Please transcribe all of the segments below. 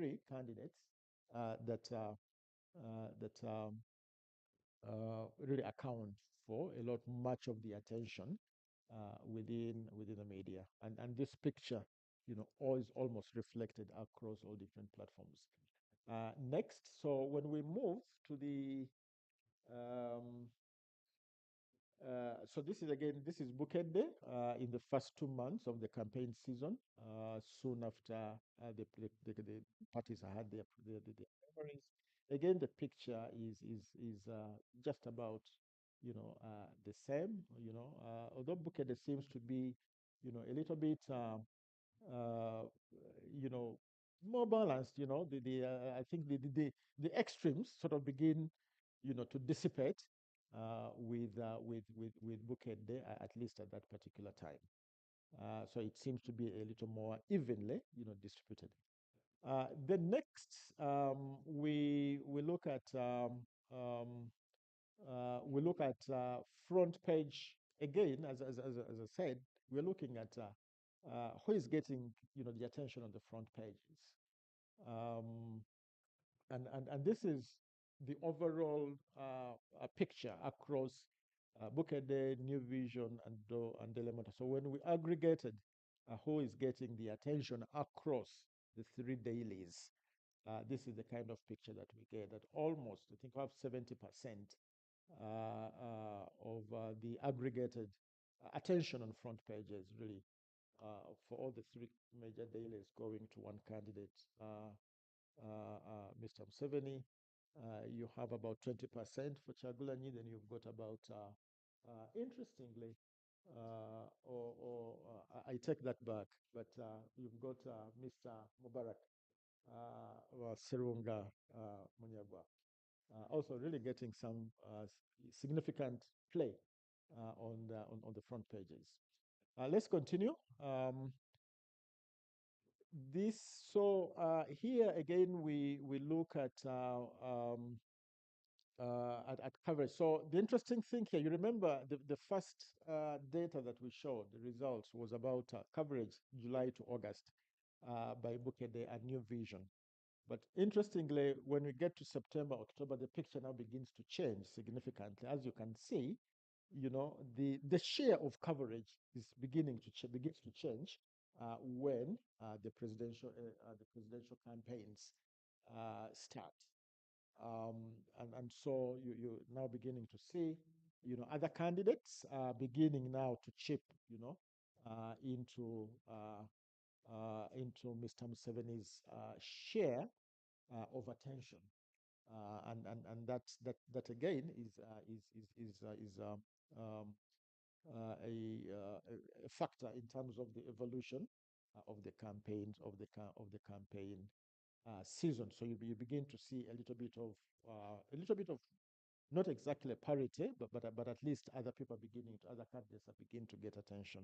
three candidates that really account for a lot much of the attention within the media, and this picture, all is almost reflected across all different platforms. Next, so when we move to the um, so this is Bukit Day in the first 2 months of the campaign season, soon after the parties had their primaries. Again, the picture is just about, the same, although Bukit Day seems to be, a little bit, uh, you know, more balanced, I think the extremes sort of begin, to dissipate with Bukit Day, at least at that particular time. So it seems to be a little more evenly, distributed. The next, we look at front page again. As I said, we're looking at who is getting, the attention on the front pages. Um, and this is the overall picture across Bukede, New Vision, and Delemota. So when we aggregated who is getting the attention across the three dailies, this is the kind of picture that we get. That almost, I think, we have 70% of the aggregated attention on front pages, really, for all the three major dailies going to one candidate. Mr. Museveni. You have about 20% for Chagulanyi, then you've got about, interestingly, I take that back, but you've got Mr. Mubarak Serunga Munyagwa, also really getting some significant play on the front pages. Let's continue. This so Here again we look at coverage. So the interesting thing here, you remember the first data that we showed, the results was about coverage July to August by Bukede and New Vision. But interestingly, when we get to September, October, the picture now begins to change significantly. As you can see, the share of coverage is begins to change when the presidential campaigns start. And so you're now beginning to see, other candidates beginning now to chip, uh, into into Mr. Museveni's share of attention, and that again um, a factor in terms of the evolution of the campaigns of the campaign season. So you begin to see a little bit of not exactly parity, but at least other candidates are beginning to get attention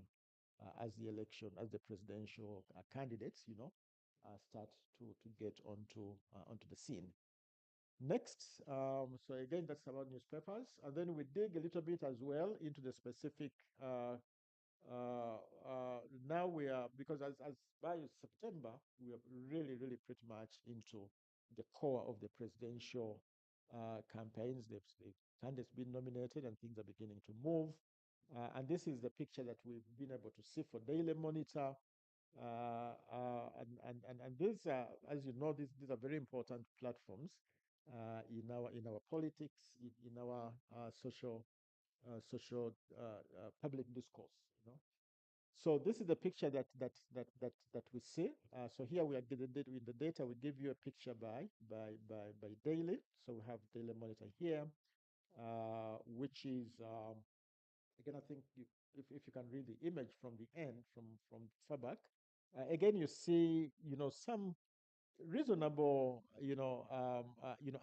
as the presidential candidates, start to get onto the scene. Next, so again, that's about newspapers, and then we dig a little bit as well into the specific. Uh, Now we are, because as by September, we are really pretty much into the core of the presidential campaigns. The candidates been nominated and things are beginning to move. And this is the picture that we've been able to see for Daily Monitor. And these are, as you know, these are very important platforms in our politics, in our social public discourse. So this is the picture that we see. So here we are getting with the data. We give you a picture by daily. So we have Daily Monitor here, which is again, I think if you can read the image from the end, from far back, again you see, some reasonable,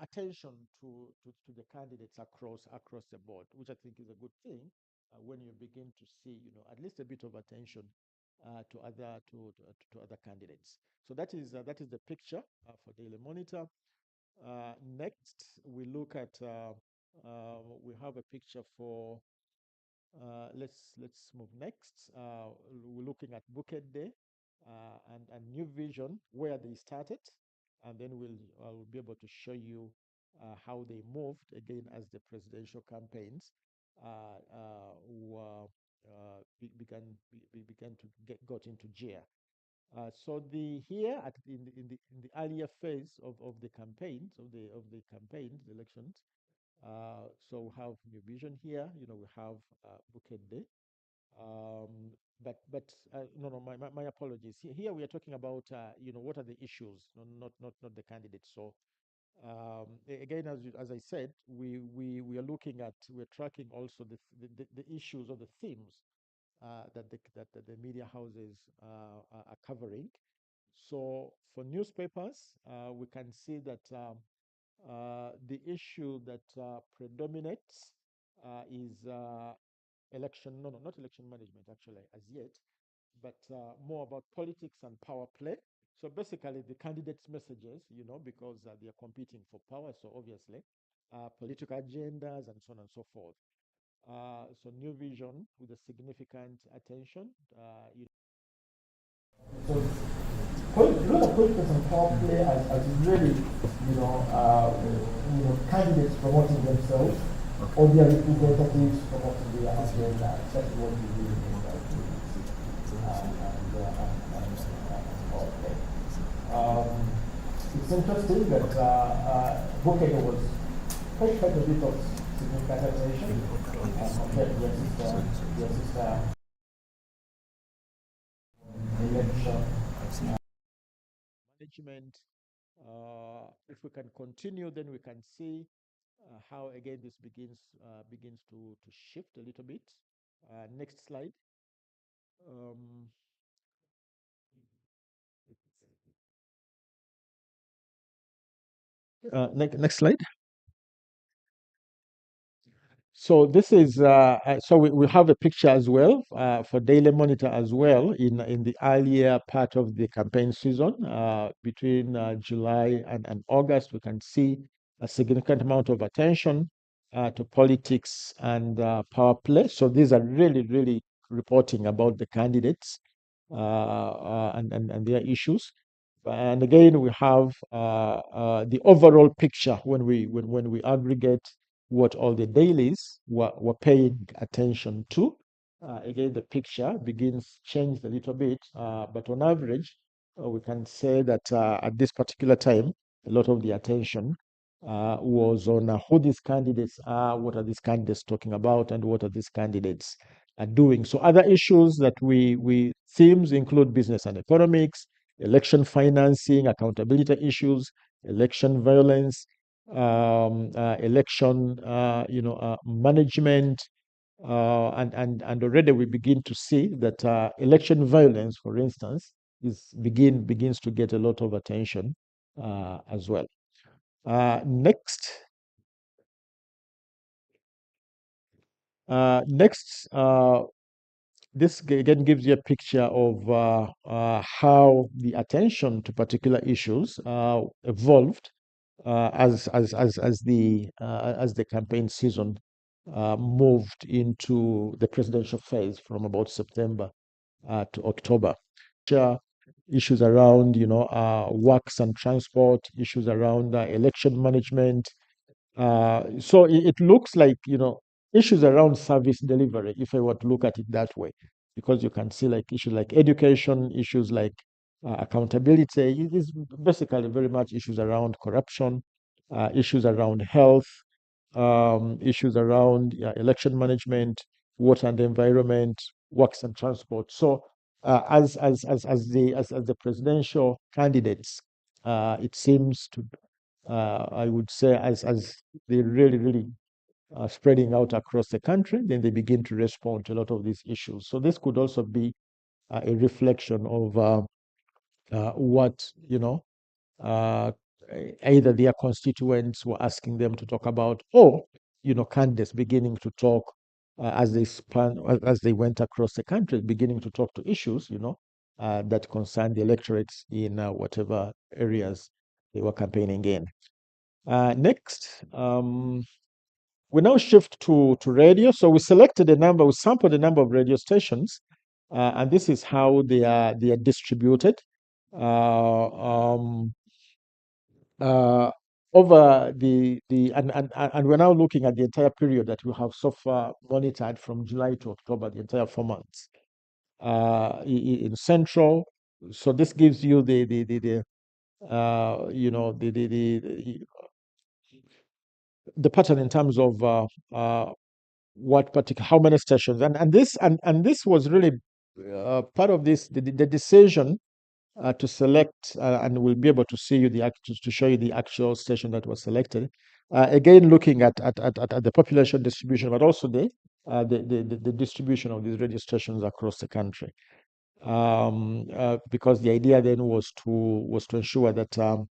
attention to the candidates across the board, which I think is a good thing when you begin to see, at least a bit of attention to other candidates. So that is the picture for Daily Monitor. Next, we look at we have a picture for let's move next. We're looking at Bukit Day and New Vision, where they started. and then I'll be able to show you how they moved again as the presidential campaigns were began to got into gear. So the here at in the earlier phase of the campaigns the elections. So we have New Vision here. We have Bukede. Um, but no, no, my apologies. Here we are talking about what are the issues, not the candidates. So again, as I said, we are looking at we're tracking also the issues or the themes that the media houses are covering. So for newspapers, we can see that the issue that predominates is election, no, no, not election management actually, as yet, but more about politics and power play. So basically, the candidates' messages, because they are competing for power, so obviously, political agendas and so on and so forth. So New Vision with a significant attention. So role of politics and power play as really, candidates promoting themselves, or their representatives promoting their agenda. That's what we really mean by politics and power play. It's interesting that Bukele was quite a bit of significant attention compared to your sister election. Management. If we can continue, then we can see how again this begins to shift a little bit. Next slide. Um, next slide. So this is so we have a picture as well for Daily Monitor as well in the earlier part of the campaign season between July and August. We can see a significant amount of attention to politics and power play. So these are really reporting about the candidates and their issues. And again, we have the overall picture when we aggregate what all the dailies were paying attention to. Again, the picture begins changed a little bit, but on average, we can say that at this particular time, a lot of the attention was on who these candidates are, what are these candidates talking about, and what are these candidates are doing. So other issues that we themes include business and economics, election financing, accountability issues, election violence, election, management, and already we begin to see that election violence, for instance, begins to get a lot of attention as well. Next, next, this again gives you a picture of how the attention to particular issues evolved as the campaign season moved into the presidential phase from about September to October. Issues around, works and transport, issues around election management. So it looks like, issues around service delivery, if I were to look at it that way, because you can see like issues like education, issues like accountability. It is basically very much issues around corruption, issues around health, issues around election management, water and environment, works and transport. So as the presidential candidates, it seems to I would say as they really spreading out across the country, then they begin to respond to a lot of these issues. So this could also be a reflection of what uh, either their constituents were asking them to talk about, or candidates beginning to talk as they went across the country, beginning to talk to issues, that concern the electorates in whatever areas they were campaigning in. Next, we now shift to radio. So we sampled a number of radio stations, and this is how they are distributed. Uh, um, uh, over and we're now looking at the entire period that we have so far monitored from July to October, the entire 4 months in Central. So this gives you the pattern in terms of what particular how many stations and this was really part of this the decision to select, and we'll be able to see you to show you the actual station that was selected. Again, looking at the population distribution, but also the distribution of these radio stations across the country. Because the idea then was to ensure that uh,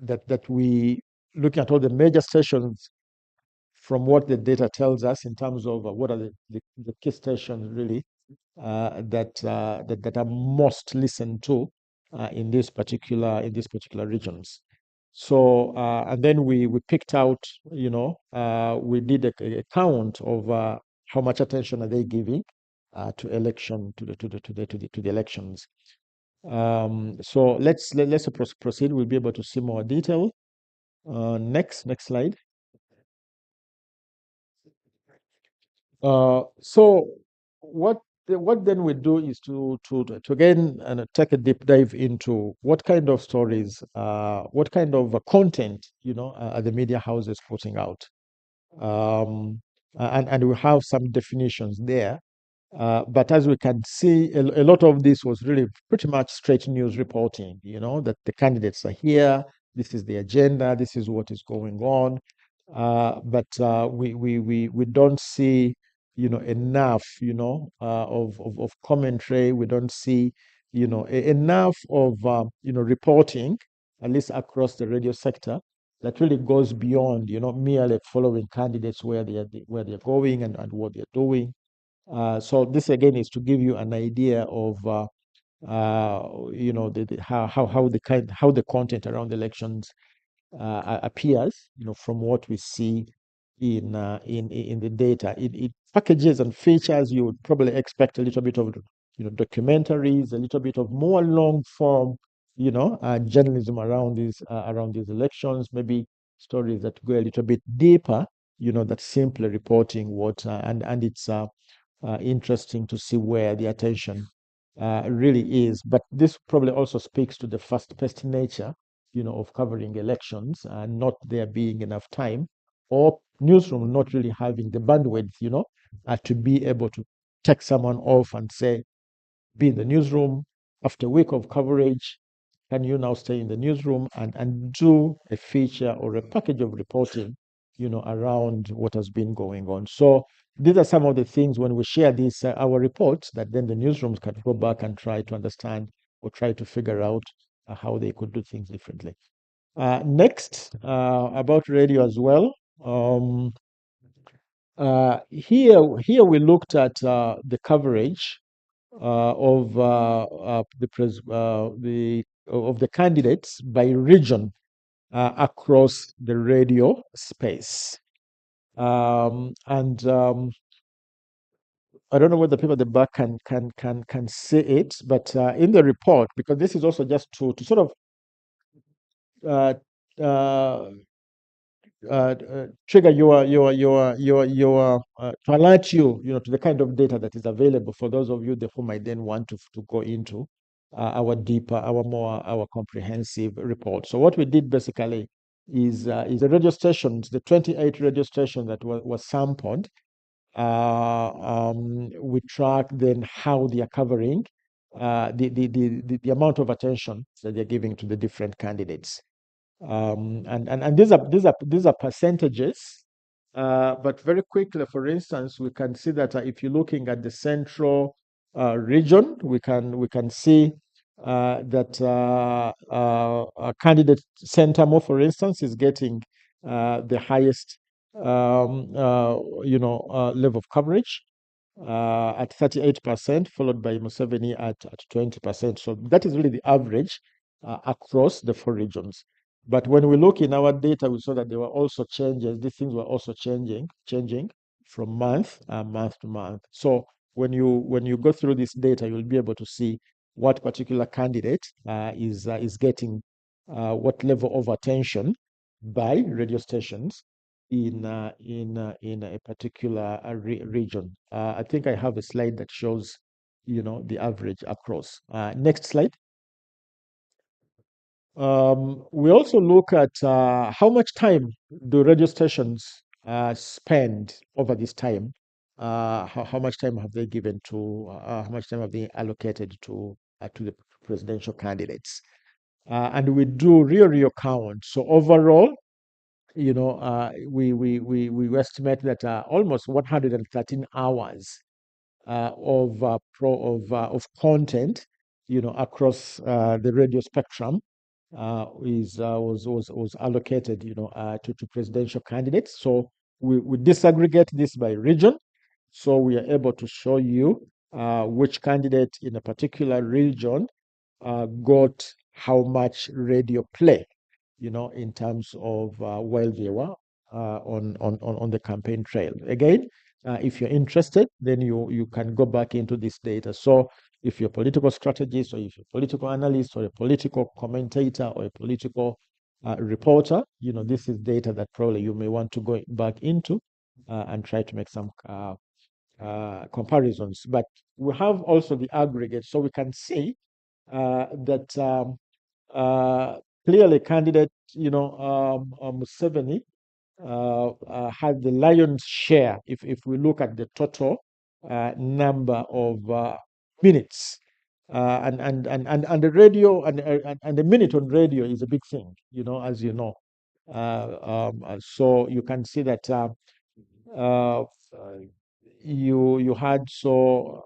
that we looking at all the major stations from what the data tells us in terms of what are the key stations really that are most listened to in these particular regions. So and then we picked out, we did a count of how much attention are they giving to election to the elections. So let's proceed. We'll be able to see more detail. Next slide. So what then we do is to again and take a deep dive into what kind of stories, what kind of content, are the media houses putting out, and we have some definitions there. But as we can see, a lot of this was really pretty much straight news reporting, that the candidates are here, this is the agenda, this is what is going on. But we don't see, enough, of commentary. We don't see, enough of, reporting, at least across the radio sector, that really goes beyond, merely following candidates where they're going and what they're doing. So this again is to give you an idea of how the content around elections appears, from what we see in the data. It packages and features. You would probably expect a little bit of documentaries, a little bit of more long form journalism around these elections, maybe stories that go a little bit deeper, that simply reporting what and it's interesting to see where the attention really is. But this probably also speaks to the fast-paced nature, of covering elections and not there being enough time, or newsroom not really having the bandwidth, to be able to take someone off and say, be in the newsroom after a week of coverage. Can you now stay in the newsroom and do a feature or a package of reporting, around what has been going on? So these are some of the things when we share these our reports that then the newsrooms can go back and try to understand or try to figure out how they could do things differently. Next, about radio as well. Here we looked at the coverage of the candidates by region across the radio space. And I don't know whether people at the back can see it, but in the report, because this is also just to sort of uh, uh, trigger to alert you, to the kind of data that is available for those of you who might then want to go into our comprehensive report. So what we did basically is the radio stations, the 28 radio stations that was sampled. We track then how they are covering the amount of attention that they're giving to the different candidates. And these are percentages. But very quickly, for instance, we can see that if you're looking at the central region, we can see that candidate Centamo, for instance, is getting the highest level of coverage at 38%, followed by Museveni at 20%. So that is really the average across the four regions. But when we look in our data, we saw that there were also changes. These things were also changing from month to month. So when you go through this data, you'll be able to see what particular candidate is getting what level of attention by radio stations in a particular region. I think I have a slide that shows, the average across. Next slide. We also look at how much time do radio stations spend over this time. How much time have they given to? How much time have they allocated to the presidential candidates? And we do real count. So overall, we estimate that almost 113 hours of content, across the radio spectrum is was allocated, to presidential candidates. So we disaggregate this by region, so we are able to show you which candidate in a particular region got how much radio play, in terms of while they were on the campaign trail. Again, if you're interested, then you can go back into this data. So if you're a political strategist, or if you're a political analyst, or a political commentator, or a political reporter, this is data that probably you may want to go back into and try to make some comparisons. But we have also the aggregate, so we can see that uh, clearly candidate, Museveni had the lion's share if we look at the total number of minutes. And the radio and the minute on radio is a big thing, as you know. So you can see that uh, you had, so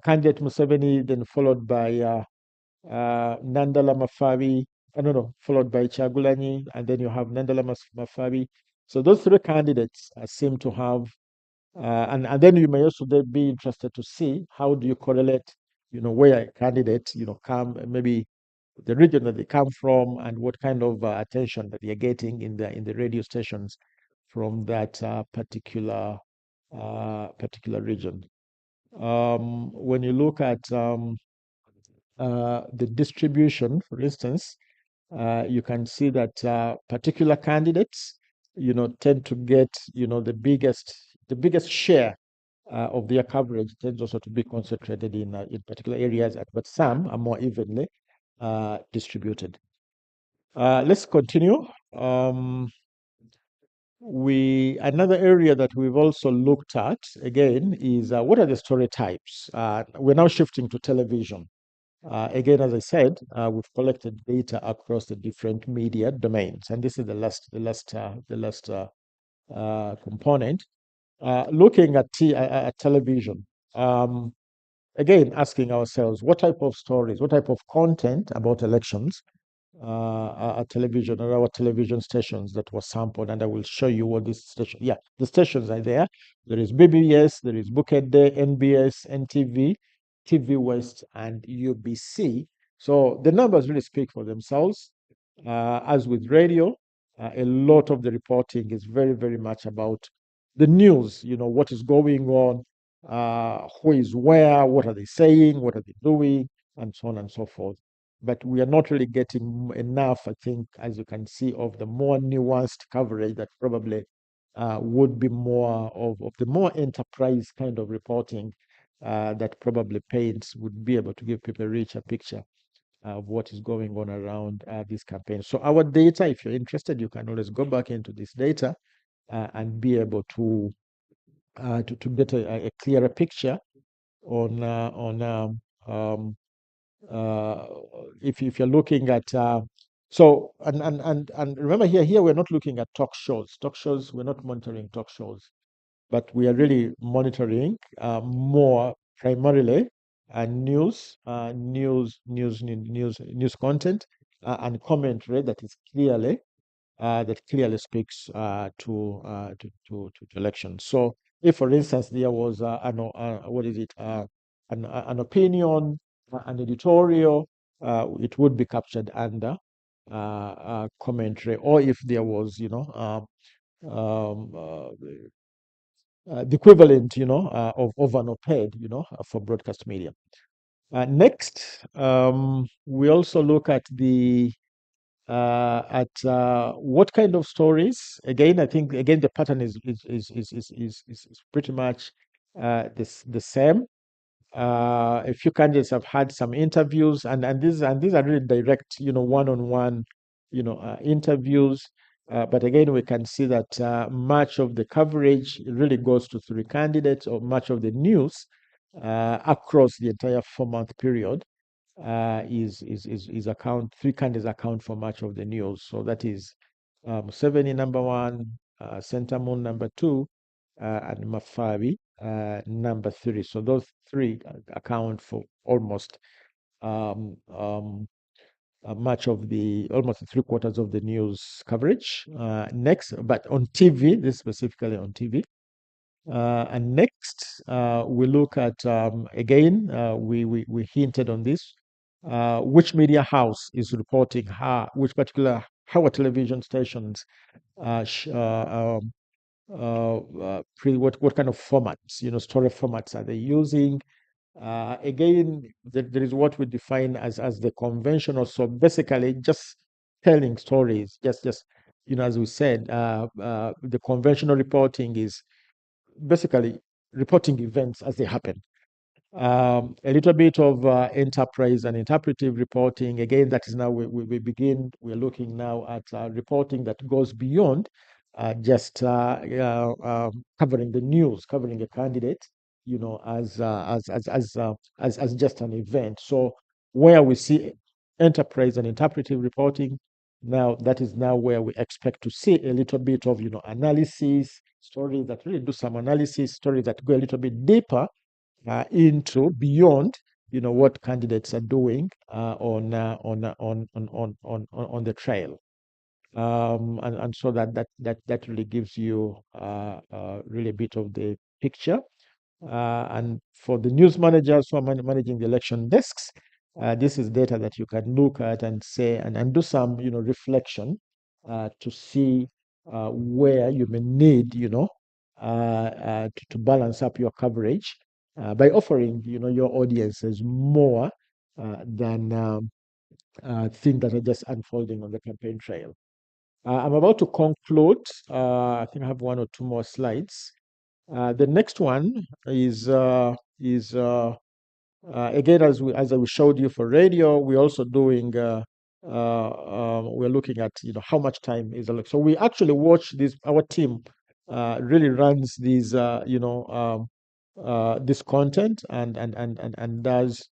candidate Museveni, then followed by Nandala Mafabi, no, no, followed by Chagulanyi, and then you have Nandala Mafabi. So those three candidates seem to have, and then you may also be interested to see how do you correlate, where a candidate, come, maybe the region that they come from, and what kind of attention that they're getting in the radio stations from that particular region. When you look at the distribution, for instance, you can see that particular candidates, tend to get, the biggest share of their coverage tends also to be concentrated in particular areas, but some are more evenly distributed. Let's continue. Another area that we've also looked at again is what are the story types. We're now shifting to television. Again, as I said, we've collected data across the different media domains, and this is the last component. Looking at television, again, asking ourselves what type of stories, what type of content about elections television, or our television stations that were sampled, and I will show you what this station. Yeah, the stations are there. There is BBS, there is Bukede, NBS, NTV, TV West, and UBC. So the numbers really speak for themselves. As with radio, a lot of the reporting is very, very much about the news. What is going on, who is where, what are they saying, what are they doing, and so on and so forth. But we are not really getting enough, I think, as you can see, of the more nuanced coverage that probably would be more of the more enterprise kind of reporting that probably paints would be able to give people a richer picture of what is going on around this campaign. So our data, if you're interested, you can always go back into this data and be able to get a clearer picture on uh, if you're looking at so and remember here we're not looking at talk shows. We're not monitoring talk shows, but we are really monitoring more primarily news content and commentary that clearly speaks to elections. So, if, for instance, there was what is it, an opinion, an editorial, it would be captured under commentary, or if there was, the equivalent, of an op-ed, for broadcast media. Next, we also look at the what kind of stories. Again, I think again the pattern is pretty much the same. A few candidates have had some interviews, and these are really direct, one-on-one, interviews. But again, we can see that much of the coverage really goes to three candidates, or much of the news across the entire 4 month period is account three candidates account for much of the news. So that is Museveni number one, Sentamun number two, and Mafabi number three. So those three account for almost um, um, much of the almost three quarters of the news coverage. Next, but on TV, this specifically on TV. And next, we look at again, we hinted on this. Which media house is reporting which particular how television stations what kind of formats, story formats are they using? Again, there is what we define as the conventional. So basically, just telling stories. Just as we said, the conventional reporting is basically reporting events as they happen. A little bit of enterprise and interpretive reporting. Again, that is now we're looking now at reporting that goes beyond just covering the news, covering a candidate, as just an event. So where we see enterprise and interpretive reporting, now that is now where we expect to see a little bit of analysis, stories that really do some analysis, stories that go a little bit deeper into beyond what candidates are doing on the trail, and so that really gives you really a bit of the picture. And for the news managers who are managing the election desks, this is data that you can look at and say and do some reflection to see where you may need to balance up your coverage by offering your audiences more than things that are just unfolding on the campaign trail. I'm about to conclude. I think I have one or two more slides. The next one is again, as I showed you for radio, we're also doing we're looking at how much time is allowed. So we actually watch this. Our team really runs these this content and does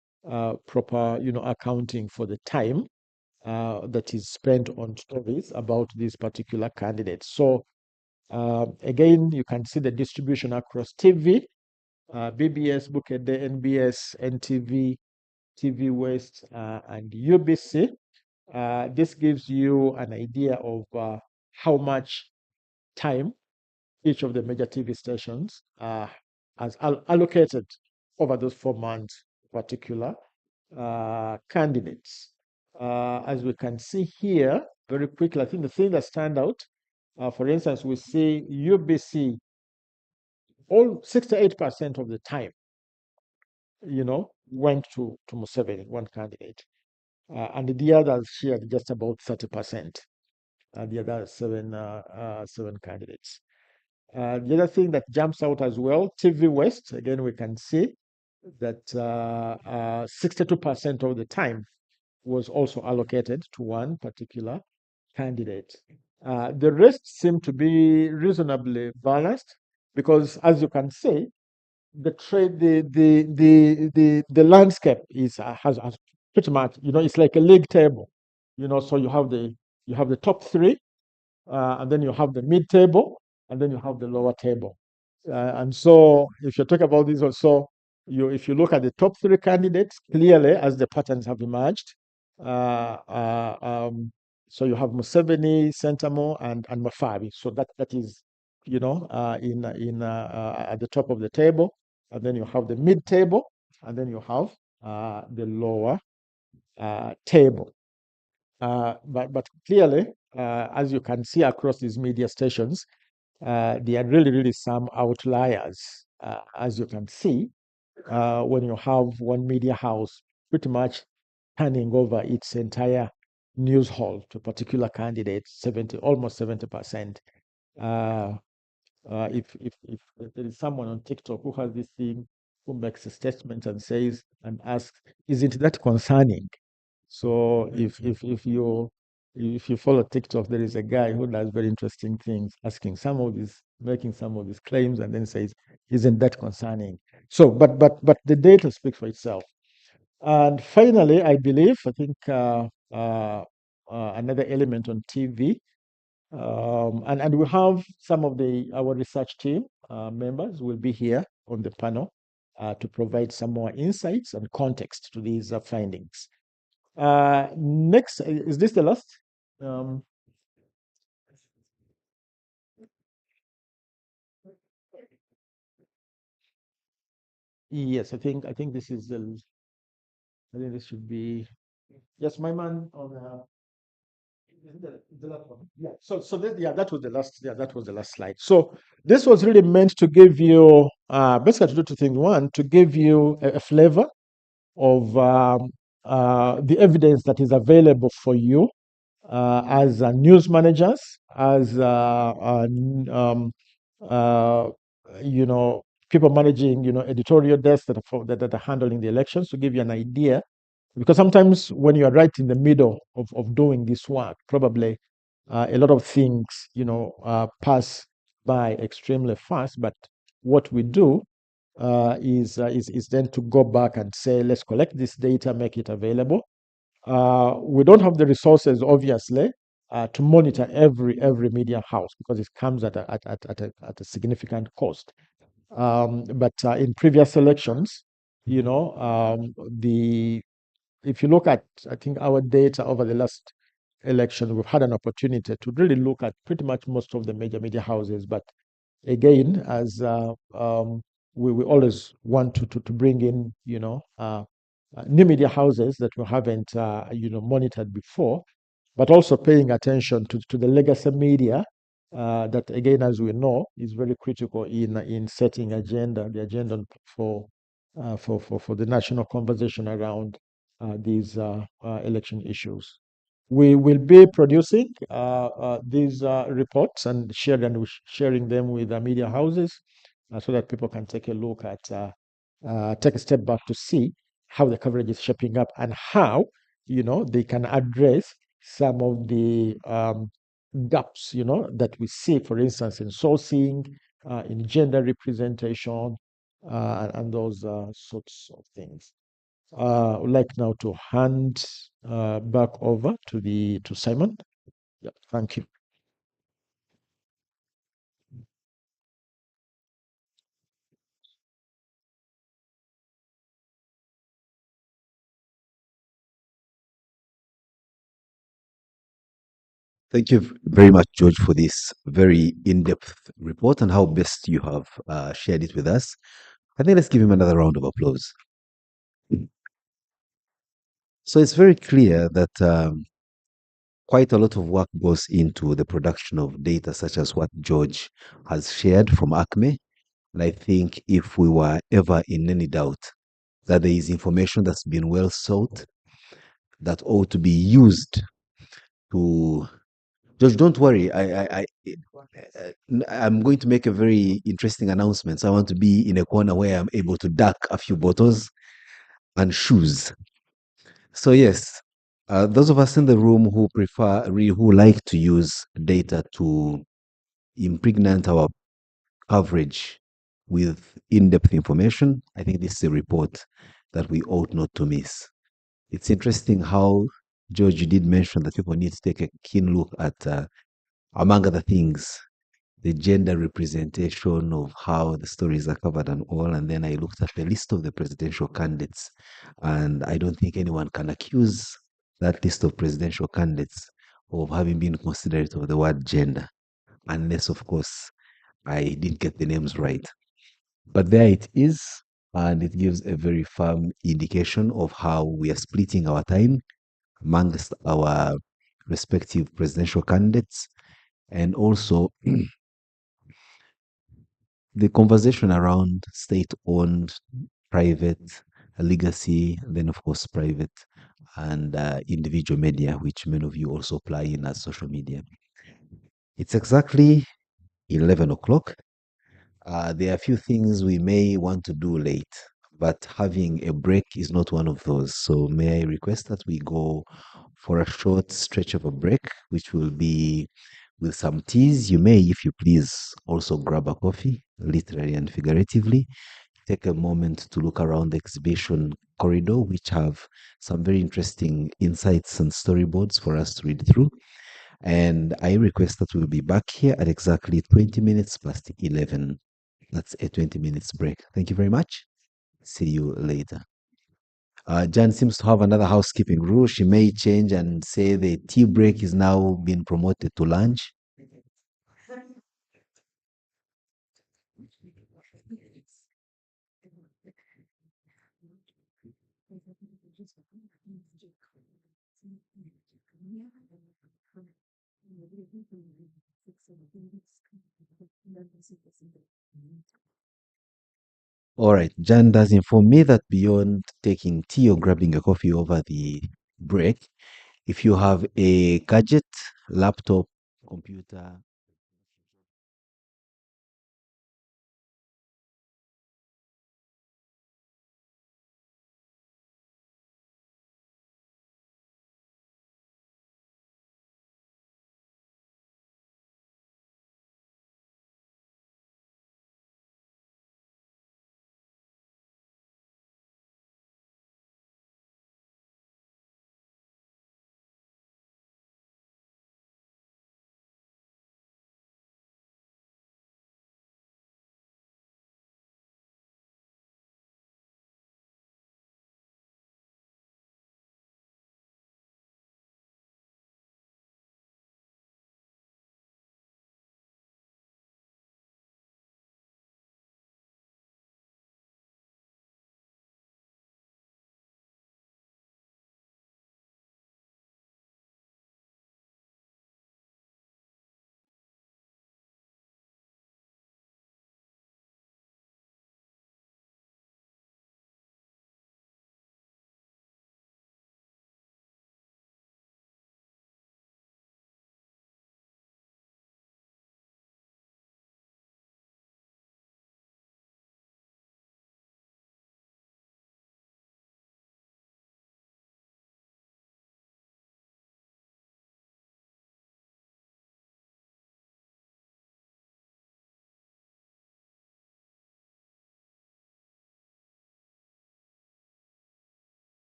proper accounting for the time that is spent on stories about these particular candidates. So again, you can see the distribution across TV, BBS, Bukede, NBS, NTV, TV West, and UBC. This gives you an idea of how much time each of the major TV stations has allocated over those 4 months, particular candidates. As we can see here, very quickly, I think the thing that stand out, for instance, we see UBC all 68% of the time, went to Museveni, one candidate, and the others shared just about 30%. The other seven candidates. The other thing that jumps out as well, TV West, again, we can see that 62% of the time was also allocated to one particular candidate. The rest seem to be reasonably balanced because, as you can see, the trade, the landscape has pretty much, it's like a league table, so you have the top three, and then you have the mid table, and then you have the lower table. And so, if you talk about this also, if you look at the top three candidates, clearly, as the patterns have emerged, uh, uh, um, so you have Museveni, Sentamo, and Mafabi. So that is, at the top of the table, and then you have the mid table, and then you have the lower table. But clearly, as you can see across these media stations, there are really, really some outliers, as you can see. when you have one media house pretty much handing over its entire news hall to a particular candidate, 70, almost 70%. Uh, if there is someone on TikTok who has this thing, who makes a statement and says and asks, isn't that concerning? So if you follow TikTok, there is a guy who does very interesting things, asking some of these, making some of these claims, and then says, isn't that concerning? So, but the data speaks for itself. And finally, I think another element on TV, and we have some of our research team members will be here on the panel to provide some more insights and context to these findings. Next, is this the last? Um, yes, I think this is the. I think this should be. Yes, my man on. Is it the last one? Yeah. Yeah, that was the last. Yeah, that was the last slide. So this was really meant to give you basically to do two things. One, to give you a flavor of the evidence that is available for you as news managers, as uh, you know, people managing, editorial desks that are handling the elections, to give you an idea. Because sometimes when you are right in the middle of doing this work, probably a lot of things, pass by extremely fast. But what we do is then to go back and say, let's collect this data, make it available. We don't have the resources, obviously, to monitor every media house because it comes at a significant cost. But in previous elections, the if you look at, I think, our data over the last election, we've had an opportunity to really look at pretty much most of the major media houses. But again, as we always want to bring in, new media houses that we haven't, monitored before, but also paying attention to the legacy media that, again, as we know, is very critical in setting the agenda for the national conversation around these election issues. We will be producing these reports and sharing them with the media houses so that people can take a look at, take a step back to see how the coverage is shaping up and how, they can address some of the gaps, that we see, for instance, in sourcing, in gender representation, and those sorts of things. I would like now to hand back over to Simon. Yeah, thank you. Thank you very much, George, for this very in-depth report and how best you have shared it with us. I think let's give him another round of applause. So it's very clear that quite a lot of work goes into the production of data, such as what George has shared from ACME. And I think if we were ever in any doubt that there is information that's been well sought, that ought to be used to. George, don't worry. I'm going to make a very interesting announcement. So I want to be in a corner where I'm able to duck a few bottles and shoes. So yes, those of us in the room who who like to use data to impregnate our coverage with in-depth information, I think this is a report that we ought not to miss. It's interesting how, George, you did mention that people need to take a keen look at, among other things, the gender representation of how the stories are covered and all. And then I looked at the list of the presidential candidates, and I don't think anyone can accuse that list of presidential candidates of having been considerate of the word gender, unless, of course, I didn't get the names right. But there it is, and it gives a very firm indication of how we are splitting our time amongst our respective presidential candidates, and also the conversation around state-owned private, legacy, then of course private, and individual media, which many of you also apply in as social media. It's exactly 11 o'clock. There are a few things we may want to do late, but having a break is not one of those. So, may I request that we go for a short stretch of a break, which will be with some teas. You may, if you please, also grab a coffee, literally and figuratively. Take a moment to look around the exhibition corridor, which have some very interesting insights and storyboards for us to read through. And I request that we'll be back here at exactly 20 minutes past 11. That's a 20 minutes break. Thank you very much. See you later. Jan seems to have another housekeeping rule. She may change and say the tea break is now being promoted to lunch. All right. Jan does inform me that beyond taking tea or grabbing a coffee over the break, if you have a gadget, laptop, computer,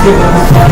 Thank you.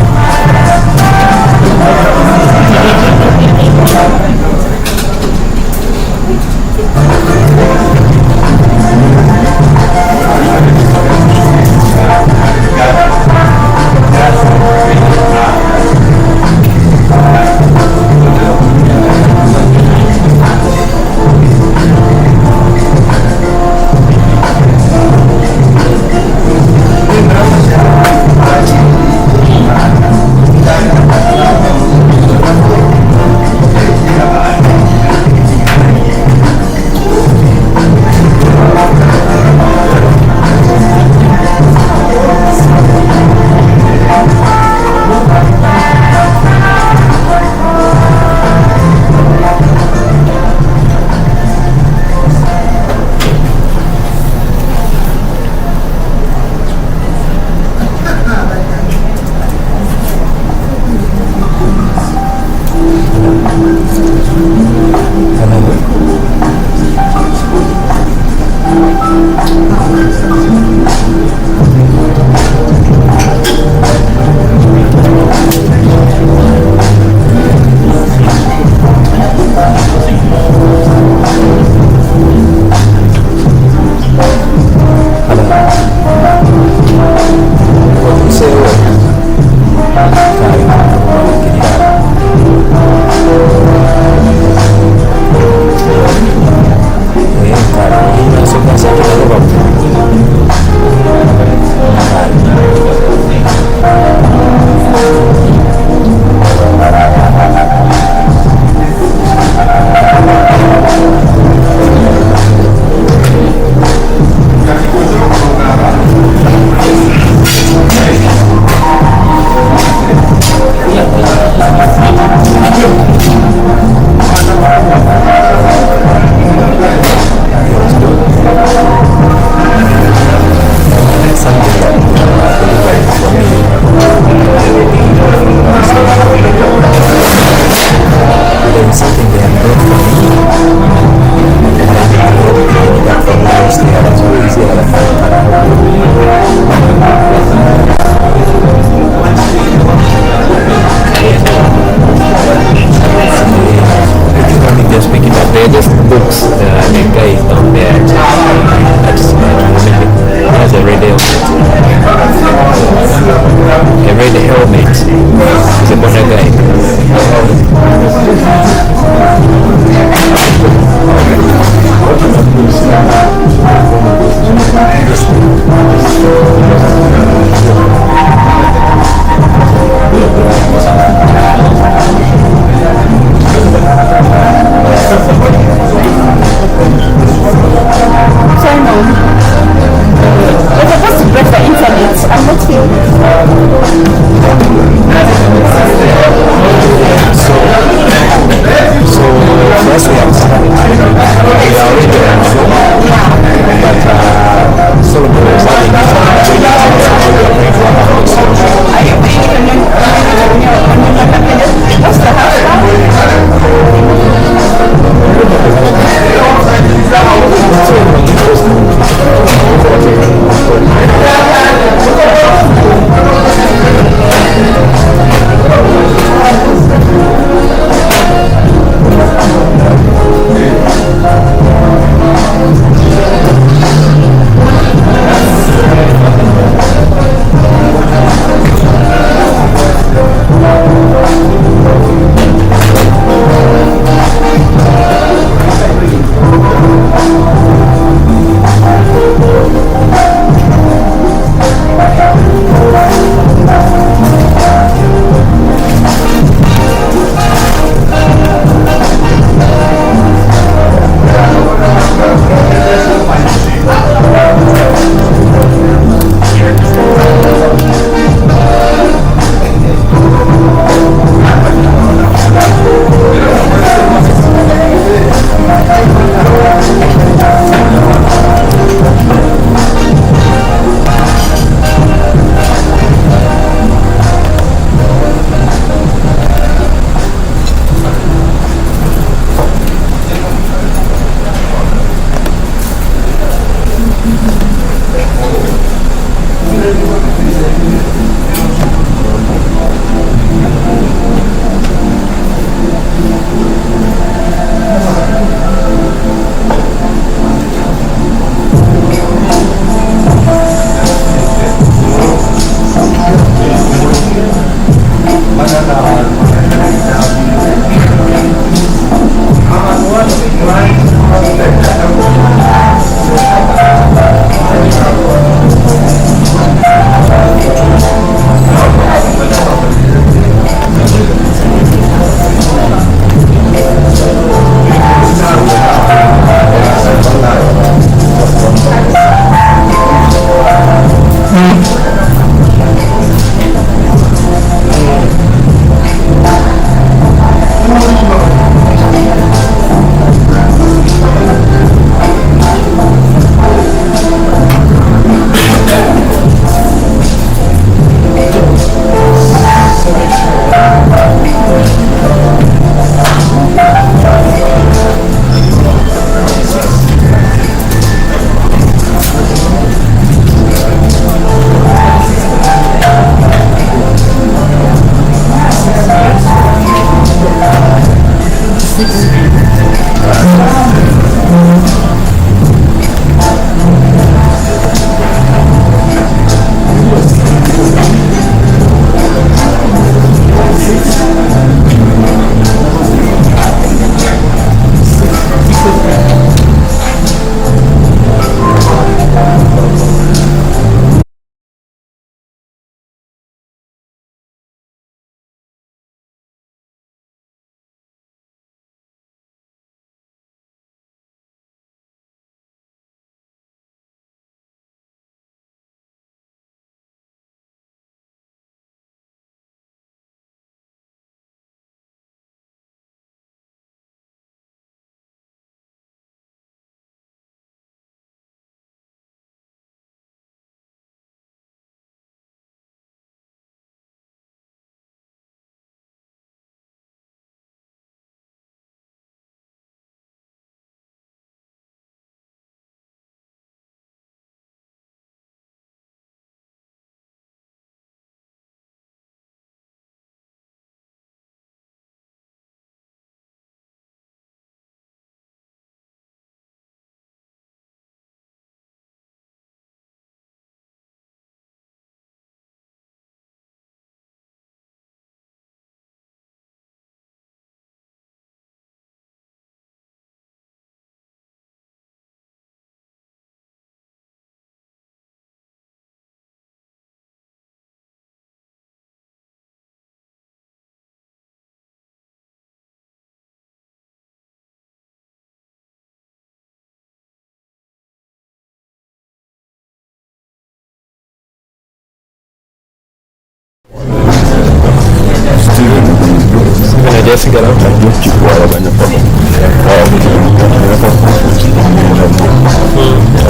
agyasigala najja okitwalaganya paka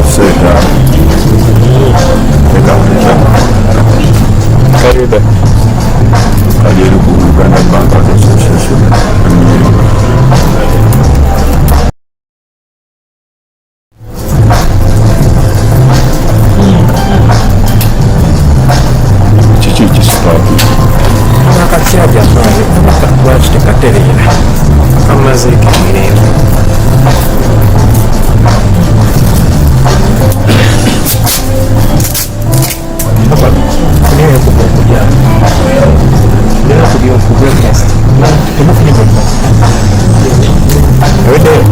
aseeta kalida kali eri ku Uganda Bank Association. Kiki kisitaaki akakyajafayo lwaki tekatereera amazeeko emirembe funire kuba okulya era kulya ku breakfast temufunye breakfast eweddeyo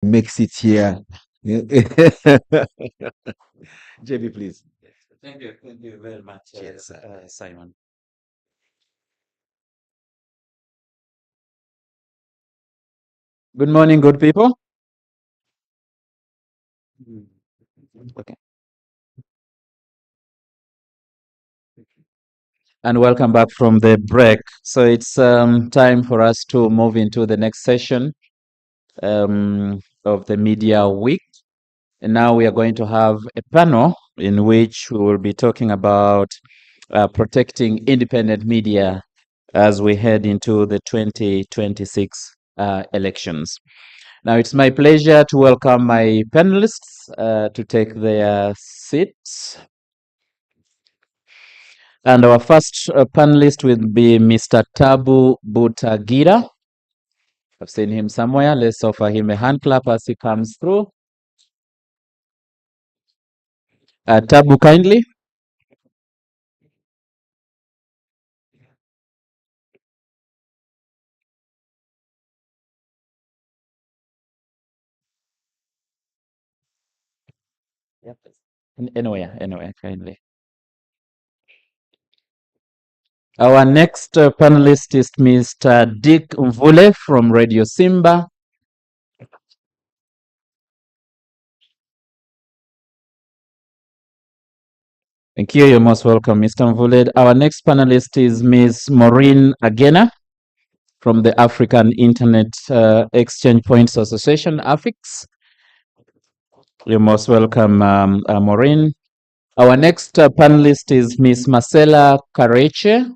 Makes it here. JB, please. Thank you very much, Yes, Simon. Good morning, good people. Okay. And welcome back from the break. So it's time for us to move into the next session of the Media Week. And now we are going to have a panel in which we will be talking about protecting independent media as we head into the 2026 elections. Now, it's my pleasure to welcome my panelists to take their seats. And our first panelist will be Mr. Tabu Butagira. I've seen him somewhere. Let's offer him a hand clap as he comes through. Tabu, kindly. Yep. Anywhere, kindly. Our next panelist is Mr. Dick Mvule from Radio Simba. Thank you. You're most welcome, Mr. Mvule. Our next panelist is Ms. Maureen Agena from the African Internet Exchange Points Association, AFIX. You're most welcome, Maureen. Our next panelist is Ms. Marcela Careche.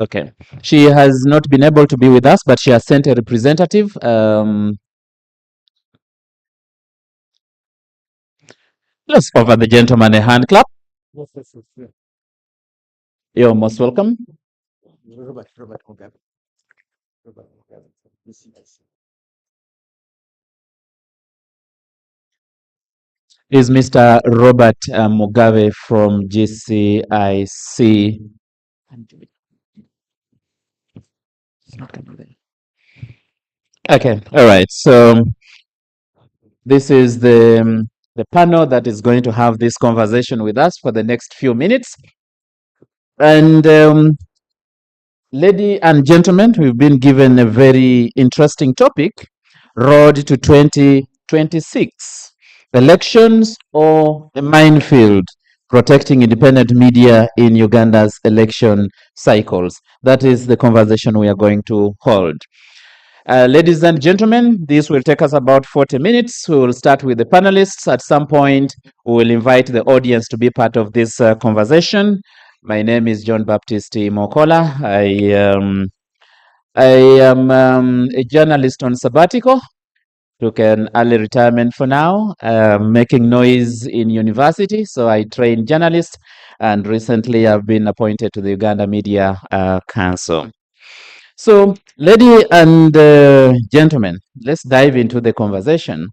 Okay. She has not been able to be with us, but she has sent a representative. Let's offer the gentleman a hand clap. You're most welcome. Robert Mugabe. Robert Mugabe. Is Mr. Robert Mugabe from GCIC. Okay, all right. So this is the panel that is going to have this conversation with us for the next few minutes. And ladies and gentlemen, we've been given a very interesting topic, Road to 2026, elections or a minefield, protecting independent media in Uganda's election cycles. That is the conversation we are going to hold. Ladies and gentlemen, this will take us about 40 minutes. We will start with the panelists. At some point, we will invite the audience to be part of this conversation. My name is John Baptist Mokola. I am a journalist on sabbatical. Took an early retirement for now, making noise in university. So I train journalists, and recently I've been appointed to the Uganda Media Council. So, lady and gentlemen, let's dive into the conversation.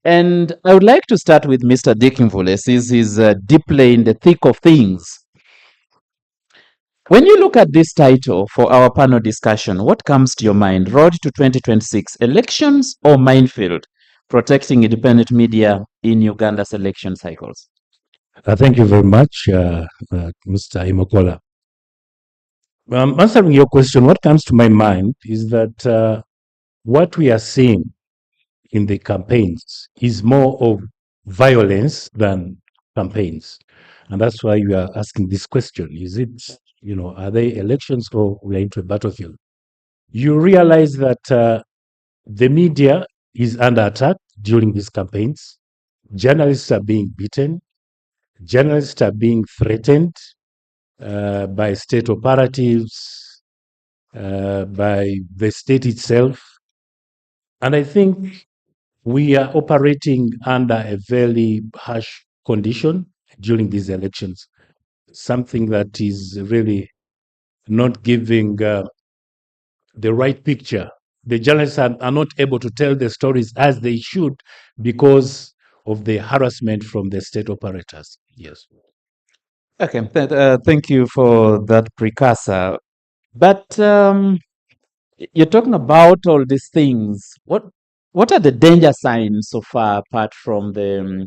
And I would like to start with Mr. Dickinville, since he's deeply in the thick of things. When you look at this title for our panel discussion, what comes to your mind? Road to 2026, elections or minefield? Protecting independent media in Uganda's election cycles. Thank you very much, Mr. Imokola. Answering your question, what comes to my mind is that what we are seeing in the campaigns is more of violence than campaigns. And that's why you are asking this question. Is it, are they elections or we are into a battlefield? You realize that the media is under attack during these campaigns. Journalists are being beaten. Journalists are being threatened by state operatives, by the state itself. And I think we are operating under a very harsh condition during these elections, something that is really not giving the right picture. The journalists are not able to tell the stories as they should because of the harassment from the state operators. Yes. Okay, thank you for that precursor. But you're talking about all these things. What are the danger signs so far, apart from the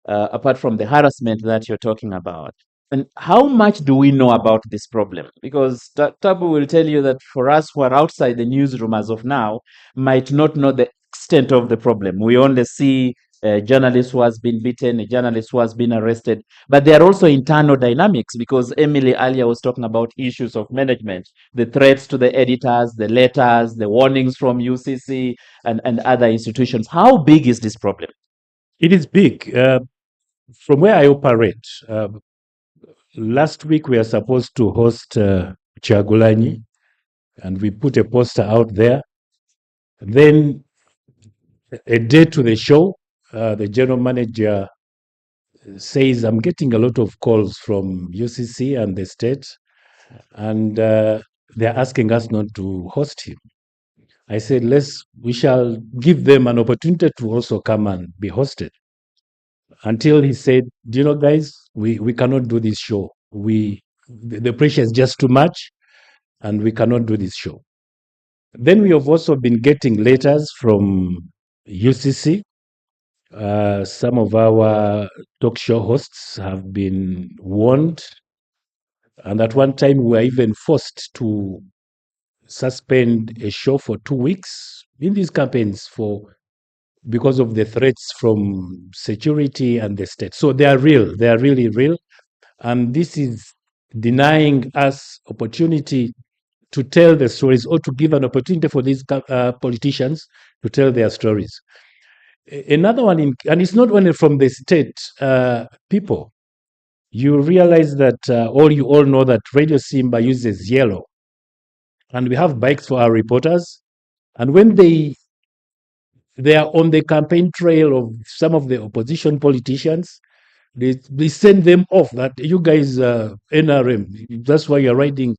harassment that you're talking about? And how much do we know about this problem? Because Tabu will tell you that for us who are outside the newsroom as of now, might not know the extent of the problem. We only see a journalist who has been beaten, a journalist who has been arrested, but there are also internal dynamics because Emily earlier was talking about issues of management, the threats to the editors, the letters, the warnings from UCC and other institutions. How big is this problem? It is big. From where I operate, last week we are supposed to host Chagulanyi, and we put a poster out there. Then a day to the show, the general manager says, I'm getting a lot of calls from UCC and the state, and they're asking us not to host him. I said, we shall give them an opportunity to also come and be hosted. Until he said, guys, we cannot do this show. The pressure is just too much, and we cannot do this show. Then we have also been getting letters from UCC. Some of our talk show hosts have been warned. And at one time, we were even forced to suspend a show for 2 weeks in these campaigns because of the threats from security and the state. So they are real. They are really real. And this is denying us opportunity to tell the stories or to give an opportunity for these politicians to tell their stories. Another one, and it's not only from the state people. You realize that, you all know that Radio Simba uses yellow. And we have bikes for our reporters. And when they are on the campaign trail of some of the opposition politicians, they send them off that you guys NRM, that's why you're riding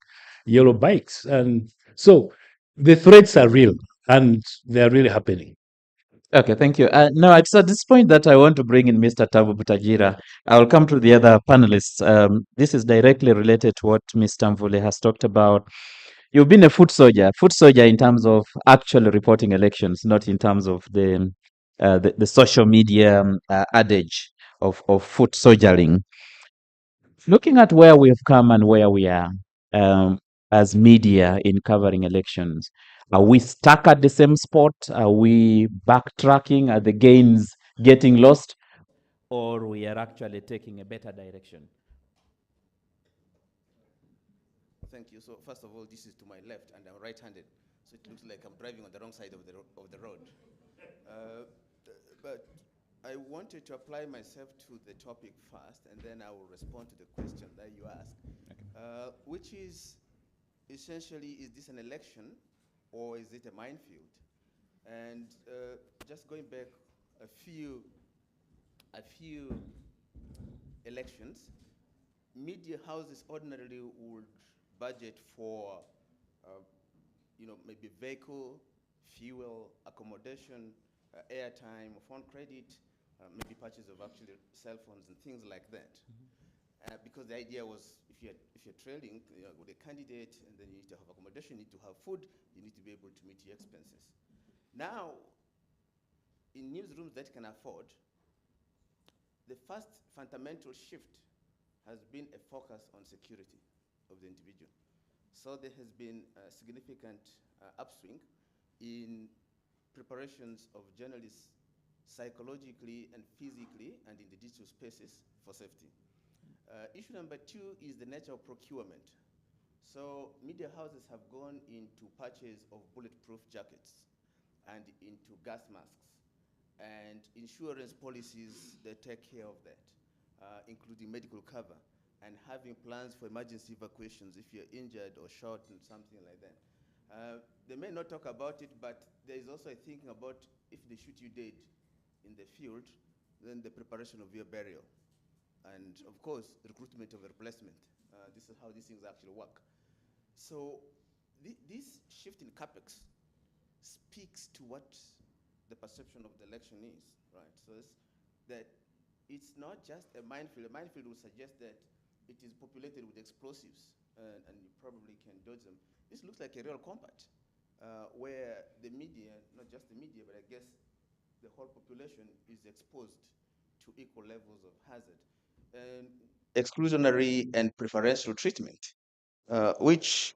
yellow bikes. And so the threats are real and they're really happening. Okay, thank you. No, it's at this point that I want to bring in Mr. Tabu Butajira. I'll come to the other panelists. This is directly related to what Mr. Mvule has talked about. You've been a foot soldier in terms of actually reporting elections, not in terms of the social media adage of foot soldiering. Looking at where we have come and where we are as media in covering elections, are we stuck at the same spot? Are we backtracking? Are the gains getting lost? Or we are actually taking a better direction? Thank you. So first of all, this is to my left, and I'm right-handed, so it looks like I'm driving on the wrong side of the road. But I wanted to apply myself to the topic first, and then I will respond to the question that you asked, which is essentially, is this an election or is it a minefield? And just going back a few elections, media houses ordinarily would budget for, maybe vehicle, fuel, accommodation, airtime, phone credit, maybe purchase of actually cell phones and things like that. Because the idea was, if you're trailing, with a candidate, and then you need to have accommodation, you need to have food, you need to be able to meet your expenses. Now, in newsrooms that can afford, the first fundamental shift has been a focus on security of the individual. So there has been a significant upswing in preparations of journalists psychologically and physically and in the digital spaces for safety. Issue number two is the nature of procurement. So media houses have gone into purchase of bulletproof jackets and into gas masks and insurance policies that take care of that, including medical cover and having plans for emergency evacuations if you're injured or shot and something like that. They may not talk about it, but there is also a thinking about if they shoot you dead in the field, then the preparation of your burial. And of course, recruitment of a replacement. This is how these things actually work. So this shift in capex speaks to what the perception of the election is, right? So it's not just a minefield. A minefield would suggest that it is populated with explosives, and you probably can dodge them. This looks like a real combat, where the media, not just the media, but I guess the whole population is exposed to equal levels of hazard. Exclusionary and preferential treatment, which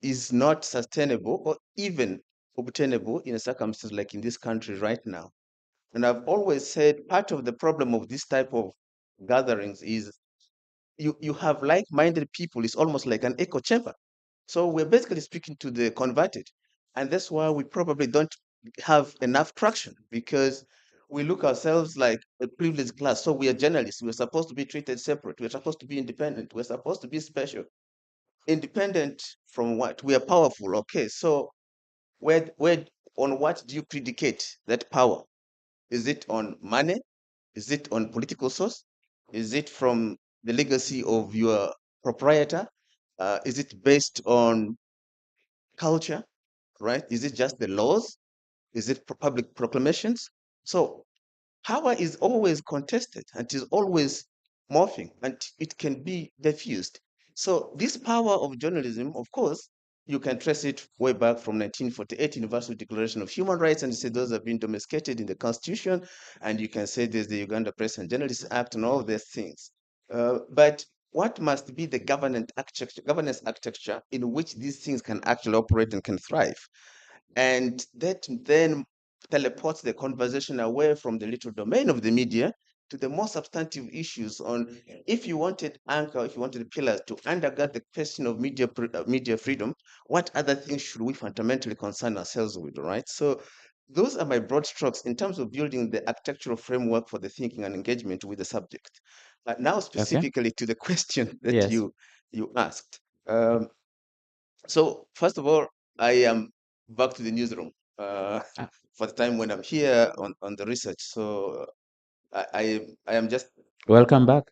is not sustainable or even obtainable in a circumstance like in this country right now. And I've always said part of the problem of this type of gatherings is you have like-minded people. It's almost like an echo chamber. So we're basically speaking to the converted. And that's why we probably don't have enough traction, because we look ourselves like a privileged class. So we are journalists. We're supposed to be treated separate. We're supposed to be independent. We're supposed to be special. Independent from what? We are powerful. Okay, so on what do you predicate that power? Is it on money? Is it on political source? Is it from the legacy of your proprietor? Is it based on culture, right? Is it just the laws? Is it public proclamations? So power is always contested and is always morphing, and it can be diffused. So this power of journalism, of course, you can trace it way back from 1948 Universal Declaration of Human Rights, and you say those have been domesticated in the Constitution, and you can say there's the Uganda Press and Journalists Act and all these things. But what must be the governance architecture in which these things can actually operate and can thrive? And that then teleports the conversation away from the little domain of the media to the more substantive issues on, if you wanted anchor, if you wanted pillars to undergird the question of media freedom, what other things should we fundamentally concern ourselves with, right? So those are my broad strokes in terms of building the architectural framework for the thinking and engagement with the subject. Now specifically to the question that Yes. you asked. So first of all, I am back to the newsroom for the time when I'm here on the research. So I am just Welcome back.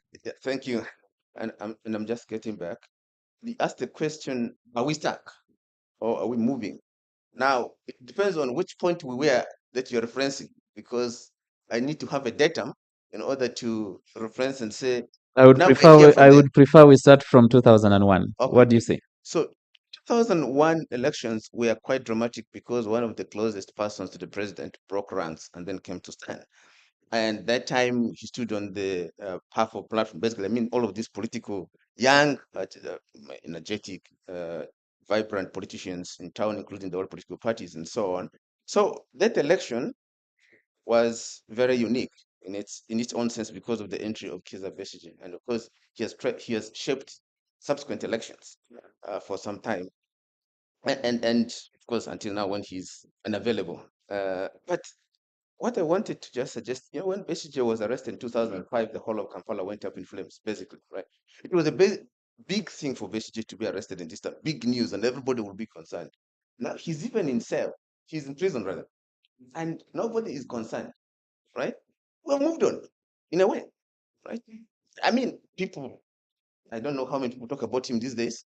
thank you, and I'm just getting back. You asked the question: are we stuck or are we moving? Now it depends on which point we were that you're referencing, because I need to have a datum in order to reference and say. Now we can hear from I the. would prefer we start from 2001. Okay. What do you say? So 2001 elections were quite dramatic because one of the closest persons to the president broke ranks and then came to stand. And that time he stood on the powerful platform. Basically, I mean, all of these political, young, energetic, vibrant politicians in town, including the all political parties and so on. So that election was very unique in its own sense because of the entry of Kizza Besigye, and of course he has shaped subsequent elections for some time. And of course, until now when he's unavailable. But what I wanted to just suggest, when Besigye was arrested in 2005, the whole of Kampala went up in flames, basically, right? It was a big thing for Besigye to be arrested in this time, big news, and everybody will be concerned. Now he's even in cell, he's in prison rather, and nobody is concerned, right? We've moved on, in a way, right? I mean, people, I don't know how many people talk about him these days,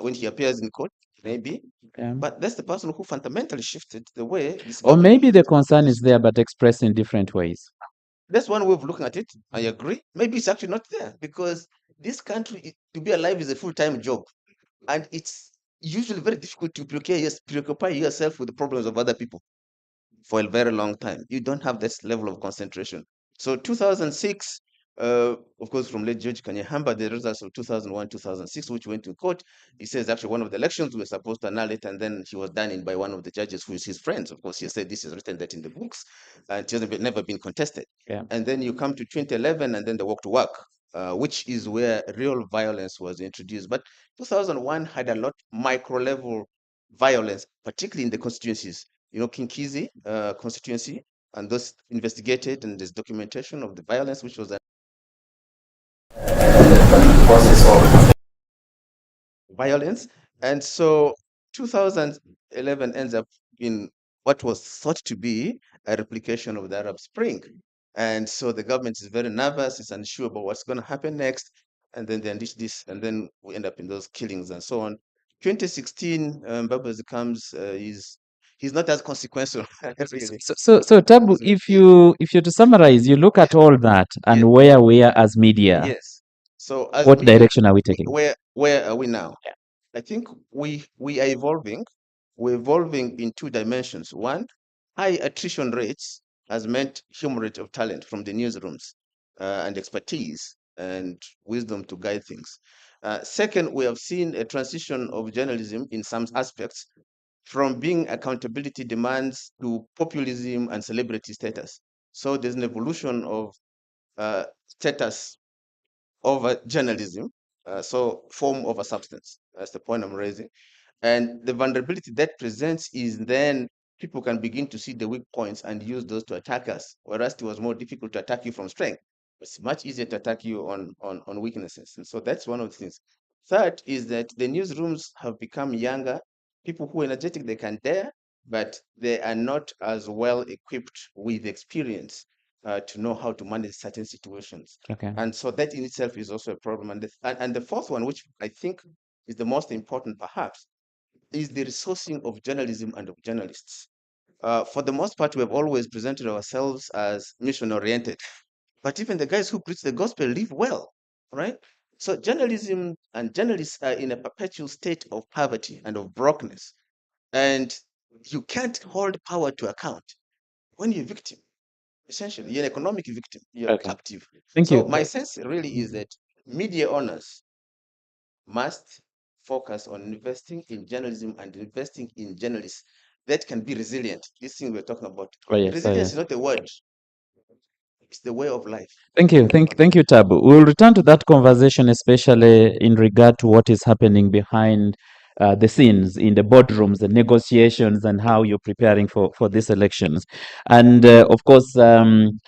when he appears in court, maybe, Yeah. but that's the person who fundamentally shifted the way this Or government. maybe the concern is there, but expressed in different ways. That's one way of looking at it. I agree. Maybe it's actually not there because this country, to be alive is a full-time job. And it's usually very difficult to preoccupy yourself with the problems of other people for a very long time. You don't have this level of concentration. So 2006, of course, from late George Kanyahamba, the results of 2001, 2006, which went to court, he says actually one of the elections we were supposed to annul it, and then he was done in by one of the judges who is his friends. Of course, he said this is written that in the books, and it has never been contested. Yeah. And then you come to 2011, and then the walk to work, which is where real violence was introduced. But 2001 had a lot micro level violence, particularly in the constituencies. Kinkizi constituency, and those investigated, and there's documentation of the violence which was a process of violence. And so 2011 ends up in what was thought to be a replication of the Arab Spring. And so the government is very nervous, it's unsure about what's going to happen next. And then they unleash this, and then we end up in those killings and so on. 2016, Babazi comes, he's not as consequential, really. So Tabu, if you're to summarize, you look at all that and Yes. where we are as media, Yes. So as what direction are we taking? where are we now? Yeah. I think we are evolving. We're evolving in two dimensions. One, high attrition rates has meant hemorrhage of talent from the newsrooms, and expertise and wisdom to guide things. Second, we have seen a transition of journalism in some aspects from being accountability demands to populism and celebrity status. So there's an evolution of status over journalism, so form over substance. That's the point I'm raising. And the vulnerability that presents is then people can begin to see the weak points and use those to attack us, whereas it was more difficult to attack you from strength. It's much easier to attack you on weaknesses. And so that's one of the things. Third is that the newsrooms have become younger. People who are energetic, they can dare, but they are not as well equipped with experience to know how to manage certain situations. Okay. And so that in itself is also a problem. And the fourth one, which I think is the most important perhaps, is the resourcing of journalism and of journalists. For the most part, we have always presented ourselves as mission-oriented, but even the guys who preach the gospel live well, right? So journalism and journalists are in a perpetual state of poverty and of brokenness, and you can't hold power to account when you're a victim. Essentially, you're an economic victim. You're Okay. captive. Thank So you. my sense really is that media owners must focus on investing in journalism and investing in journalists that can be resilient. This thing we're talking about. Oh, yes. Resilience is not a word, it's the way of life. Thank you. Thank you, Tabu. We'll return to that conversation, especially in regard to what is happening behind the scenes in the boardrooms, the negotiations, and how you're preparing for these elections. And of course,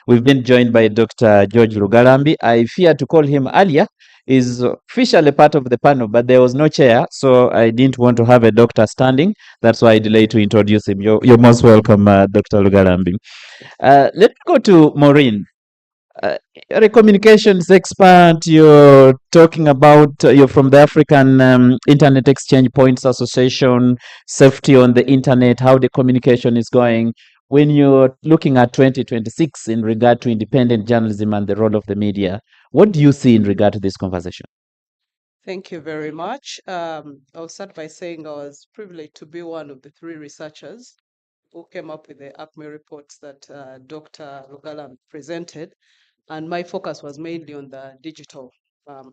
we've been joined by Dr. George Lugarambi. I fear to call him earlier. Is officially part of the panel, but there was no chair, so I didn't want to have a doctor standing. That's why I delayed to introduce him. You're most welcome, Dr. Lugarambi. Let's go to Maureen. You're a communications expert. You're talking about, you're from the African Internet Exchange Points Association, safety on the internet, how the communication is going. When you're looking at 2026 in regard to independent journalism and the role of the media, what do you see in regard to this conversation? Thank you very much. I'll start by saying I was privileged to be one of the three researchers who came up with the ACME reports that Dr. Lugala presented. And my focus was mainly on the digital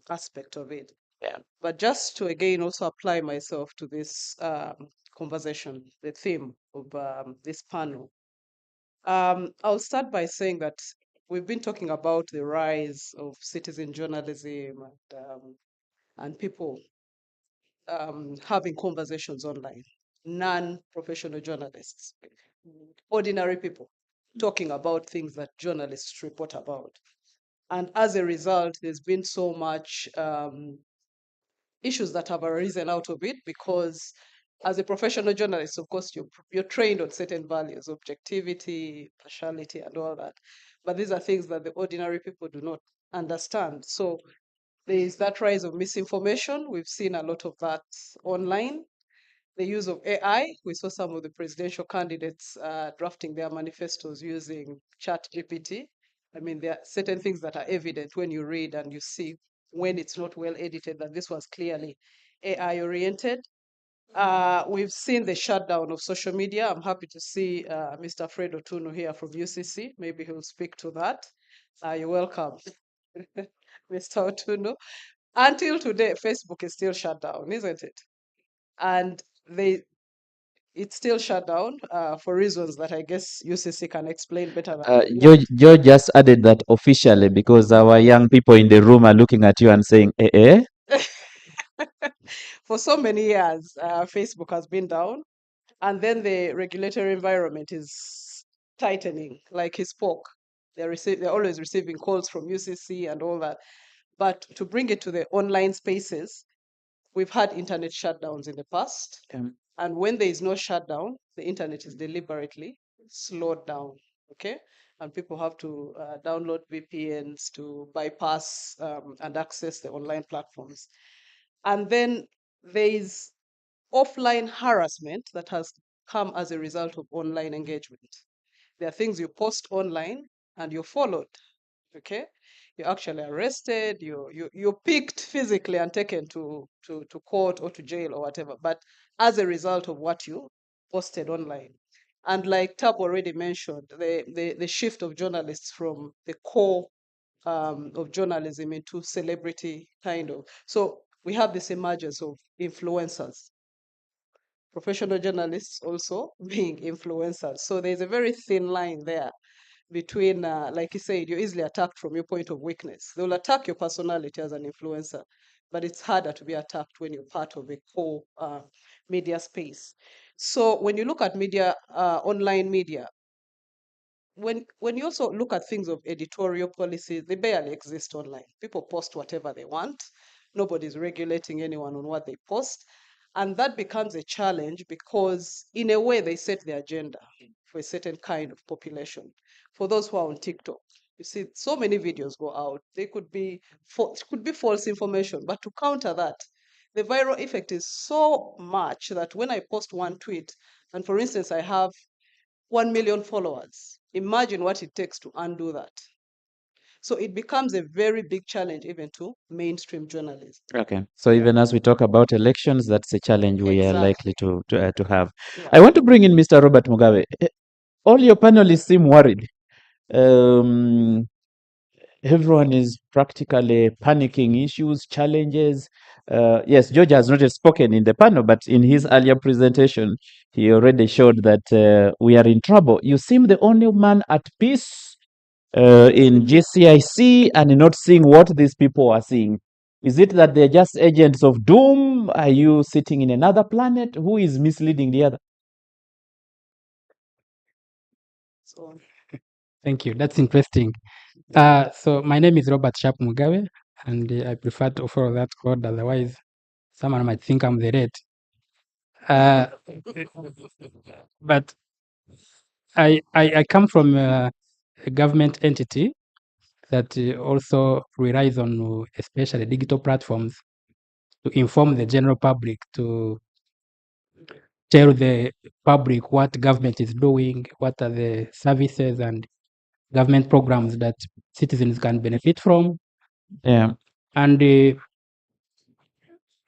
aspect of it. Yeah. But just to again also apply myself to this conversation, the theme of this panel, I'll start by saying that we've been talking about the rise of citizen journalism and people having conversations online. non-professional journalists, ordinary people talking about things that journalists report about. And as a result, there's been so much issues that have arisen out of it, because as a professional journalist, of course, you're trained on certain values, objectivity, partiality, and all that. But these are things that the ordinary people do not understand. So there is that rise of misinformation. We've seen a lot of that online. The use of AI. We saw some of the presidential candidates drafting their manifestos using ChatGPT. I mean, there are certain things that are evident when you read and you see when it's not well edited that this was clearly AI oriented. We've seen the shutdown of social media. I'm happy to see Mr. Fred Otuno here from UCC. Maybe he'll speak to that. You're welcome, Mr. Otuno. Until today, Facebook is still shut down, isn't it? And it's still shut down for reasons that I guess UCC can explain better than George just added that officially because our young people in the room are looking at you and saying, eh? For so many years, Facebook has been down, and then the regulatory environment is tightening, like he spoke. They're always receiving calls from UCC and all that. But to bring it to the online spaces, we've had internet shutdowns in the past. And when there is no shutdown, the internet is deliberately slowed down, okay? And people have to download VPNs to bypass and access the online platforms. And then there is offline harassment that has come as a result of online engagement. There are things you post online and you're followed, okay? You're actually arrested, you're picked physically and taken to court or to jail or whatever, but as a result of what you posted online. And like Tab already mentioned, the shift of journalists from the core of journalism into celebrity kind of. So we have this emergence of influencers, professional journalists also being influencers. So there's a very thin line there between, like you said, you're easily attacked from your point of weakness. They'll attack your personality as an influencer, but it's harder to be attacked when you're part of a core media space. So when you look at media, online media, when you also look at things of editorial policies, they barely exist online. People post whatever they want. Nobody's regulating anyone on what they post. And that becomes a challenge because, in a way, they set the agenda for a certain kind of population. For those who are on TikTok, you see so many videos go out. They could be false information, but to counter that, the viral effect is so much that when I post one tweet, and for instance, I have 1 million followers, imagine what it takes to undo that. So it becomes a very big challenge even to mainstream journalism. Okay. So even as we talk about elections, that's a challenge we are likely Exactly. to have. Yeah. I want to bring in Mr. Robert Mugabe. All your panelists seem worried. Everyone is practically panicking, issues, challenges. Yes, George has not yet spoken in the panel, but in his earlier presentation, he already showed that we are in trouble. You seem the only man at peace in GCIC and not seeing what these people are seeing. Is it that they're just agents of doom? Are you sitting in another planet? Who is misleading the other? So, Thank you. That's interesting. So my name is Robert Sharp Mugabe, and I prefer to follow that code. Otherwise, someone might think I'm the red. But I come from a government entity that also relies on especially digital platforms to inform the general public, to tell the public what government is doing, what are the services and government programs that citizens can benefit from. Yeah. And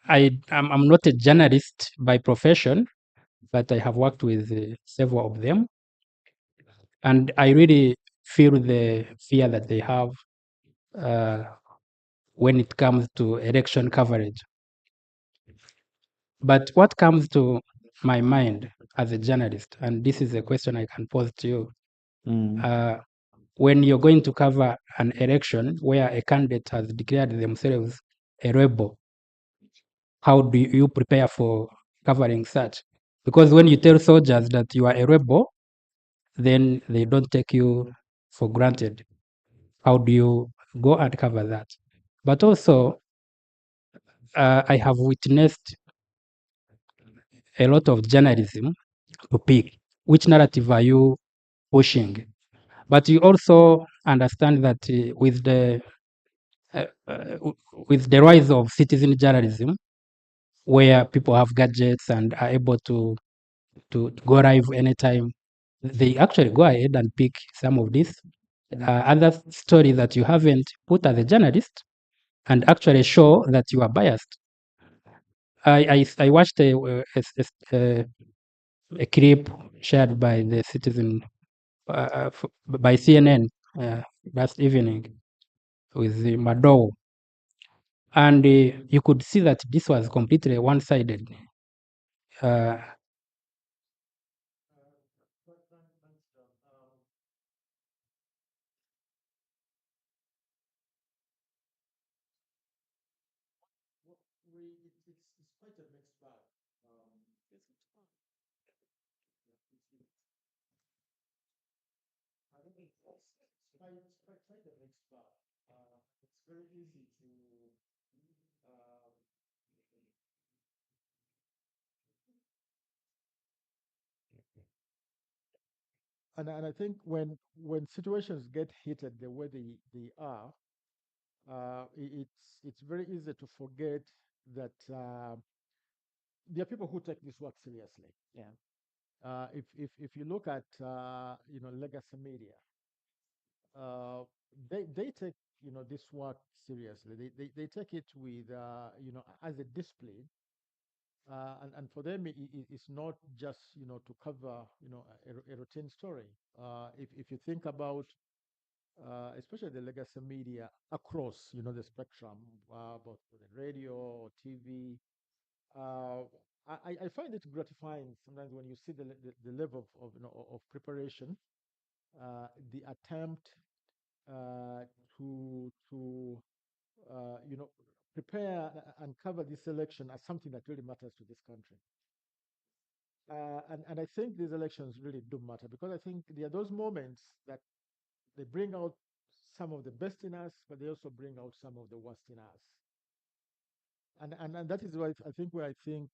I'm not a journalist by profession, but I have worked with several of them. And I really feel the fear that they have when it comes to election coverage. But what comes to my mind as a journalist, and this is a question I can pose to you, when you're going to cover an election where a candidate has declared themselves a rebel, how do you prepare for covering such? Because when you tell soldiers that you are a rebel, then they don't take you for granted. How do you go and cover that? But also, I have witnessed a lot of journalism to pick which narrative are you pushing. But you also understand that uh, uh, with the rise of citizen journalism, where people have gadgets and are able to go live anytime, they actually go ahead and pick some of these other stories that you haven't put as a journalist and actually show that you are biased. I watched a clip shared by the Citizen by CNN last evening with the Mado, and you could see that this was completely one-sided. It's quite a mixed bag. I think it's quite a mixed bag. It's very easy to um, and I think when situations get heated the way they are, it's very easy to forget that there are people who take this work seriously. Yeah. If you look at legacy media, uh, they take this work seriously. They take it with as a discipline, and for them it's not just to cover a routine story. If you think about especially the legacy media across the spectrum, both the radio or TV. Uh, I find it gratifying sometimes when you see the level of preparation, the attempt uh, to prepare and cover this election as something that really matters to this country. And I think these elections really do matter because I think there are those moments that they bring out some of the best in us, but they also bring out some of the worst in us. And that is why I think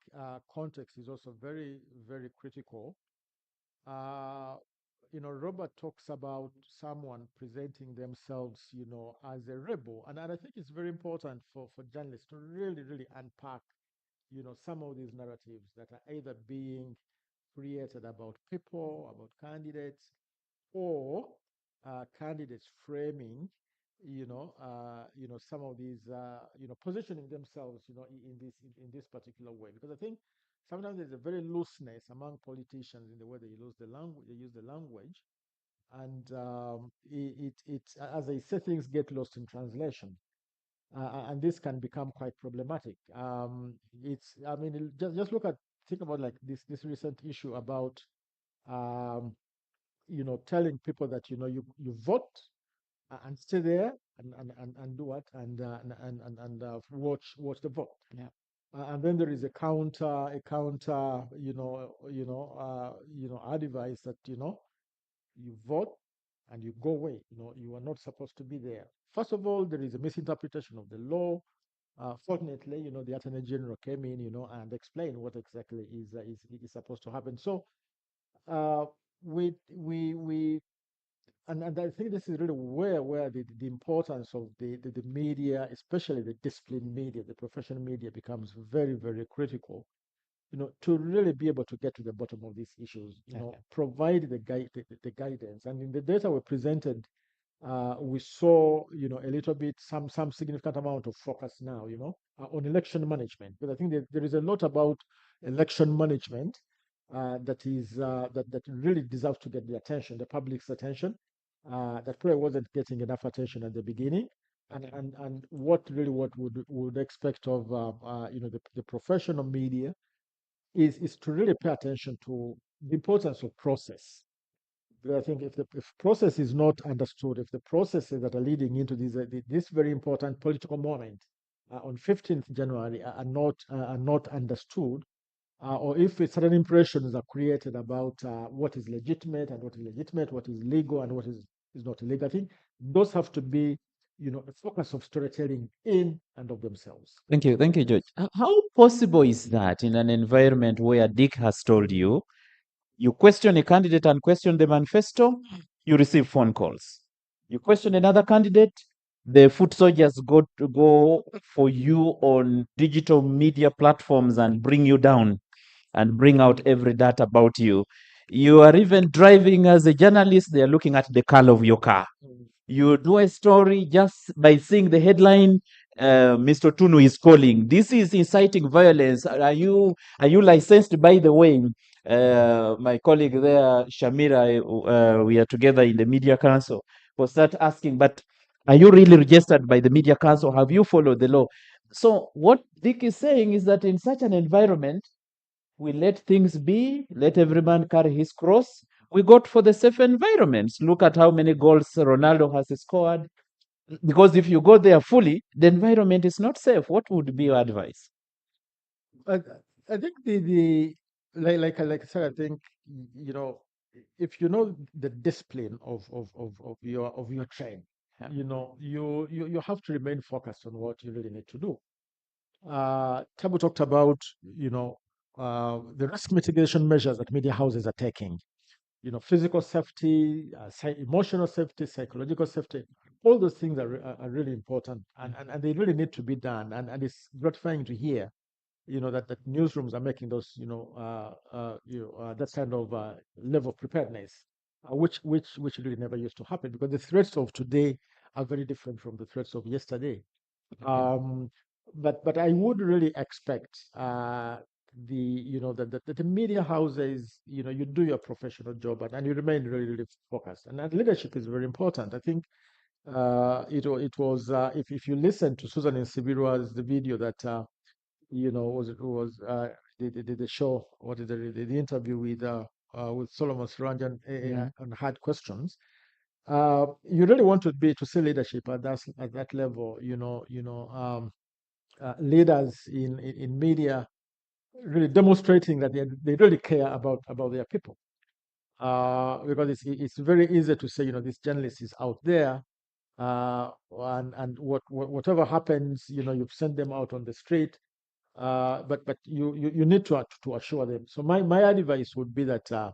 context is also very, very critical. Uh, Robert talks about someone presenting themselves, as a rebel. And I think it's very important for journalists to really, really unpack, some of these narratives that are either being created about people, about candidates, or candidates framing, some of these, positioning themselves, in this particular way. Because I think sometimes there's a very looseness among politicians in the way they use the language. They use the language, and as I say, things get lost in translation. And this can become quite problematic. I mean, just think about like this recent issue about um, telling people that you vote and stay there and do what and watch the vote. Yeah. And then there is a counter advice that you vote and you go away. You are not supposed to be there. First of all, there is a misinterpretation of the law. Fortunately, the Attorney General came in, and explained what exactly is supposed to happen. So uh, we and I think this is really where the importance of the media, especially the disciplined media, the professional media, becomes very, very critical. To really be able to get to the bottom of these issues, provide the guidance. And in the data we presented, we saw, a little bit, some significant amount of focus now, on election management. Because I think that there is a lot about election management that really deserves to get the attention, the public's attention, that probably wasn't getting enough attention at the beginning. And what would expect of the professional media is to really pay attention to the importance of process. Because I think if process is not understood, if the processes that are leading into this very important political moment on 15th January are not understood, or if certain impressions are created about what is legitimate and what is legal and what is not illegal. I think those have to be, the focus of storytelling in and of themselves. Thank you, George. How possible is that in an environment where Dick has told you, you question a candidate and question the manifesto, you receive phone calls. You question another candidate, the foot soldiers go for you on digital media platforms and bring you down and bring out every data about you. You are even driving as a journalist, they are looking at the color of your car. You do a story just by seeing the headline, Mr. Tunu is calling. This is inciting violence. Are you licensed, by the way? My colleague there, Shamira, we are together in the Media Council, will start asking, but are you really registered by the Media Council? Have you followed the law? So what Dick is saying is that in such an environment, we let things be, let every man carry his cross. We got for the safe environments. Look at how many goals Ronaldo has scored. Because if you go there fully, the environment is not safe. What would be your advice? I think the like I said, I think if you know the discipline of your train, Yeah. you have to remain focused on what you really need to do. Tabu talked about the risk mitigation measures that media houses are taking. Physical safety, emotional safety, psychological safety. All those things are really important, and they really need to be done. And it's gratifying to hear that newsrooms are making those that kind of level of preparedness, which really never used to happen, because the threats of today are very different from the threats of yesterday. um, but I would really expect that the media houses, you do your professional job, and you remain really, really focused, and leadership is very important. I think it was if you listen to Susan Insibirua's the video that was the show, what is the interview with Solomon Saranjan, and had questions. You really want to see leadership at that level. Leaders in media really demonstrating that they really care about their people. Because it's very easy to say, this journalist is out there, and whatever happens, you've sent them out on the street. But you need to assure them. So my advice would be that, uh,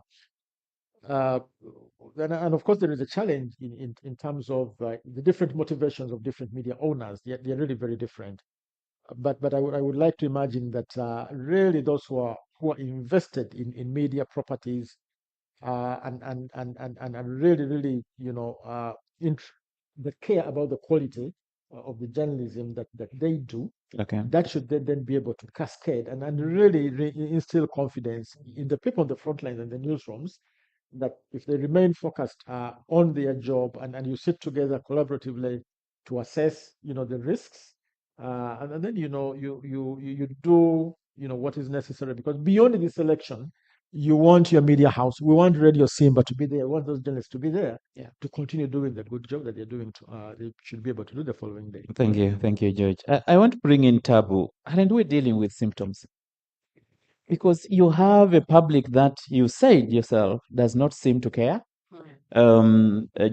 and of course there is a challenge in terms of the different motivations of different media owners. They're really very different. But I would like to imagine that really those who are invested in media properties, and really, really, that care about the quality of the journalism that they do, Okay. that should then be able to cascade and really instill confidence in the people on the front lines and the newsrooms, that if they remain focused on their job, and you sit together collaboratively to assess, the risks, and then you do what is necessary, because beyond this election, you want your media house, we want Radio Simba to be there, we want those journalists to be there, to continue doing the good job that they're doing. They should be able to do the following day. Thank you, George. I want to bring in Tabu, and we're dealing with symptoms because you have a public that you said yourself does not seem to care.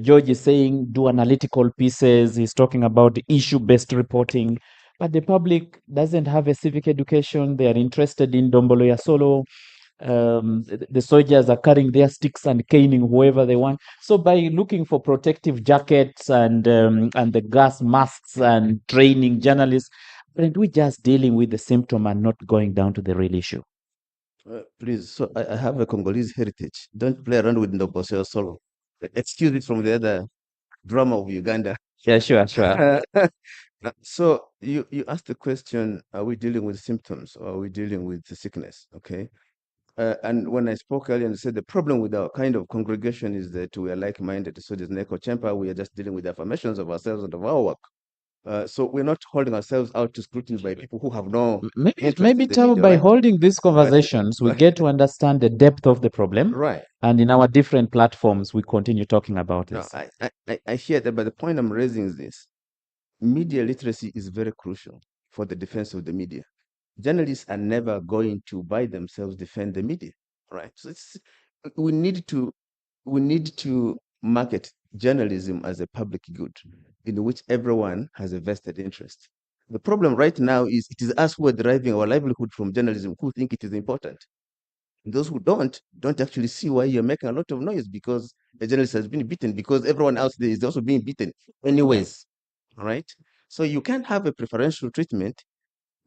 George is saying do analytical pieces. He's talking about issue-based reporting, but the public doesn't have a civic education. They are interested in Dombolo Solo. The soldiers are carrying their sticks and caning whoever they want. So by looking for protective jackets and the gas masks and training journalists, aren't we just dealing with the symptom and not going down to the real issue? Please, so I have a Congolese heritage. Don't play around with Ndoboseo Solo. Excuse me from the other drama of Uganda. Yeah, sure. So you asked the question, are we dealing with symptoms or are we dealing with the sickness? Okay. And when I spoke earlier and said the problem with our kind of congregation is that we are like-minded. So there's an echo chamber. We are just dealing with affirmations of ourselves and of our work. So we're not holding ourselves out to scrutiny by people who have no interest Maybe in the Tabu, media, by right? holding these conversations, we get to understand the depth of the problem. Right. And in our different platforms, we continue talking about No, this. I hear that, but the point I'm raising is this. Media literacy is very crucial for the defense of the media. journalists are never going to by themselves defend the media, right? So we need to market journalism as a public good in which everyone has a vested interest. The problem right now is it is us who are deriving our livelihood from journalism who think it is important. Those who don't actually see why you're making a lot of noise because the journalist has been beaten, because everyone else there is also being beaten anyways, right? So you can't have a preferential treatment.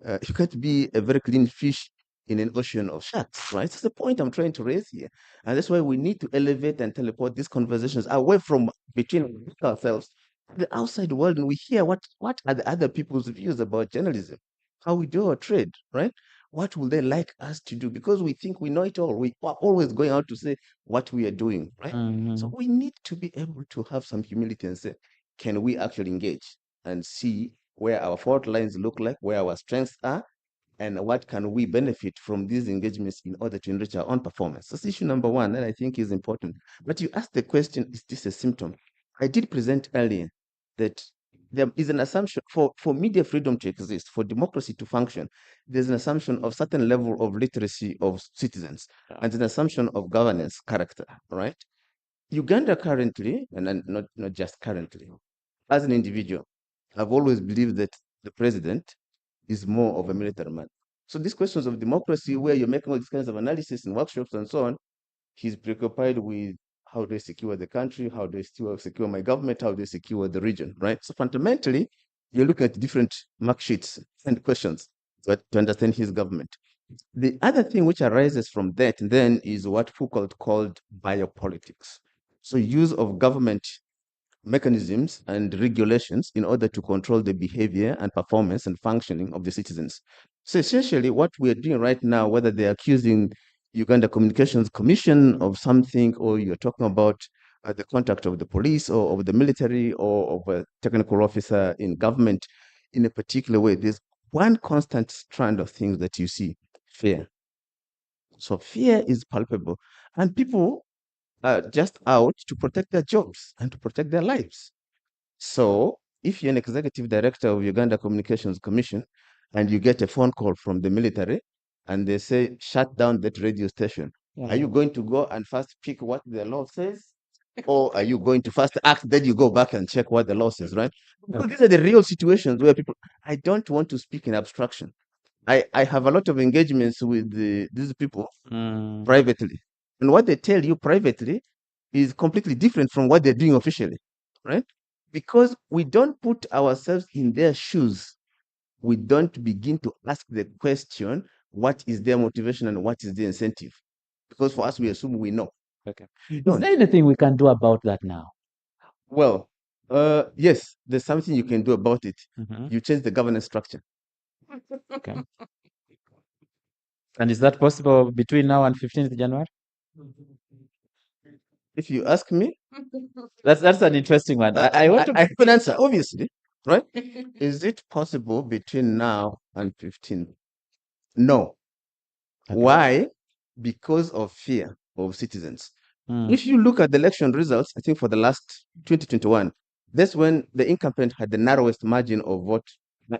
You can't be a very clean fish in an ocean of sharks, right? That's the point I'm trying to raise here. And that's why we need to elevate and teleport these conversations away from between ourselves to the outside world, and we hear what are the other people's views about journalism, how we do our trade, right? What will they like us to do? Because we think we know it all. We are always going out to say what we are doing, right? So we need to be able to have some humility and say, can we actually engage and see where our fault lines look like, where our strengths are, and what can we benefit from these engagements in order to enrich our own performance. That's issue number one that I think is important. But you asked the question, is this a symptom? I did present earlier that there is an assumption for media freedom to exist, for democracy to function, there's an assumption of certain level of literacy of citizens and an assumption of governance character, right? Uganda currently, and not just currently, as an individual, I've always believed that the president is more of a military man. So these questions of democracy, where you're making all these kinds of analysis and workshops and so on, he's preoccupied with how do I secure the country, how do I still secure my government, how do I secure the region, right? So fundamentally, you're looking at different mark sheets and questions to understand his government. The other thing which arises from that then is what Foucault called biopolitics. So use of government mechanisms and regulations in order to control the behavior and performance and functioning of the citizens. So essentially what we are doing right now, whether they're accusing Uganda Communications Commission of something, or you're talking about the contact of the police or of the military or of a technical officer in government in a particular way, there's one constant strand of things that you see: fear. So fear is palpable, and people are just out to protect their jobs and to protect their lives. So if you're an executive director of Uganda Communications Commission and you get a phone call from the military and they say, shut down that radio station, are you going to go and first pick what the law says? Or are you going to first act, then you go back and check what the law says, right? Because these are the real situations where people, I don't want to speak in abstraction. I have a lot of engagements with these people privately. And what they tell you privately is completely different from what they're doing officially, right? Because we don't put ourselves in their shoes. We don't begin to ask the question, what is their motivation and what is the incentive? Because for us, we assume we know. Okay. We Is don't. there anything we can do about that now? Well, yes, there's something you can do about it. You change the governance structure. Okay. And is that possible between now and 15th January? If you ask me, That's an interesting one. I want to I have an answer, obviously, right? Is it possible between now and 15? No. Okay. Why? Because of fear of citizens. Mm. If you look at the election results, I think for the last 2021, that's when the incumbent had the narrowest margin of vote,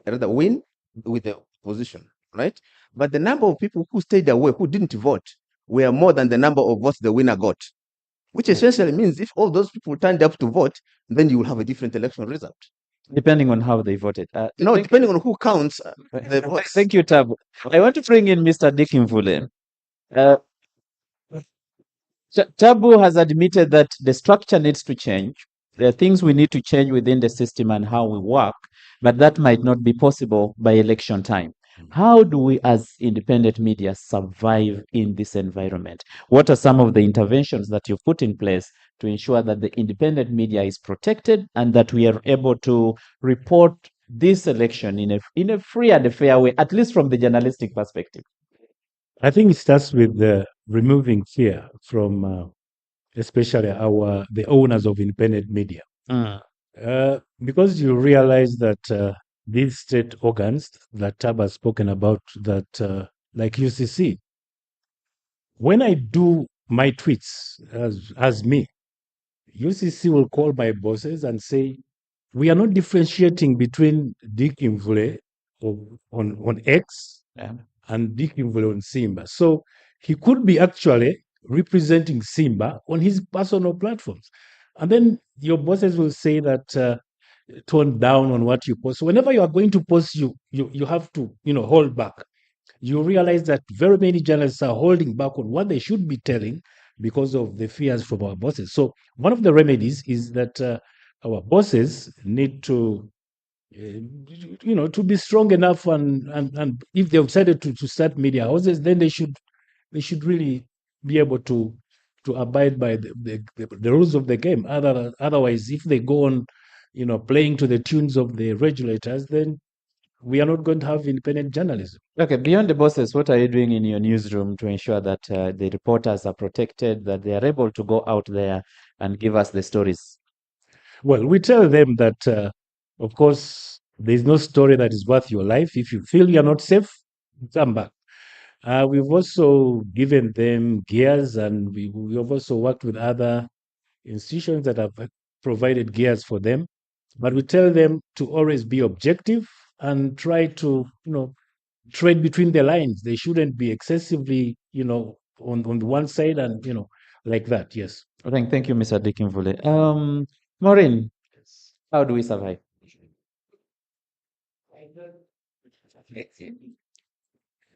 rather win with the opposition, right? But the number of people who stayed away, who didn't vote, were more than the number of votes the winner got, which essentially means if all those people turned up to vote, then you will have a different election result. Depending on how they voted. No, depending on who counts the votes. Thank you, Tabu. I want to bring in Mr. Dick Mvule. Tabu has admitted that the structure needs to change. There are things we need to change within the system and how we work, but that might not be possible by election time. How do we, as independent media, survive in this environment? What are some of the interventions that you've put in place to ensure that the independent media is protected and that we are able to report this election in a free and a fair way, at least from the journalistic perspective? I think it starts with removing fear from especially the owners of independent media. Because you realize that these state organs that Tab has spoken about, that like UCC, when I do my tweets as me, UCC will call my bosses and say, we are not differentiating between Dick Mvule on X and Dick on Simba. So he could be actually representing Simba on his personal platforms. And then your bosses will say that tone down on what you post. So whenever you are going to post, you have to, hold back. You realize that very many journalists are holding back on what they should be telling because of the fears from our bosses. So one of the remedies is that our bosses need to to be strong enough, and if they've decided to start media houses, then they should really be able to abide by the rules of the game. Otherwise, if they go on playing to the tunes of the regulators, then we are not going to have independent journalism. Okay, beyond the bosses, what are you doing in your newsroom to ensure that the reporters are protected, that they are able to go out there and give us the stories? Well, we tell them that, of course, there's no story that is worth your life. If you feel you're not safe, come back. We've also given them gears, and we have also worked with other institutions that have provided gears for them. But we tell them to always be objective and try to, trade between the lines. They shouldn't be excessively, on the one side and, like that. Yes. Thank you, Mr. Dikimvule. Maureen, how do we survive?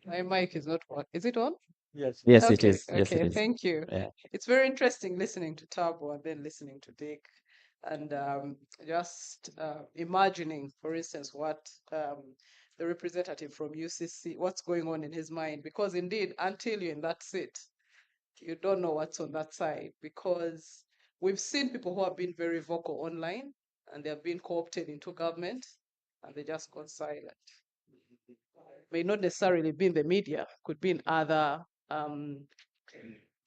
My mic is not on. Is it on? Yes. Yes, Okay, it is. Yes, okay, it is. thank you. Yeah. It's very interesting listening to Tabo and then listening to Dick, and just imagining, for instance, what the representative from UCC, what's going on in his mind, because indeed, until you're in that seat, you don't know what's on that side, because we've seen people who have been very vocal online and they have been co-opted into government and they just gone silent. May not necessarily be in the media, could be in other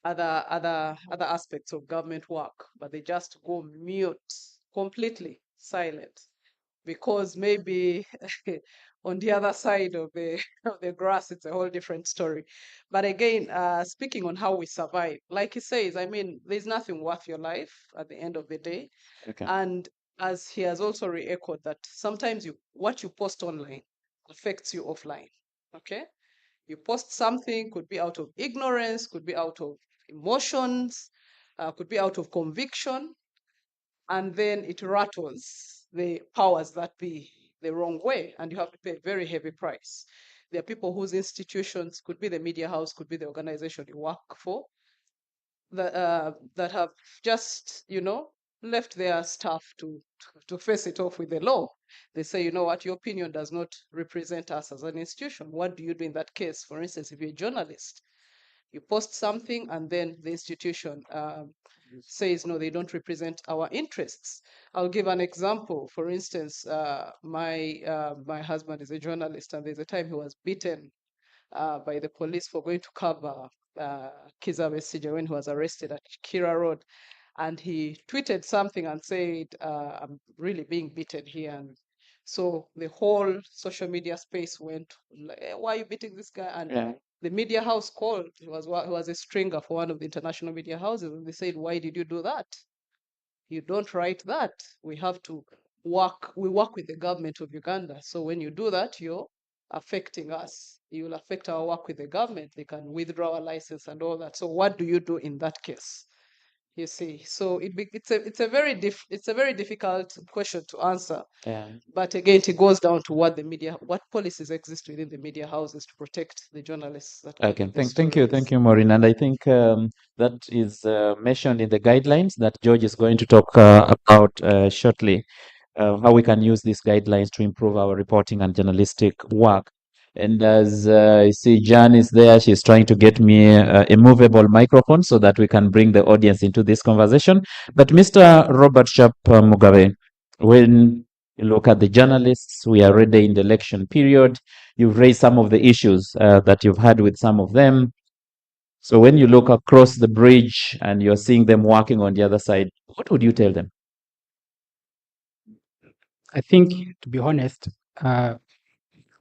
aspects of government work, but they just go mute, completely silent, because maybe on the other side of the grass, it's a whole different story. But again, speaking on how we survive, like he says, I mean, there's nothing worth your life at the end of the day. Okay. And as he has also re-echoed that sometimes what you post online affects you offline. Okay? You post something, could be out of ignorance, could be out of emotions, could be out of conviction, and then it rattles the powers that be the wrong way, and you have to pay a very heavy price. There are people whose institutions, could be the media house, could be the organization you work for, that have just, left their staff to face it off with the law. They say, you know what, your opinion does not represent us as an institution. What do you do in that case? For instance, if you're a journalist, you post something and then the institution says, no, they don't represent our interests. I'll give an example. For instance, my husband is a journalist, and there's a time he was beaten by the police for going to cover Kizza Besigye when he was arrested at Kira Road. And he tweeted something and said, I'm really being beaten here. And so the whole social media space went, why are you beating this guy? And the media house called. He was a stringer for one of the international media houses. And they said, why did you do that? You don't write that. We have to work. We work with the government of Uganda. So when you do that, you're affecting us. You will affect our work with the government. They can withdraw our license and all that. So what do you do in that case? You see, so it's a very difficult question to answer. Yeah. But again, it goes down to what policies exist within the media houses to protect the journalists. Okay, thank you, Maureen. And I think that is mentioned in the guidelines that George is going to talk about shortly, how we can use these guidelines to improve our reporting and journalistic work. And as I see Jan is there, she's trying to get me a movable microphone so that we can bring the audience into this conversation. But Mr. Robert Sharp Mugabe, when you look at the journalists, we are already in the election period. You've raised some of the issues that you've had with some of them. So when you look across the bridge and you're seeing them working on the other side, what would you tell them? I think, to be honest,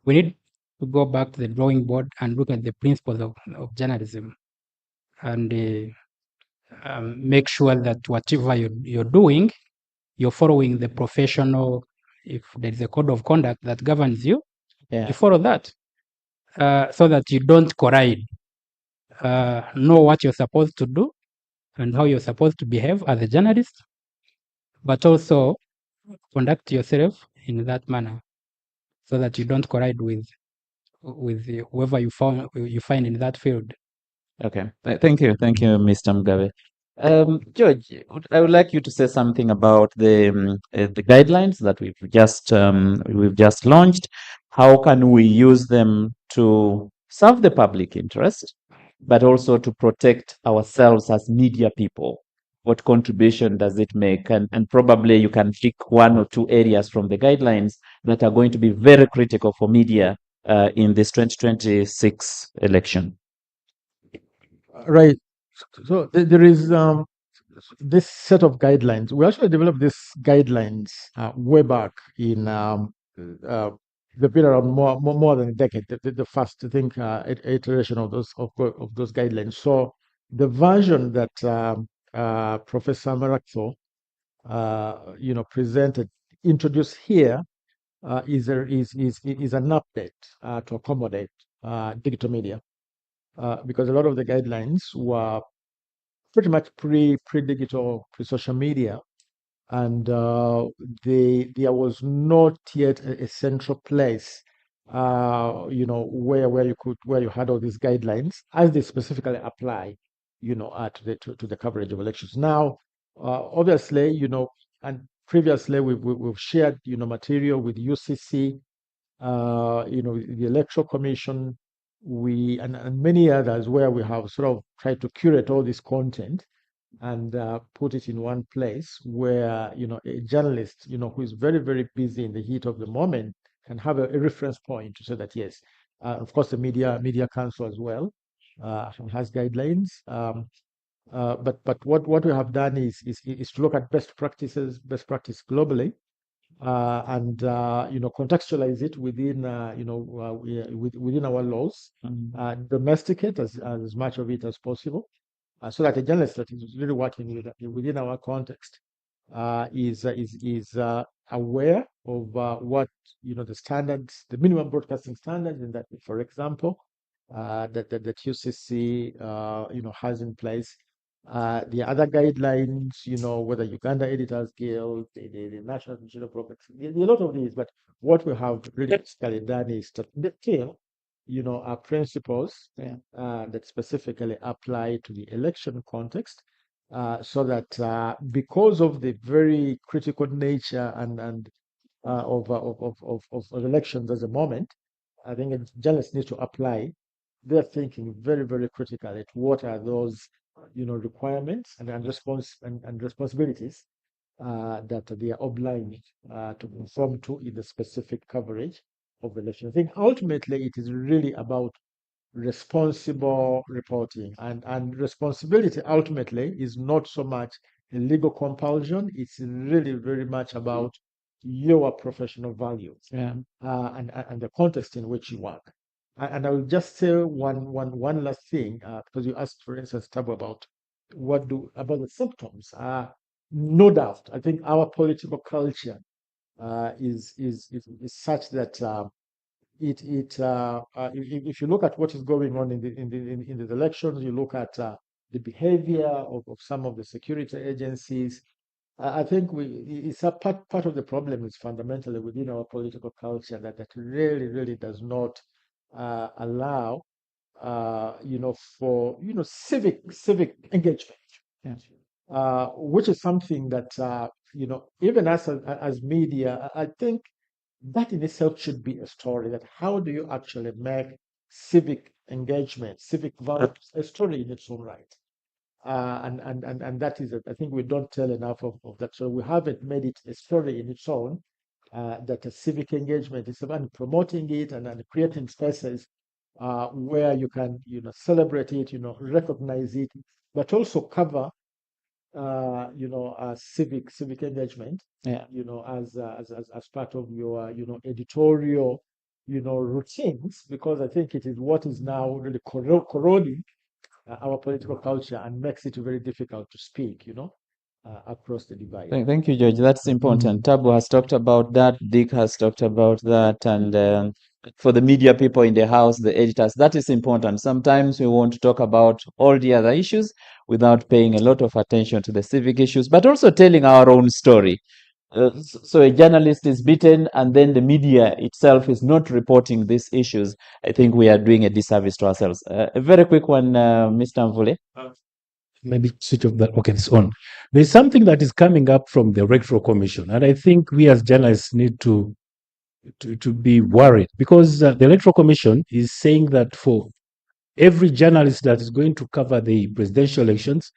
we need to go back to the drawing board and look at the principles of journalism, and make sure that whatever you're doing, you're following the professional. If there is a code of conduct that governs you, you follow that. so that you don't collide. Know what you're supposed to do and how you're supposed to behave as a journalist, but also conduct yourself in that manner so that you don't collide with whoever you find in that field. Okay. Thank you. Thank you, Mr. Mugabe. George, I would like you to say something about the guidelines that we've just launched. How can we use them to serve the public interest, but also to protect ourselves as media people? What contribution does it make? And probably you can pick one or two areas from the guidelines that are going to be very critical for media in this 2026 election. Right. So there is this set of guidelines. We actually developed these guidelines way back in the period around more than a decade. The first, I think, iteration of those guidelines. So the version that Professor Marakso, presented, introduced here is an update to accommodate digital media, because a lot of the guidelines were pretty much pre-digital, pre-social media, and there was not yet a central place, where you had all these guidelines as they specifically apply, to the coverage of elections. Now, obviously, and previously we've shared, material with UCC, the Electoral Commission, and many others, where we have sort of tried to curate all this content and put it in one place where, a journalist, who is very, very busy in the heat of the moment, can have a reference point to say that, yes, of course, the media council as well has guidelines. But what we have done is to look at best practice globally, and contextualize it within within our laws, domesticate as much of it as possible, so that a journalist that is really working within our context is aware of what, the standards, the minimum broadcasting standards, and that, for example, that UCC has in place. The other guidelines, whether Uganda Editors Guild, the National Institute of Broadcasting, a lot of these. But what we have really basically done is to detail, our principles that specifically apply to the election context, so that because of the very critical nature and of elections at the moment, I think journalists need to apply their thinking very, very critically at what are those, requirements and responsibilities that they are obliged to conform to in the specific coverage of election. I think ultimately it is really about responsible reporting, and responsibility ultimately is not so much a legal compulsion. It's really very much about your professional values, and the context in which you work. And I will just say one last thing, because you asked, for instance, Tabu, about about the symptoms. No doubt, I think our political culture is such that if you look at what is going on in the elections, you look at the behavior of some of the security agencies. I think it's a part of the problem is fundamentally within our political culture that really does not allow for civic engagement, which is something that even as media, I think that in itself should be a story. That how do you actually make civic engagement, civic values a story in its own right? And that is, I think we don't tell enough of that. So we haven't made it a story in its own. That a civic engagement is about promoting it and creating spaces where you can, celebrate it, recognize it, but also cover, civic engagement, as part of your, editorial, routines, because I think it is what is now really corroding our political culture and makes it very difficult to speak, across the divide. Thank you, George. That's important. Tabu has talked about that. Dick has talked about that, and for the media people in the house, the editors, that is important. Sometimes we want to talk about all the other issues without paying a lot of attention to the civic issues, but also telling our own story. So a journalist is beaten and then the media itself is not reporting these issues. I think we are doing a disservice to ourselves. A very quick one, Mr. Mvule. Maybe switch off that. Okay, it's on. There's something that is coming up from the Electoral Commission, and I think we as journalists need to be worried, because the Electoral Commission is saying that for every journalist that is going to cover the presidential elections,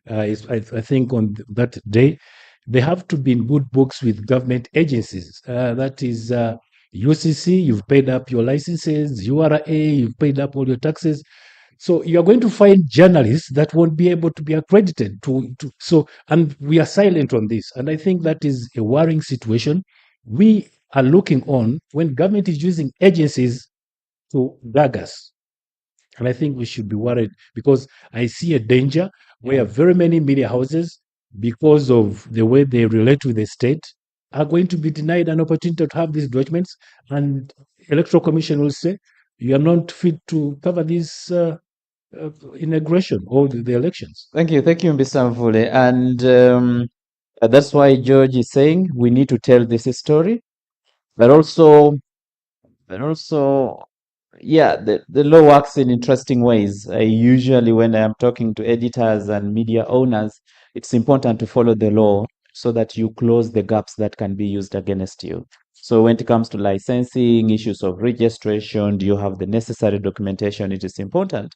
I think on that day, they have to be in good books with government agencies. That is UCC, you've paid up your licenses, URA, you've paid up all your taxes. So you are going to find journalists that won't be able to be accredited and we are silent on this. And I think that is a worrying situation. We are looking on when government is using agencies to gag us. And I think we should be worried, because I see a danger where very many media houses, because of the way they relate with the state, are going to be denied an opportunity to have these documents. And Electoral Commission will say, you are not fit to cover this inauguration or the elections. Thank you, Mr. Mvule. And that's why George is saying we need to tell this story, but also, yeah, the law works in interesting ways. Usually, when I'm talking to editors and media owners, it's important to follow the law so that you close the gaps that can be used against you. So when it comes to licensing, issues of registration, do you have the necessary documentation? It is important.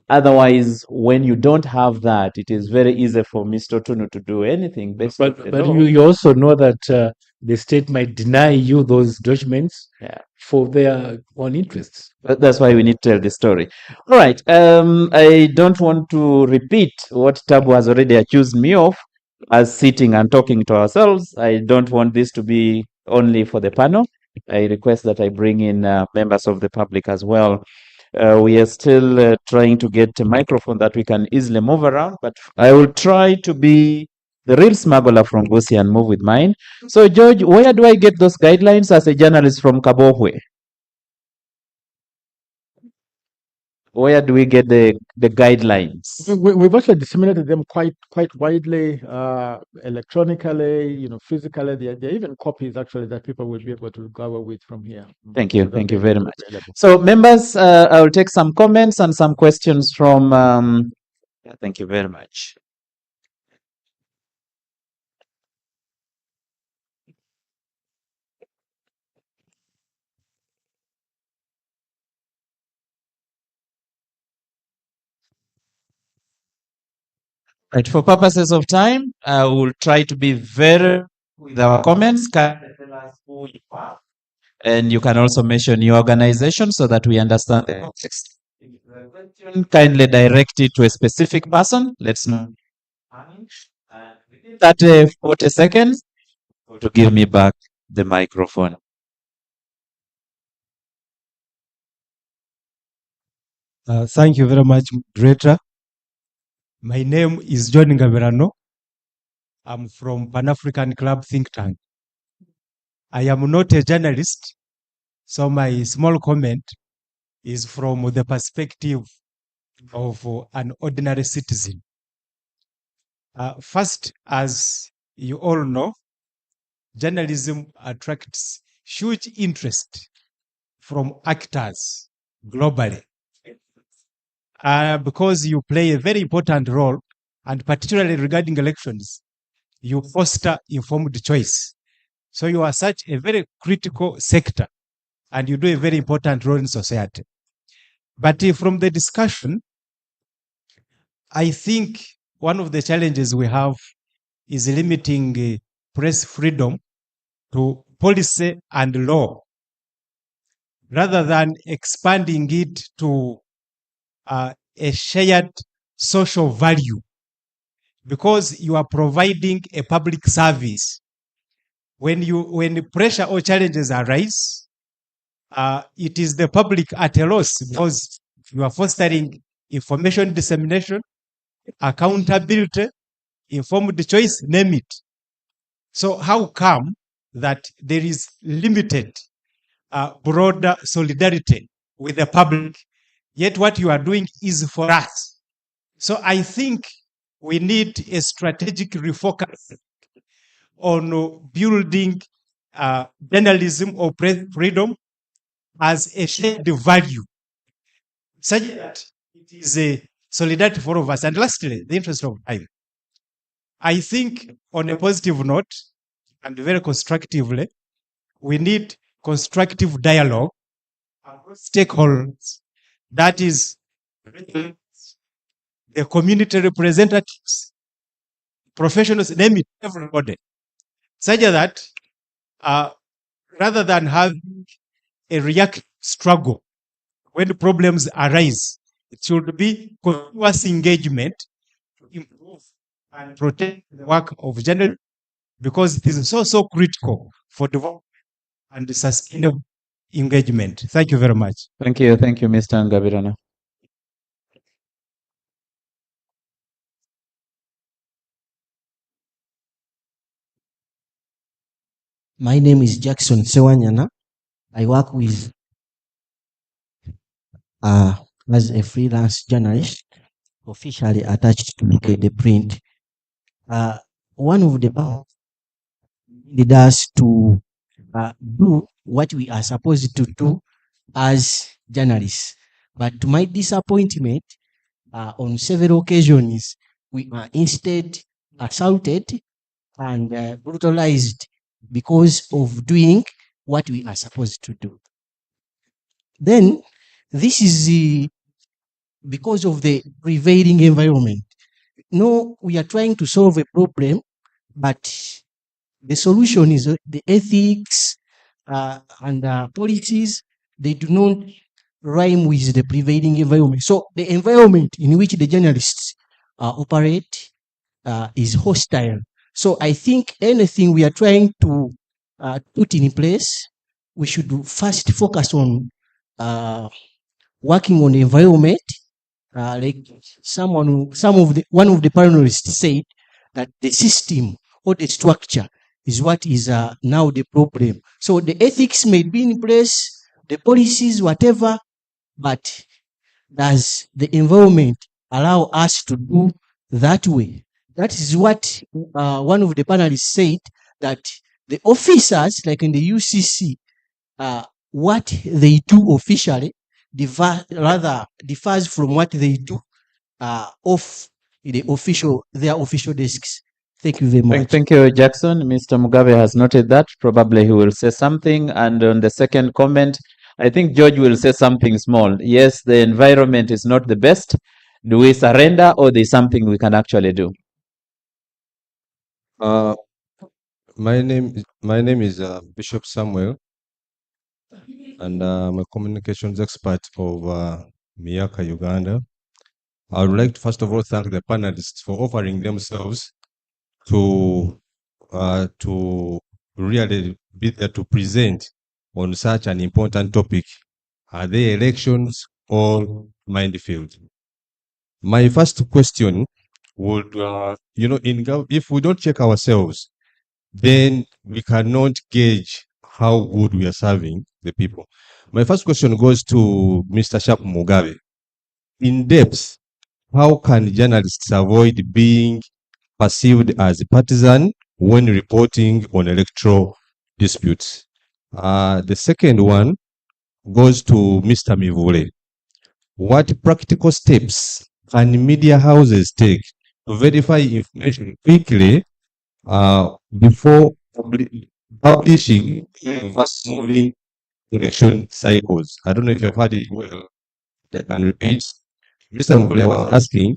Otherwise, when you don't have that, it is very easy for Mr. Tunu to do anything based on the But law. you also know that the state might deny you those documents for their own interests. But that's why we need to tell the story. All right. I don't want to repeat what Tabu has already accused me of as sitting and talking to ourselves. I don't want this to be only for the panel. I request that I bring in members of the public as well. We are still trying to get a microphone that we can easily move around, but I will try to be the real smuggler from Busia and move with mine. So, George, where do I get those guidelines as a journalist from Kabohwe? Where do we get the guidelines? We've actually disseminated them quite widely, electronically, physically. There are even copies actually that people will be able to go with from here. Thank you very much. So, members, I will take some comments and some questions from. Thank you very much. Right, for purposes of time, I will try to be very with our comments. And you can also mention your organization so that we understand the context. Kindly direct it to a specific person. Let's know. 40 seconds to give me back the microphone. Thank you very much, moderator. My name is John Ngaberano. I'm from Pan-African Club think tank. I am not a journalist, so my small comment is from the perspective of an ordinary citizen. First, as you all know, journalism attracts huge interest from actors globally. Because you play a very important role, and particularly regarding elections, you foster informed choice. So you are such a very critical sector, and you do a very important role in society. But from the discussion, I think one of the challenges we have is limiting press freedom to policy and law, rather than expanding it to a shared social value, because you are providing a public service. When pressure or challenges arise, it is the public at a loss, because you are fostering information dissemination, accountability, informed choice, name it. So how come that there is limited broader solidarity with the public. Yet what you are doing is for us. So I think we need a strategic refocus on building journalism or press freedom as a shared value, such that it is a solidarity for all of us. And lastly, the interest of time, I think on a positive note and very constructively, we need constructive dialogue across stakeholders. That is the community representatives, professionals, name it, everybody, such that rather than having a reactive struggle when problems arise, it should be continuous engagement to improve and protect the work of journalism, because it is so critical for development and sustainable engagement. Thank you very much. Thank you, Mr. Ngabirana. My name is Jackson Sewanyana. I work with as a freelance journalist, officially attached to the print. One of the lead us to do what we are supposed to do as journalists. But to my disappointment, on several occasions, we are instead assaulted and brutalized because of doing what we are supposed to do. Then, this is because of the prevailing environment. No, we are trying to solve a problem, but the solution is the ethics and policies. They do not rhyme with the prevailing environment. So the environment in which the journalists operate is hostile. So I think anything we are trying to put in place, we should first focus on working on the environment. Like one of the panelists said that the system or the structure is what is now the problem. So the ethics may be in place, the policies, whatever, but does the environment allow us to do that way? That is what one of the panelists said, that the officers, like in the UCC, what they do officially differs from what they do off their official desks. Thank you very much. Thank you, Jackson. Mr. Mugabe has noted that. Probably he will say something. And on the second comment, I think George will say something small. Yes, the environment is not the best. Do we surrender, or there's something we can actually do? My name is Bishop Samuel, and I'm a communications expert of Miyaka, Uganda. I would like to first of all thank the panelists for offering themselves to really be there to present on such an important topic. Are they elections or minefield? My first question would, if we don't check ourselves, then we cannot gauge how good we are serving the people. My first question goes to Mr. Sharp Mugabe. In depth, how can journalists avoid being perceived as partisan when reporting on electoral disputes? The second one goes to Mr. Mivule. What practical steps can media houses take to verify information quickly before publishing fast-moving election cycles? I don't know if you've heard it well. I can repeat. Mr. Mvule was asking,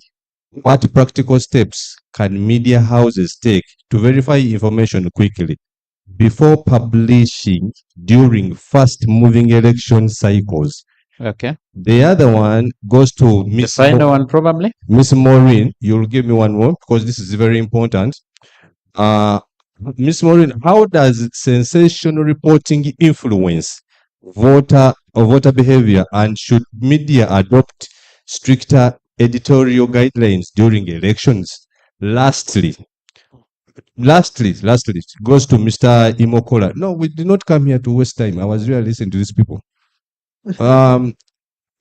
what practical steps can media houses take to verify information quickly before publishing during fast-moving election cycles? Okay. The other one goes to Miss. The final one, probably. Miss Maureen. You'll give me one more because this is very important. Miss Maureen, how does sensational reporting influence voter behavior, and should media adopt stricter editorial guidelines during elections? Lastly, lastly, it goes to Mr. Imokola. No, we did not come here to waste time. I was really listening to these people. Um,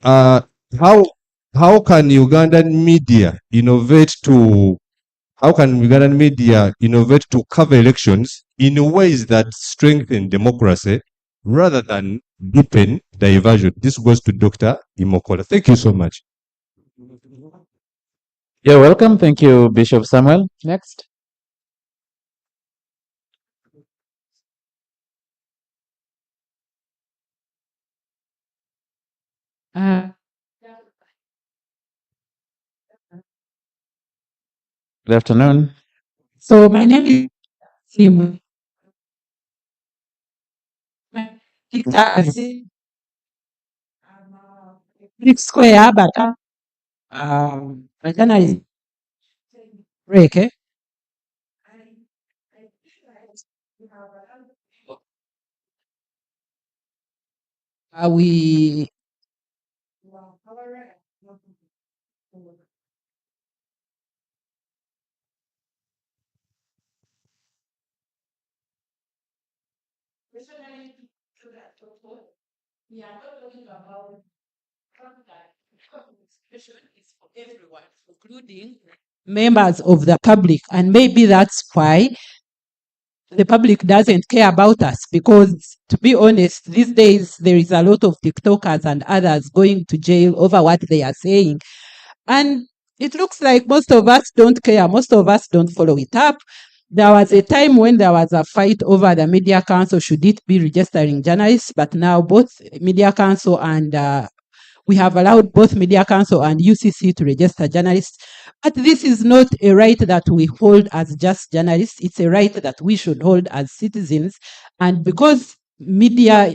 uh, how can Ugandan media innovate to cover elections in ways that strengthen democracy rather than deepen diversion? This goes to Dr. Imokola. Thank you so much. You're welcome. Thank you, Bishop Samuel. Next. Uh, Good afternoon. so my name is Sim. Big square, but my channel is break. We including members of the public, and maybe that's why the public doesn't care about us, because to be honest, these days there is a lot of TikTokers and others going to jail over what they are saying. And it looks like most of us don't care. Most of us don't follow it up. There was a time when there was a fight over the Media Council, should it be registering journalists? But now both Media Council and we have allowed both Media Council and UCC to register journalists. But this is not a right that we hold as just journalists. It's a right that we should hold as citizens. And because media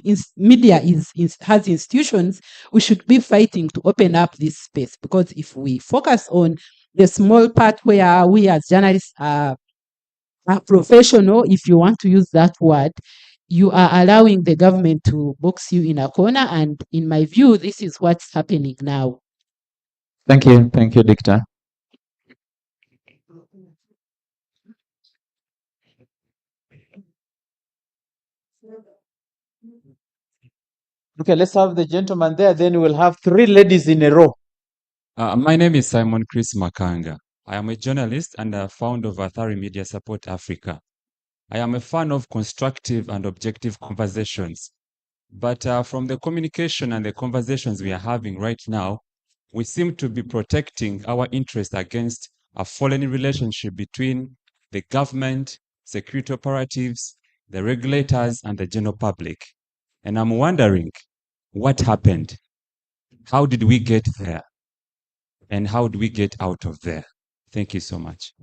has institutions, we should be fighting to open up this space. Because if we focus on the small part where we as journalists are professional, if you want to use that word, you are allowing the government to box you in a corner. And in my view, this is what's happening now. Thank you. Thank you, Dictor. Okay, let's have the gentleman there. Then we'll have three ladies in a row. My name is Simon Chris Makanga. I am a journalist and a founder of Athari Media Support Africa. I am a fan of constructive and objective conversations. But from the communication and the conversations we are having right now, we seem to be protecting our interest against a falling relationship between the government, security operatives, the regulators, and the general public. And I'm wondering what happened? How did we get there? And how do we get out of there? Thank you so much.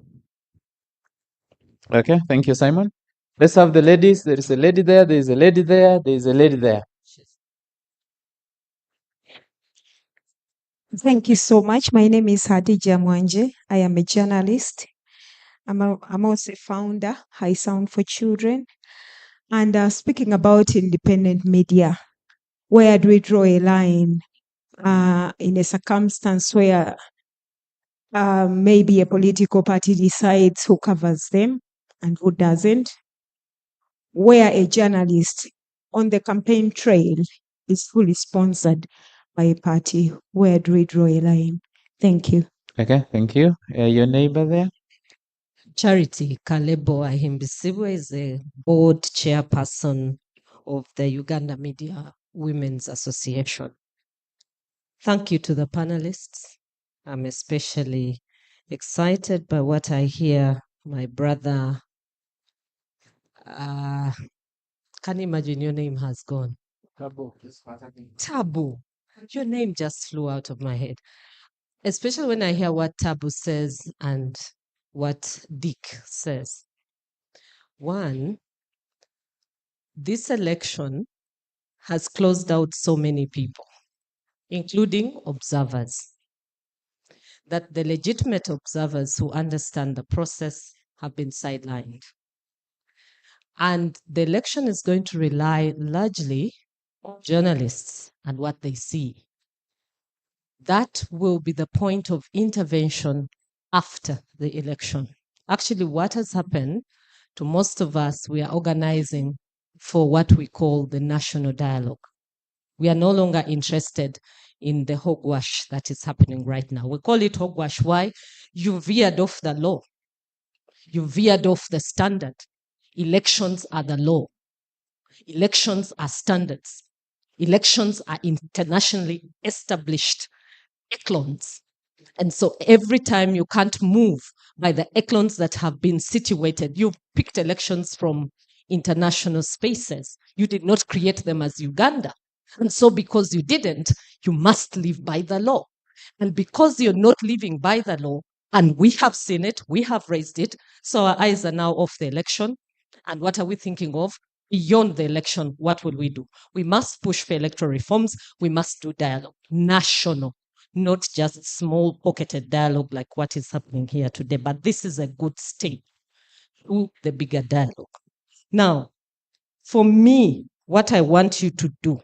Okay, thank you, Simon. Let's have the ladies. There is a lady there. There is a lady there. There is a lady there. Thank you so much. My name is Hadija Mwanje. I am a journalist. I'm also a founder, High Sound for Children. And speaking about independent media, where do we draw a line in a circumstance where maybe a political party decides who covers them and who doesn't? Where a journalist on the campaign trail is fully sponsored by a party, where do we draw a line? Thank you. Okay, thank you. Your neighbor there? Charity Kalebo Ahimbisiwe is a board chairperson of the Uganda Media Women's Association. Thank you to the panelists. I'm especially excited by what I hear my brother. Can you imagine your name has gone? Tabu. Your name just flew out of my head. Especially when I hear what Tabu says and what Dick says. One, this election has closed out so many people, including observers, that the legitimate observers who understand the process have been sidelined. And the election is going to rely largely on journalists and what they see. That will be the point of intervention after the election. Actually, what has happened to most of us, we are organizing for what we call the national dialogue. We are no longer interested in the hogwash that is happening right now. We call it hogwash. Why? You veered off the law. You veered off the standard. Elections are the law. Elections are standards. Elections are internationally established echelons. And so every time you can't move by the echelons that have been situated, you've picked elections from international spaces. You did not create them as Uganda. And so because you didn't, you must live by the law. And because you're not living by the law, and we have seen it, we have raised it, so our eyes are now off the election. And what are we thinking of? Beyond the election, what will we do? We must push for electoral reforms. We must do dialogue, national, not just small pocketed dialogue like what is happening here today. But this is a good step to the bigger dialogue. Now, for me, what I want you to do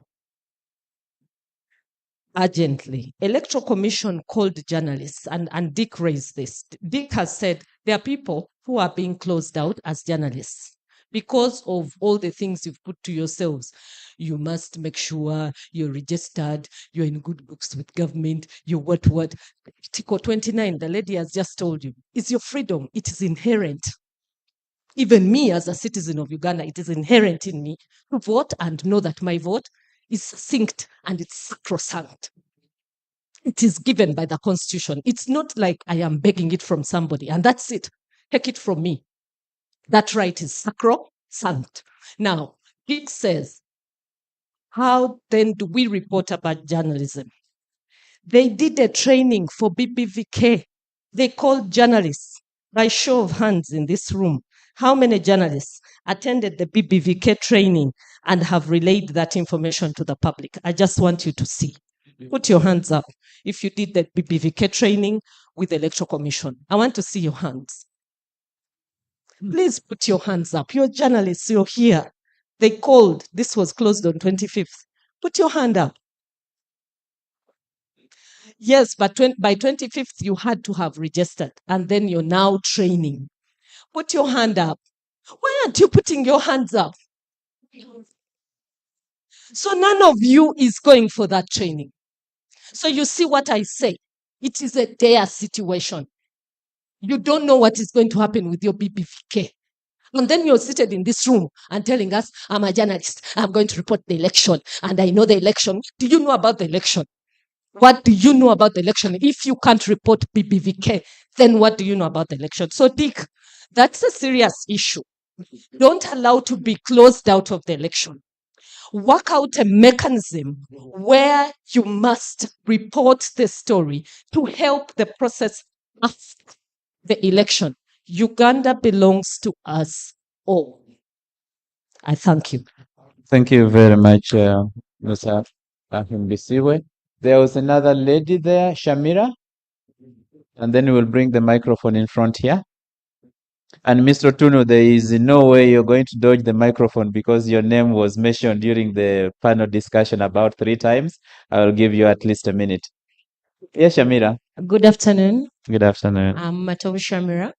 urgently, Electoral Commission called journalists, and Dick raised this. Dick has said there are people who are being closed out as journalists because of all the things you've put to yourselves. You must make sure you're registered, you're in good books with government, you're what. Article 29, the lady has just told you, is your freedom. It is inherent. Even me as a citizen of Uganda, it is inherent in me to vote and know that my vote is succinct and it's sacrosanct. It is given by the Constitution. It's not like I am begging it from somebody, and that's it. Take it from me. That right is sacrosanct. Now, Dick says, how then do we report about journalism? They did a training for BBVK. They called journalists. By show of hands in this room, how many journalists attended the BBVK training and have relayed that information to the public? I just want you to see. Put your hands up if you did the BBVK training with the Electoral Commission. I want to see your hands. Please put your hands up. You're journalists, you're here. They called. This was closed on 25th. Put your hand up. Yes, but by 25th, you had to have registered, and then you're now training. Put your hand up. Why aren't you putting your hands up? So none of you is going for that training. So you see what I say. It is a dire situation. You don't know what is going to happen with your BBVK. And then you're seated in this room and telling us, I'm a journalist. I'm going to report the election. And I know the election. What do you know about the election? What do you know about the election? If you can't report BBVK, then what do you know about the election? So, Dick, that's a serious issue. Don't allow to be closed out of the election. Work out a mechanism where you must report the story to help the process after the election. Uganda belongs to us all. I thank you. Thank you very much, Mr. Bisiwe. There was another lady there, Shamira. And then we'll bring the microphone in front here. And Mr. Tuno, there is no way you're going to dodge the microphone because your name was mentioned during the panel discussion about 3 times. I'll give you at least a minute. Yes, Shamira. Good afternoon. Good afternoon. I'm Matowi Shamira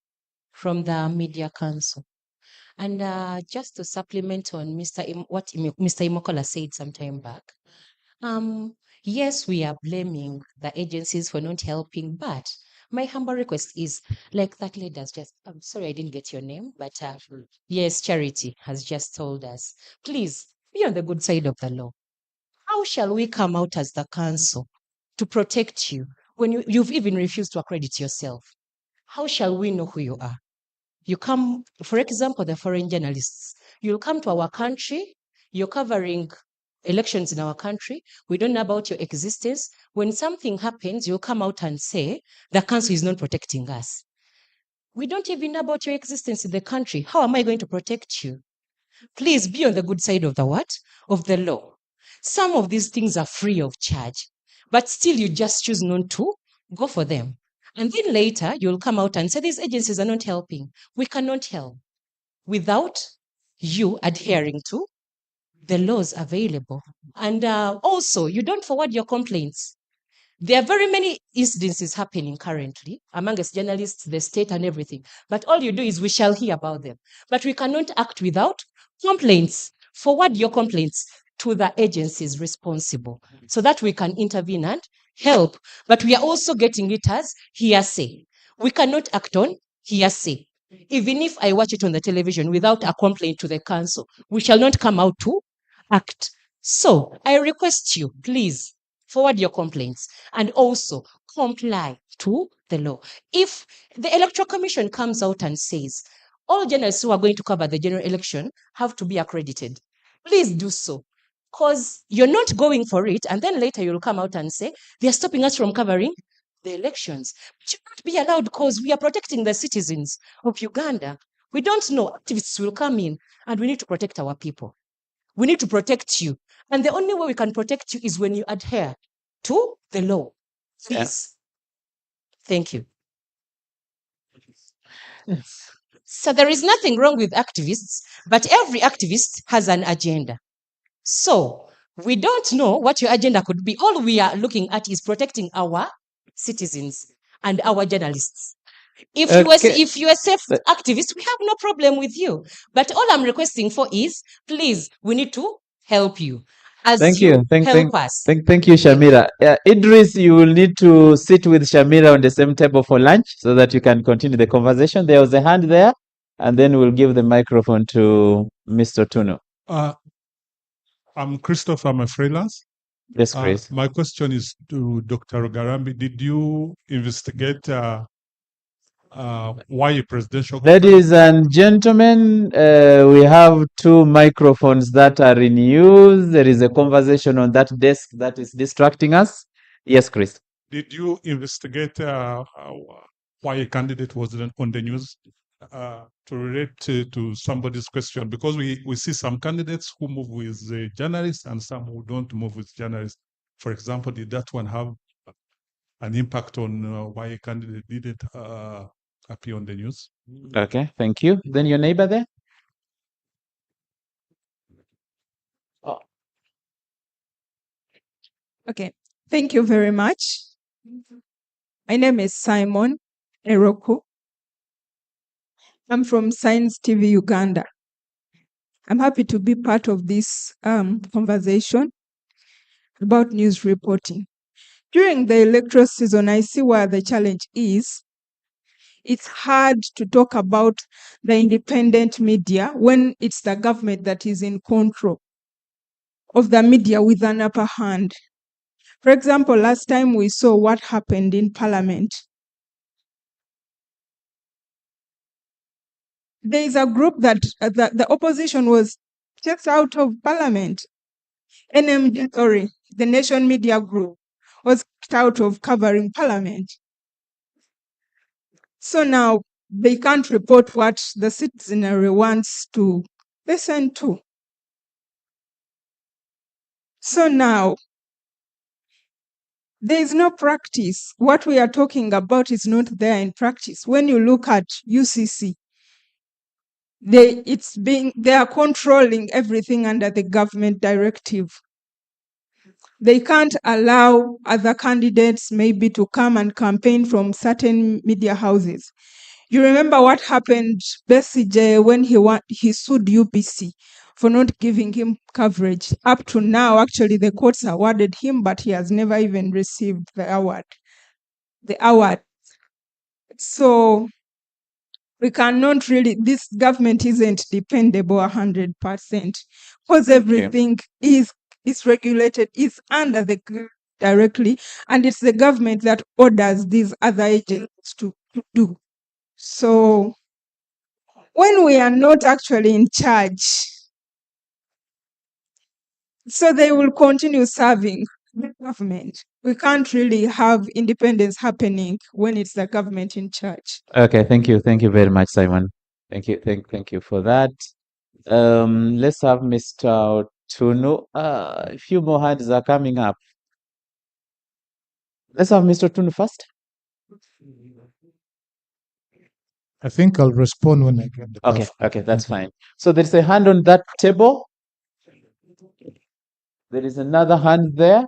from the Media Council. And just to supplement on what Mr. Imokola said some time back, yes, we are blaming the agencies for not helping, but my humble request is, like that lady has just, I'm sorry I didn't get your name, but yes, Charity has just told us, please be on the good side of the law. How shall we come out as the council to protect you when you've even refused to accredit yourself? How shall we know who you are? You come, for example, the foreign journalists, you'll come to our country, you're covering elections in our country, we don't know about your existence. When something happens, you'll come out and say, the council is not protecting us. We don't even know about your existence in the country. How am I going to protect you? Please be on the good side of the what? Of the law. Some of these things are free of charge, but still you just choose not to go for them. And then later you'll come out and say these agencies are not helping. We cannot help without you adhering to the laws available. And also, you don't forward your complaints. There are very many incidences happening currently amongst journalists, the state, and everything. But all you do is we shall hear about them. But we cannot act without complaints. Forward your complaints to the agencies responsible so that we can intervene and help. But we are also getting it as hearsay. We cannot act on hearsay. Even if I watch it on the television without a complaint to the council, we shall not come out to act. So I request you, please, forward your complaints and also comply to the law. If the Electoral Commission comes out and says all journalists who are going to cover the general election have to be accredited, please do so. Because you're not going for it, and then later you'll come out and say they're stopping us from covering the elections. But you can't be allowed because we are protecting the citizens of Uganda. We don't know. Activists will come in, and we need to protect our people. We need to protect you. And the only way we can protect you is when you adhere to the law. Please. Thank you. So there is nothing wrong with activists, but every activist has an agenda. So we don't know what your agenda could be. All we are looking at is protecting our citizens and our journalists. If you are a safe activist, we have no problem with you. But all I'm requesting for is, please, we need to help you. Thank you. Help us. Thank you, Shamira. Idris, you will need to sit with Shamira on the same table for lunch so that you can continue the conversation. There was a hand there, and then we'll give the microphone to Mr. Tuno. I'm Christopher. I'm a freelance. Yes, Chris. My question is to Dr. Garambi. Did you investigate why a presidential... Ladies and gentlemen, we have two microphones that are in use. There is a conversation on that desk that is distracting us. Yes, Chris. Did you investigate why a candidate was on the news to relate to somebody's question? Because we see some candidates who move with journalists and some who don't move with journalists. For example, did that one have an impact on why a candidate didn't appear on the news? Okay, thank you. Then your neighbor there? Okay, thank you very much. My name is Simon Eroku. I'm from Science TV Uganda. I'm happy to be part of this conversation about news reporting. During the electoral season, I see where the challenge is. It's hard to talk about the independent media when it's the government that is in control of the media with an upper hand. For example, last time we saw what happened in Parliament. There is a group that the opposition was just out of Parliament. The Nation Media Group, was kicked out of covering Parliament. So now they can't report what the citizenry wants to listen to. So now there is no practice. What we are talking about is not there in practice. When you look at UCC, they are controlling everything under the government directive. They can't allow other candidates maybe to come and campaign from certain media houses. You remember what happened Besigye when he sued UBC for not giving him coverage. Up to now, actually, the courts awarded him, but he has never even received the award. So we cannot really, this government isn't dependable 100% because everything is regulated, is under the directly, and it's the government that orders these other agents to do. So when we are not actually in charge, so they will continue serving the government. We can't really have independence happening when it's the government in charge. Okay, thank you. Thank you very much, Simon. Thank you. Thank you for that. Let's have Mr. Tunu. A few more hands are coming up. Let's have Mr. Tunu first. I think I'll respond when I get the Okay, okay, that's fine. So there's a hand on that table. There is another hand there.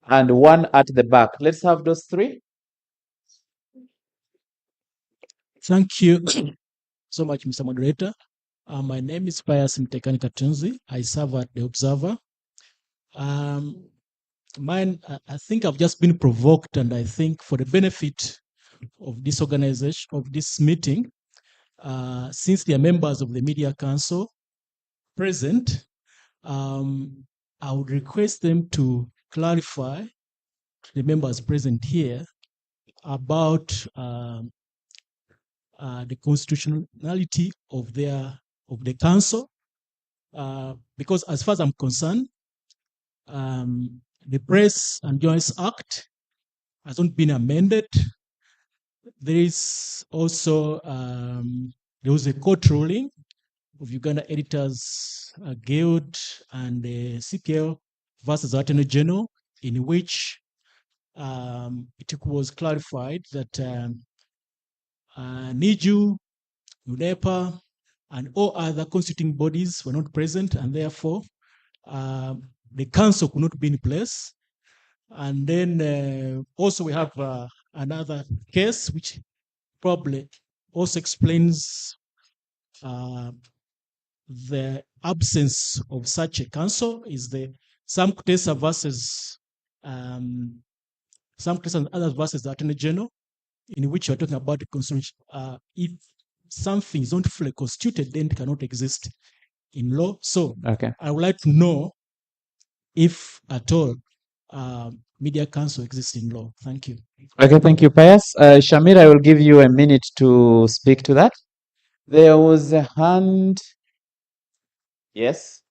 and one at the back. Let's have those three. Thank you so much, Mr. Moderator. My name is Pius Mtekani Katunzi. I serve at the Observer. I think I've just been provoked, and I think for the benefit of this organization, of this meeting, since they are members of the Media Council present, I would request them to clarify to the members present here about the constitutionality of the council, because as far as I'm concerned, the Press and Journalists Act hasn't been amended. There is also there was a court ruling of Uganda Editors Guild and the CPL versus Attorney General, in which it was clarified that NIJU, UNEPA, and all other constituting bodies were not present, and therefore the council could not be in place. And then also we have another case which probably also explains the absence of such a council, is the Sam Kutesa versus Sam Kutesa and others versus the Attorney General, in which you're talking about the constitution. If something is not fully constituted, then it cannot exist in law. So okay, I would like to know if at all Media Council exists in law. Thank you. Okay, thank you, Pius. Shamir, I will give you a minute to speak to that. There was a hand. Yes.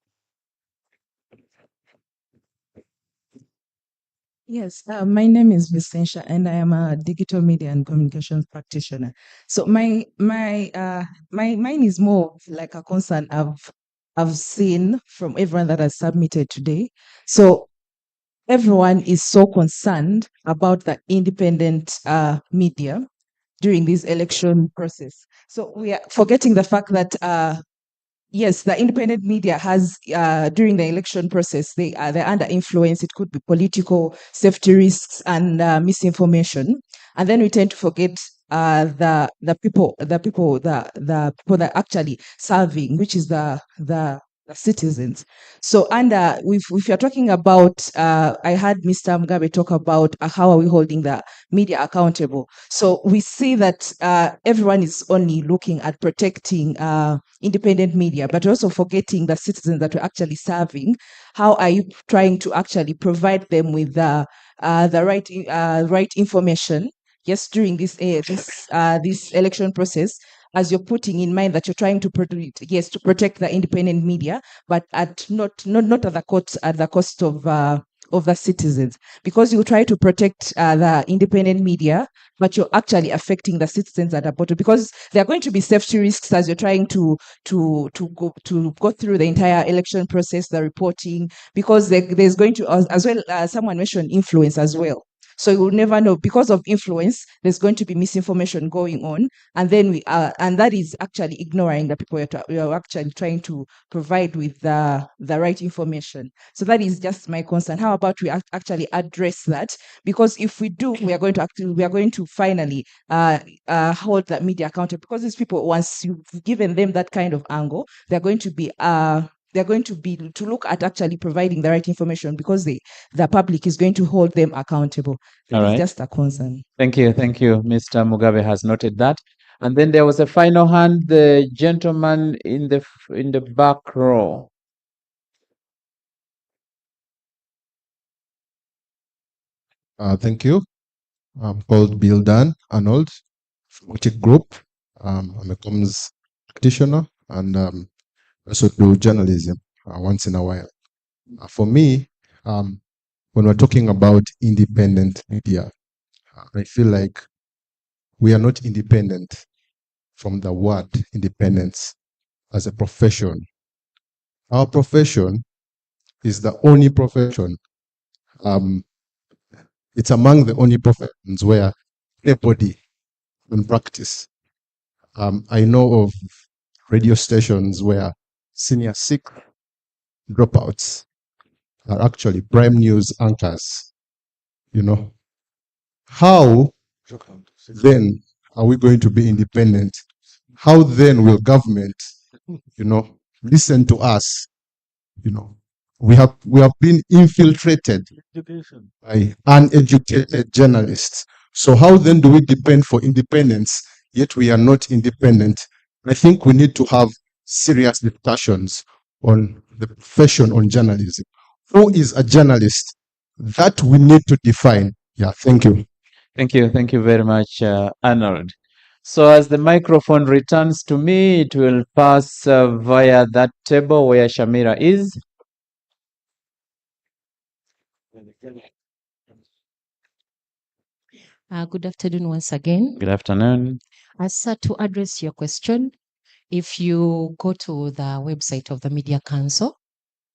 Yes, my name is Vicentia, and I am a digital media and communications practitioner. So mine is more of like a concern I've seen from everyone that has submitted today. So everyone is so concerned about the independent media during this election process. So we are forgetting the fact that yes, the independent media has during the election process, they're under influence. It could be political, safety risks, and misinformation. And then we tend to forget the people that actually serving, which is the citizens. So, and if you're talking about, I heard Mr. Mugabe talk about how are we holding the media accountable. So we see that everyone is only looking at protecting independent media, but also forgetting the citizens that we're actually serving. How are you trying to actually provide them with the right information? Yes, during this election process, as you're putting in mind that you're trying to protect the independent media, but at not at the cost of the citizens, because you try to protect the independent media, but you're actually affecting the citizens at the bottom, because there are going to be safety risks as you're trying to go through the entire election process, the reporting, because there's going to, as well, someone mentioned influence as well. So you will never know, because of influence, there's going to be misinformation going on, and then and that is actually ignoring the people we are actually trying to provide with the right information. So that is just my concern. How about we actually address that? Because if we do, we are going to finally hold that media accountable. Because these people, once you've given them that kind of angle, they're going to be to look at actually providing the right information, because the public is going to hold them accountable. That is just a concern. Thank you. Mr. Mugabe has noted that. And then there was a final hand, the gentleman in the back row. Thank you. I'm called Bill Dan Arnold from Witic Group. I'm a comms practitioner and also do journalism once in a while. For me, when we're talking about independent media, I feel like we are not independent from the word independence as a profession. Our profession is the only profession, it's among the only professions where everybody can practice. I know of radio stations where senior sick dropouts are actually prime news anchors You know, how then are we going to be independent? How then will government, you know, listen to us? You know, we have been infiltrated by uneducated journalists. So how then do we depend for independence, yet we are not independent? I think we need to have serious discussions on the profession on journalism. Who is a journalist? That we need to define. Yeah, thank you. Thank you very much, Arnold. So as the microphone returns to me, it will pass via that table where Shamira is. Good afternoon once again. Good afternoon. Sir, to address your question, if you go to the website of the Media Council,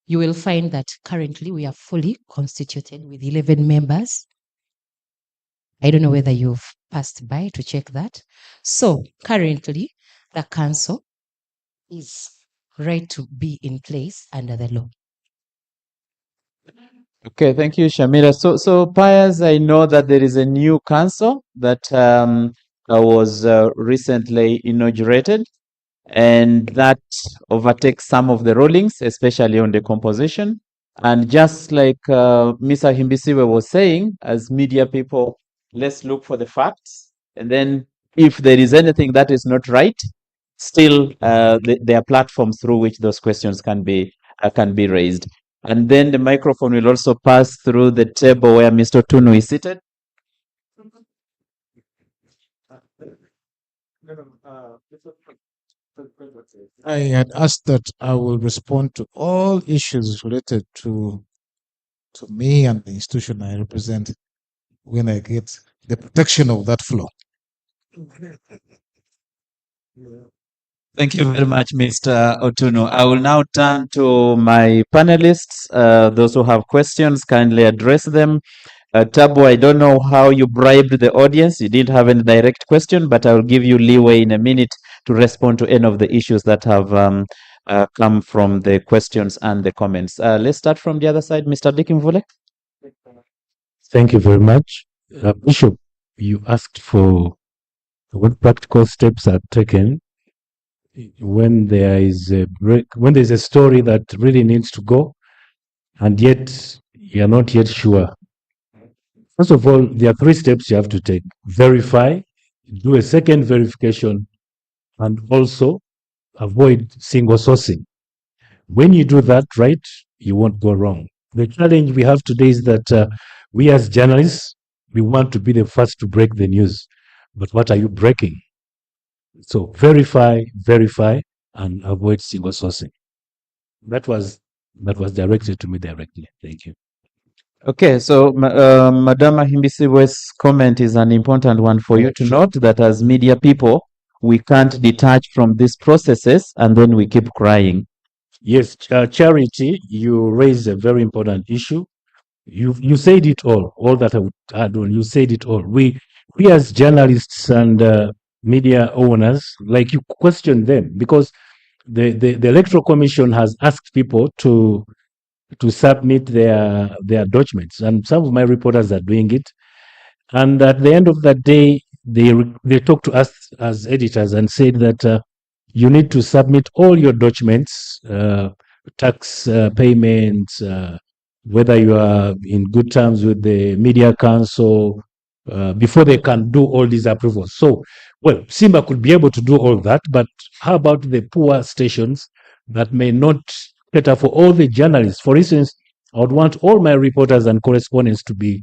you will find that currently we are fully constituted with 11 members. I don't know whether you've passed by to check that. So currently, the council is right to be in place under the law. Okay, thank you, Shamira. So Piers, I know that there is a new council that was recently inaugurated, and that overtakes some of the rulings, especially on the composition. And just like Mr. Himbisiwe was saying, as media people, let's look for the facts, and then if there is anything that is not right, still there are platforms through which those questions can be raised. And then the microphone will also pass through the table where Mr. Tunu is seated. I had asked that I will respond to all issues related to me and the institution I represent when I get the protection of that floor. Thank you very much, Mr. Otuno. I will now turn to my panelists. Those who have questions, kindly address them. Tabo, I don't know how you bribed the audience. You didn't have any direct question, but I will give you leeway in a minute to respond to any of the issues that have come from the questions and the comments. Let's start from the other side, Mr. Dikimvule. Thank you very much. Bishop, you asked for what practical steps are taken when there is a break, when there's a story that really needs to go, and yet you're not yet sure. First of all, there are 3 steps you have to take: verify, do a second verification, and also avoid single sourcing. When you do that right, you won't go wrong. The challenge we have today is that we as journalists, we want to be the first to break the news. But what are you breaking? So verify, and avoid single sourcing. That was directed to me directly. Thank you. Okay, so Madam Himbisiwe's comment is an important one for you to note, that as media people, we can't detach from these processes and then we keep crying. Yes, Charity, you raised a very important issue. You said it all that I would add on. You said it all. We as journalists and media owners, like, you question them, because the Electoral Commission has asked people to submit their documents, and some of my reporters are doing it. And at the end of the day, they talk to us as editors and said that you need to submit all your documents, tax payments, whether you are in good terms with the Media Council, before they can do all these approvals. So, well, Simba could be able to do all that, but how about the poor stations that may not cater for all the journalists? For instance, I would want all my reporters and correspondents to be,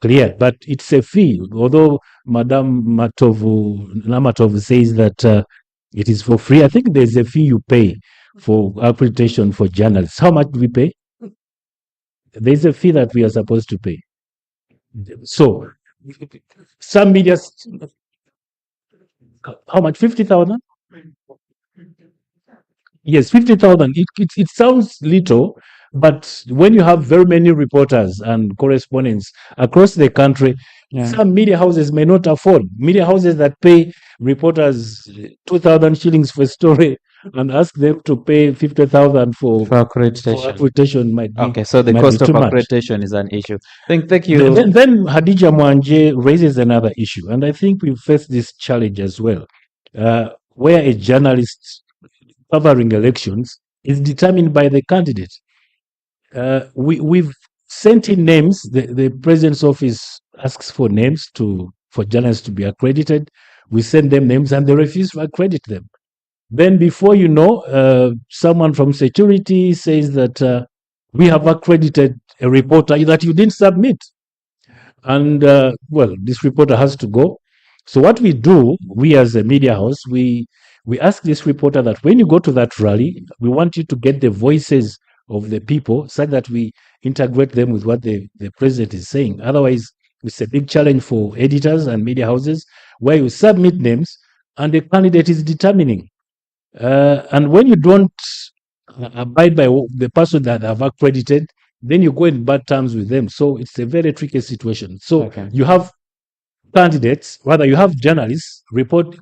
clear, but it's a fee. Although Madam Namatov says that it is for free, I think there's a fee you pay for accreditation for journalists. How much do we pay? There's a fee that we are supposed to pay. So, some media, how much? 50,000? Yes, 50,000. It sounds little, but when you have very many reporters and correspondents across the country, some media houses may not afford. Media houses that pay reporters 2,000 shillings for a story and ask them to pay 50,000 for accreditation might be Okay, so the might cost be of too much. accreditation is an issue. Thank Then, you. then Hadija Mwanje raises another issue, and I think we face this challenge as well, where a journalist covering elections is determined by the candidate. We've sent in names. The president's office asks for names for journalists to be accredited. We send them names, and they refuse to accredit them. Then, before you know, someone from security says that we have accredited a reporter that you didn't submit. And well, this reporter has to go. So what we do, we as a media house, we ask this reporter that when you go to that rally, we want you to get the voices of the people so that we integrate them with what the president is saying. Otherwise, it's a big challenge for editors and media houses where you submit names and the candidate is determining. And when you don't abide by the person that have accredited, then you go in bad terms with them. So it's a very tricky situation. So you have candidates, rather you have journalists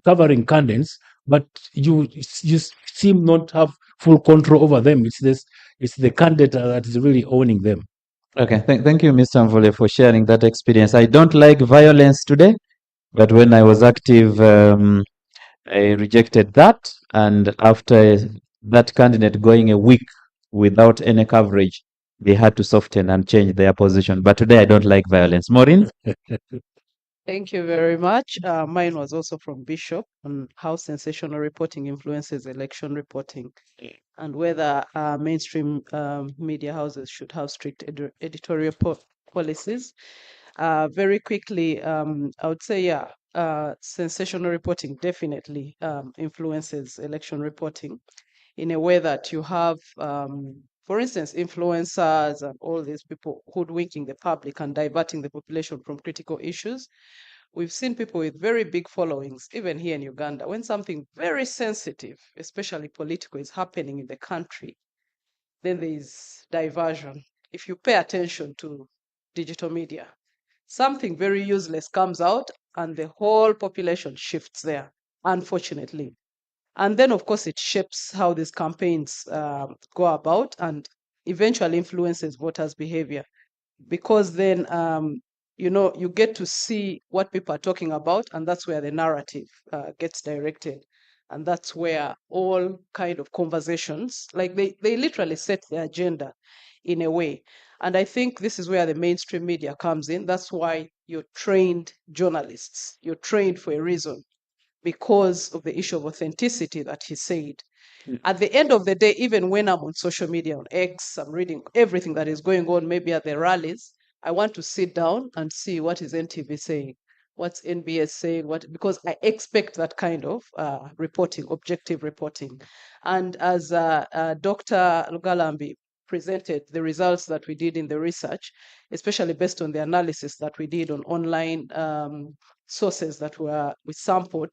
covering candidates, but you seem not have full control over them. It's the candidate that is really owning them. Okay, thank you, Mr. Mvule, for sharing that experience. I don't like violence today, but when I was active, I rejected that. And after that candidate going a week without any coverage, they had to soften and change their position. But today, I don't like violence. Maureen? Thank you very much. Mine was also from Bishop on how sensational reporting influences election reporting and whether mainstream media houses should have strict editorial policies. Very quickly, I would say, yeah, sensational reporting definitely influences election reporting in a way that you have, for instance, influencers and all these people hoodwinking the public and diverting the population from critical issues. We've seen people with very big followings, even here in Uganda, when something very sensitive, especially political, is happening in the country, then there is diversion. If you pay attention to digital media, something very useless comes out and the whole population shifts there, unfortunately. And then, of course, it shapes how these campaigns go about and eventually influences voters' behavior. Because then, you get to see what people are talking about, and that's where the narrative gets directed. And that's where all kind of conversations, like they literally set the agenda in a way. And I think this is where the mainstream media comes in. That's why you're trained journalists. You're trained for a reason because of the issue of authenticity that he said. At the end of the day, even when I'm on social media, on X, I'm reading everything that is going on, maybe at the rallies, I want to sit down and see what is NTV saying, what's NBS saying, because I expect that kind of reporting, objective reporting. And as Dr. Lugalambi presented the results that we did in the research, especially based on the analysis that we did on online sources that we sampled,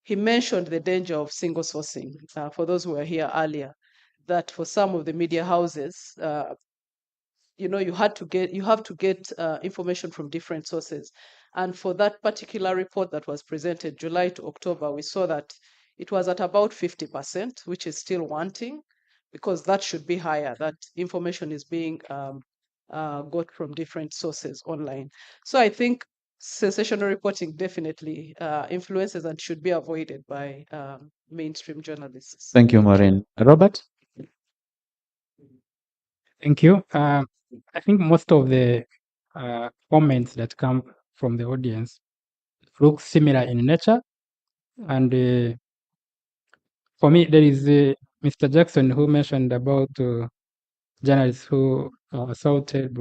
he mentioned the danger of single sourcing. For those who were here earlier, that for some of the media houses, you have to get information from different sources. And for that particular report that was presented July to October, we saw that it was at about 50%, which is still wanting, because that should be higher. That information is being got from different sources online. So I think sensational reporting definitely influences and should be avoided by mainstream journalists. Thank you, Maureen. Robert? Thank you. I think most of the comments that come from the audience look similar in nature. And for me, there is Mr. Jackson who mentioned about journalists who are assaulted,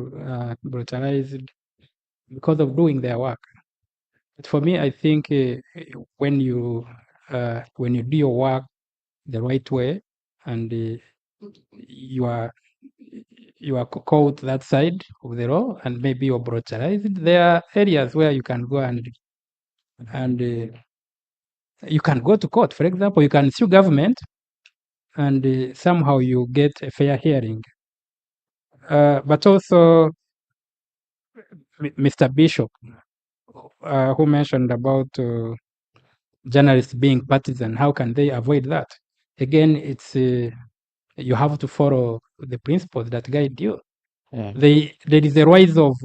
brutalized because of doing their work. But for me, I think when you do your work the right way and you are called that side of the law and maybe you're brutalized, there are areas where you can go and you can go to court. For example, you can sue government and somehow you get a fair hearing. But also Mr. Bishop, who mentioned about journalists being partisan, how can they avoid that? again, it's you have to follow the principles that guide you. Yeah. There is a rise of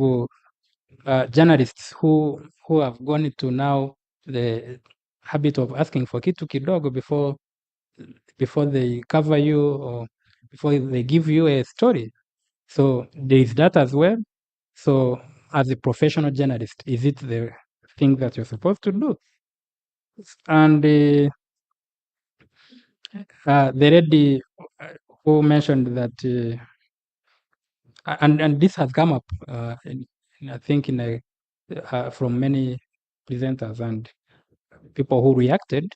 journalists who have gone to now the habit of asking for kitu kidogo before they cover you or before they give you a story. So there is that as well. So as a professional journalist, is it the thing that you're supposed to do? And the lady who mentioned that, and this has come up, I think, from many presenters and people who reacted,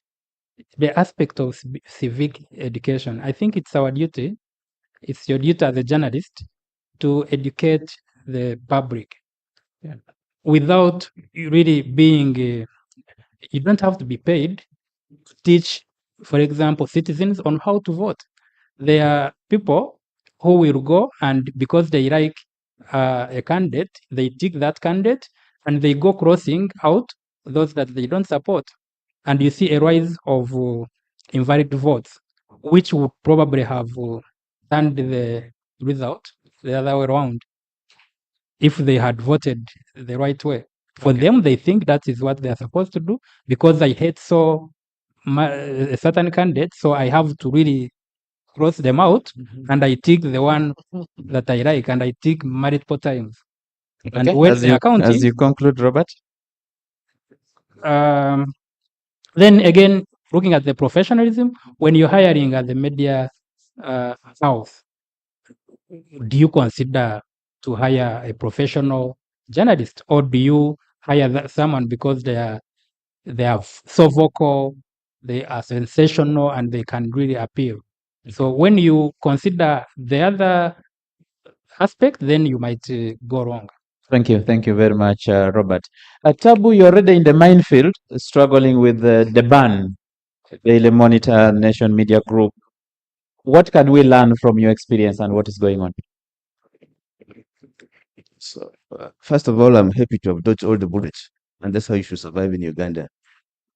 the aspect of civic education. I think it's our duty. It's your duty as a journalist to educate the public. Yeah. Without really being, you don't have to be paid to teach, for example, citizens on how to vote. There are people who will go and because they like a candidate, they tick that candidate and they go crossing out those that they don't support. And you see a rise of invalid votes, which would probably have turned the result the other way around if they had voted the right way. For them, they think that is what they are supposed to do because I hate a certain candidate, so I have to really cross them out and I tick the one that I like and I tick multiple times. And Okay, when as they are counting, as you conclude, Robert. Then again, looking at the professionalism, when you're hiring at the media house, do you consider to hire a professional journalist or do you hire someone because they are so vocal, they are sensational, and they can really appeal? So when you consider the other aspect, then you might go wrong. Thank you very much, Robert. Tabu, you're already in the minefield, struggling with the ban, Daily Monitor, Nation Media Group. What can we learn from your experience and what is going on? So, first of all, I'm happy to have dodged all the bullets, and that's how you should survive in Uganda.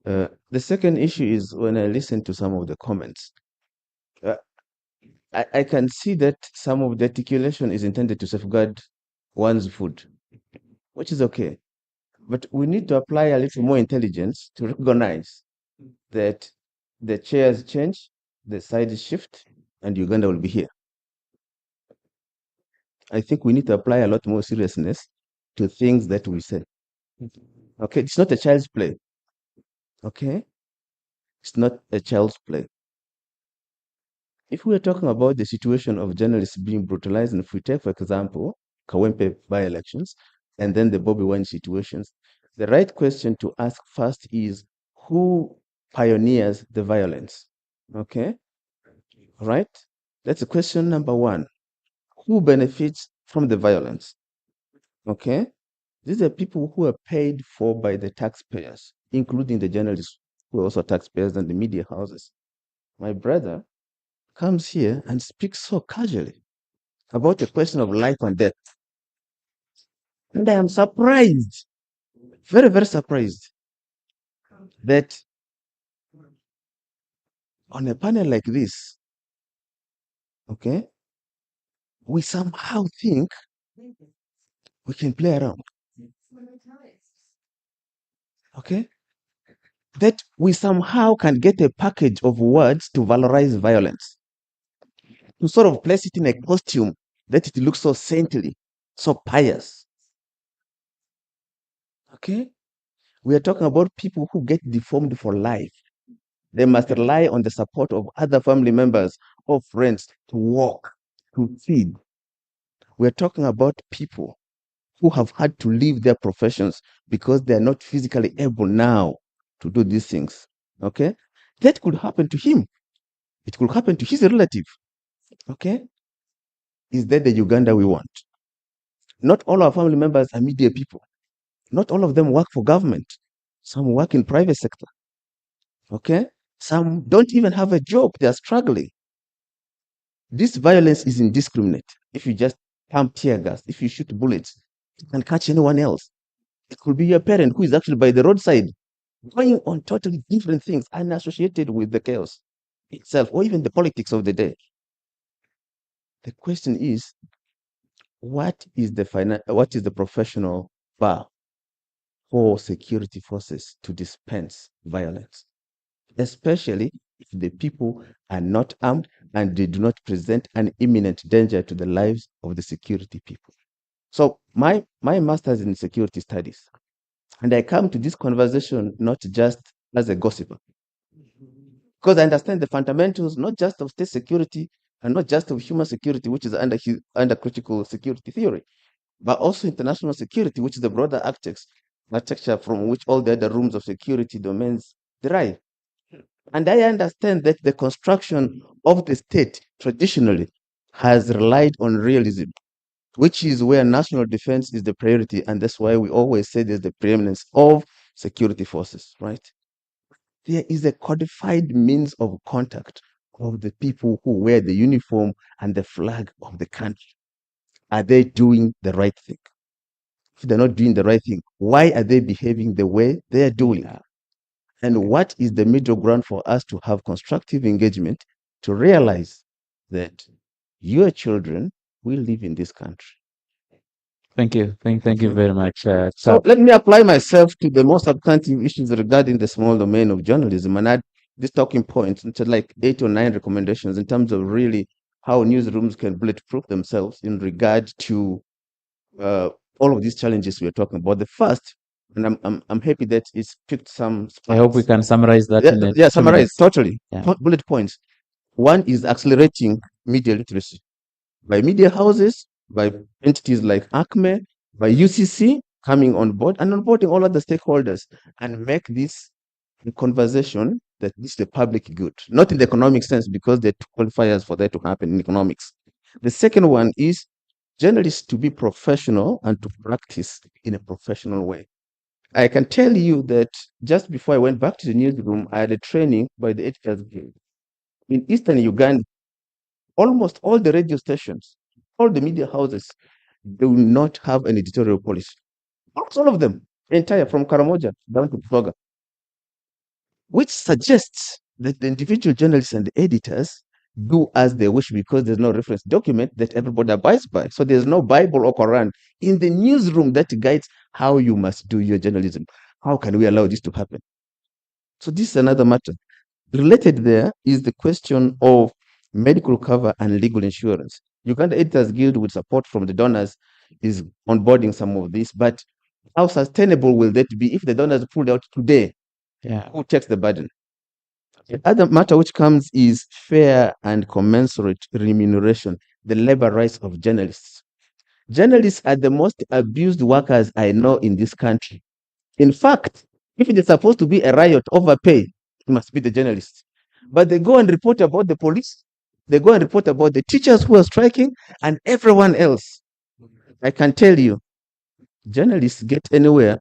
The second issue is when I listen to some of the comments, I can see that some of the articulation is intended to safeguard one's food, which is okay. But we need to apply a little more intelligence to recognize that the chairs change, the sides shift, and Uganda will be here. I think we need to apply a lot more seriousness to things that we say. Okay, it's not a child's play. Okay, it's not a child's play. If we are talking about the situation of journalists being brutalized, and if we take, for example, Kawempe by-elections, and then the Bobby Wine situations, the right question to ask first is who pioneers the violence? Okay, right? That's question number one. Who benefits from the violence? Okay, these are people who are paid for by the taxpayers, including the journalists who are also taxpayers and the media houses. My brother comes here and speaks so casually about the question of life and death. And I am surprised, very, very surprised, that on a panel like this, okay, we somehow think we can play around. Okay? That we somehow can get a package of words to valorize violence, to sort of place it in a costume that it looks so saintly, so pious. Okay? We are talking about people who get deformed for life. They must rely on the support of other family members or friends to walk, to feed. We are talking about people who have had to leave their professions because they are not physically able now to do these things. Okay? That could happen to him. It could happen to his relative. Okay? Is that the Uganda we want? Not all our family members are media people. Not all of them work for government. Some work in private sector. Okay? Some don't even have a job. They are struggling. This violence is indiscriminate. If you just pump tear gas, if you shoot bullets, you can catch anyone else. It could be your parent who is actually by the roadside going on totally different things unassociated with the chaos. itself, or even the politics of the day. The question is, what is the professional bar for security forces to dispense violence, especially if the people are not armed and they do not present an imminent danger to the lives of the security people? So my master's in security studies, and I come to this conversation not just as a gossiper, because I understand the fundamentals not just of state security and not just of human security, which is under critical security theory, but also international security, which is the broader architecture from which all the other rooms of security domains derive. And I understand that the construction of the state traditionally has relied on realism, which is where national defense is the priority. And that's why we always say there's the preeminence of security forces, right? There is a codified means of contact of the people who wear the uniform and the flag of the country. Are they doing the right thing? If they're not doing the right thing, why are they behaving the way they are doing? And what is the middle ground for us to have constructive engagement to realize that your children will live in this country? Thank you. Thank you very much. So let me apply myself to the more substantive issues regarding the small domain of journalism and add these talking points into like 8 or 9 recommendations in terms of really how newsrooms can bulletproof themselves in regard to all of these challenges we are talking about. The first, and I'm happy that it's picked some spots. I hope we can summarize that in a 2 summarize minutes. totally. Yeah. Bullet points. One is accelerating media literacy by media houses, by entities like ACME, by UCC coming on board and onboarding all other stakeholders and make this a conversation that this is the public good, not in the economic sense, because there are two qualifiers for that to happen in economics. The second one is journalists to be professional and to practice in a professional way. I can tell you that just before I went back to the newsroom, I had a training by the Editors Guild. In Eastern Uganda, almost all the radio stations, all the media houses do not have an editorial policy. Almost all of them, entire from Karamoja down to Floga, which suggests that the individual journalists and the editors do as they wish because there's no reference document that everybody abides by. So there's no Bible or Quran in the newsroom that guides how you must do your journalism. How can we allow this to happen? So this is another matter. Related there is the question of medical cover and legal insurance. Uganda Editors Guild, with support from the donors, is onboarding some of this, but how sustainable will that be if the donors pulled out today? Yeah. Who takes the burden? The other matter which comes is fair and commensurate remuneration, the labor rights of journalists. Journalists are the most abused workers I know in this country. In fact, if it is supposed to be a riot over pay, it must be the journalists. But they go and report about the police, they go and report about the teachers who are striking, and everyone else. I can tell you, journalists get anywhere,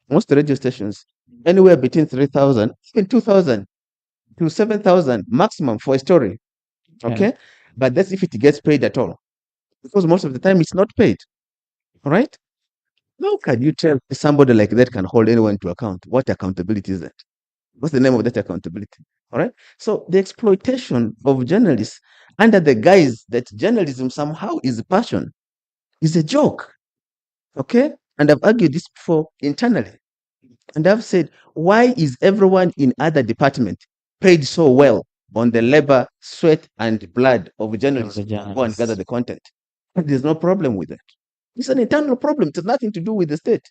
most radio stations, anywhere between 3,000, even 2,000 to 7,000 maximum for a story. Okay? Yeah. But that's if it gets paid at all. Because most of the time it's not paid. All right? How can you tell somebody like that can hold anyone to account? What accountability is that? What's the name of that accountability? All right. So the exploitation of journalists under the guise that journalism somehow is a passion is a joke. Okay. And I've argued this before internally. And I've said, why is everyone in other departments paid so well on the labor, sweat, and blood of journalists who go and gather the content? But there's no problem with that. It's an internal problem. It has nothing to do with the state.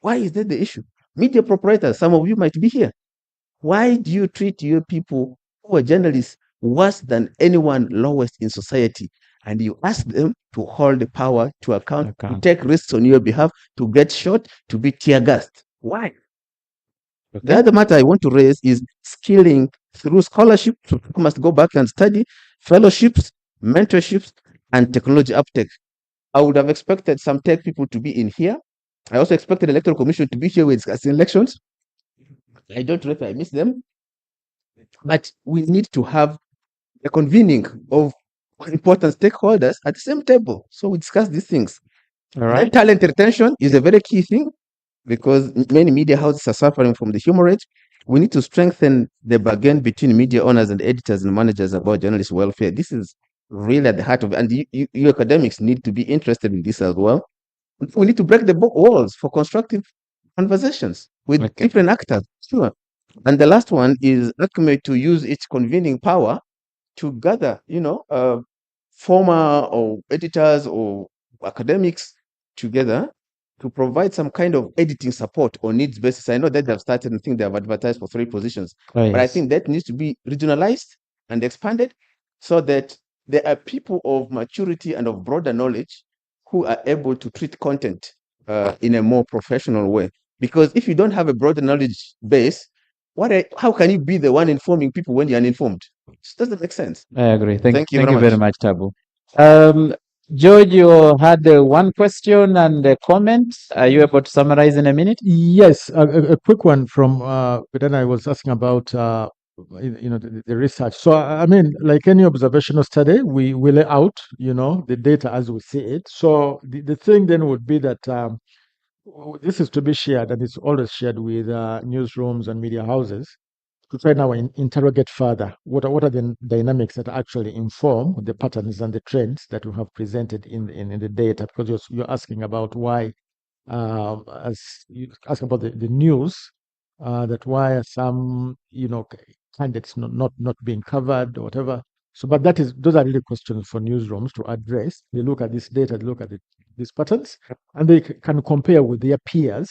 Why is that the issue? Media proprietors, some of you might be here. Why do you treat your people who are journalists worse than anyone lowest in society? And you ask them to hold the power to account, to take risks on your behalf, to get shot, to be tear gassed. Why? Okay. The other matter I want to raise is skilling through scholarship. So people must go back and study, fellowships, mentorships, and technology uptake. I would have expected some tech people to be in here. I also expected the Electoral Commission to be here with discussing elections. I don't know if I miss them. But we need to have a convening of important stakeholders at the same table. So we discuss these things. All right. Talent retention is a very key thing because many media houses are suffering from the hemorrhage we need to strengthen the bargain between media owners and editors and managers about journalist welfare. This is really at the heart of it. And you academics need to be interested in this as well. We need to break the walls for constructive conversations with different actors. Sure. And the last one is ACME to use its convening power to gather, former or editors or academics together to provide some kind of editing support on needs basis. I know that they've started and think they have advertised for 3 positions, but I think that needs to be regionalized and expanded so that there are people of maturity and of broader knowledge who are able to treat content in a more professional way. Because if you don't have a broader knowledge base, how can you be the one informing people when you're uninformed? It doesn't make sense. I agree. Thank you you very very much. much, Tabu. George, you had one question and a comment. Are you able to summarize in a minute? Yes, a quick one from, but then I was asking about, the research. So, I mean, like any observational study, we lay out, the data as we see it. So the thing then would be that this is to be shared, and it's always shared with newsrooms and media houses to try now and interrogate further what are the dynamics that actually inform the patterns and the trends that we have presented in the data, because you're asking about why, as you ask about the news, that why are some candidates not being covered or whatever. So, but those are really questions for newsrooms to address. They look at this data, they look at these patterns, and they can compare with their peers,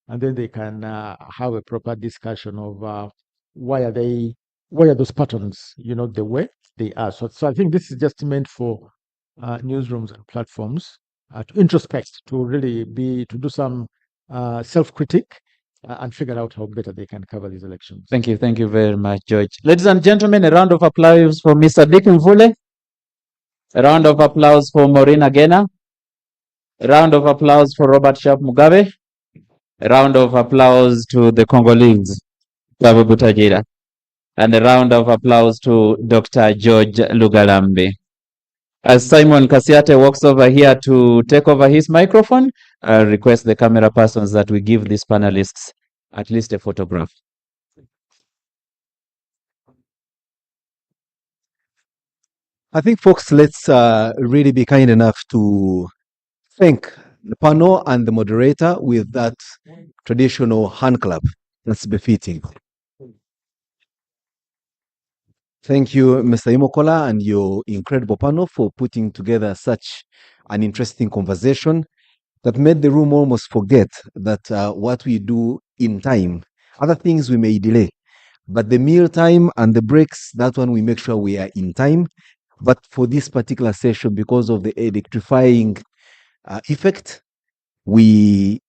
and then they can have a proper discussion of why are those patterns the way they are. So I think this is just meant for newsrooms and platforms to introspect, to really to do some self-critique and figure out how better they can cover these elections. Thank you. Thank you very much, George. Ladies and gentlemen, a round of applause for Mr. Dick Mvule. A round of applause for Maureen Agena. A round of applause for Robert Sharp Mugabe. A round of applause to the Congolese, Tabu Butajira. And a round of applause to Dr. George Lugalambe. As Simon Kasiate walks over here to take over his microphone, I request the camera persons that we give these panelists at least a photograph. I think, folks, let's really be kind enough to thank the panel and the moderator with that traditional hand clap that's befitting. Thank you, Mr. Imokola, and your incredible panel for putting together such an interesting conversation that made the room almost forget that what we do in time, other things we may delay, but the meal time and the breaks, that one we make sure we are in time. But for this particular session, because of the electrifying effect, we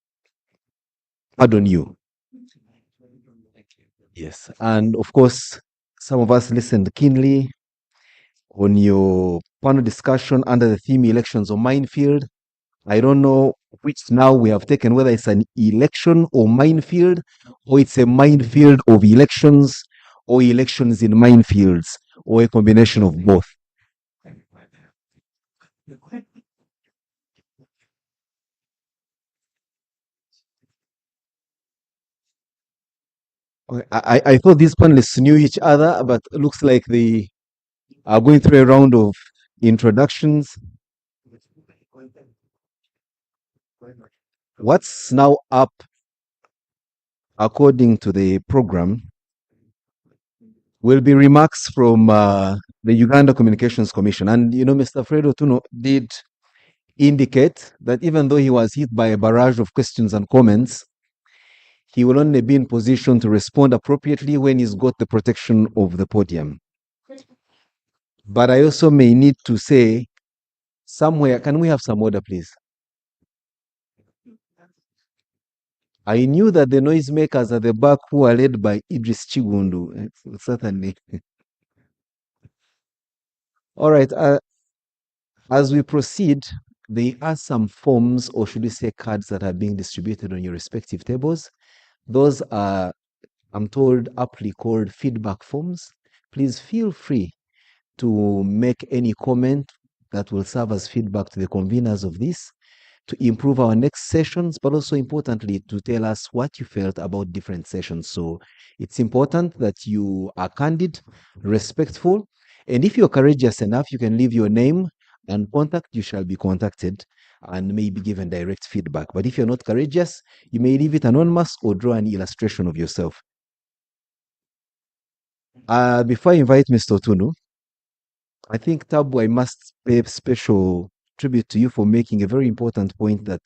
pardon you. Yes, and of course, some of us listened keenly on your panel discussion under the theme elections or minefield. I don't know which now we have taken, whether it's an election or minefield, or it's a minefield of elections, or elections in minefields, or a combination of both. Okay, I thought these panelists knew each other, but it looks like they are going through a round of introductions. What's now up, according to the program, will be remarks from the Uganda Communications Commission. And, Mr. Fredo Tuno did indicate that even though he was hit by a barrage of questions and comments, he will only be in position to respond appropriately when he's got the protection of the podium. But I also may need to say, somewhere, can we have some order, please? I knew that the noisemakers at the back who are led by Idris Chigundu, certainly. All right, as we proceed, there are some forms, or should we say cards, that are being distributed on your respective tables. Those are, I'm told, aptly called feedback forms. Please feel free to make any comment that will serve as feedback to the conveners of this. to improve our next sessions, but also importantly, to tell us what you felt about different sessions. So it's important that you are candid, respectful, and if you're courageous enough, you can leave your name and contact. You shall be contacted and may be given direct feedback. But if you're not courageous, you may leave it anonymous or draw an illustration of yourself. Before I invite Mr. Tunu, I think, Tabu, I must pay special tribute to you for making a very important point that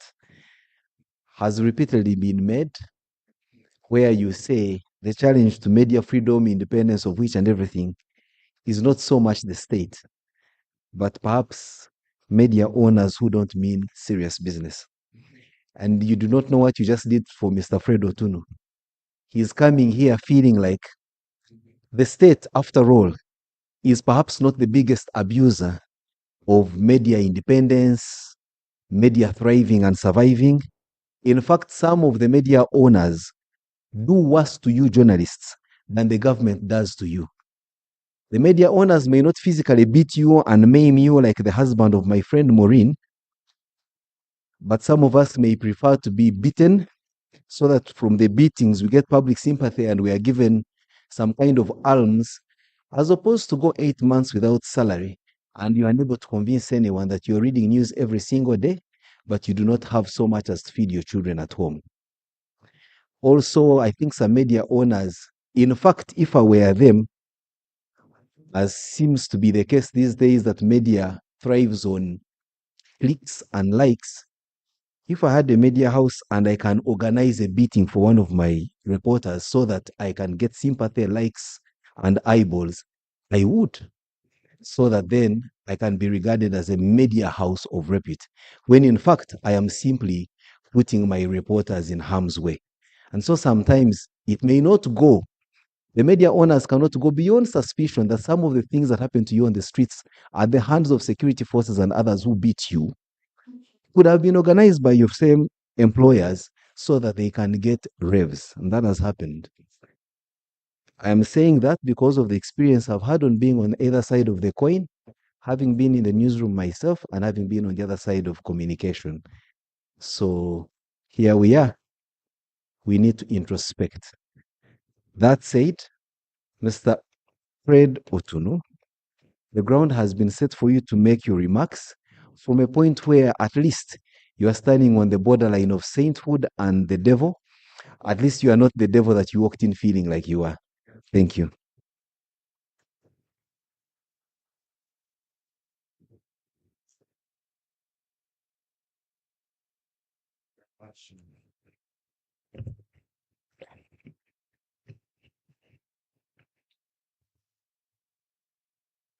has repeatedly been made, where you say the challenge to media freedom, independence of which and everything is not so much the state, but perhaps media owners who don't mean serious business. And you do not know what you just did for Mr. Fred Otunu. He's coming here feeling like the state, after all, is perhaps not the biggest abuser of media independence, media thriving and surviving. In fact, some of the media owners do worse to you journalists than the government does to you. The media owners may not physically beat you and maim you like the husband of my friend Maureen, but some of us may prefer to be beaten so that from the beatings we get public sympathy and we are given some kind of alms, as opposed to go 8 months without salary and you are unable to convince anyone that you're reading news every single day, but you do not have so much as to feed your children at home. Also, I think some media owners, in fact, if I were them, as seems to be the case these days that media thrives on clicks and likes, if I had a media house and I can organize a beating for one of my reporters so that I can get sympathy, likes, and eyeballs, I would, so that then I can be regarded as a media house of repute, when in fact I am simply putting my reporters in harm's way. And so sometimes it may not go. The media owners cannot go beyond suspicion that some of the things that happen to you on the streets at the hands of security forces and others who beat you could have been organized by your same employers so that they can get revs. And that has happened. I am saying that because of the experience I've had on being on either side of the coin, having been in the newsroom myself and having been on the other side of communication. So here we are. We need to introspect. That said, Mr. Fred Otunu, the ground has been set for you to make your remarks from a point where at least you are standing on the borderline of sainthood and the devil. At least you are not the devil that you walked in feeling like you are. Thank you.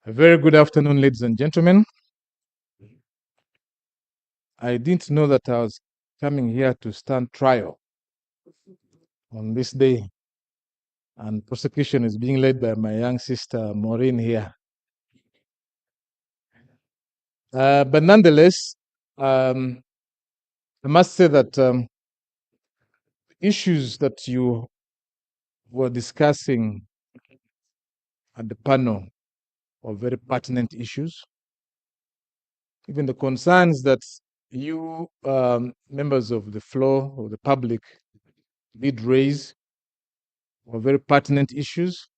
A very good afternoon, ladies and gentlemen. I didn't know that I was coming here to stand trial on this day, and prosecution is being led by my young sister Maureen here. But nonetheless, I must say that issues that you were discussing at the panel are very pertinent issues. Even the concerns that you members of the floor or the public did raise were very pertinent issues,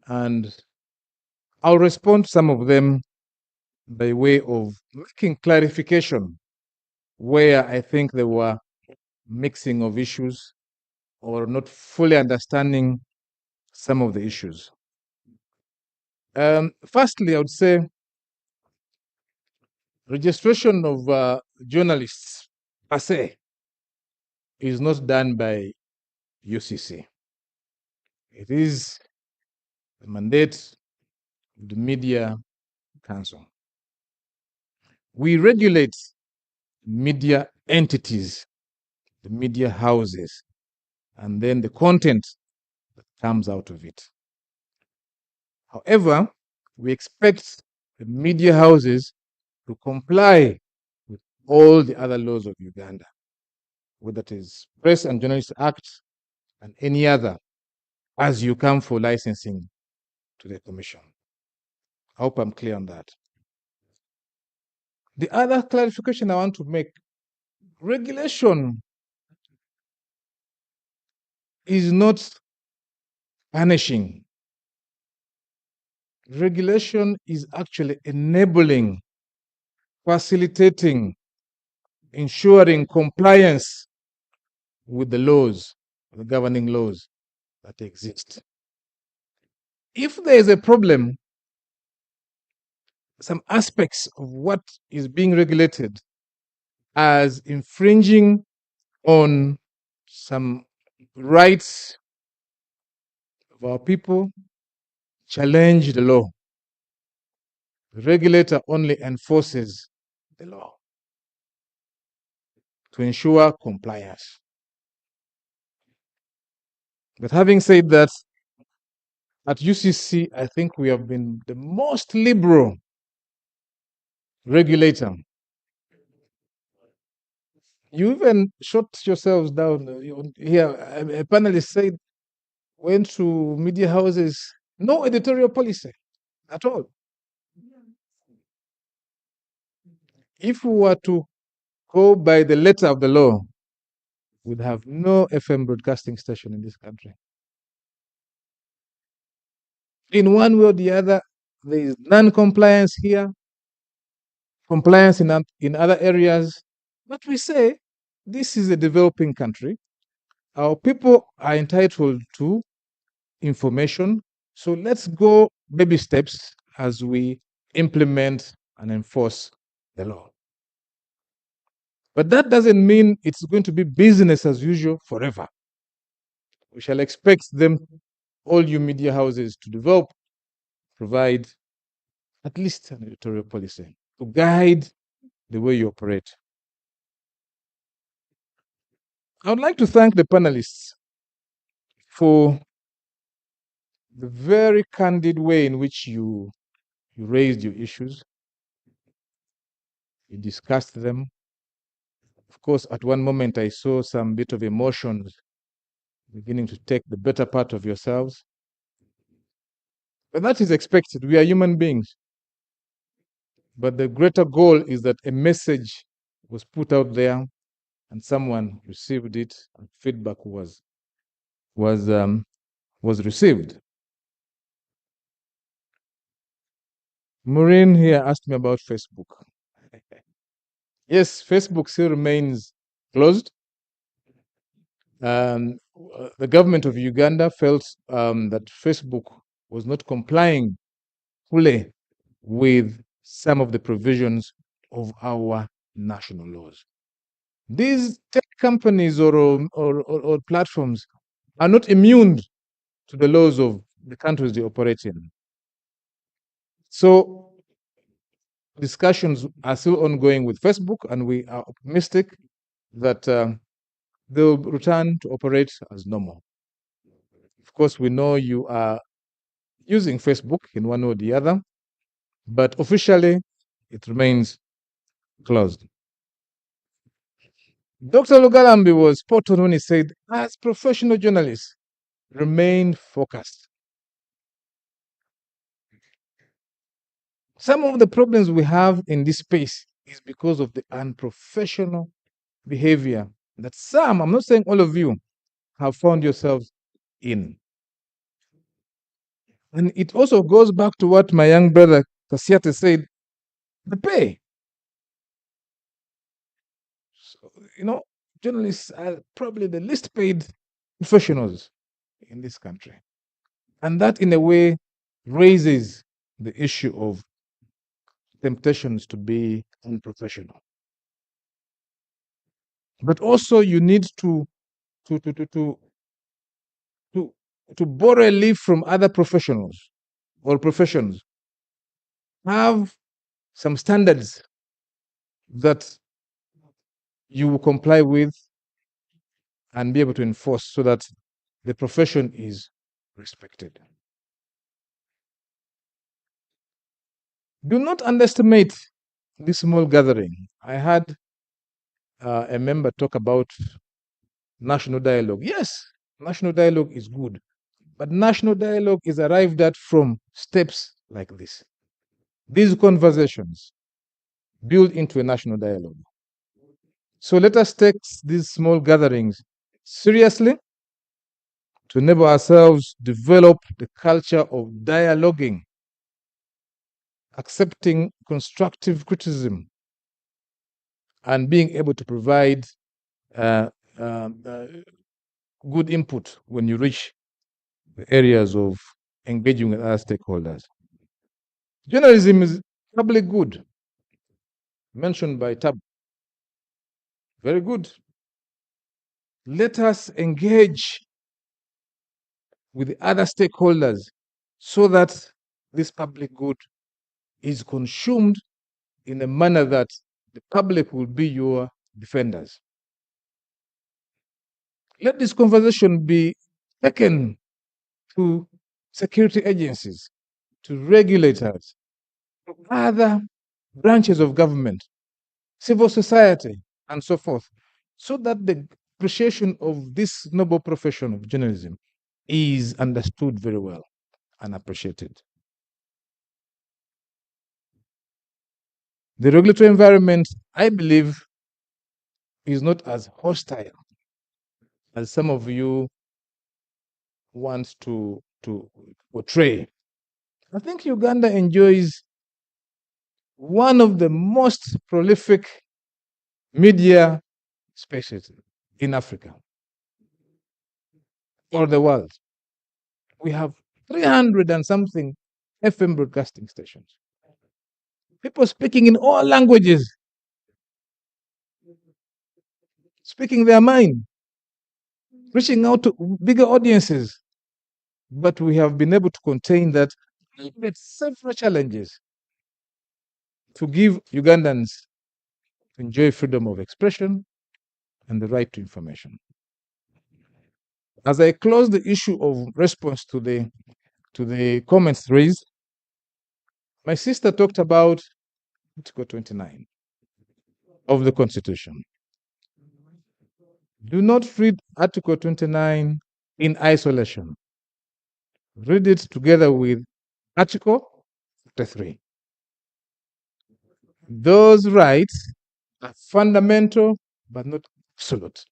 and I'll respond to some of them by way of making clarification where I think there were mixing of issues or not fully understanding some of the issues. Firstly, I would say registration of journalists per se is not done by UCC. It is the mandate of the Media Council. We regulate media entities, the media houses, and then the content that comes out of it. However, we expect the media houses to comply with all the other laws of Uganda, whether it is Press and Journalists Act and any other, as you come for licensing to the Commission. I hope I'm clear on that. The other clarification I want to make regulation is not punishing. Regulation is actually enabling, facilitating, ensuring compliance with the laws, the governing laws that exist. If there is a problem, some aspects of what is being regulated as infringing on some rights of our people, challenge the law. The regulator only enforces the law to ensure compliance. But having said that, at UCC, I think we have been the most liberal regulator. You even shut yourselves down here. A panelist said, went to media houses, no editorial policy at all. If we were to go by the letter of the law, we'd have no FM broadcasting station in this country. In one way or the other, there is non-compliance here, compliance in other areas. But we say this is a developing country. Our people are entitled to information. So let's go baby steps as we implement and enforce the law. But that doesn't mean it's going to be business as usual forever. We shall expect them, all you media houses, to develop, provide at least an editorial policy to guide the way you operate. I would like to thank the panelists for the very candid way in which you raised your issues, you discussed them. Of course, at one moment I saw some bit of emotions beginning to take the better part of yourselves. But that is expected. We are human beings. But the greater goal is that a message was put out there and someone received it and feedback was received. Maureen here asked me about Facebook. Yes, Facebook still remains closed. The government of Uganda felt that Facebook was not complying fully with some of the provisions of our national laws. These tech companies or platforms are not immune to the laws of the countries they operate in. So discussions are still ongoing with Facebook, and we are optimistic that they'll return to operate as normal. Of course, we know you are using Facebook in one way or the other, but officially it remains closed. Dr. Lugalambi was spot on when he said, as professional journalists, remain focused. Some of the problems we have in this space is because of the unprofessional behavior that some, I'm not saying all of you, have found yourselves in. And it also goes back to what my young brother Kasiate said, the pay. So, journalists are probably the least paid professionals in this country. And that, in a way, raises the issue of temptations to be unprofessional. But also, you need to borrow a leaf from other professionals or professions. Have some standards that you will comply with and be able to enforce so that the profession is respected. Do not underestimate this small gathering. I had a member talk about national dialogue. Yes, national dialogue is good, but national dialogue is arrived at from steps like this. These conversations build into a national dialogue. So let us take these small gatherings seriously to enable ourselves develop the culture of dialoguing, accepting constructive criticism, and being able to provide uh, good input when you reach the areas of engaging with other stakeholders. Journalism is public good, mentioned by Tab. Very good. Let us engage with the other stakeholders so that this public good is consumed in a manner that the public will be your defenders. Let this conversation be taken to security agencies, to regulators, to other branches of government, civil society, and so forth, so that the appreciation of this noble profession of journalism is understood very well and appreciated. The regulatory environment, I believe, is not as hostile as some of you want to portray. I think Uganda enjoys one of the most prolific media spaces in Africa or the world. We have 300 and something FM broadcasting stations. People speaking in all languages, speaking their mind, reaching out to bigger audiences. But we have been able to contain that with several challenges to give Ugandans to enjoy freedom of expression and the right to information. As I close the issue of response to the comments raised, my sister talked about Article 29 of the Constitution. Do not read Article 29 in isolation. Read it together with Article 53. Those rights are fundamental but not absolute.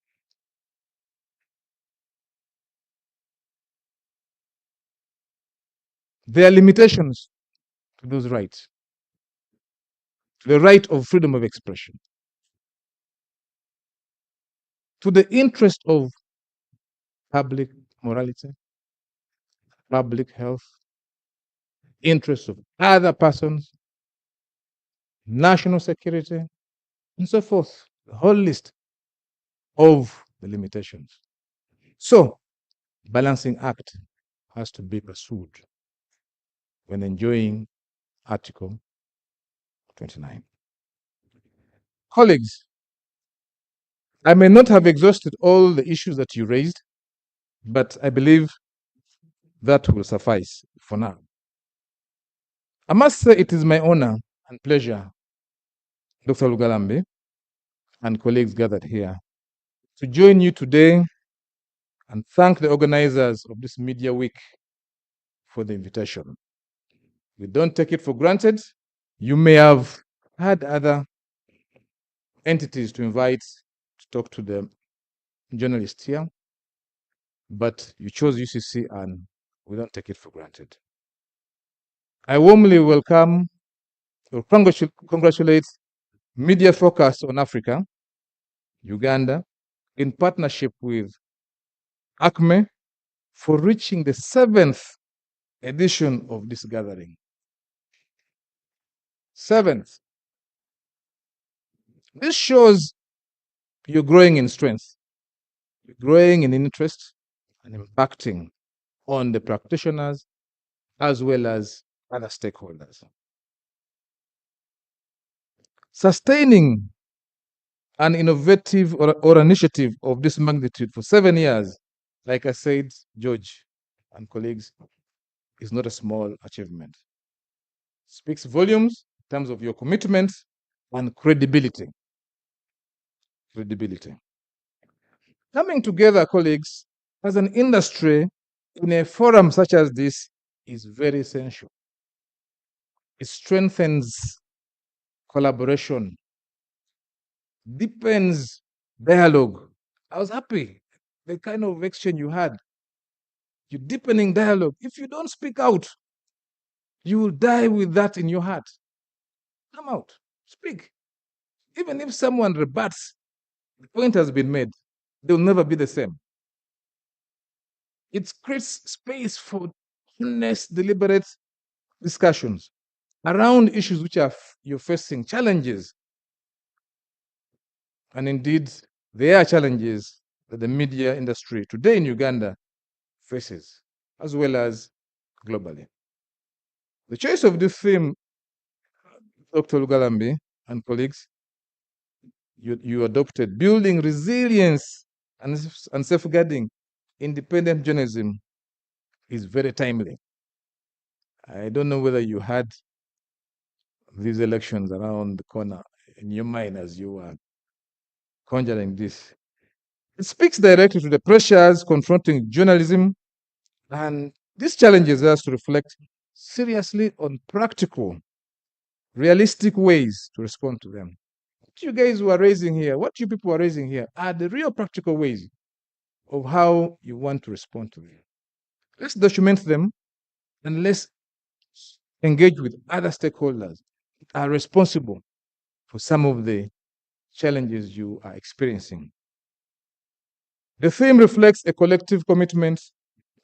There are limitations to those rights. The right of freedom of expression, to the interest of public morality, public health, interests of other persons, national security, and so forth. The whole list of the limitations. So, balancing act has to be pursued when enjoying Article 29. Colleagues, I may not have exhausted all the issues that you raised, but I believe that will suffice for now. I must say it is my honor and pleasure, Dr. Lugalambe and colleagues gathered here, to join you today and thank the organizers of this Media Week for the invitation. We don't take it for granted. You may have had other entities to invite to talk to the journalists here, but you chose UCC and we don't take it for granted. I warmly welcome or congratulate Media Focus on Africa, Uganda, in partnership with ACME for reaching the 7th edition of this gathering. 7th. This shows you're growing in strength, you're growing in interest and impacting on the practitioners as well as other stakeholders. Sustaining an innovative or initiative of this magnitude for 7 years, like I said, George and colleagues, is not a small achievement. It speaks volumes in terms of your commitment and credibility. Credibility. Coming together, colleagues, as an industry in a forum such as this is very essential. It strengthens collaboration, deepens dialogue. I was happy the kind of exchange you had. You're deepening dialogue. If you don't speak out, you will die with that in your heart. Come out, speak. Even if someone rebuts, the point has been made. They will never be the same. It creates space for honest, deliberate discussions around issues which are you're facing, challenges. And indeed, there are challenges that the media industry today in Uganda faces, as well as globally. The choice of this theme, Dr. Lugalambi and colleagues, you adopted, building resilience and safeguarding independent journalism, is very timely. I don't know whether you had these elections around the corner in your mind as you were conjuring this. It speaks directly to the pressures confronting journalism, and this challenges us to reflect seriously on practical, realistic ways to respond to them. What you guys were raising here, what you people are raising here, are the real practical ways of how you want to respond to them. Let's document them and let's engage with other stakeholders that are responsible for some of the challenges you are experiencing. The theme reflects a collective commitment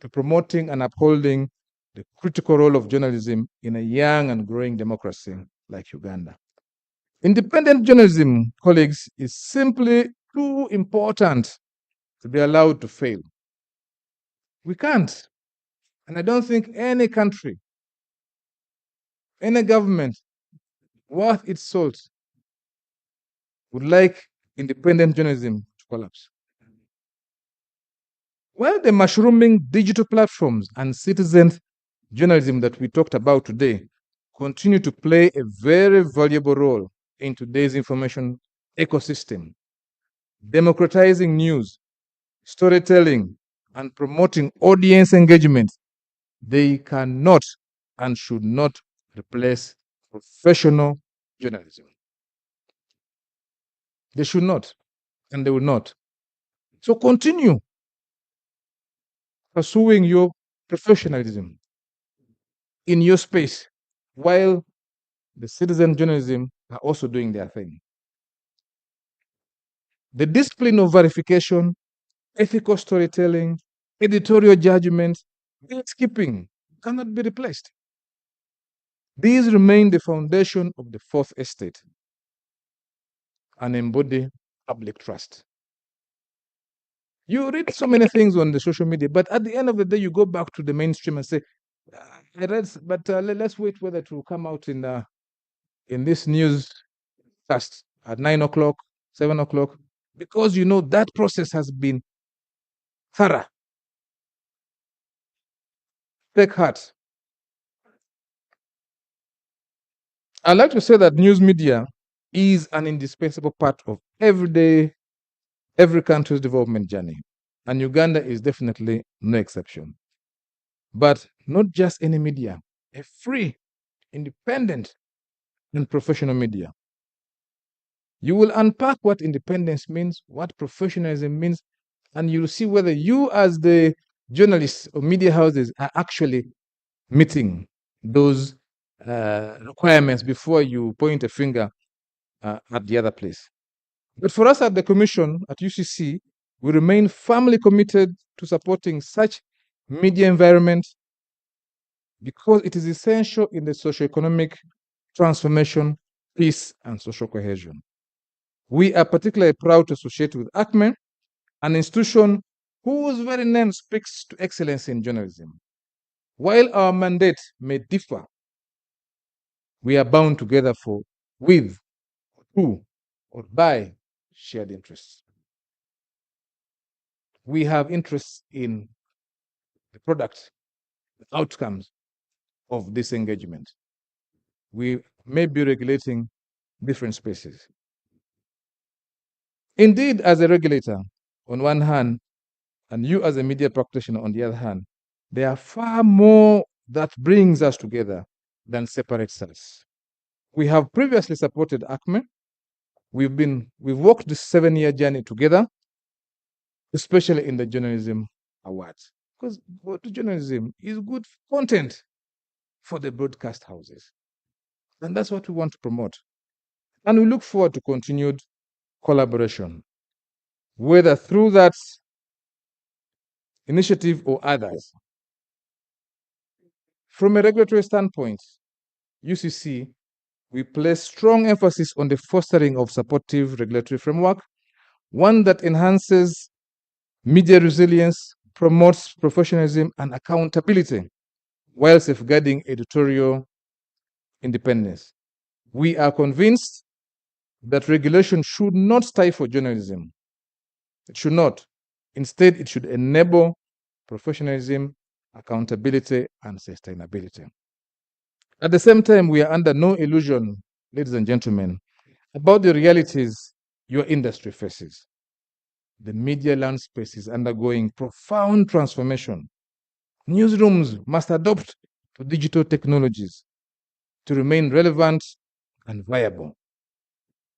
to promoting and upholding the critical role of journalism in a young and growing democracy like Uganda. Independent journalism, colleagues, is simply too important to be allowed to fail. We can't. And I don't think any country, any government worth its salt would like independent journalism to collapse. Well, the mushrooming digital platforms and citizen journalism that we talked about today continue to play a very valuable role in today's information ecosystem, democratizing news, storytelling, and promoting audience engagement. They cannot and should not replace professional journalism. They should not, and they will not. So continue pursuing your professionalism in your space while the citizen journalism are also doing their thing. The discipline of verification, ethical storytelling, editorial judgment, gatekeeping cannot be replaced. These remain the foundation of the fourth estate and embody public trust. You read so many things on the social media, but at the end of the day, you go back to the mainstream and say, I read, but let's wait whether it will come out in this news cast at 9 o'clock, 7 o'clock, because you know that process has been thorough. Take heart. I'd like to say that news media is an indispensable part of every country's development journey, and Uganda is definitely no exception. But not just any media, a free, independent, and professional media. You will unpack what independence means, what professionalism means, and you'll see whether you, as the journalists or media houses, are actually meeting those requirements before you point a finger at the other place. But for us at the Commission, at UCC, we remain firmly committed to supporting such media environment because it is essential in the socio-economic transformation, peace, and social cohesion. We are particularly proud to associate with ACME, an institution whose very name speaks to excellence in journalism. While our mandate may differ, we are bound together with, to, or by shared interests. We have interests in the product, the outcomes of this engagement. We may be regulating different spaces. Indeed, as a regulator, on one hand, and you as a media practitioner on the other hand, there are far more that brings us together than separates us. We have previously supported ACME We've walked this 7-year journey together, especially in the journalism awards, because good journalism is good content for the broadcast houses, and that's what we want to promote. And we look forward to continued collaboration, whether through that initiative or others. From a regulatory standpoint, UCC, we place strong emphasis on the fostering of supportive regulatory framework, one that enhances media resilience, promotes professionalism and accountability, while safeguarding editorial independence. We are convinced that regulation should not stifle journalism. It should not. Instead, it should enable professionalism, accountability, and sustainability. At the same time, we are under no illusion, ladies and gentlemen, about the realities your industry faces. The media landscape is undergoing profound transformation. Newsrooms must adopt to digital technologies to remain relevant and viable.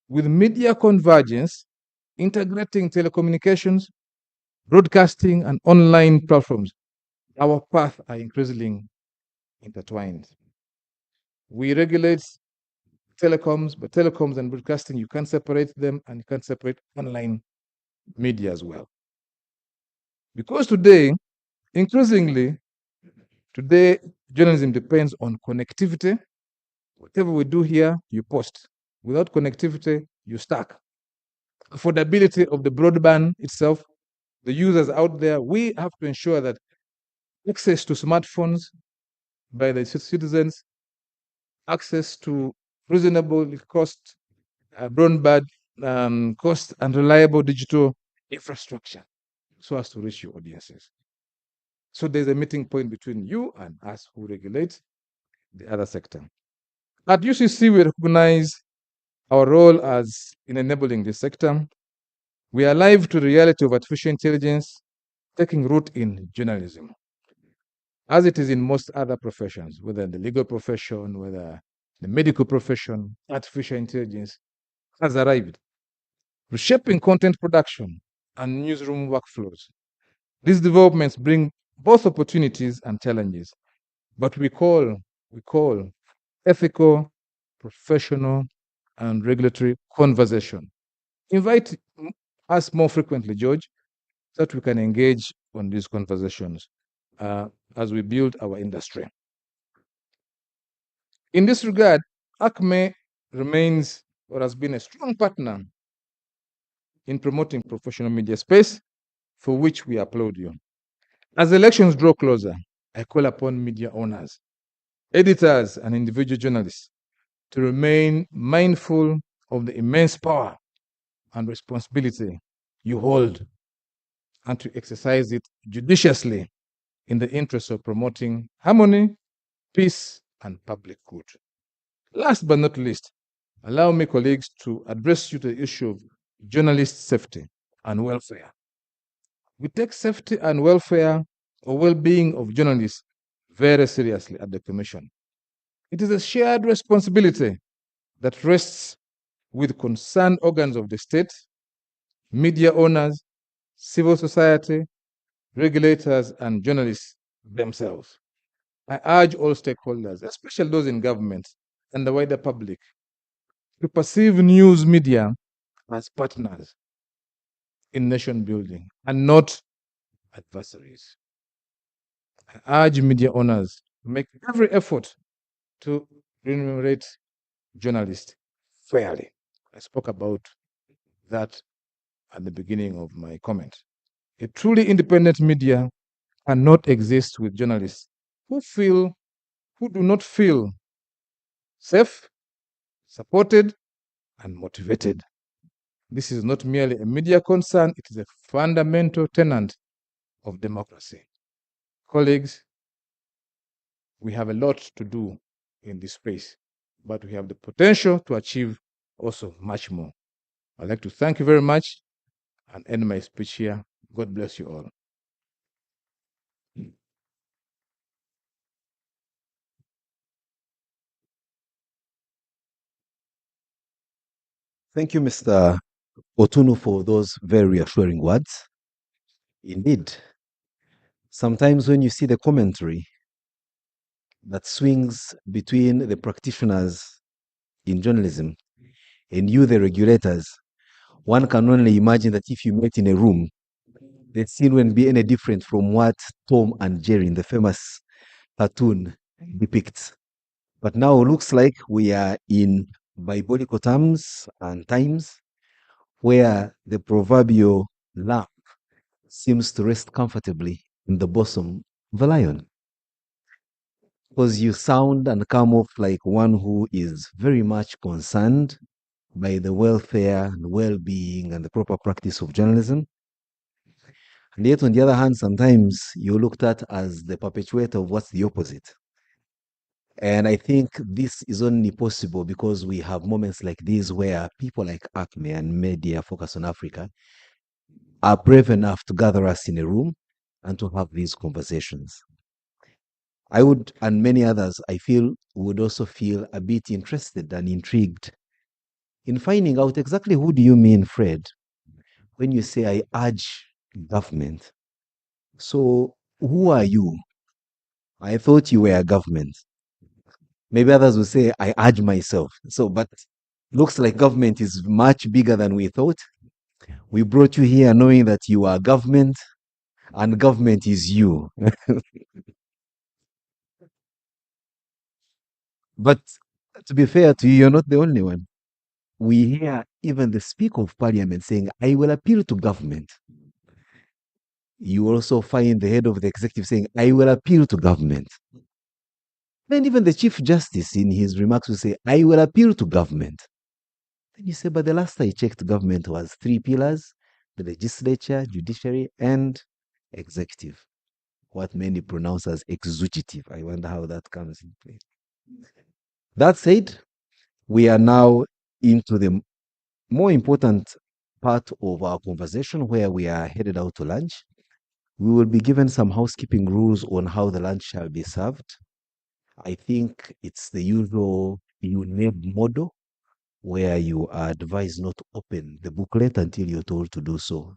With media convergence, integrating telecommunications, broadcasting, and online platforms, our paths are increasingly intertwined. We regulate telecoms, but telecoms and broadcasting, you can't separate them, and you can't separate online media as well. Because today, increasingly, journalism depends on connectivity. Whatever we do here, you post. Without connectivity, you're stuck. Affordability of the broadband itself, the users out there, we have to ensure that access to smartphones by the citizens, access to reasonable cost, broadband cost, and reliable digital infrastructure so as to reach your audiences. So there's a meeting point between you and us who regulate the other sector. At UCC, we recognize our role as in enabling this sector. We are alive to the reality of artificial intelligence taking root in journalism, as it is in most other professions, whether in the legal profession, whether the medical profession. Artificial intelligence has arrived, reshaping content production and newsroom workflows. These developments bring both opportunities and challenges, but we call ethical, professional, and regulatory conversation. Invite us more frequently, George, so that we can engage on these conversations as we build our industry. In this regard, ACME remains or has been a strong partner in promoting professional media space, for which we applaud you. As elections draw closer, I call upon media owners, editors, and individual journalists to remain mindful of the immense power and responsibility you hold and to exercise it judiciously in the interest of promoting harmony, peace, and public good. Last but not least, allow me, colleagues, to address you to the issue of journalist safety and welfare. We take safety and welfare or well-being of journalists very seriously at the Commission. It is a shared responsibility that rests with concerned organs of the state, media owners, civil society, regulators, and journalists themselves. I urge all stakeholders, especially those in government and the wider public, to perceive news media as partners in nation building and not adversaries. I urge media owners to make every effort to remunerate journalists fairly. I spoke about that at the beginning of my comment. A truly independent media cannot exist with journalists who do not feel safe, supported, and motivated. This is not merely a media concern, it is a fundamental tenet of democracy. Colleagues, we have a lot to do in this space, but we have the potential to achieve also much more. I'd like to thank you very much and end my speech here. God bless you all. Thank you, Mr. Otunu, for those very reassuring words. Indeed, sometimes when you see the commentary that swings between the practitioners in journalism and you, the regulators, one can only imagine that if you met in a room, the scene wouldn't be any different from what Tom and Jerry in the famous cartoon depicts. But now it looks like we are in biblical terms and times where the proverbial lamb seems to rest comfortably in the bosom of a lion. Because you sound and come off like one who is very much concerned by the welfare and well-being and the proper practice of journalism. And yet, on the other hand, sometimes you're looked at as the perpetuator of what's the opposite. And I think this is only possible because we have moments like these where people like ACME and Media Focus on Africa are brave enough to gather us in a room and to have these conversations. I would, and many others, I feel, would also feel a bit interested and intrigued in finding out exactly who do you mean, Fred, when you say I urge government. So who are you? I thought you were a government. Maybe others will say I urge myself. So, but looks like government is much bigger than we thought. We brought you here knowing that you are government and government is you. But to be fair to you, you're not the only one. We hear even the Speaker of Parliament saying, I will appeal to government. You also find the head of the executive saying, I will appeal to government. Then even the Chief Justice in his remarks will say, I will appeal to government. Then you say, but the last I checked, government was 3 pillars, the legislature, judiciary, and executive. What many pronounce as executive. I wonder how that comes in play. That said, we are now into the more important part of our conversation where we are headed out to lunch. We will be given some housekeeping rules on how the lunch shall be served. I think it's the usual UNEB model where you are advised not to open the booklet until you're told to do so.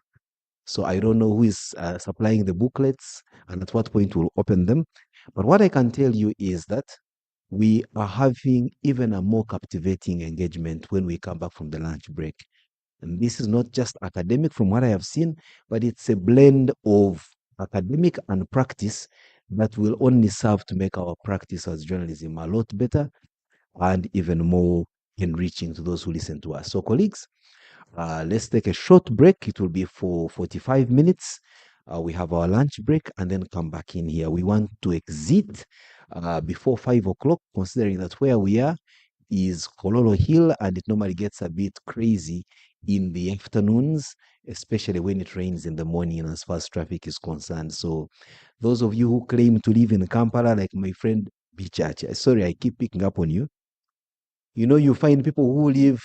So I don't know who is supplying the booklets and at what point we'll open them. But what I can tell you is that we are having even a more captivating engagement when we come back from the lunch break. And this is not just academic from what I have seen, but it's a blend of academic and practice that will only serve to make our practice as journalism a lot better and even more enriching to those who listen to us. So, colleagues, let's take a short break. It will be for 45 minutes. We have our lunch break and then come back in here. We want to exit before 5 o'clock, considering that where we are is Kololo Hill and it normally gets a bit crazy in the afternoons, especially when it rains in the morning as far as traffic is concerned. So those of you who claim to live in Kampala, like my friend Bichachi, sorry, I keep picking up on you. You know, you find people who live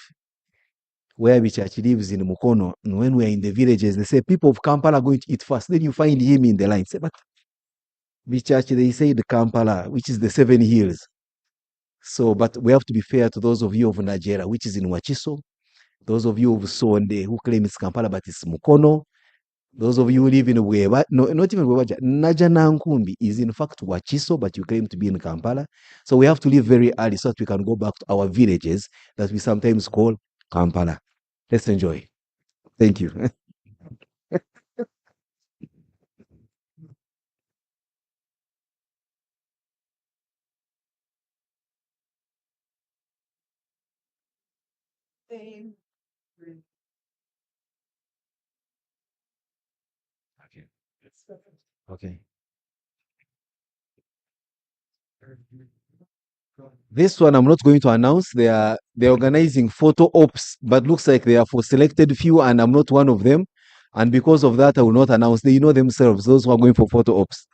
where Bichachi lives in Mukono, and when we're in the villages, they say people of Kampala are going to eat first. Then you find him in the line. Say, but Bichachi, they say the Kampala, which is the 7 hills. So, but we have to be fair to those of you of Nigeria, which is in Wachiso. Those of you of Sonde who claim it's Kampala, but it's Mukono. Those of you who live in Wewa, no, not even Wewaja, Najanankumbi is in fact Wachiso, but you claim to be in Kampala. So we have to leave very early so that we can go back to our villages that we sometimes call Kampala. Let's enjoy. Thank you. Okay. This one I'm not going to announce. They're organizing photo ops, but looks like they are for selected few, and I'm not one of them. And because of that, I will not announce. They know themselves, those who are going for photo ops.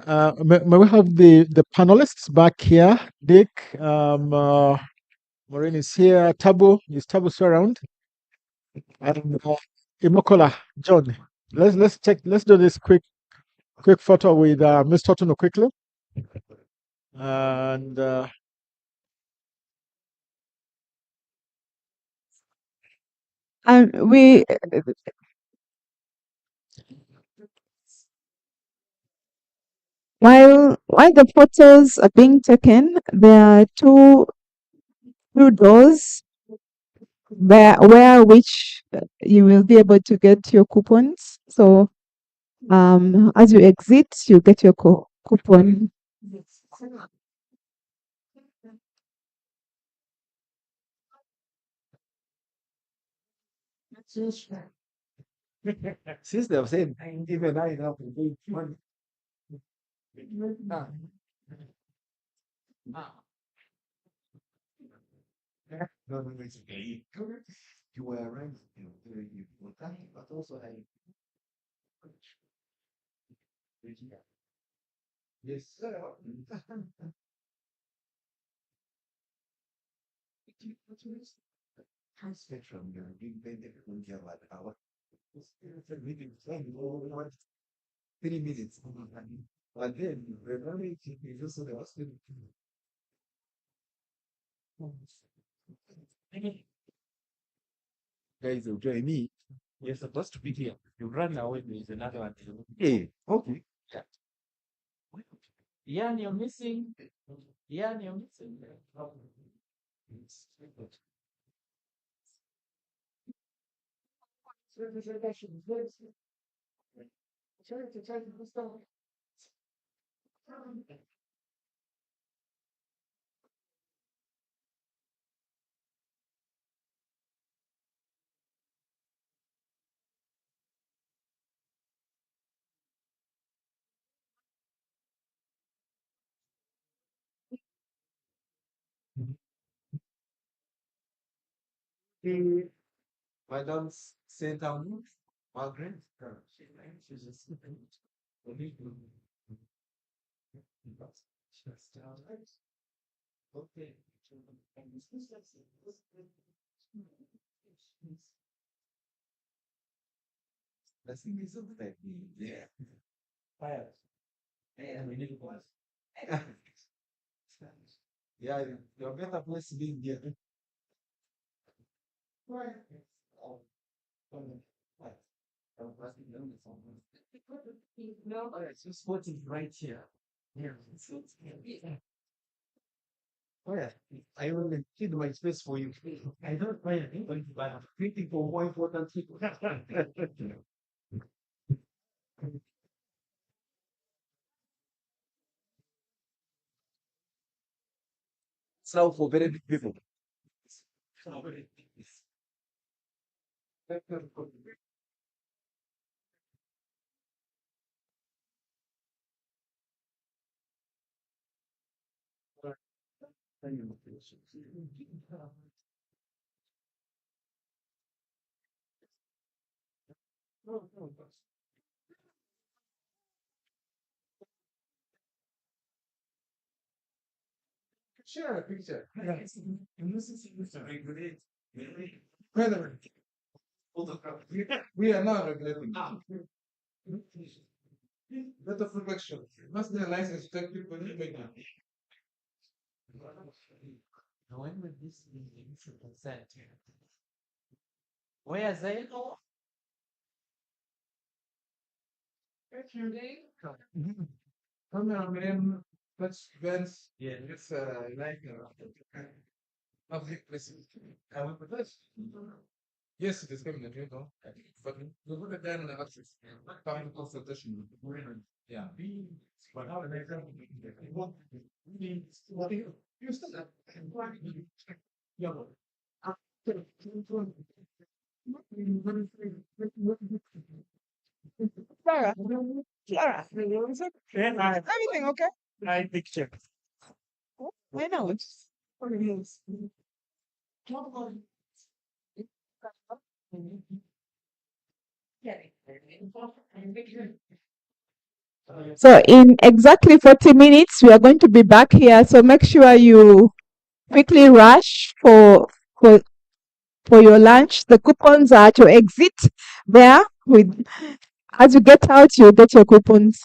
May we have the panelists back here? Dick, Maureen is here. Is Tabu still around? And Imokola, John. Let's check. Let's do this quick photo with Mr. Tono quickly. And And we while the photos are being taken, there are two doors where which you will be able to get your coupons. So as you exit, you get your coupon. since they have said even I know money. No, no, it's okay. You were right. You were but also I. Yes, sir. Transfer from your big bed on your hour. 3 minutes. But then, remember, it's also the hospital. Guys, will join me. You're supposed to be here. You run away, there's another one. Hey, okay. Yeah, you're missing. Yeah, you're missing. Madam Saint Amour, Margaret. She's just okay. I think it's okay. Yeah. Fire. Yeah, we need was. Yeah, you're better place being here. No, it's just what is right here. Here. Oh yeah, I will keep my space for you. I don't mind anybody, but I'm waiting for more important people. So for very big people. So very big. Share a picture. Yes. And this is to regulate. Brother, photograph. We are not regulating. Better protection. Must be a license to take people in. When will this be consent? Where is it? Come on, man. Let's events. Yeah, it's like public places. I will put this. Yes, it is coming at you, though. But we put it down in the access. Time consultation. Yeah. But how do they come? You still have. Yeah. Clara, Clara, everything okay? I picture. I know. So in exactly 40 minutes, we are going to be back here. So make sure you quickly rush for for your lunch. The coupons are to exit there. With as you get out, you get your coupons.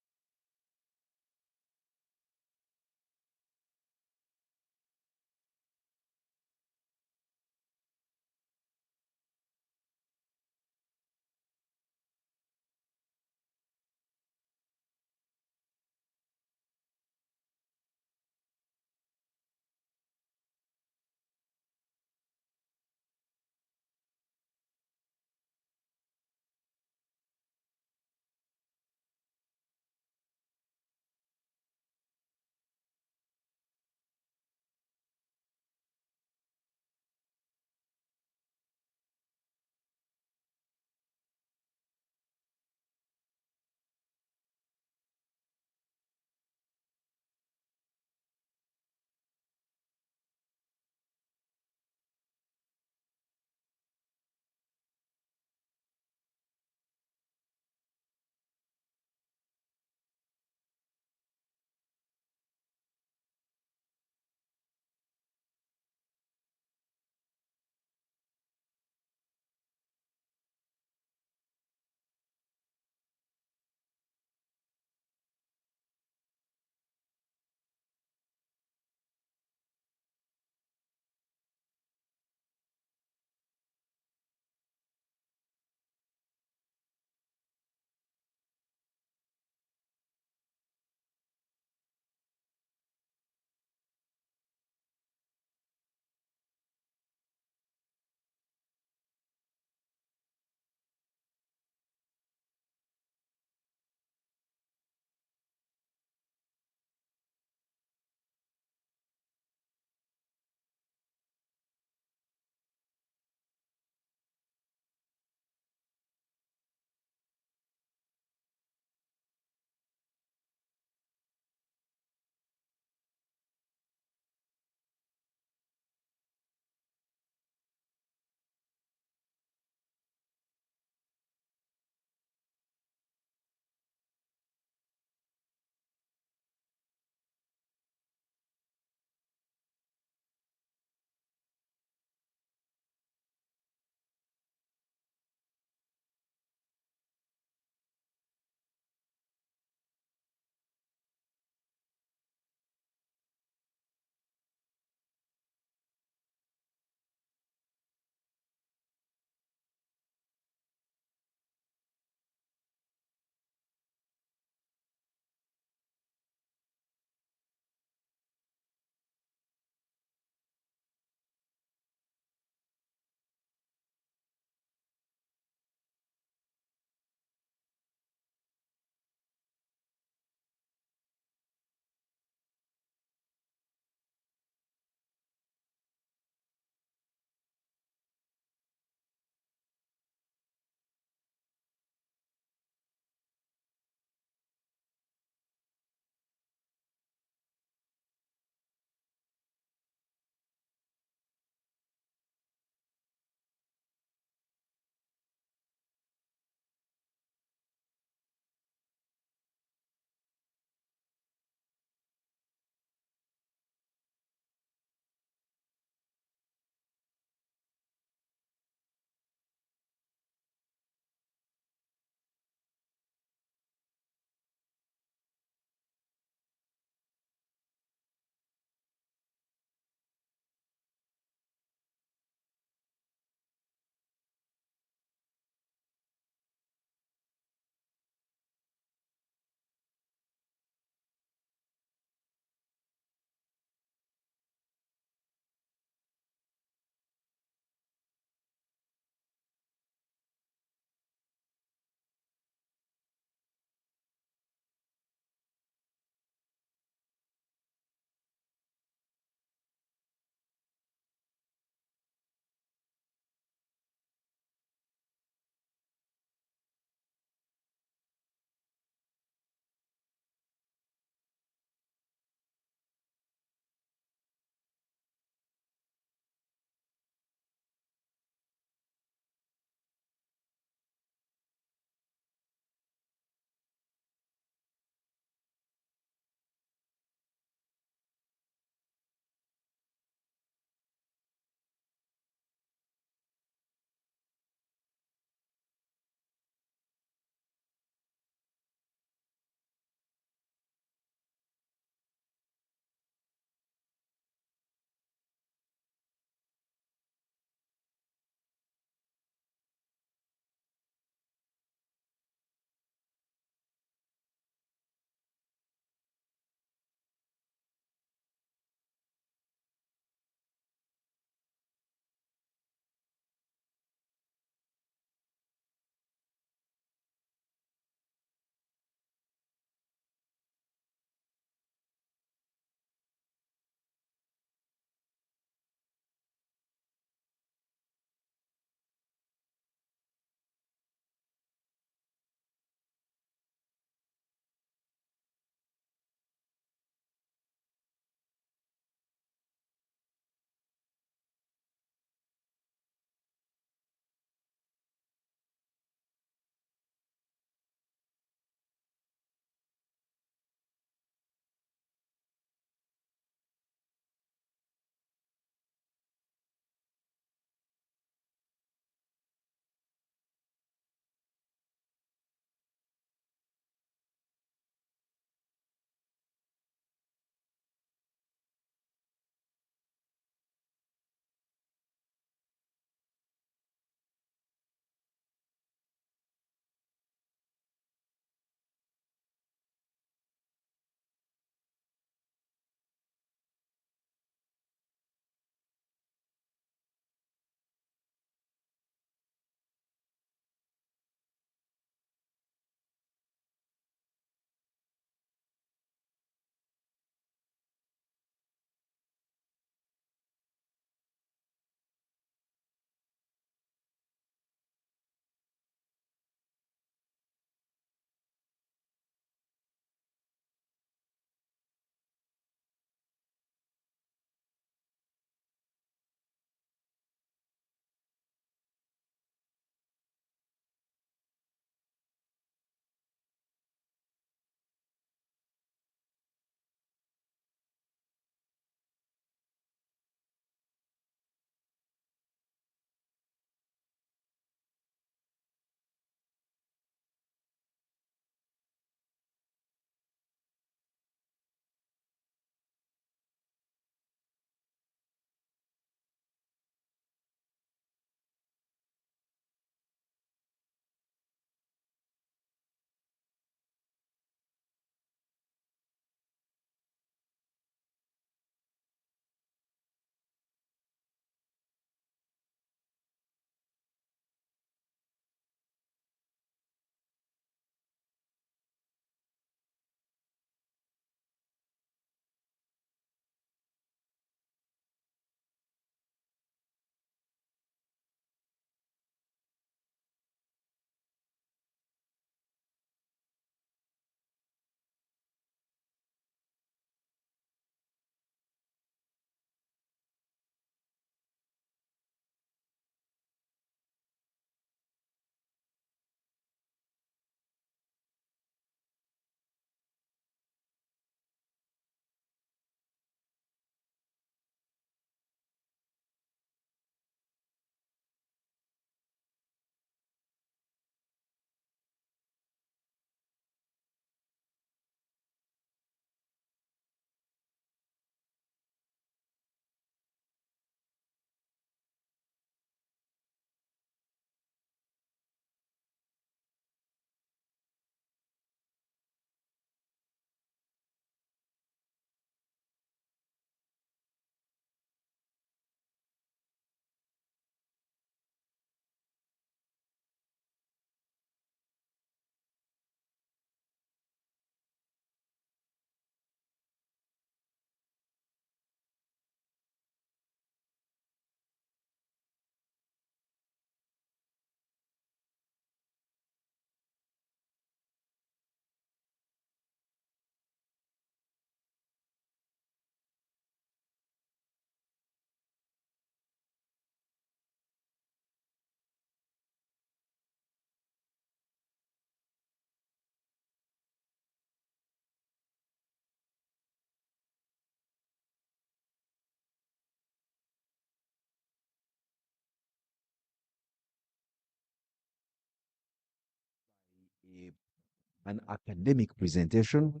an academic presentation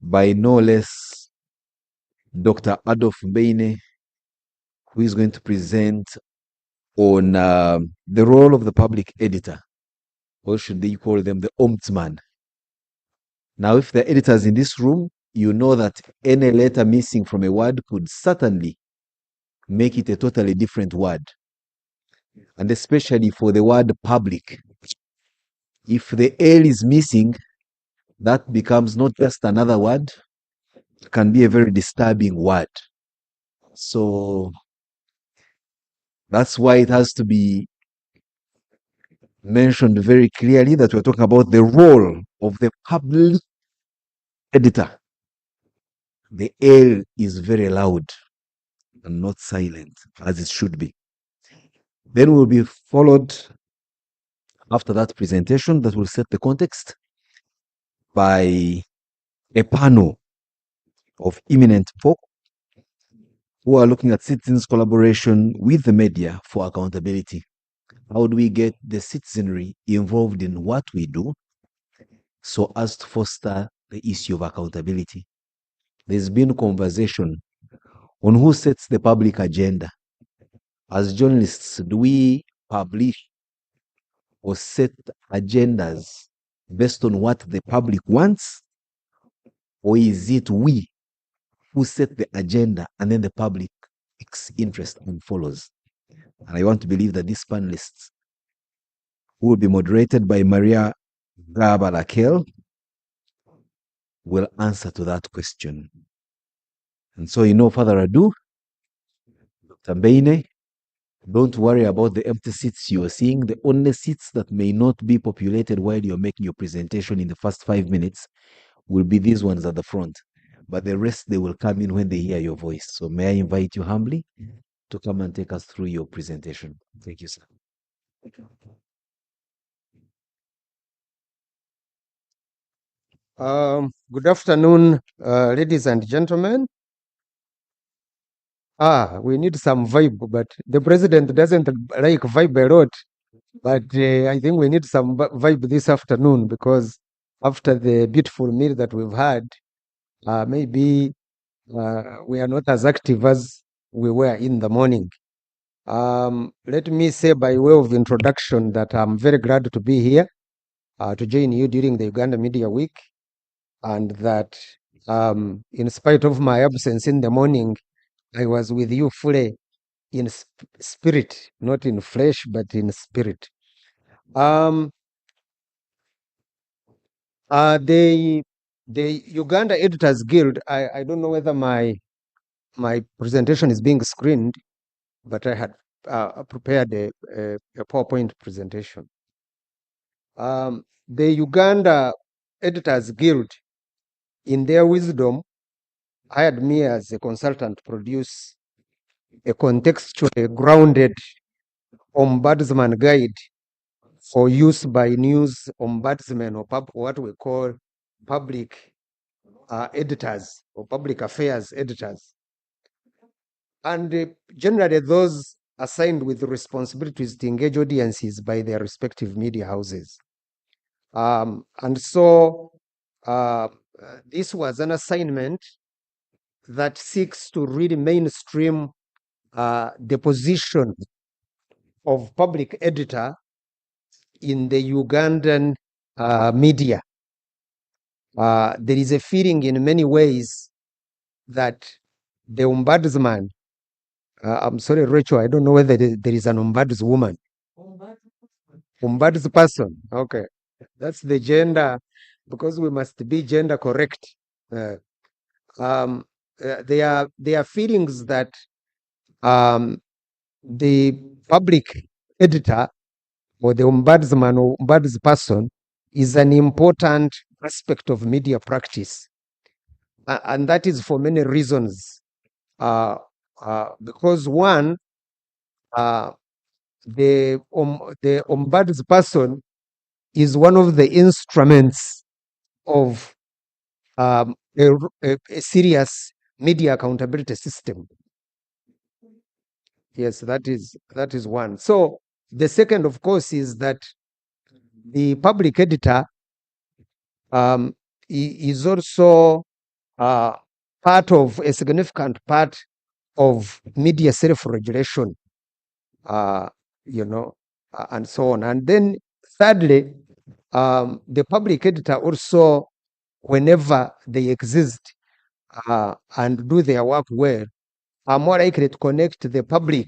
by no less Dr. Adolf Mbeine, who is going to present on the role of the public editor, or should they call them the ombudsman. Now, if the editors in this room, you know that any letter missing from a word could certainly make it a totally different word. And especially for the word public. If the L is missing, that becomes not just another word, it can be a very disturbing word. So that's why it has to be mentioned very clearly that we're talking about the role of the public editor. The L is very loud and not silent, as it should be. Then we'll be followed after that presentation that will set the context by a panel of eminent folk who are looking at citizens' collaboration with the media for accountability. How do we get the citizenry involved in what we do so as to foster the issue of accountability? There's been conversation on who sets the public agenda. As journalists, do we publish or set agendas based on what the public wants? Or is it we who set the agenda and then the public's interest and follows? And I want to believe that these panelists, who will be moderated by Maria Gabalakel, will answer to that question. And so, no further ado, Dr. Mbeine, don't worry about the empty seats you are seeing. The only seats that may not be populated while you're making your presentation in the first 5 minutes will be these ones at the front. But the rest, they will come in when they hear your voice. So may I invite you humbly to come and take us through your presentation. Thank you, sir. Good afternoon, ladies and gentlemen. We need some vibe, but the president doesn't like vibe a lot. But I think we need some vibe this afternoon because after the beautiful meal that we've had, maybe we are not as active as we were in the morning. Let me say by way of introduction that I'm very glad to be here to join you during the Uganda Media Week, and that in spite of my absence in the morning, I was with you fully in spirit, not in flesh, but in spirit. The Uganda Editors Guild, I don't know whether my presentation is being screened, but I had prepared a PowerPoint presentation. The Uganda Editors Guild, in their wisdom, hired me as a consultant to produce a contextually grounded ombudsman guide for use by news ombudsmen, or what we call public editors or public affairs editors. And generally those assigned with responsibilities to engage audiences by their respective media houses. And so this was an assignment that seeks to really mainstream the position of public editor in the Ugandan media. There is a feeling in many ways that the ombudsman, I'm sorry, Rachel, I don't know whether there is an ombudswoman. Ombudsperson, okay. That's the gender, because we must be gender correct. There are feelings that the public editor or the ombudsman or ombudsperson is an important aspect of media practice. And that is for many reasons. Because one, the ombudsperson is one of the instruments of a serious media accountability system. Yes, that is one. So the second, of course, is that the public editor is also part of a significant part of media self-regulation, and so on. And then thirdly, the public editor also, whenever they exist and do their work well, are more likely to connect the public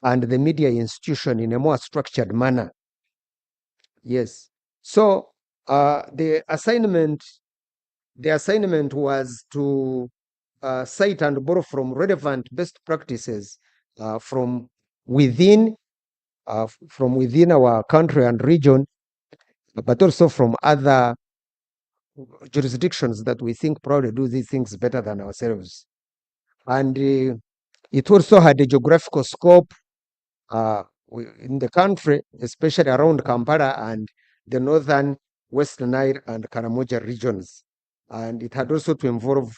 and the media institution in a more structured manner. Yes. So the assignment was to cite and borrow from relevant best practices from within our country and region, but also from other jurisdictions that we think probably do these things better than ourselves. And it also had a geographical scope in the country, especially around Kampala and the northern Western Nile and Karamoja regions. And it had also to involve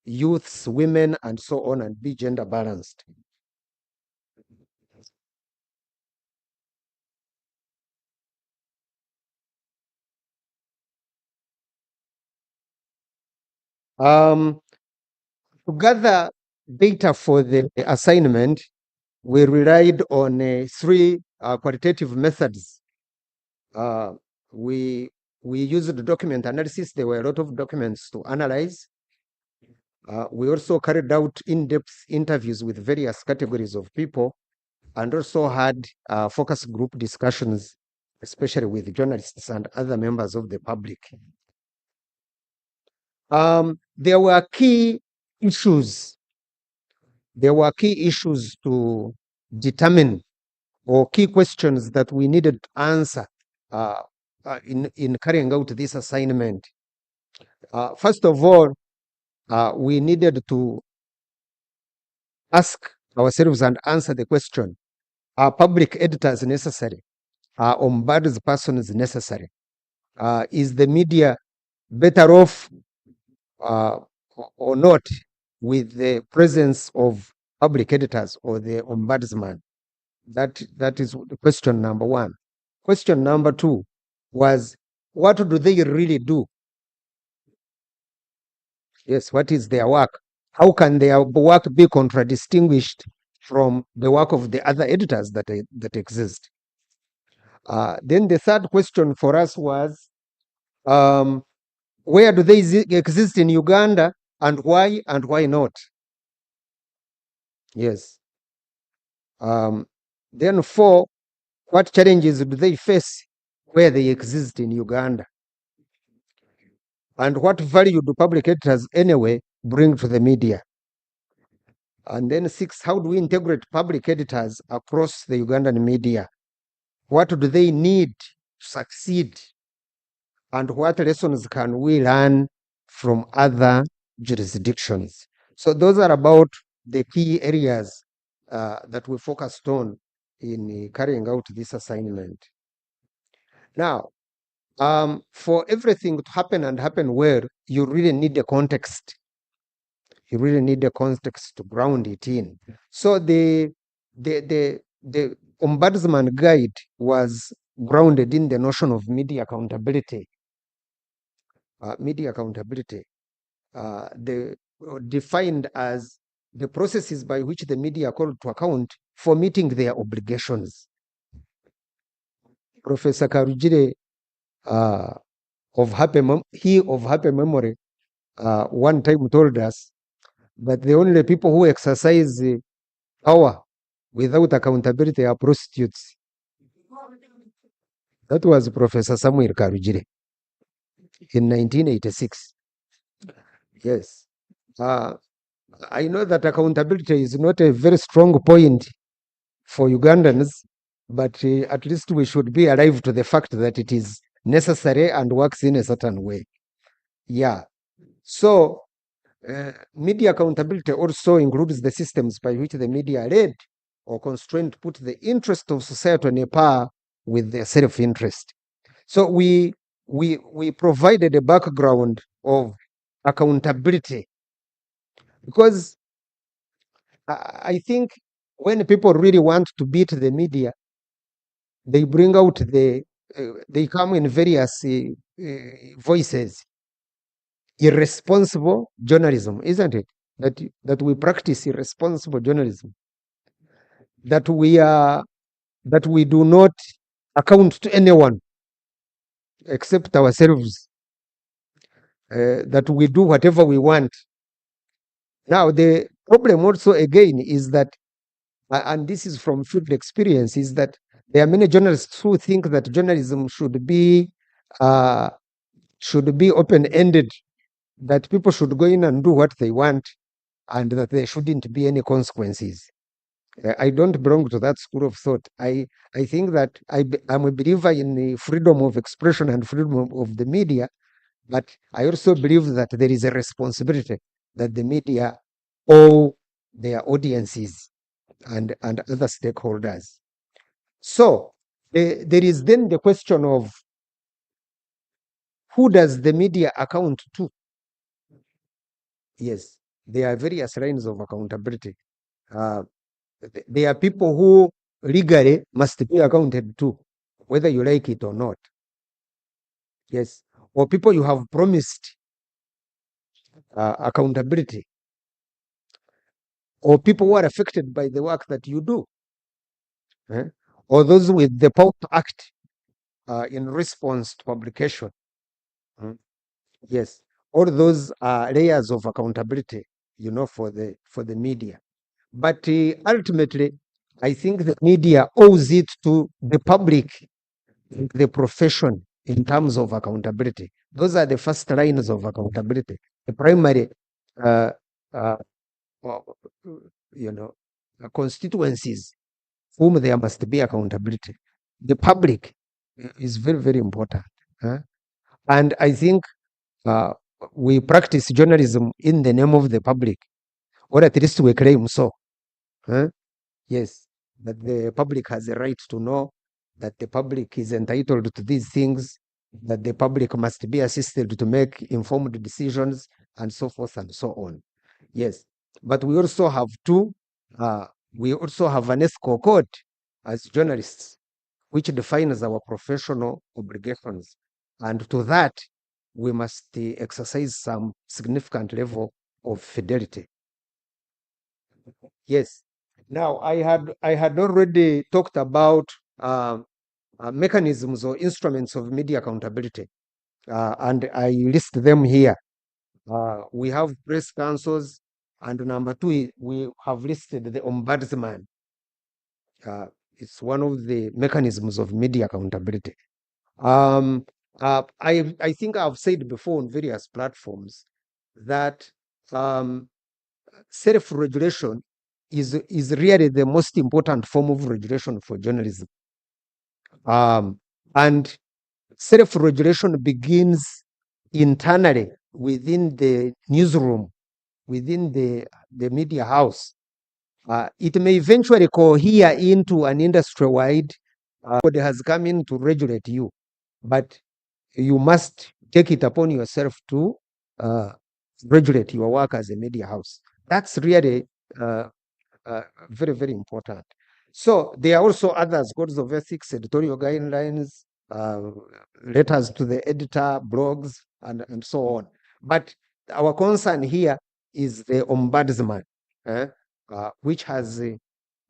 youths, women, and so on, and be gender balanced. To gather data for the assignment, we relied on 3 qualitative methods. We used document analysis. There were a lot of documents to analyze. We also carried out in-depth interviews with various categories of people, and also had focus group discussions, especially with journalists and other members of the public. There were key issues. There were key issues to determine, or key questions that we needed to answer in carrying out this assignment. First of all, we needed to ask ourselves and answer the question: are public editors necessary? Are ombudspersons necessary? Is the media better off or not with the presence of public editors or the ombudsman? That is question number 1. Question number 2 was, what do they really do? Yes, what is their work? How can their work be contradistinguished from the work of the other editors that exist? Then the third question for us was, where do they exist in Uganda, and why not? Yes. Then 4, what challenges do they face where they exist in Uganda? And what value do public editors anyway bring to the media? And then 6, how do we integrate public editors across the Ugandan media? What do they need to succeed? And what lessons can we learn from other jurisdictions? So those are about the key areas that we focused on in carrying out this assignment. Now, for everything to happen and happen well, you really need a context. You really need a context to ground it in. So the Ombudsman Guide was grounded in the notion of media accountability. Media accountability, defined as the processes by which the media are called to account for meeting their obligations. Professor Karujire, of happy memory, one time told us that the only people who exercise power without accountability are prostitutes. That was Professor Samuel Karujire in 1986. Yes. I know that accountability is not a very strong point for Ugandans, but at least we should be alive to the fact that it is necessary and works in a certain way. Yeah. So media accountability also includes the systems by which the media are led or constrained to put the interest of society on a par with their self-interest. So we provided a background of accountability, because I think when people really want to beat the media, they bring out they come in various voices. Irresponsible journalism, isn't it? That we practice irresponsible journalism. That we do not account to anyone except ourselves. That we do whatever we want. Now the problem also again is that, and this is from field experience, is that there are many journalists who think that journalism should be open-ended, that people should go in and do what they want, and that there shouldn't be any consequences. I don't belong to that school of thought. I think that I'm a believer in the freedom of expression and freedom of the media, but I also believe that there is a responsibility that the media owe their audiences and other stakeholders. So there is then the question of who does the media account to? Yes, there are various lines of accountability. There are people who legally must be accounted to, whether you like it or not. Yes, or people you have promised accountability, or people who are affected by the work that you do, or those with the power to act in response to publication. Yes, all those are layers of accountability, for the media. But ultimately, I think the media owes it to the public, the profession, in terms of accountability. Those are the first lines of accountability. The primary, uh, uh, constituencies whom there must be accountability. The public is very, very important. And I think we practice journalism in the name of the public, or at least we claim so. Yes, that the public has a right to know, that the public is entitled to these things, that the public must be assisted to make informed decisions, and so forth and so on. Yes, but we also have an ethical code as journalists, which defines our professional obligations. And to that, we must exercise some significant level of fidelity. Yes. Now, I had already talked about mechanisms or instruments of media accountability, and I list them here. We have press councils, and number two, we have listed the ombudsman. It's one of the mechanisms of media accountability. I think I've said before on various platforms that self-regulation is really the most important form of regulation for journalism. And self-regulation begins internally within the newsroom, within the media house. It may eventually cohere into an industry-wide body has come in to regulate you, but you must take it upon yourself to regulate your work as a media house. That's really very, very important. So there are also others, codes of ethics, editorial guidelines, letters to the editor, blogs, and so on. But our concern here is the ombudsman, which has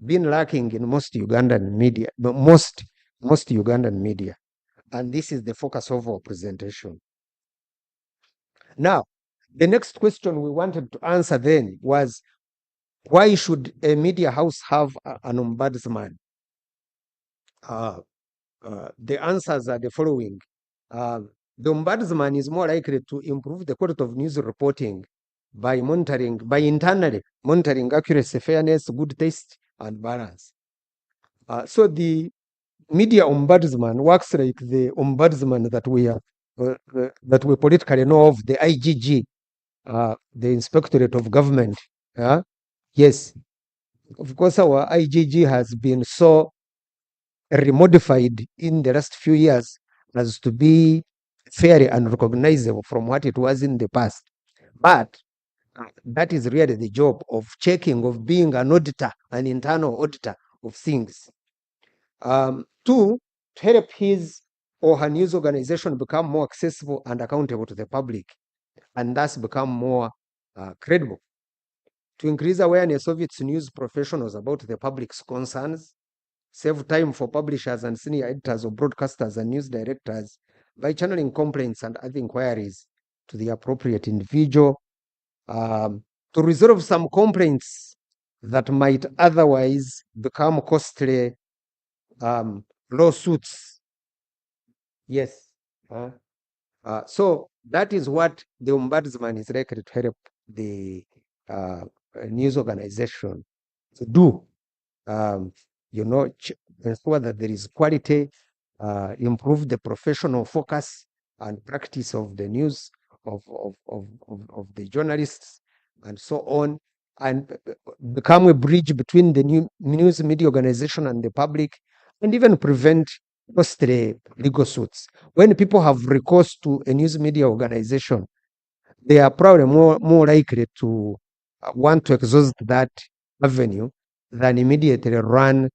been lacking in most Ugandan media, most Ugandan media. And this is the focus of our presentation. Now, the next question we wanted to answer then was, why should a media house have an ombudsman? The answers are the following. The ombudsman is more likely to improve the quality of news reporting by internally monitoring accuracy, fairness, good taste, and balance. So the media ombudsman works like the ombudsman that we politically know of, the IGG, the Inspectorate of Government. Yes, of course, our IGG has been so remodified in the last few years as to be fairly unrecognizable from what it was in the past. But that is really the job of checking, of being an auditor, an internal auditor of things. Two, to help his or her news organization become more accessible and accountable to the public, and thus become more credible. To increase awareness of its news professionals about the public's concerns, save time for publishers and senior editors or broadcasters and news directors by channeling complaints and other inquiries to the appropriate individual, to resolve some complaints that might otherwise become costly lawsuits. Yes. So that is what the ombudsman is likely to help the news organization to do. Ensure that there is quality, improve the professional focus and practice of the news of the journalists and so on, and become a bridge between the news media organization and the public, and even prevent costly legal suits. When people have recourse to a news media organization, they are probably more likely to want to exhaust that avenue than immediately run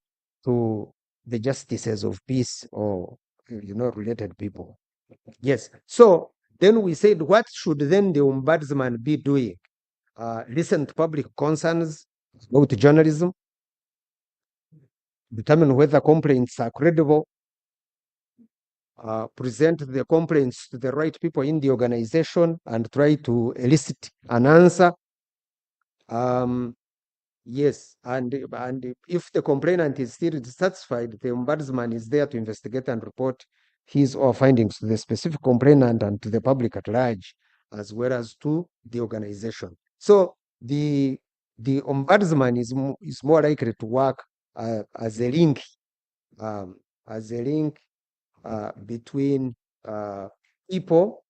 to the justices of peace or related people. Yes. So then we said, what should then the ombudsman be doing? Listen to public concerns about journalism, determine whether complaints are credible, present the complaints to the right people in the organization and try to elicit an answer. Yes, and if the complainant is still dissatisfied, the ombudsman is there to investigate and report his or findings to the specific complainant and to the public at large, as well as to the organization. So the ombudsman is more likely to work as a link, between people,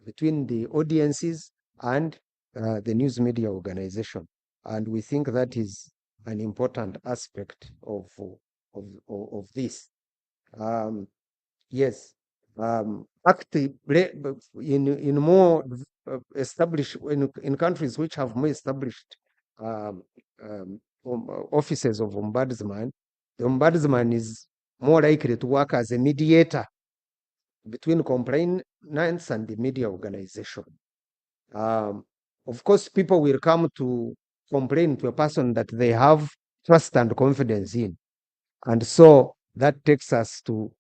between the audiences and the news media organization. And we think that is an important aspect of this. Yes. In more established, in countries which have more established offices of ombudsman, the ombudsman is more likely to work as a mediator between complainants and the media organization. Of course, people will come to complain to a person that they have trust and confidence in. And so that takes us to,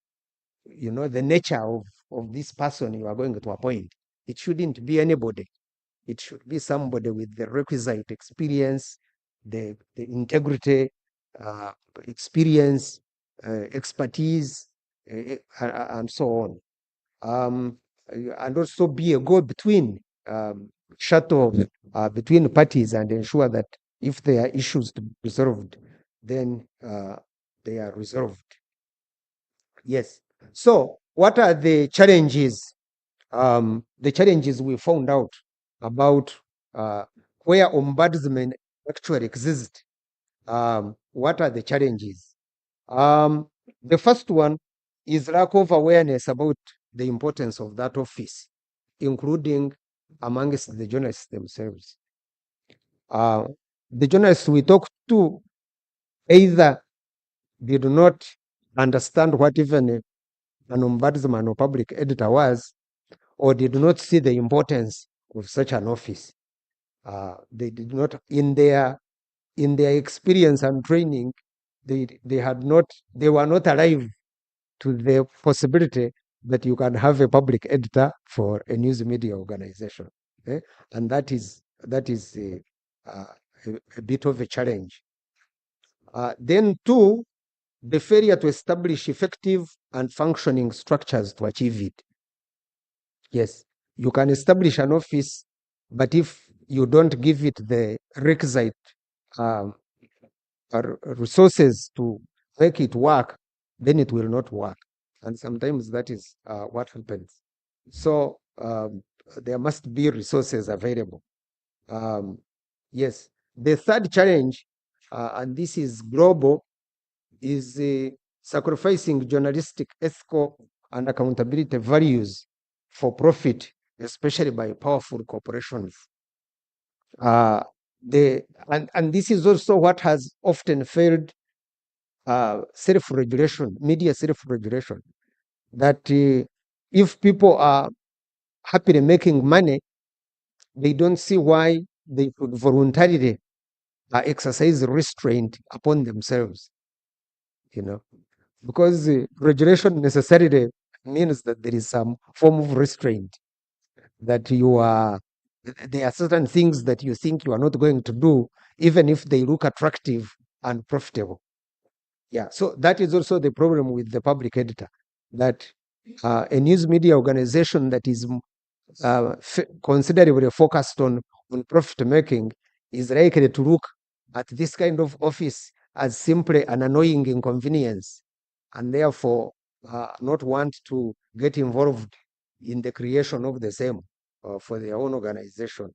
the nature of this person you are going to appoint. It shouldn't be anybody. It should be somebody with the requisite experience, the integrity, experience, expertise, and so on. And also be a go-between, shuttle between parties, and ensure that if there are issues to be resolved, then they are resolved. Yes. So what are the challenges? The challenges we found out about where ombudsmen actually exist. What are the challenges? The first one is lack of awareness about the importance of that office, including amongst the journalists themselves. The journalists we talked to either did not understand what even an ombudsman or public editor was, or did not see the importance of such an office. They did not, in their experience and training, they were not alive to the possibility that you can have a public editor for a news media organization. And that is a bit of a challenge. Then two, the failure to establish effective and functioning structures to achieve it. Yes, you can establish an office, but if you don't give it the requisite resources to make it work, then it will not work. And sometimes that is what happens. So there must be resources available. Yes. The third challenge, and this is global, is sacrificing journalistic, ethical, and accountability values for profit, especially by powerful corporations. And this is also what has often failed self-regulation, media self-regulation. that if people are happily making money, they don't see why they should voluntarily exercise restraint upon themselves, you know, because regulation necessarily means that there is some form of restraint, that you are, there are certain things that you think you are not going to do, even if they look attractive and profitable. Yeah, so that is also the problem with the public editor, that a news media organization that is considerably focused on profit making is likely to look at this kind of office as simply an annoying inconvenience, and therefore not want to get involved in the creation of the same for their own organization.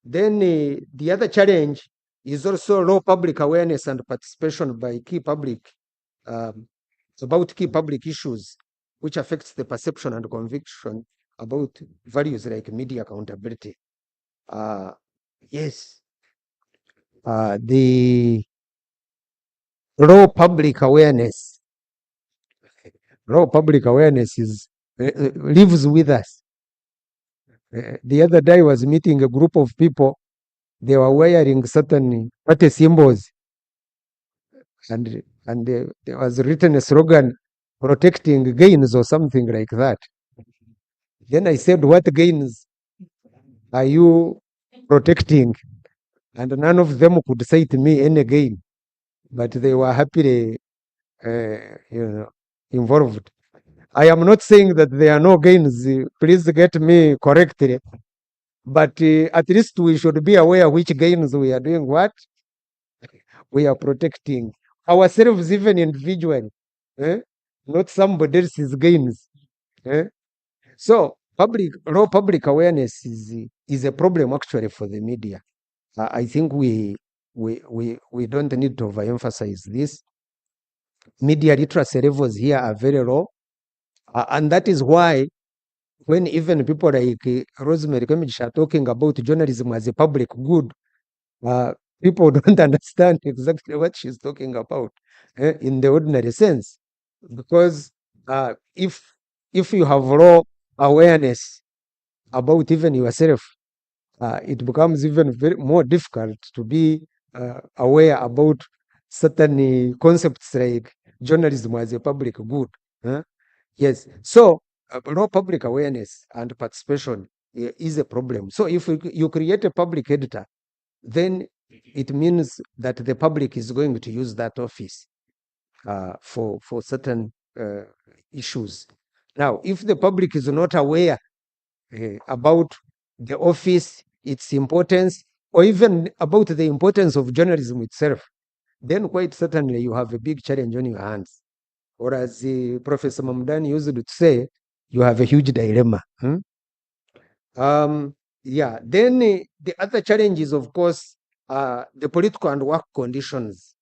Then the other challenge is also low public awareness and participation by key public about key public issues, which affects the perception and conviction about values like media accountability. Yes, the low public awareness is lives with us. The other day I was meeting a group of people. They were wearing certain party symbols, and there was written a slogan, protecting gains or something like that. Then I said, what gains are you protecting? And none of them could say to me any gain, but they were happily involved. I am not saying that there are no gains. Please get me correctly. But at least we should be aware which gains we are doing what. We are protecting ourselves, even individually, not somebody else's gains. So low public awareness is a problem actually for the media. I think we don't need to overemphasize this. Media literacy levels here are very low, and that is why when even people like Rosemary Kemich are talking about journalism as a public good, people don't understand exactly what she's talking about in the ordinary sense, because if you have low awareness about even yourself, it becomes even more difficult to be aware about certain concepts like journalism as a public good. Yes, so low public awareness and participation is a problem. So if you create a public editor, then it means that the public is going to use that office for certain issues. Now, if the public is not aware about the office, its importance, or even about the importance of journalism itself, then quite certainly you have a big challenge on your hands. Or as Professor Mamdani used to say, you have a huge dilemma. Yeah, then the other challenge is, of course, the political and work conditions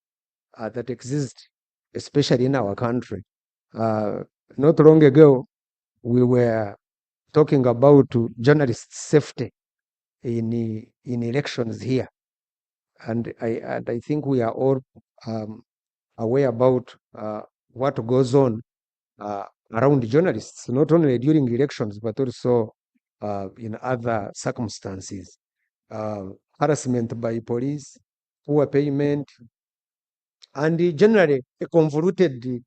that exist, especially in our country. Not long ago, we were talking about journalists' safety in elections here, and I think we are all aware about what goes on around journalists, not only during elections but also in other circumstances. Harassment by police, poor payment, and generally a convoluted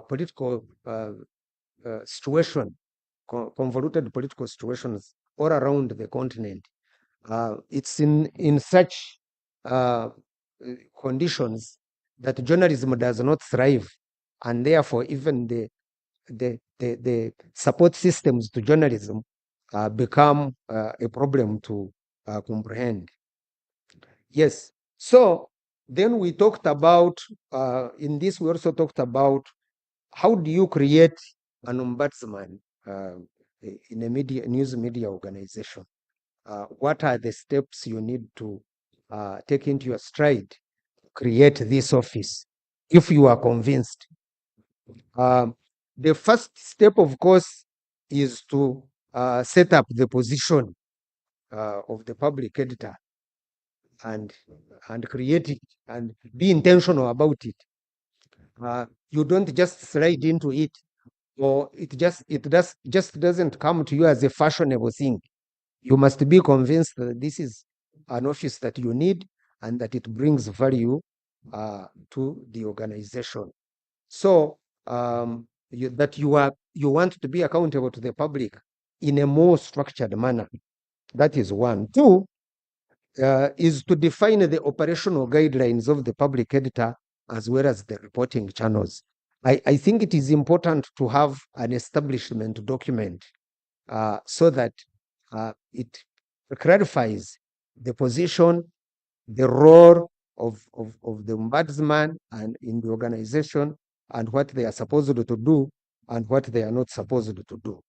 political situation, convoluted political situations all around the continent. It's in such conditions that journalism does not thrive, and therefore even the support systems to journalism become a problem to comprehend. Yes, so then we talked about, in this we also talked about how do you create an ombudsman in a news media organization. What are the steps you need to take into your stride to create this office if you are convinced? The first step, of course, is to set up the position of the public editor and create it and be intentional about it. You don't just slide into it or just doesn't come to you as a fashionable thing. You must be convinced that this is an office that you need and that it brings value to the organization. So you want to be accountable to the public in a more structured manner. That is one. Two is to define the operational guidelines of the public editor as well as the reporting channels. I think it is important to have an establishment document so that it clarifies the position, the role of the ombudsman and in the organization, and what they are supposed to do and what they are not supposed to do.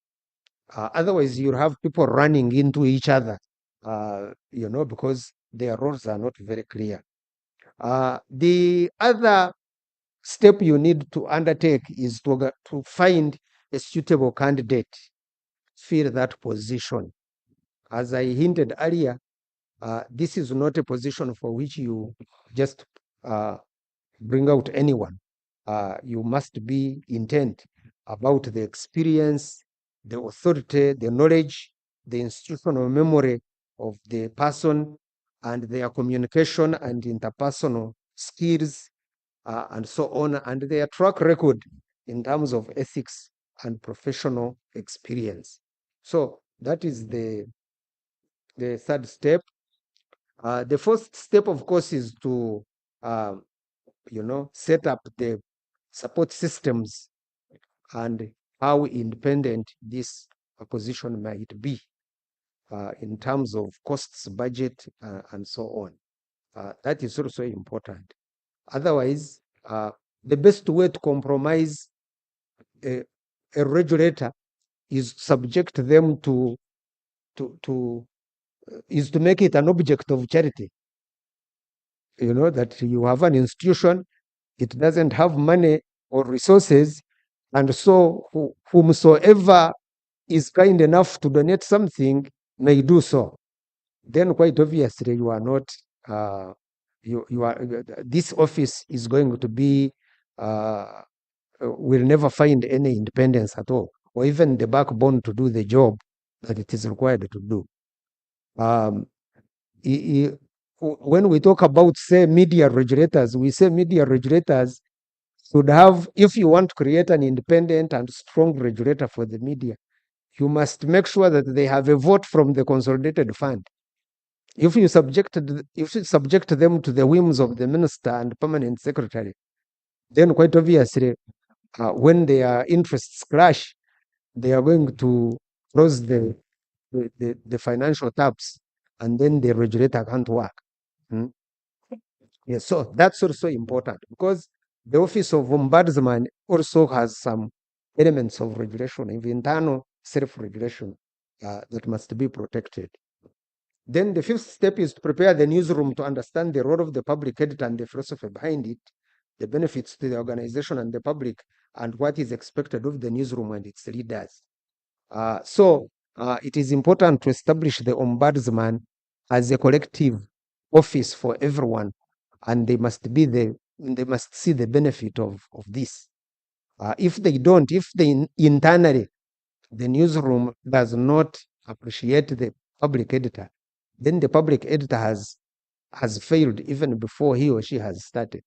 Otherwise, you have people running into each other, because their roles are not very clear. The other step you need to undertake is to find a suitable candidate, fill that position. As I hinted earlier, this is not a position for which you just bring out anyone. You must be intent about the experience, the authority, the knowledge, the institutional memory of the person, and their communication and interpersonal skills, and so on, and their track record in terms of ethics and professional experience. So that is the third step. The first step, of course, is to set up the support systems and how independent this position might be in terms of costs, budget, and so on. That is also important. Otherwise, the best way to compromise a regulator is subject them is to make it an object of charity. That you have an institution, it doesn't have money or resources, and so whomsoever is kind enough to donate something may do so. Then quite obviously you are not, this office is going to be, will never find any independence at all, or even the backbone to do the job that it is required to do. When we talk about, say, media regulators, we say media regulators should have, if you want to create an independent and strong regulator for the media, you must make sure that they have a vote from the consolidated fund. If you subject them to the whims of the minister and permanent secretary, then quite obviously, when their interests clash, they are going to close the financial taps, and then the regulator can't work. Yes, so that's also important because the office of ombudsman also has some elements of regulation, of internal self-regulation that must be protected. Then the fifth step is to prepare the newsroom to understand the role of the public editor and the philosophy behind it, the benefits to the organization and the public, and what is expected of the newsroom and its leaders. So it is important to establish the ombudsman as a collective office for everyone, and they must see the benefit of this. If they don't, if they internally, the newsroom does not appreciate the public editor, then the public editor has failed even before he or she has started.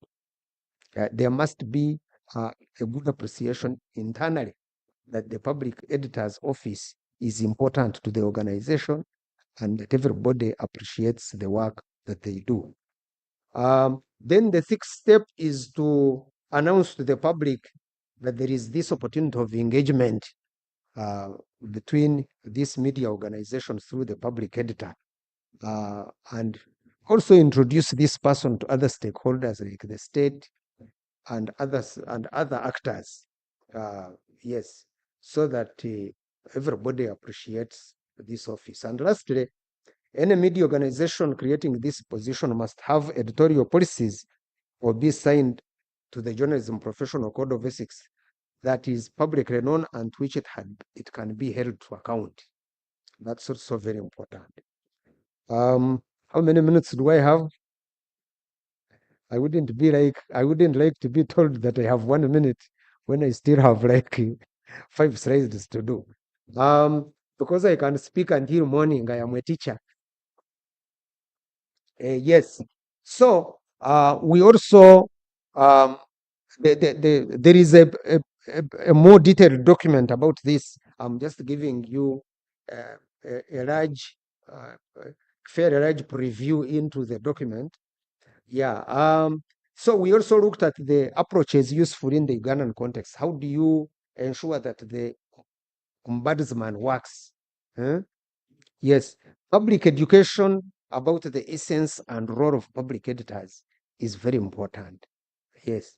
There must be a good appreciation internally that the public editor's office is important to the organization and that everybody appreciates the work that they do. Then the sixth step is to announce to the public that there is this opportunity of engagement between this media organization through the public editor, and also introduce this person to other stakeholders like the state and others and other actors. Yes, so that everybody appreciates this office. And lastly, any media organization creating this position must have editorial policies or be signed to the Journalism Professional Code of Ethics that is publicly known and which it can be held to account. That's also very important. How many minutes do I have? I wouldn't like to be told that I have 1 minute when I still have like 5 slides to do. Because I can speak until morning, I am a teacher. Yes. So we also there is a more detailed document about this. I'm just giving you a large, fairly large preview into the document. Yeah. So we also looked at the approaches useful in the Ugandan context. How do you ensure that the ombudsman works? Huh? Yes, public education about the essence and role of public editors is very important. Yes.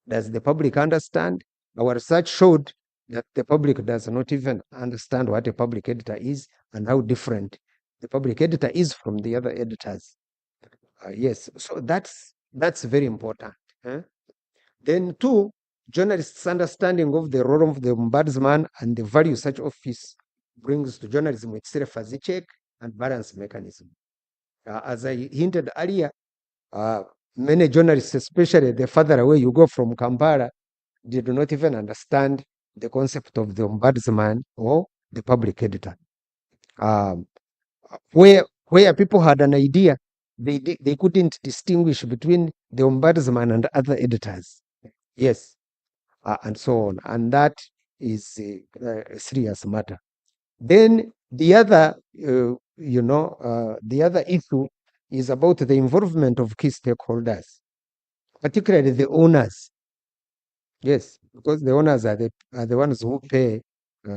Does the public understand? Our research showed that the public does not even understand what a public editor is and how different the public editor is from the other editors. Yes, so that's very important. Then two, journalists' understanding of the role of the ombudsman and the value such office brings to journalism itself as a check and balance mechanism. As I hinted earlier, many journalists, especially the further away you go from Kampala, they do not even understand the concept of the ombudsman or the public editor. Where people had an idea, they couldn't distinguish between the ombudsman and other editors. Yes, and so on. And that is a serious matter. Then the other, the other issue is about the involvement of key stakeholders, particularly the owners. Yes, because the owners are the ones who pay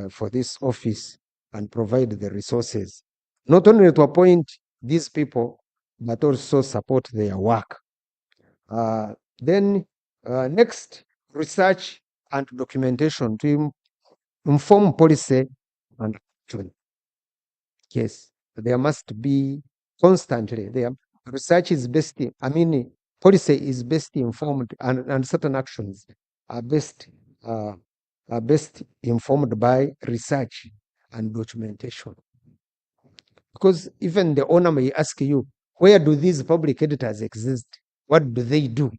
for this office and provide the resources, not only to appoint these people, but also support their work. Then next, research and documentation to inform policy and action. Yes, there must be constantly. Research is best, policy is best informed, and certain actions are best informed by research and documentation. Because even the owner may ask you, where do these public editors exist? What do they do?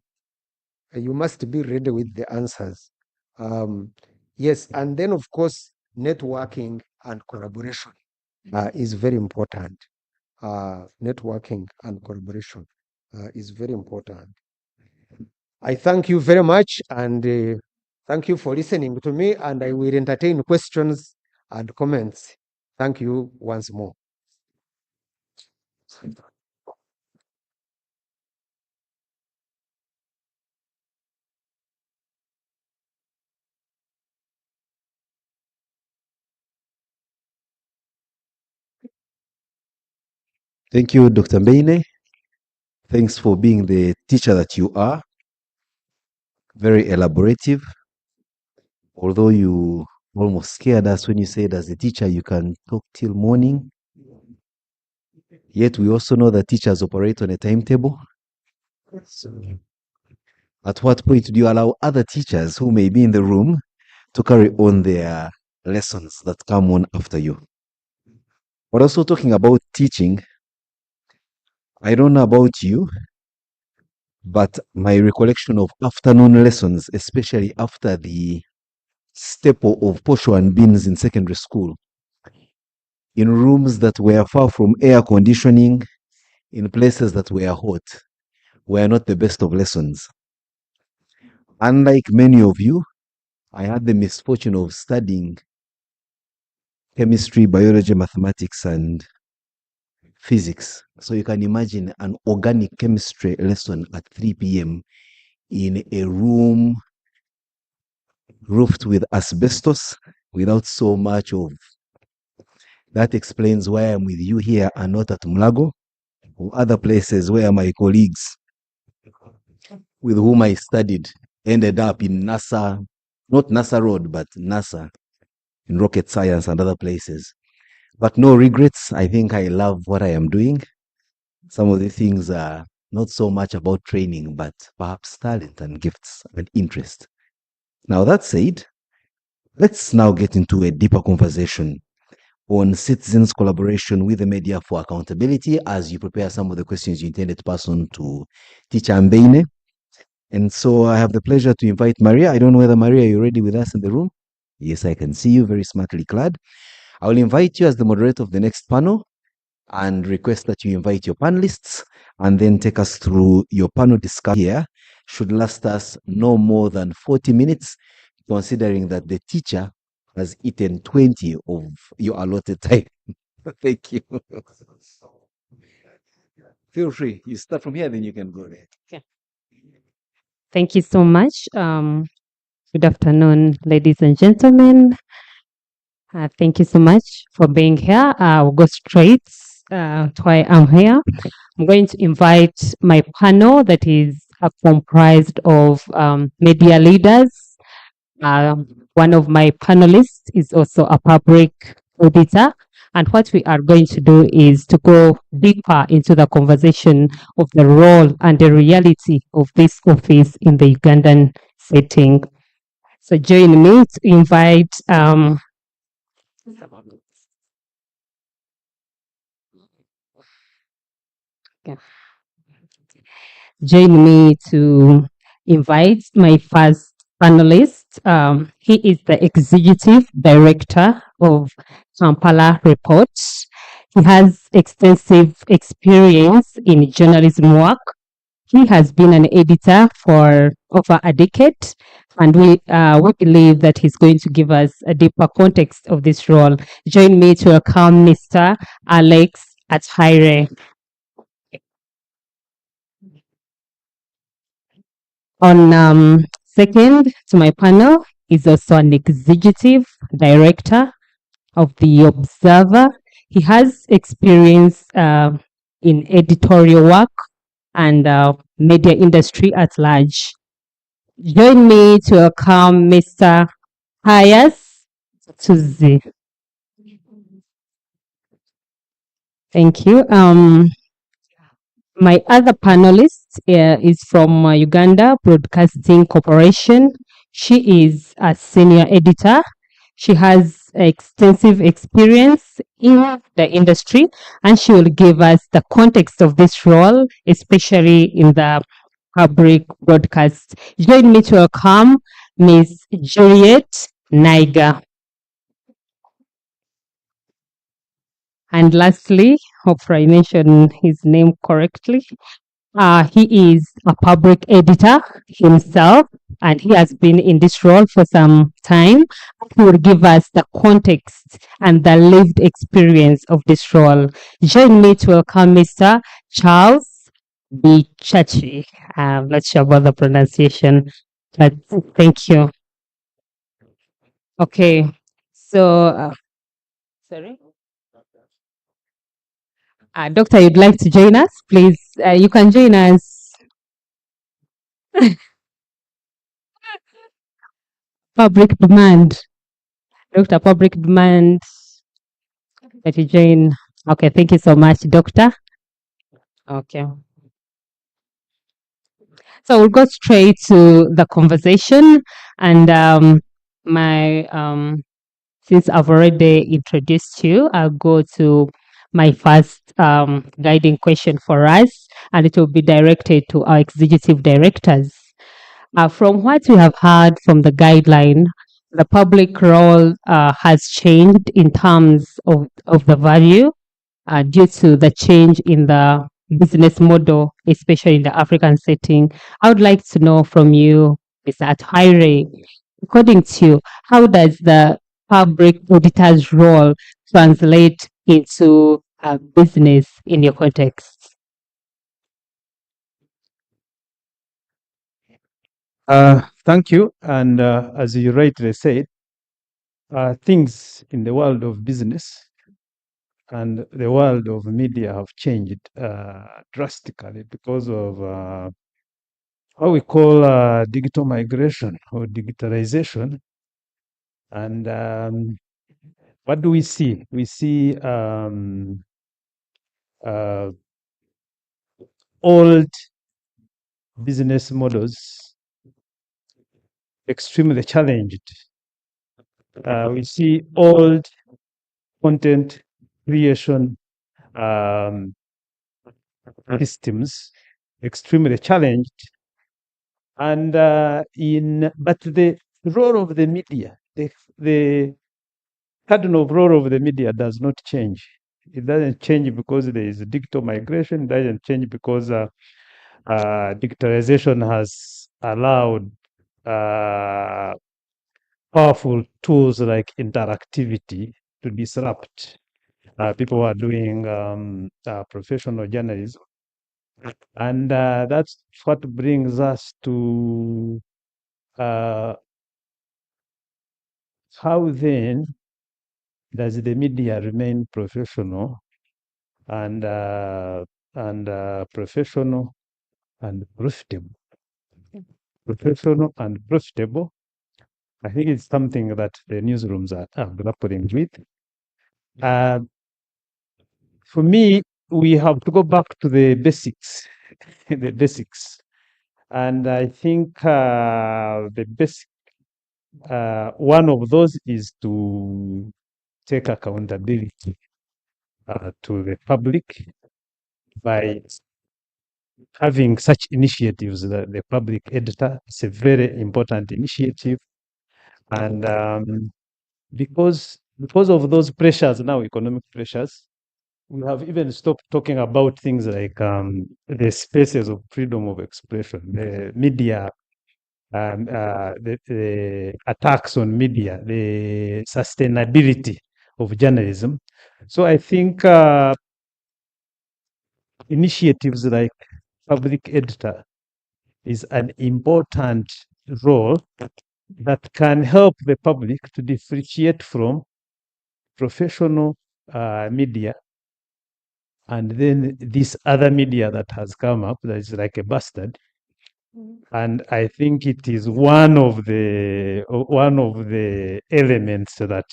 You must be ready with the answers. Yes, and then of course, networking and collaboration is very important. Networking and collaboration is very important. I thank you very much, and thank you for listening to me, and I will entertain questions and comments. Thank you once more. Thank you, Dr. Mbeine. Thanks for being the teacher that you are. Very elaborative. Although you almost scared us when you said as a teacher you can talk till morning. Yet we also know that teachers operate on a timetable. So at what point do you allow other teachers who may be in the room to carry on their lessons that come on after you? But also talking about teaching, I don't know about you, but my recollection of afternoon lessons, especially after the staple of posho and beans in secondary school, in rooms that were far from air conditioning, in places that were hot, were not the best of lessons. Unlike many of you, I had the misfortune of studying chemistry, biology, mathematics, and physics. So you can imagine an organic chemistry lesson at 3 p.m. in a room roofed with asbestos without so much of. That explains why I'm with you here and not at Mulago or other places where my colleagues with whom I studied ended up in NASA, not NASA Road, but NASA in rocket science and other places. But no regrets. I think I love what I am doing. Some of the things are not so much about training, but perhaps talent and gifts and interest. Now, that said, let's now get into a deeper conversation on citizens' collaboration with the media for accountability as you prepare some of the questions you intended to pass on to Teacher Mbeine. And so I have the pleasure to invite Maria. I don't know whether, Maria, you're already with us in the room. Yes, I can see you, very smartly clad. I will invite you as the moderator of the next panel and request that you invite your panelists and then take us through your panel discussion here. Should last us no more than 40 minutes, considering that the teacher has eaten 20 of your allotted time. Thank you. Feel free. You start from here, then you can go there. Okay. Thank you so much. Good afternoon, ladies and gentlemen. Thank you so much for being here. We'll go straight to why I'm here. I'm going to invite my panel that is comprised of media leaders. One of my panelists is also a public auditor. And what we are going to do is to go deeper into the conversation of the role and the reality of this office in the Ugandan setting. So join me to invite okay. Join me to invite my first panelist. He is the executive director of Kampala Reports. He has extensive experience in journalism work. He has been an editor for over a decade, and we believe that he's going to give us a deeper context of this role. Join me to welcome Mr. Alex Athaire. On second to my panel is also an executive director of the Observer. He has experience in editorial work and media industry at large. Join me to welcome Mr. Pius Tuzi. Thank you. My other panelist is from Uganda Broadcasting Corporation. She is a senior editor. She has extensive experience in the industry, and she will give us the context of this role, especially in the public broadcast. Join me to welcome Ms. Juliet Naiga. And lastly, hope I mentioned his name correctly. He is a public editor himself, and he has been in this role for some time. He will give us the context and the lived experience of this role. Join me to welcome Mr. Charles Bichachi. I'm not sure about the pronunciation, but thank you. Okay, so, sorry? Doctor, you'd like to join us? Please, you can join us. Public demand. Doctor, public demand. That you join. Okay, thank you so much, Doctor. Okay. So we'll go straight to the conversation. And since I've already introduced you, I'll go to my first guiding question for us, and it will be directed to our executive directors. From what we have heard from the guideline, the public role has changed in terms of the value due to the change in the business model, especially in the African setting. I would like to know from you, Mr. Athaire, according to you, how does the public auditor's role translate into business in your context? Thank you. And as you rightly said, things in the world of business and the world of media have changed drastically because of what we call digital migration or digitalization. And what do we see? We see old business models extremely challenged. We see old content creation systems extremely challenged, and but the role of the media the cardinal role of the media does not change. It doesn't change because there is digital migration. It doesn't change because digitalization has allowed powerful tools like interactivity to disrupt people who are doing professional journalism. And that's what brings us to how then does the media remain professional and professional and profitable? Professional and profitable. I think it's something that the newsrooms are grappling with. For me, we have to go back to the basics, the basics. And I think the basic, one of those is to take accountability to the public by having such initiatives. The public editor is a very important initiative. And because of those pressures now, economic pressures, we have even stopped talking about things like the spaces of freedom of expression, the media, the attacks on media, the sustainability of journalism. So I think initiatives like public editor is an important role that can help the public to differentiate from professional media and then this other media that has come up that is like a bastard. And I think it is one of the elements that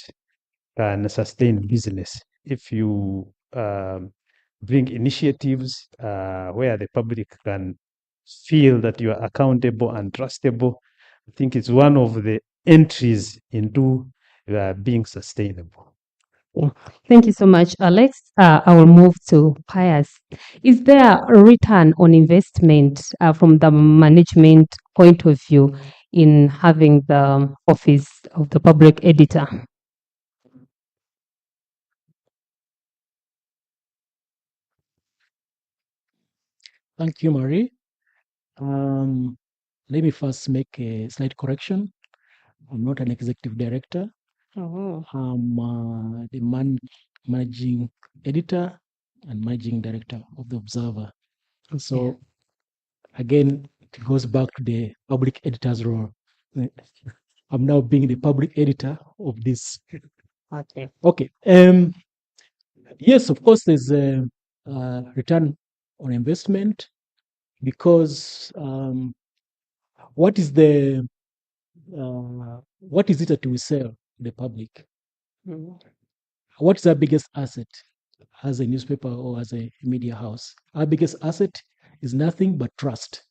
can sustain business if you bring initiatives where the public can feel that you are accountable and trustable. I think it's one of the entries into being sustainable. Thank you so much, Alex. I will move to Pius. Is there a return on investment from the management point of view in having the office of the public editor? Thank you, Marie. Let me first make a slight correction. I'm not an executive director. Oh. I'm the managing editor and managing director of the Observer. So again, it goes back to the public editor's role. I'm now being the public editor of this. Okay. Okay. Yes, of course, there's a return on investment because what is it that we sell to the public? What is our biggest asset as a newspaper or as a media house? Our biggest asset is nothing but trust.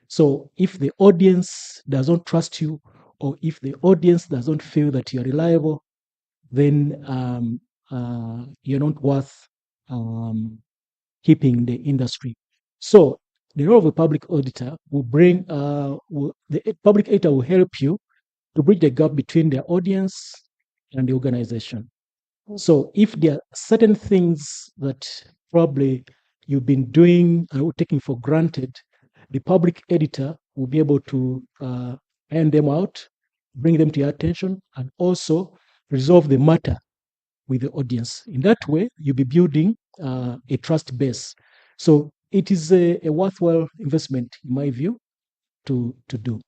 So if the audience doesn't trust you, or if the audience doesn't feel that you're reliable, then you're not worth keeping the industry. So the role of a public auditor will bring, the public editor will help you to bridge the gap between the audience and the organization. So if there are certain things that probably you've been doing or taking for granted, the public editor will be able to iron them out, bring them to your attention, and also resolve the matter with the audience. In that way, you'll be building a trust base. So it is a worthwhile investment, in my view, to do.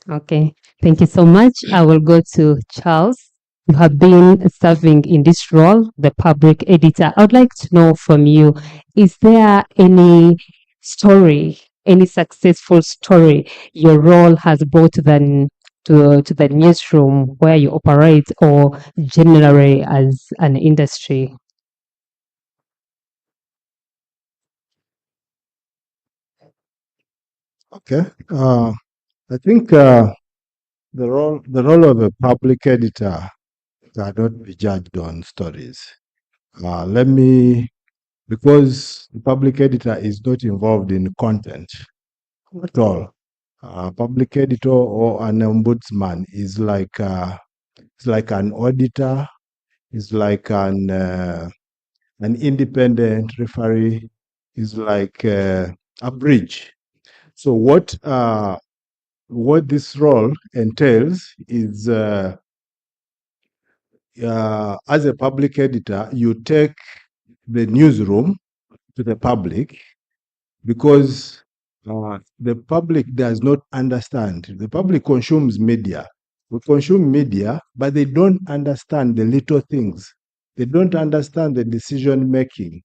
Okay, thank you so much. I will go to Charles. You have been serving in this role, the public editor. I would like to know from you, is there any story, any successful story your role has brought to the newsroom where you operate, or generally as an industry? Okay. I think the role of a public editor cannot be judged on stories. Because the public editor is not involved in content at all. A public editor or an ombudsman is like It's like an auditor. It's like an independent referee. Is like a bridge. So what this role entails is, as a public editor, you take the newsroom to the public because the public does not understand. The public consumes media. We consume media, but they don't understand the little things. They don't understand the decision making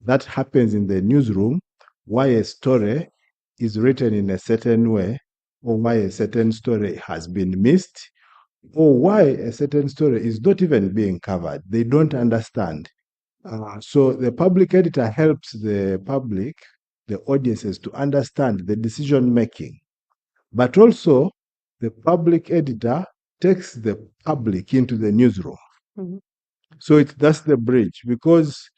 that happens in the newsroom, why a story is written in a certain way, or why a certain story has been missed, or why a certain story is not even being covered. They don't understand. So the public editor helps the public, the audiences, to understand the decision making. But also, the public editor takes the public into the newsroom. So that's the bridge, because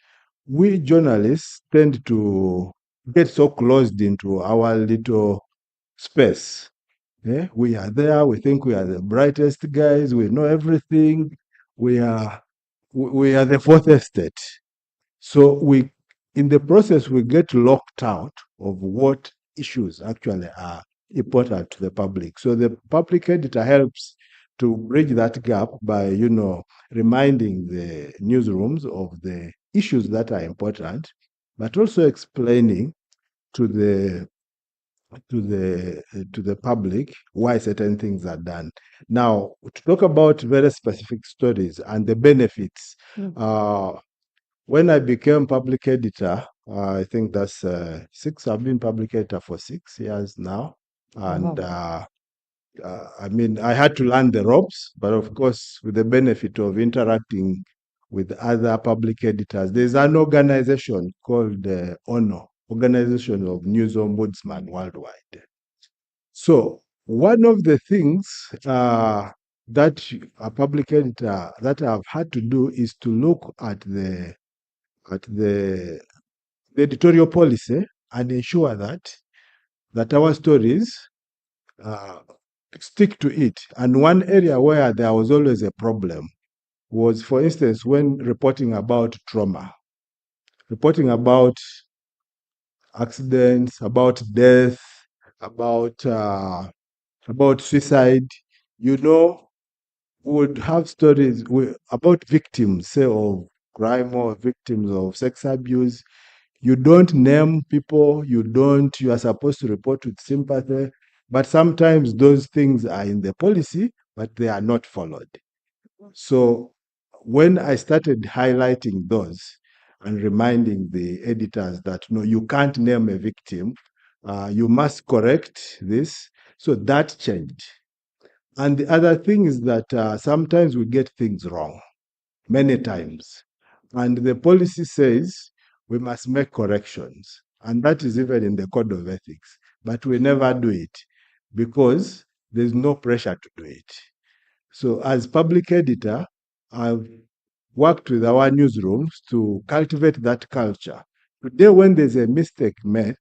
we journalists tend to get so closed into our little space. We are there, we think we are the brightest guys, we know everything, we are the fourth estate. So in the process, we get locked out of what issues actually are important to the public. So the public editor helps to bridge that gap by, reminding the newsrooms of the issues that are important, but also explaining to the public why certain things are done. Now, to talk about very specific stories and the benefits, when I became public editor, I think that's I've been public editor for 6 years now. And I mean, I had to learn the ropes, but of course, with the benefit of interacting with other public editors, there's an organization called ONO, Organization of News Ombudsman Worldwide. So one of the things that a public editor that I've had to do is to look at the editorial policy and ensure that our stories stick to it. And one area where there was always a problem was, for instance, when reporting about trauma, reporting about accidents, about death, about suicide. Would have stories about victims, say, of crime or victims of sex abuse. You don't name people, you are supposed to report with sympathy, but sometimes those things are in the policy, but they are not followed. So when I started highlighting those and reminding the editors that, no, you can't name a victim, you must correct this, so that changed. And the other thing is that sometimes we get things wrong, many times. And the policy says we must make corrections. And that is even in the code of ethics. But we never do it because there's no pressure to do it. So as public editor, I've worked with our newsrooms to cultivate that culture. Today, when there's a mistake made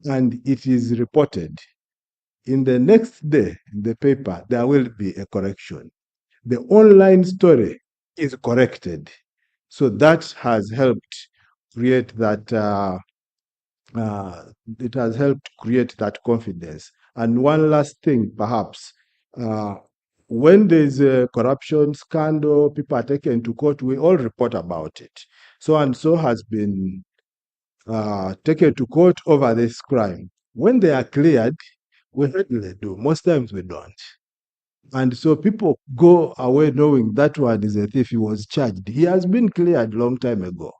and it is reported, in the next day in the paper, there will be a correction. The online story is corrected. So that has helped create that, it has helped create that confidence. And one last thing, perhaps, when there's a corruption scandal, people are taken to court, we all report about it. So and so has been taken to court over this crime. When they are cleared, we readily do. Most times we don't. And so people go away knowing that one is a thief. He was charged. He has been cleared long time ago.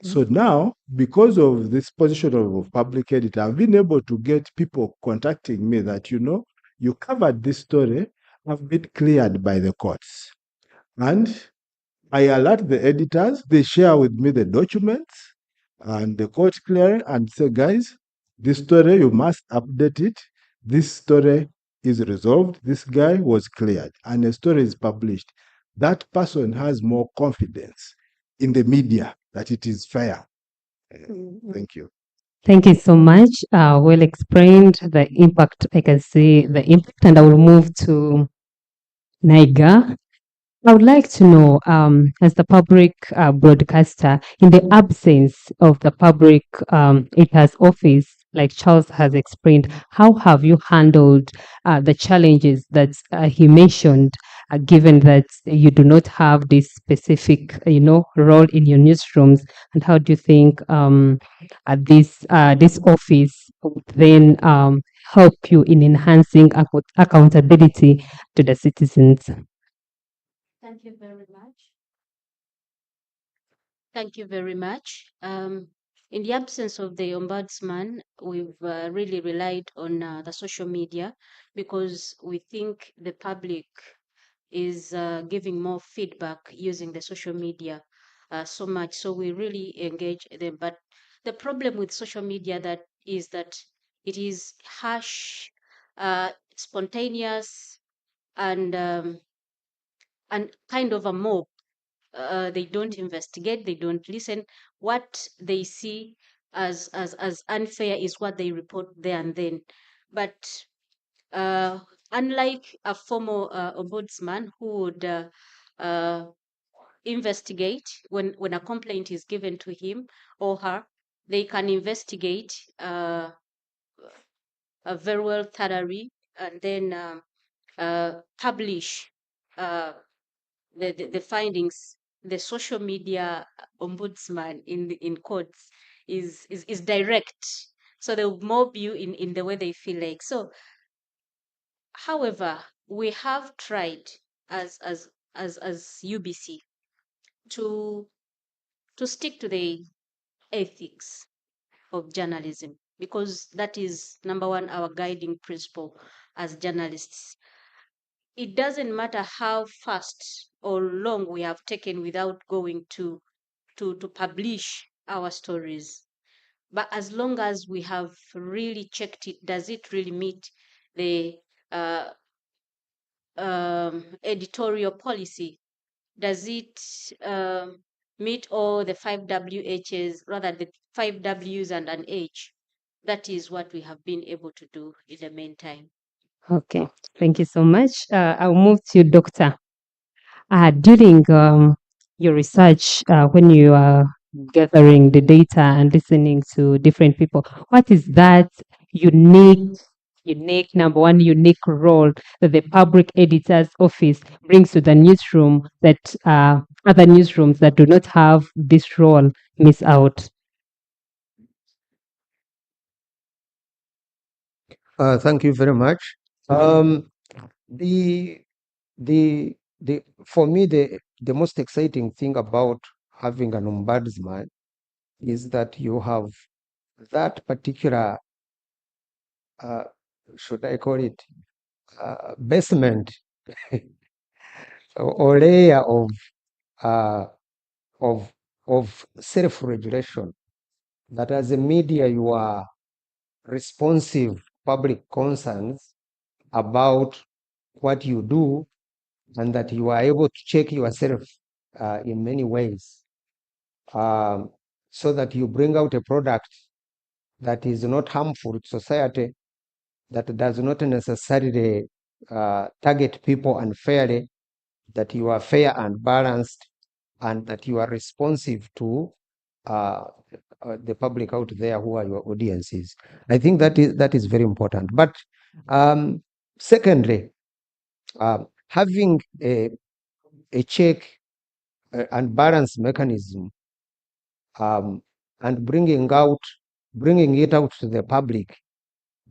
So now, because of this position of public editor, I've been able to get people contacting me that, you covered this story, I've been cleared by the courts. And I alert the editors, they share with me the documents and the court clearing and say, guys, this story, you must update it. This story is resolved. This guy was cleared and a story is published. That person has more confidence in the media that it is fair. Thank you. Thank you so much. Well explained the impact. I can see the impact, and I will move to Naiga. I would like to know, as the public broadcaster, in the absence of the public editor's office, like Charles has explained, how have you handled the challenges that he mentioned, given that you do not have this specific, role in your newsrooms, and how do you think this office would then help you in enhancing accountability to the citizens? Thank you very much. Thank you very much. In the absence of the ombudsman, we've really relied on the social media because we think the public is giving more feedback using the social media so much. So we really engage them. But the problem with social media is that it is harsh, spontaneous, and kind of a mob. They don't investigate, they don't listen. What they see as unfair is what they report there and then. But unlike a former ombudsman who would investigate when a complaint is given to him or her, they can investigate very well thoroughly and then publish the findings. The social media ombudsman in courts is direct, so they'll mob you in the way they feel like. So, however, we have tried as UBC to stick to the ethics of journalism because that is number one, our guiding principle as journalists. It doesn't matter how fast or long we have taken without going to publish our stories. But as long as we have really checked it, does it really meet the editorial policy? Does it meet all the 5 WHs, rather the 5 Ws and an H? That is what we have been able to do in the meantime. Okay, thank you so much. I'll move to Doctor. During your research, when you are gathering the data and listening to different people, what is that unique number one unique role that the public editor's office brings to the newsroom that other newsrooms that do not have this role miss out? Thank you very much. The for me the most exciting thing about having an ombudsman is that you have that particular should I call it basement or layer of self-regulation, that as a media you are responsive public concerns about what you do and that you are able to check yourself in many ways, so that you bring out a product that is not harmful to society, that does not necessarily target people unfairly, that you are fair and balanced, and that you are responsive to the public out there who are your audiences. I think that is very important. But secondly, having a check and balance mechanism and bringing it out to the public,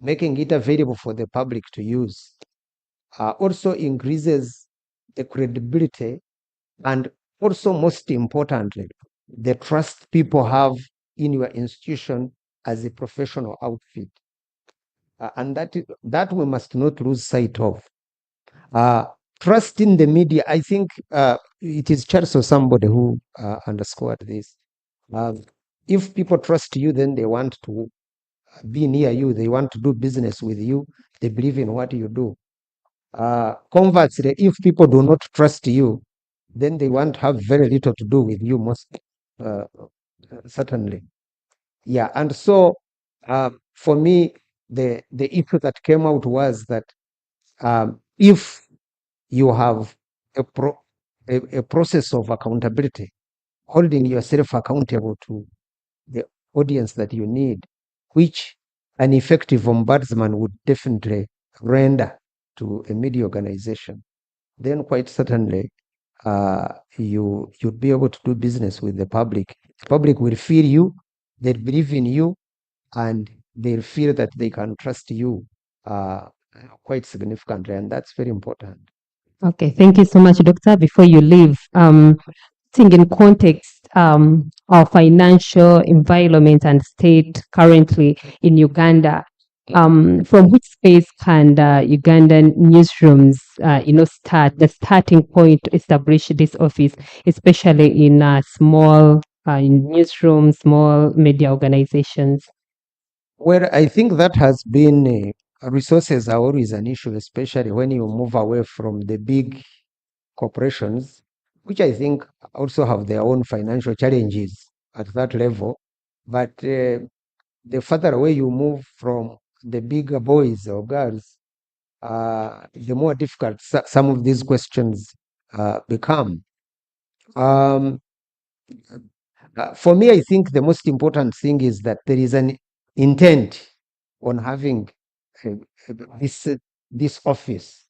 making it available for the public to use, also increases the credibility and also, most importantly, the trust people have in your institution as a professional outfit. And that we must not lose sight of. Trust in the media, I think it is Charles or somebody who underscored this. If people trust you, then they want to be near you, they want to do business with you, they believe in what you do. Conversely, if people do not trust you, then they want to have very little to do with you, most certainly. Yeah, and so for me, the issue that came out was that if you have a process of accountability, holding yourself accountable to the audience that you need, which an effective ombudsman would definitely render to a media organization, then quite certainly you'd be able to do business with the public. The public will feel you, they believe in you, and they'll feel that they can trust you quite significantly, and that's very important. Okay, thank you so much, Doctor. Before you leave, putting in context our financial environment and state currently in Uganda, from which space can the Ugandan newsrooms, start the starting point to establish this office, especially in small newsrooms, small media organizations? Well, I think that has been resources are always an issue, especially when you move away from the big corporations, which I think also have their own financial challenges at that level. But the further away you move from the bigger boys or girls, the more difficult some of these questions become. For me, I think the most important thing is that there is an intent on having this office.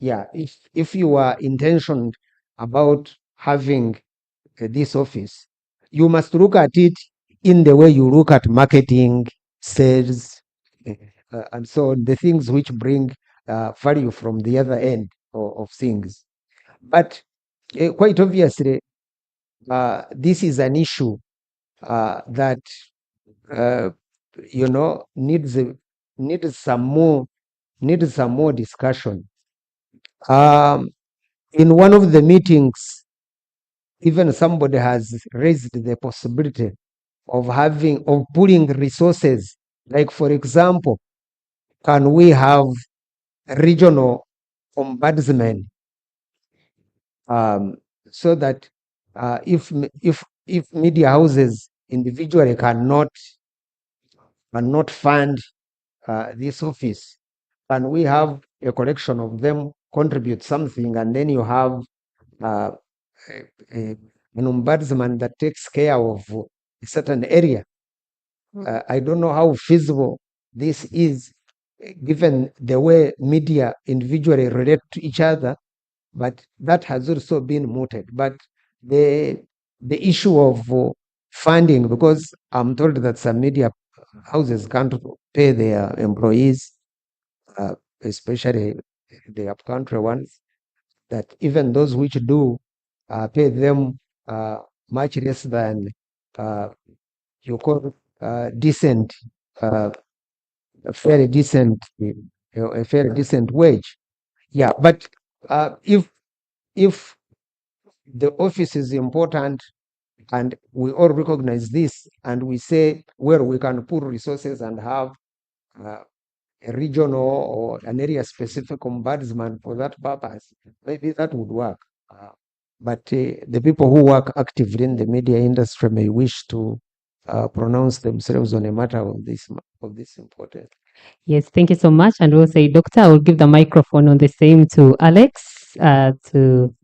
Yeah, if you are intentioned about having this office, you must look at it in the way you look at marketing, sales, and so on, the things which bring value from the other end of things. But quite obviously, this is an issue that needs some more discussion. In one of the meetings, even somebody has raised the possibility of pooling resources. Like, for example, can we have regional ombudsmen so that if media houses individually cannot fund this office, can we have a collection of them contribute something, and then you have an ombudsman that takes care of a certain area? I don't know how feasible this is, given the way media individually relate to each other, but that has also been mooted. But the issue of funding, because I'm told that some media houses can't pay their employees, especially the upcountry ones, that even those which do pay them much less than you call decent, a fairly decent wage. Yeah, but if the office is important and we all recognize this, and we say, well, we can pool resources and have a regional or an area specific ombudsman for that purpose, maybe that would work. But the people who work actively in the media industry may wish to pronounce themselves on a matter of this importance. Yes, thank you so much. And we'll say, Doctor, I will give the microphone on the same to Alex to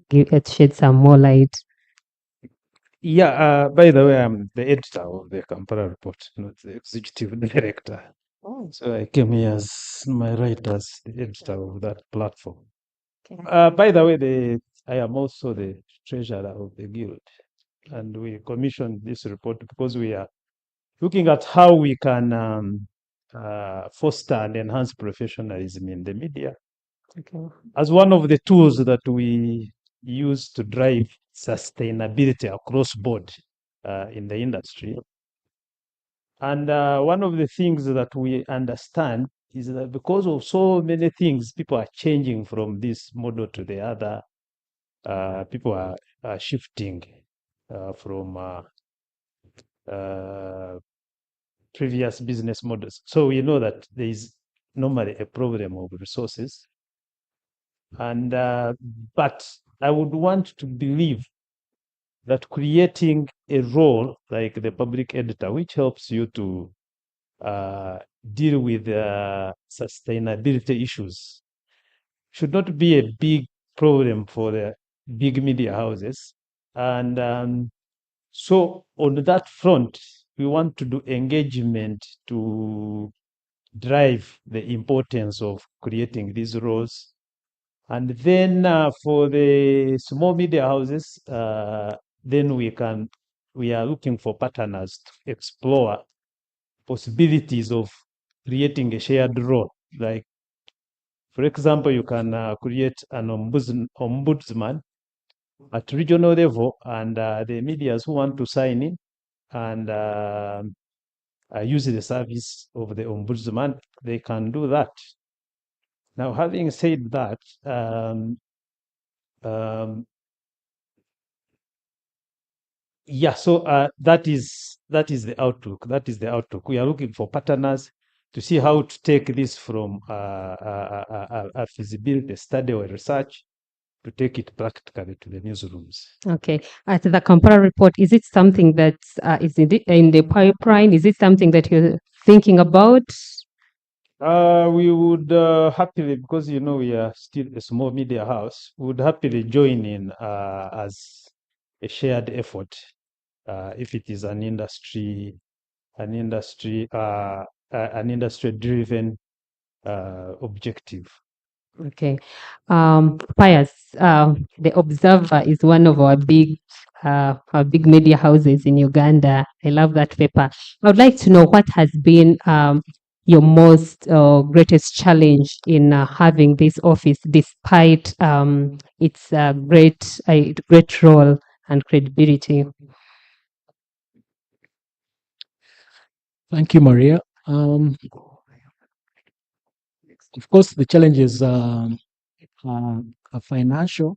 shed some more light. Yeah, by the way, I'm the editor of the Kampala report, not the executive director. So I came here as my right as the editor of that platform. By the way, I am also the treasurer of the guild, and we commissioned this report because we are looking at how we can foster and enhance professionalism in the media. As one of the tools that we use to drive sustainability across board in the industry. And one of the things that we understand is that because of so many things, people are changing from this model to the other. People are shifting from previous business models. So we know that there is normally a problem of resources. And but I would want to believe that creating a role like the public editor, which helps you to deal with sustainability issues, should not be a big problem for the big media houses. And so on that front, we want to do engagement to drive the importance of creating these roles. And then for the small media houses, then we are looking for partners to explore possibilities of creating a shared role. Like, for example, you can create an ombudsman at regional level, and the medias who want to sign in and use the service of the ombudsman, they can do that. Now, having said that, yeah, so that is the outlook. That is the outlook. We are looking for partners to see how to take this from a feasibility study or research to take it practically to the newsrooms. Okay. At the Kampala report, is it something that is in the pipeline? Is it something that you're thinking about? We would happily, because we are still a small media house, would happily join in as a shared effort if it is an industry driven objective. Okay. Pius, the Observer is one of our big media houses in Uganda. I love that paper. I would like to know what has been your most greatest challenge in having this office, despite its great role and credibility. Thank you, Maria. Of course, the challenges are financial,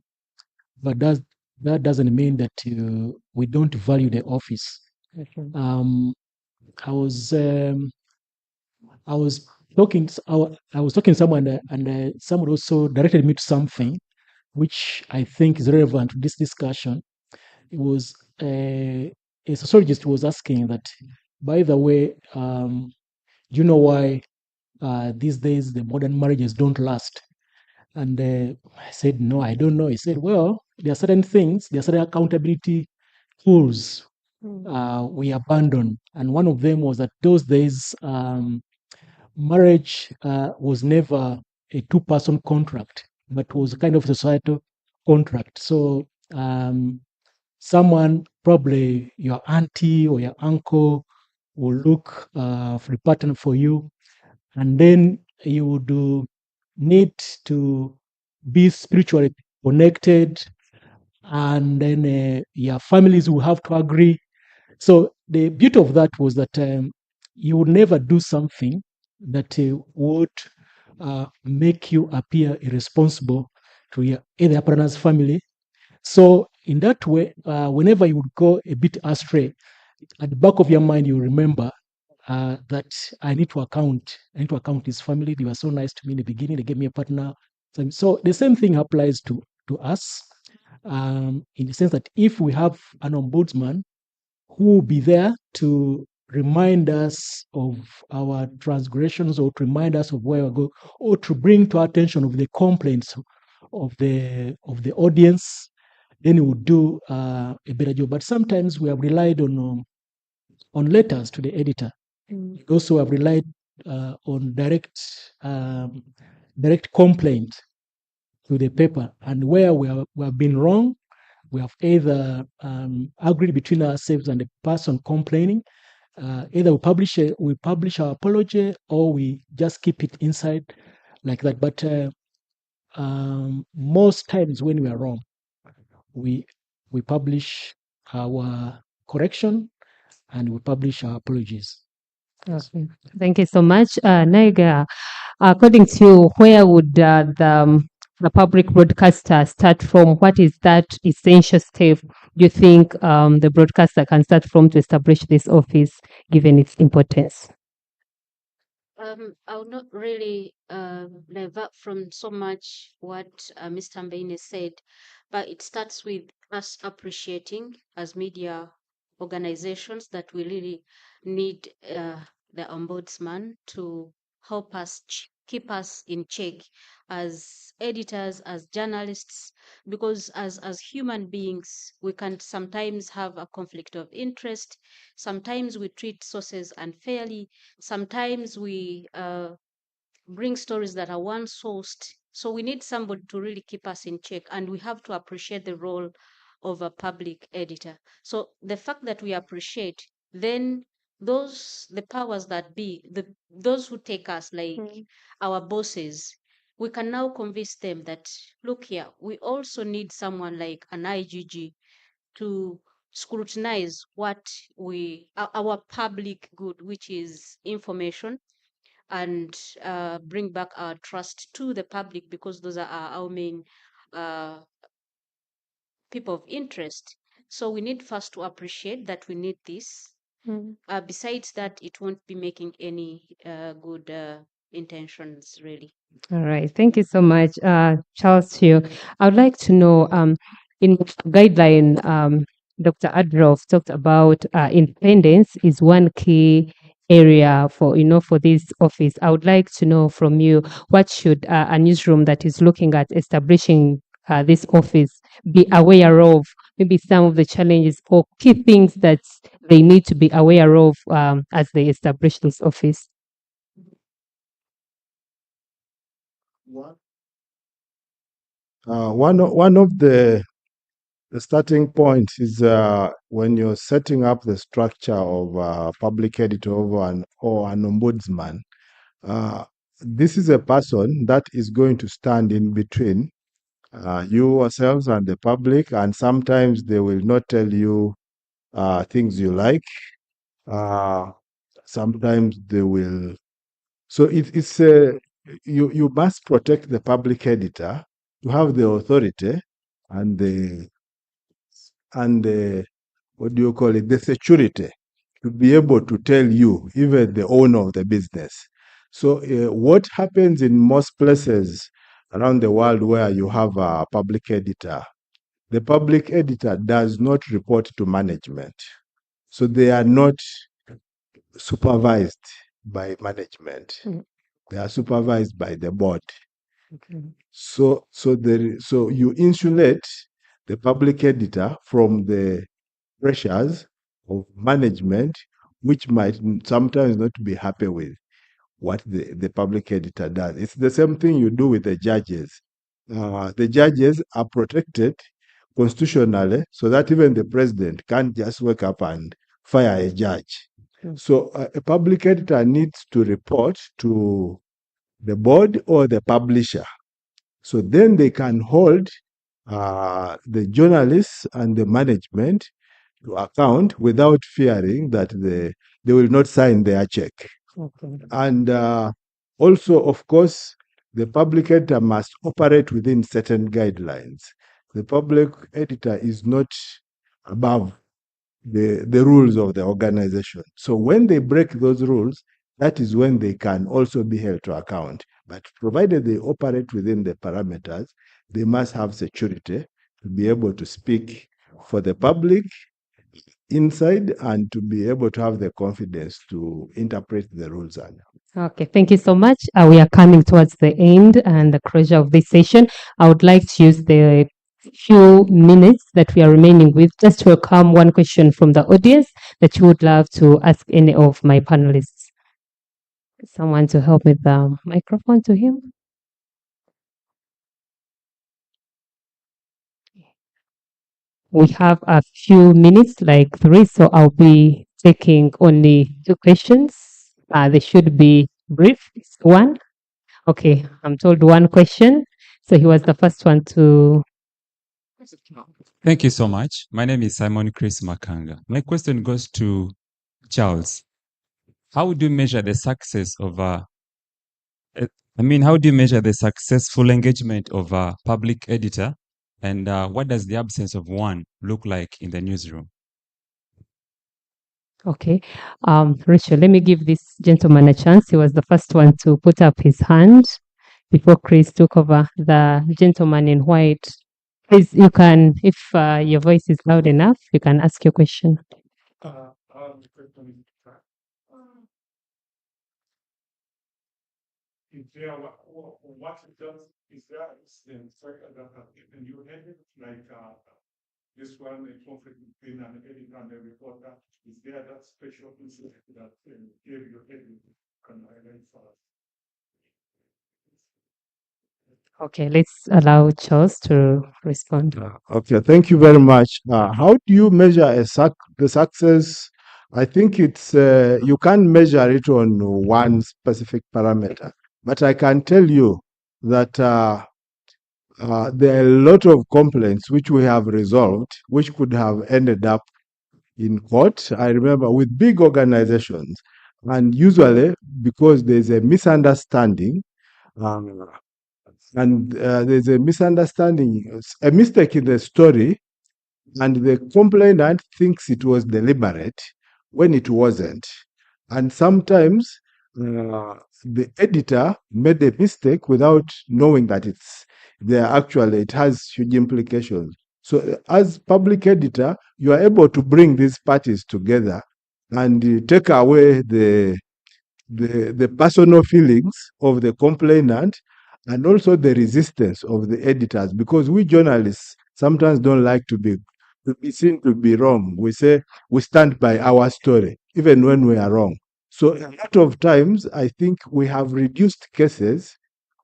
but that doesn't mean that we don't value the office. Okay. I was talking to someone, and someone also directed me to something which I think is relevant to this discussion. It was a sociologist was asking that, by the way, do you know why these days the modern marriages don't last? And I said, no, I don't know. He said, well, there are certain things, there are certain accountability tools we abandoned. And one of them was that those days, marriage was never a two-person contract, but was kind of a societal contract. So someone, probably your auntie or your uncle, will look for a partner for you, and then you would need to be spiritually connected, and then your families will have to agree. So the beauty of that was that you would never do something that would make you appear irresponsible to your either partner's family. So in that way, whenever you would go a bit astray, at the back of your mind, you remember that I need to account his family. They were so nice to me in the beginning. They gave me a partner. So the same thing applies to us, in the sense that if we have an ombudsman who will be there to remind us of our transgressions, or to remind us of where we go, or to bring to our attention of the complaints of the audience, then it would do a better job. But sometimes we have relied on letters to the editor. We also have relied on direct complaint to the paper, and where we have been wrong, we have either agreed between ourselves and the person complaining. Either we publish our apology, or we just keep it inside like that. But most times when we are wrong, we publish our correction, and we publish our apologies. Okay. Thank you so much. Naiga, according to you, where would the public broadcaster start from? What is that essential step you think the broadcaster can start from to establish this office, given its importance? I will not really divert from so much what Mr. Mbaine said, but it starts with us appreciating as media organizations that we really need the ombudsman to help us keep us in check as editors, as journalists, because as human beings, we can sometimes have a conflict of interest. Sometimes we treat sources unfairly. Sometimes we bring stories that are one sourced. So we need somebody to really keep us in check, and we have to appreciate the role of a public editor. So the fact that we appreciate, then the powers that be, those who take us, like our bosses, we can now convince them that, look here, we also need someone like an IGG to scrutinize what our public good, which is information, and bring back our trust to the public, because those are our main uh, people of interest. So we need first to appreciate that we need this. Besides that, it won't be making any good intentions, really. All right. Thank you so much, Charles. Here, I would like to know, in guideline, Dr. Adroff talked about independence is one key area for for this office. I would like to know from you, what should a newsroom that is looking at establishing this office be aware of? Maybe some of the challenges or key things that they need to be aware of as they establish this office. One of the starting points is when you're setting up the structure of a public editor or an ombudsman. This is a person that is going to stand in between you yourselves and the public, and sometimes they will not tell you things you like. Sometimes they will. So it's you must protect the public editor to have the authority and the what do you call it, the security to be able to tell you, even the owner of the business. So what happens in most places around the world where you have a public editor, the public editor does not report to management. So they are not supervised by management. They are supervised by the board. So you insulate the public editor from the pressures of management, which might sometimes not be happy with what the public editor does. It's the same thing you do with the judges. The judges are protected constitutionally, so that even the president can't just wake up and fire a judge. So a public editor needs to report to the board or the publisher. So then they can hold the journalists and the management to account without fearing that they will not sign their check. Okay. And also, of course, the public editor must operate within certain guidelines. The public editor is not above the rules of the organization. So when they break those rules, that is when they can also be held to account. But provided they operate within the parameters, they must have security to be able to speak for the public inside and to be able to have the confidence to interpret the rules. Okay, thank you so much. We are coming towards the end and the closure of this session. I would like to use the few minutes that we are remaining with just to welcome one question from the audience that you would love to ask any of my panelists. Someone to help with the microphone to him. We have a few minutes, like 3, so I'll be taking only 2 questions. They should be brief. One. Okay, I'm told 1 question. So he was the first one to. Thank you so much. My name is Simon Chris Makanga. My question goes to Charles. How would you measure the success of how do you measure the successful engagement of a public editor, and what does the absence of one look like in the newsroom? Okay, Rachel, let me give this gentleman a chance. He was the first one to put up his hand before Chris took over. The gentleman in white. Please, you can, if your voice is loud enough, you can ask your question. is there what it does? Is there incidents that have given you headache, like this one, a conflict between an editor and a reporter? Is there that special incident that gave you headache? Can highlight for us? Okay, let's allow Charles to respond. Okay, thank you very much. How do you measure the success? I think it's you can't measure it on one specific parameter, but I can tell you that there are a lot of complaints which we have resolved, which could have ended up in court. I remember with big organizations, and usually because there's a misunderstanding, there's a misunderstanding, a mistake in the story, and the complainant thinks it was deliberate when it wasn't. And sometimes the editor made a mistake without knowing that it has huge implications. So as public editor, you are able to bring these parties together and take away the personal feelings of the complainant and also the resistance of the editors, because we journalists sometimes don't like to be seen to be wrong. We say we stand by our story, even when we are wrong. So a lot of times, I think we have reduced cases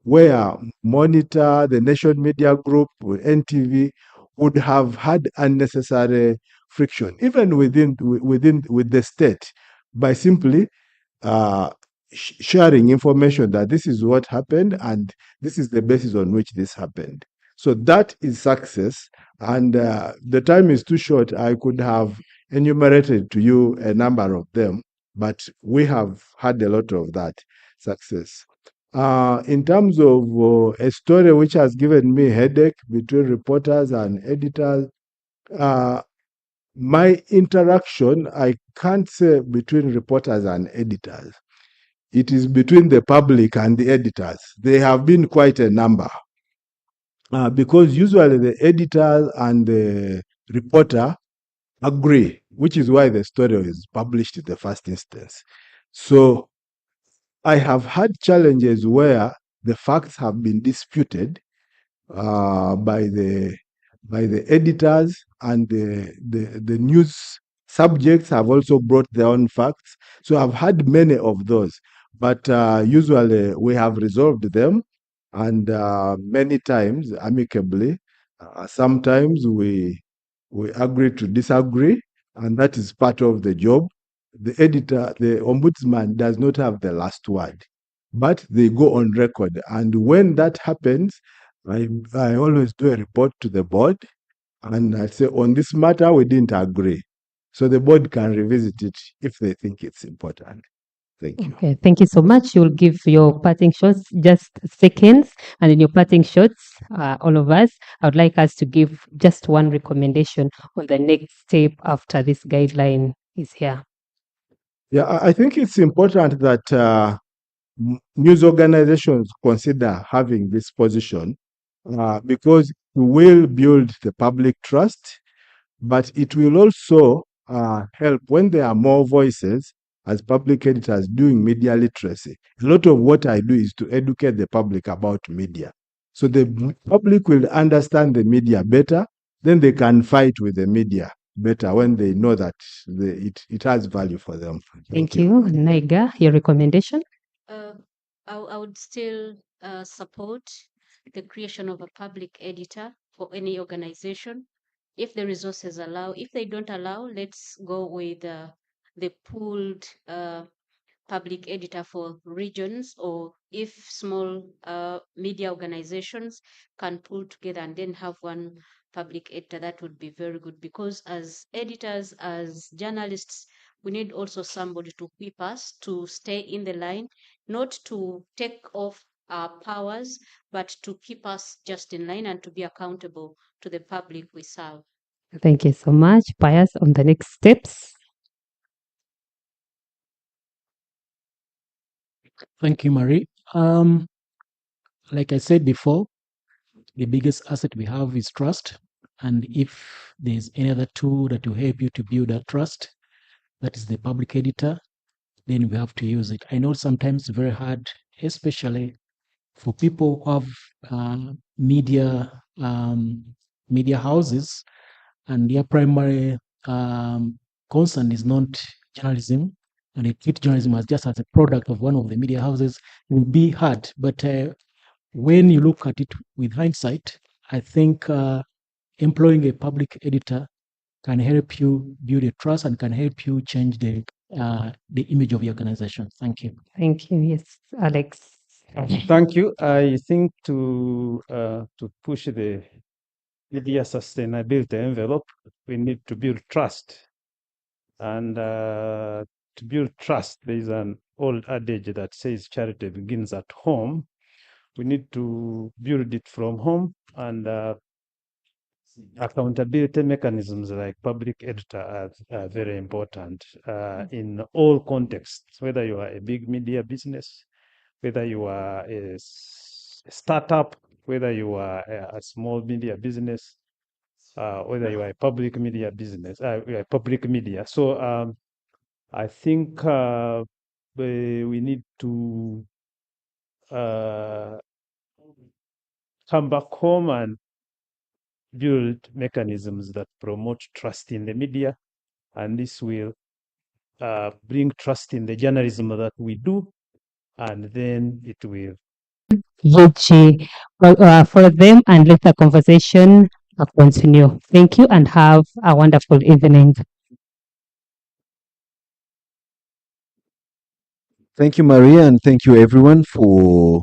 where Monitor, the Nation Media Group, NTV would have had unnecessary friction, even with the state, by simply sharing information that this is what happened and this is the basis on which this happened. So that is success. And the time is too short. I could have enumerated to you a number of them, but we have had a lot of that success. In terms of a story which has given me headache between reporters and editors, my interaction, I can't say between reporters and editors. It is between the public and the editors. They have been quite a number. Because usually the editor and the reporter agree, which is why the story is published in the first instance. So I have had challenges where the facts have been disputed by the editors, and the news subjects have also brought their own facts. So I've had many of those, but usually we have resolved them, and many times amicably. Sometimes we agree to disagree, and that is part of the job. The editor, the ombudsman, does not have the last word, but they go on record. And when that happens, I always do a report to the board, and I say, on this matter, we didn't agree. So the board can revisit it if they think it's important. Thank you. Okay, thank you so much. You'll give your parting shots just seconds, and in your parting shots, all of us, I would like us to give just one recommendation on the next step after this guideline is here. Yeah, I think it's important that news organizations consider having this position because it will build the public trust, but it will also help when there are more voices as public editors doing media literacy. A lot of what I do is to educate the public about media. So the public will understand the media better, then they can fight with the media better when they know that it has value for them. Thank you. Naiga, your recommendation? I would still support the creation of a public editor for any organization. If the resources allow, if they don't allow, let's go with the pooled public editor for regions, or if small media organizations can pull together and then have one public editor, that would be very good, because as editors, as journalists, we need also somebody to whip us to stay in the line, not to take off our powers, but to keep us just in line and to be accountable to the public we serve. Thank you so much. Pius, on the next steps. Thank you, Marie. Like I said before, the biggest asset we have is trust. And if there's any other tool that will help you to build that trust, that is the public editor, then we have to use it. I know sometimes it's very hard especially for people who have media houses, and their primary concern is not journalism, and they treat journalism as just as a product of one of the media houses, will be hard. But when you look at it with hindsight, I think employing a public editor can help you build a trust and can help you change the image of your organization. Thank you. Thank you. Yes, Alex. Thank you. I think to push the media sustainability envelope, we need to build trust. And to build trust, there is an old adage that says charity begins at home. We need to build it from home, and accountability mechanisms like public editor are very important in all contexts, whether you are a big media business, whether you are a startup, whether you are a small media business, whether you are a public media business, public media. So I think we need to come back home and build mechanisms that promote trust in the media, and this will bring trust in the journalism that we do, and then it will for them, and let the conversation continue. Thank you and have a wonderful evening. Thank you, Maria, and thank you everyone for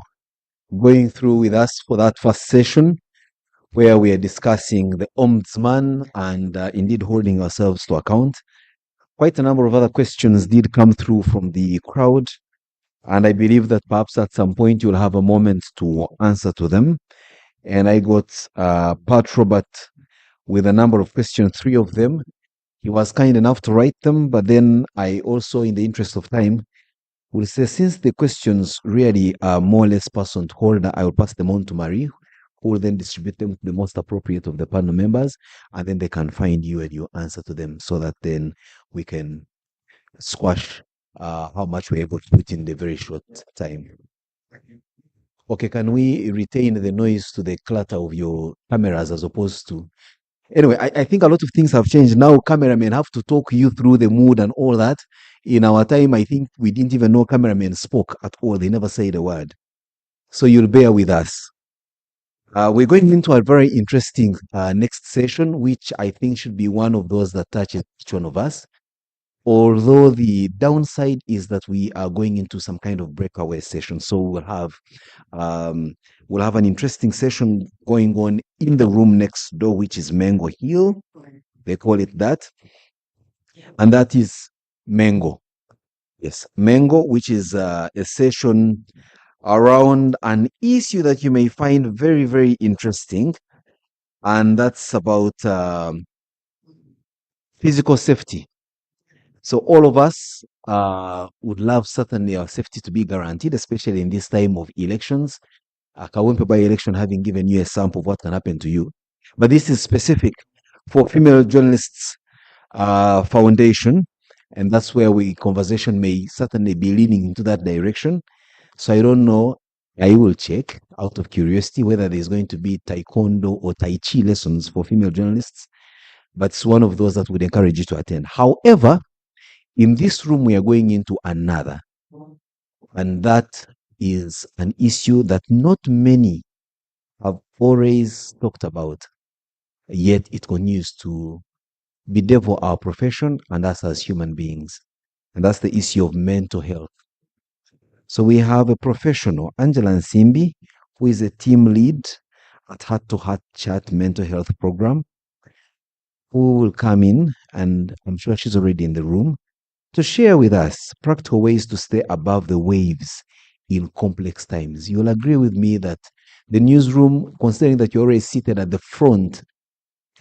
going through with us for that first session where we are discussing the ombudsman and indeed holding ourselves to account. Quite a number of other questions did come through from the crowd, and I believe that perhaps at some point you'll have a moment to answer to them. And I got Pat Robert with a number of questions, 3 of them. He was kind enough to write them, but then I also, in the interest of time, will say since the questions really are more or less person to holder, I will pass them on to Marie, who will then distribute them to the most appropriate of the panel members, and then they can find you and you answer to them so that then we can squash how much we're able to put in the very short time. Okay, can we retain the noise to the clutter of your cameras as opposed to... Anyway, I think a lot of things have changed. Now cameramen have to talk you through the mood and all that. In our time, I think we didn't even know cameramen spoke at all. They never said a word. So you'll bear with us. We're going into a very interesting next session, which I think should be one of those that touches each one of us. Although the downside is that we are going into some kind of breakaway session. So we'll have an interesting session going on in the room next door, which is Mango Hill. They call it that. And that is Mango. Yes, Mango, which is a session around an issue that you may find very, very interesting. And that's about physical safety. So all of us would love certainly our safety to be guaranteed, especially in this time of elections. Kawempe by election having given you a sample of what can happen to you. But this is specific for Female Journalists Foundation. And that's where conversation may certainly be leaning into that direction. So I don't know. I will check out of curiosity whether there's going to be taekwondo or tai chi lessons for female journalists. But it's one of those that would encourage you to attend. However, in this room, we are going into another. And that is an issue that not many have always talked about. Yet it continues to bedevil our profession and us as human beings. And that's the issue of mental health. So we have a professional, Angela Nsimbi, who is a team lead at Heart to Heart Chat Mental Health Program, who will come in, and I'm sure she's already in the room, to share with us practical ways to stay above the waves in complex times. You'll agree with me that the newsroom, considering that you're already seated at the front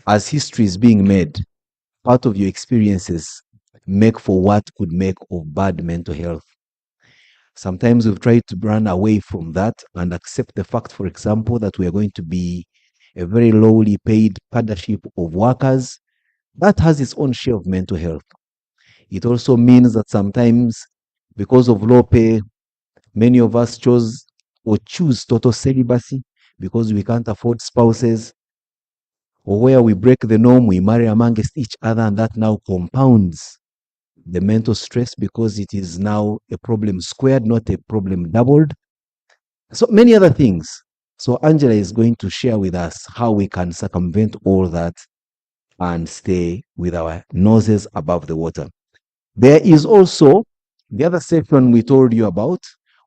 as history is being made, part of your experiences make for what could make of bad mental health. Sometimes we've tried to run away from that and accept the fact, for example, that we are going to be a very lowly paid cadreship of workers. That has its own share of mental health. It also means that sometimes, because of low pay, Many of us chose or choose total celibacy because we can't afford spouses, or where we break the norm, we marry amongst each other, and that now compounds the mental stress because it is now a problem squared, not a problem doubled. So many other things. So Angela is going to share with us how we can circumvent all that and stay with our noses above the water. There is also the other section we told you about,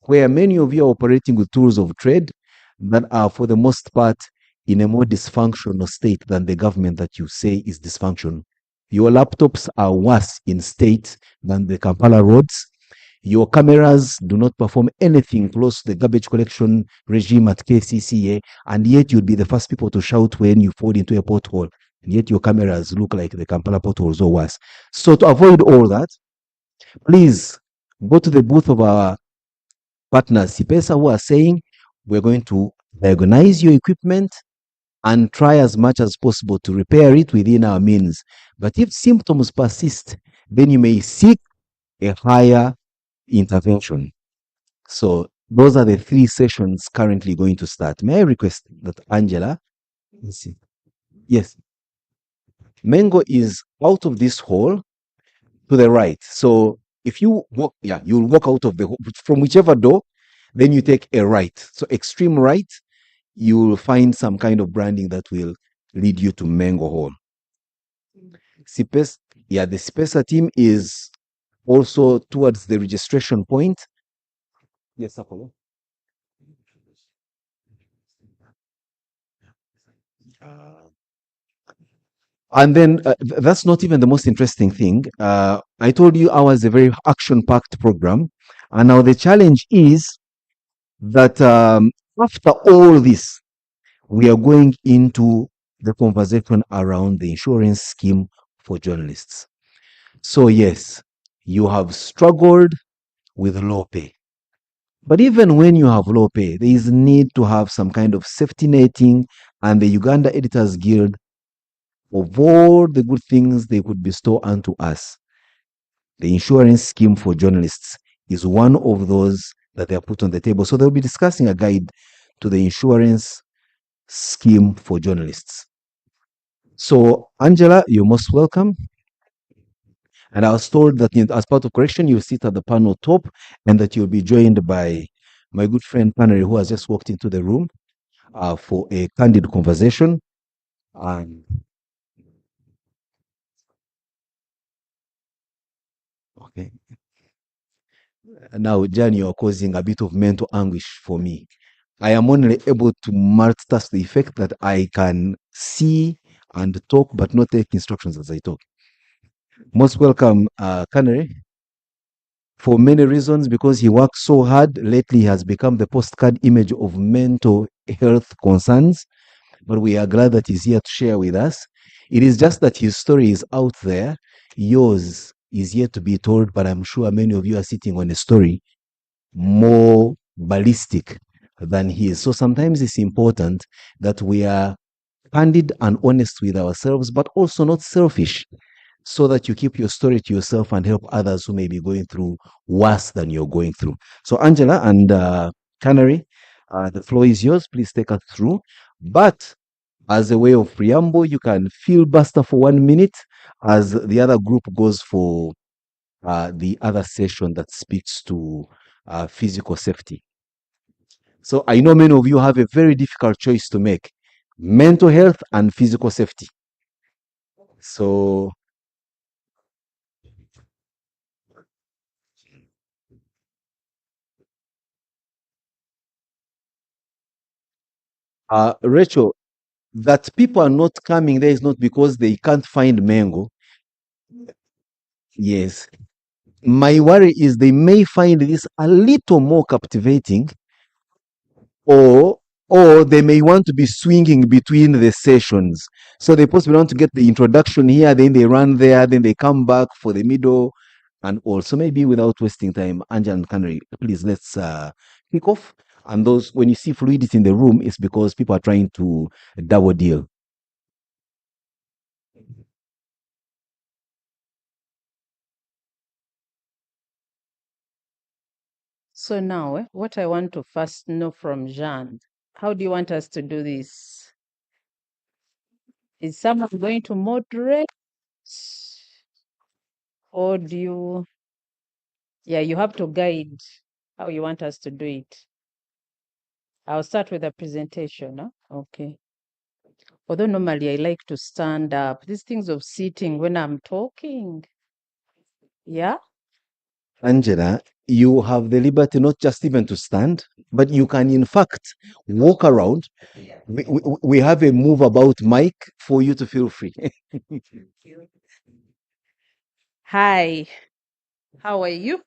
where many of you are operating with tools of trade that are, for the most part, in a more dysfunctional state than the government that you say is dysfunctional. Your laptops are worse in state than the Kampala roads. Your cameras do not perform anything close to the garbage collection regime at KCCA, and yet you'll be the first people to shout when you fall into a pothole, and yet your cameras look like the Kampala potholes or worse. So to avoid all that, please go to the booth of our partners, CPESA, who are saying we're going to diagnose your equipment and try as much as possible to repair it within our means. But if symptoms persist, then you may seek a higher intervention. So those are the 3 sessions currently going to start. May I request that Angela? Let's see. Yes. Mengo is out of this hall to the right. So if you walk, you'll walk out of the from whichever door, then you take a right. So extreme right, you will find some kind of branding that will lead you to Mengo Hall. CPES, the CPESA team is also towards the registration point. Yes, Apollo. And then that's not even the most interesting thing. I told you ours is a very action-packed program. And now the challenge is that after all this, we are going into the conversation around the insurance scheme for journalists. So yes, you have struggled with low pay. But even when you have low pay, there is need to have some kind of safety netting, and the Uganda Editors Guild, of all the good things they could bestow unto us, the insurance scheme for journalists is one of those that they are put on the table. So they'll be discussing a guide to the insurance scheme for journalists. So, Angela, you're most welcome. And I was told that as part of correction, you sit at the panel top and that you'll be joined by my good friend Panary, who has just walked into the room for a candid conversation. And okay. Now, Jan, you are causing a bit of mental anguish for me. I am only able to multitask the effect that I can see and talk, but not take instructions as I talk. Most welcome, Canary. For many reasons, because he works so hard, lately he has become the postcard image of mental health concerns. But we are glad that he's here to share with us. It is just that his story is out there. Yours is yet to be told, but I'm sure many of you are sitting on a story more ballistic than his. So sometimes it's important that we are candid and honest with ourselves, but also not selfish, so that you keep your story to yourself and help others who may be going through worse than you're going through. So Angela and Canary, the floor is yours. Please take us through. But as a way of preamble, you can filibuster for 1 minute as the other group goes for the other session that speaks to physical safety. So I know many of you have a very difficult choice to make: mental health and physical safety. So Rachel, that people are not coming there is not because they can't find mango. Yes. My worry is they may find this a little more captivating, or they may want to be swinging between the sessions. So they possibly want to get the introduction here, then they run there, then they come back for the middle, and also maybe without wasting time, Angela and Canary, please let's kick off. And those, when you see fluidity in the room, it's because people are trying to double deal. So now, what I want to first know from Jean, how do you want us to do this? Is someone going to moderate? Or do you, yeah, you have to guide how you want us to do it. I'll start with a presentation, huh? Okay. Although normally I like to stand up. These things of sitting when I'm talking. Yeah. Angela, you have the liberty not just even to stand, but you can in fact walk around. We have a move about mic for you to feel free. Hi, how are you?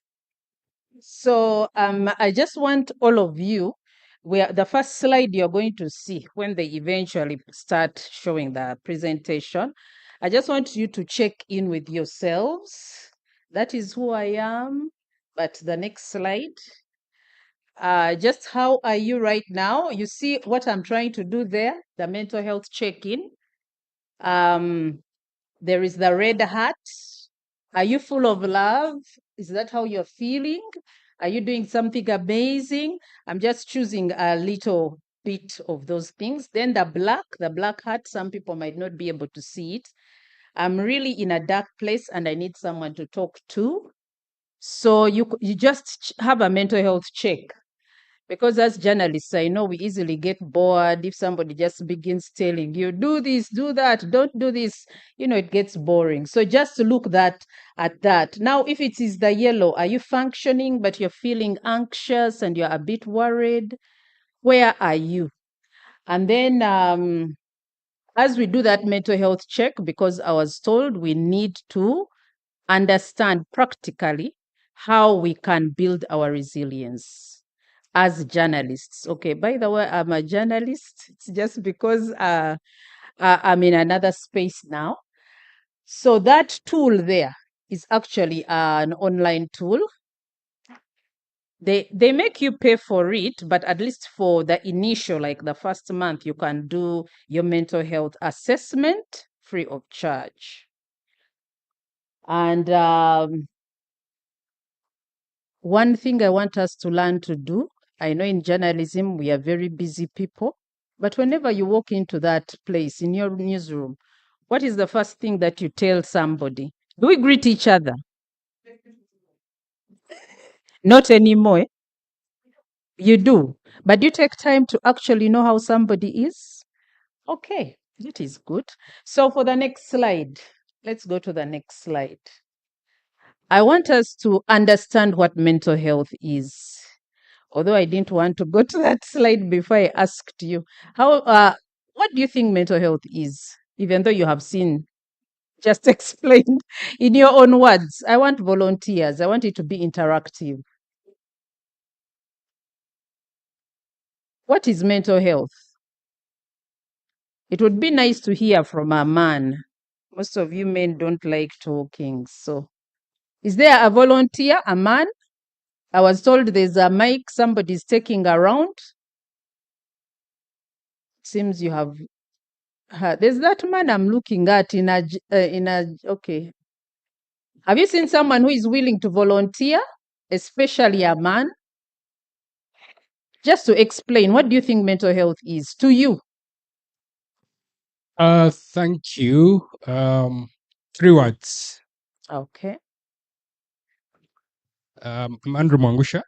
So I just want all of you, where the first slide you're going to see when they eventually start showing the presentation, I just want you to check in with yourselves. That is who I am. But the next slide, just how are you right now? You see what I'm trying to do there, the mental health check-in. There is the red hat. Are you full of love? Is that how you're feeling? Are you doing something amazing? I'm just choosing a little bit of those things. Then the black hat, some people might not be able to see it. I'm really in a dark place and I need someone to talk to. So you just have a mental health check. Because as journalists, I know we easily get bored if somebody just begins telling you, do this, do that, don't do this, it gets boring. So just look at that. Now, if it is the yellow, are you functioning, but you're feeling anxious and you're a bit worried? Where are you? And then as we do that mental health check, because I was told we need to understand practically how we can build our resilience as journalists. Okay, by the way, I'm a journalist. It's just because I'm in another space now. So that tool there is actually an online tool. They make you pay for it, but at least for the initial, like the first month, you can do your mental health assessment free of charge. And one thing I want us to learn to do, I know in journalism we are very busy people, but whenever you walk into that place in your newsroom, what is the first thing that you tell somebody? Do we greet each other? Not anymore. You do, but you take time to actually know how somebody is. Okay, that is good. So for the next slide, let's go to the next slide. I want us to understand what mental health is. Although I didn't want to go to that slide before I asked you. What do you think mental health is? Even though you have seen, just explained in your own words. I want volunteers. I want it to be interactive. What is mental health? It would be nice to hear from a man. Most of you men don't like talking. So, is there a volunteer, a man? I was told there's a mic somebody's taking around. Seems you have. There's that man I'm looking at in a. Okay. Have you seen someone who is willing to volunteer, especially a man? Just to explain, what do you think mental health is to you? Thank you. 3 words. Okay. I'm Andrew Mwangusha.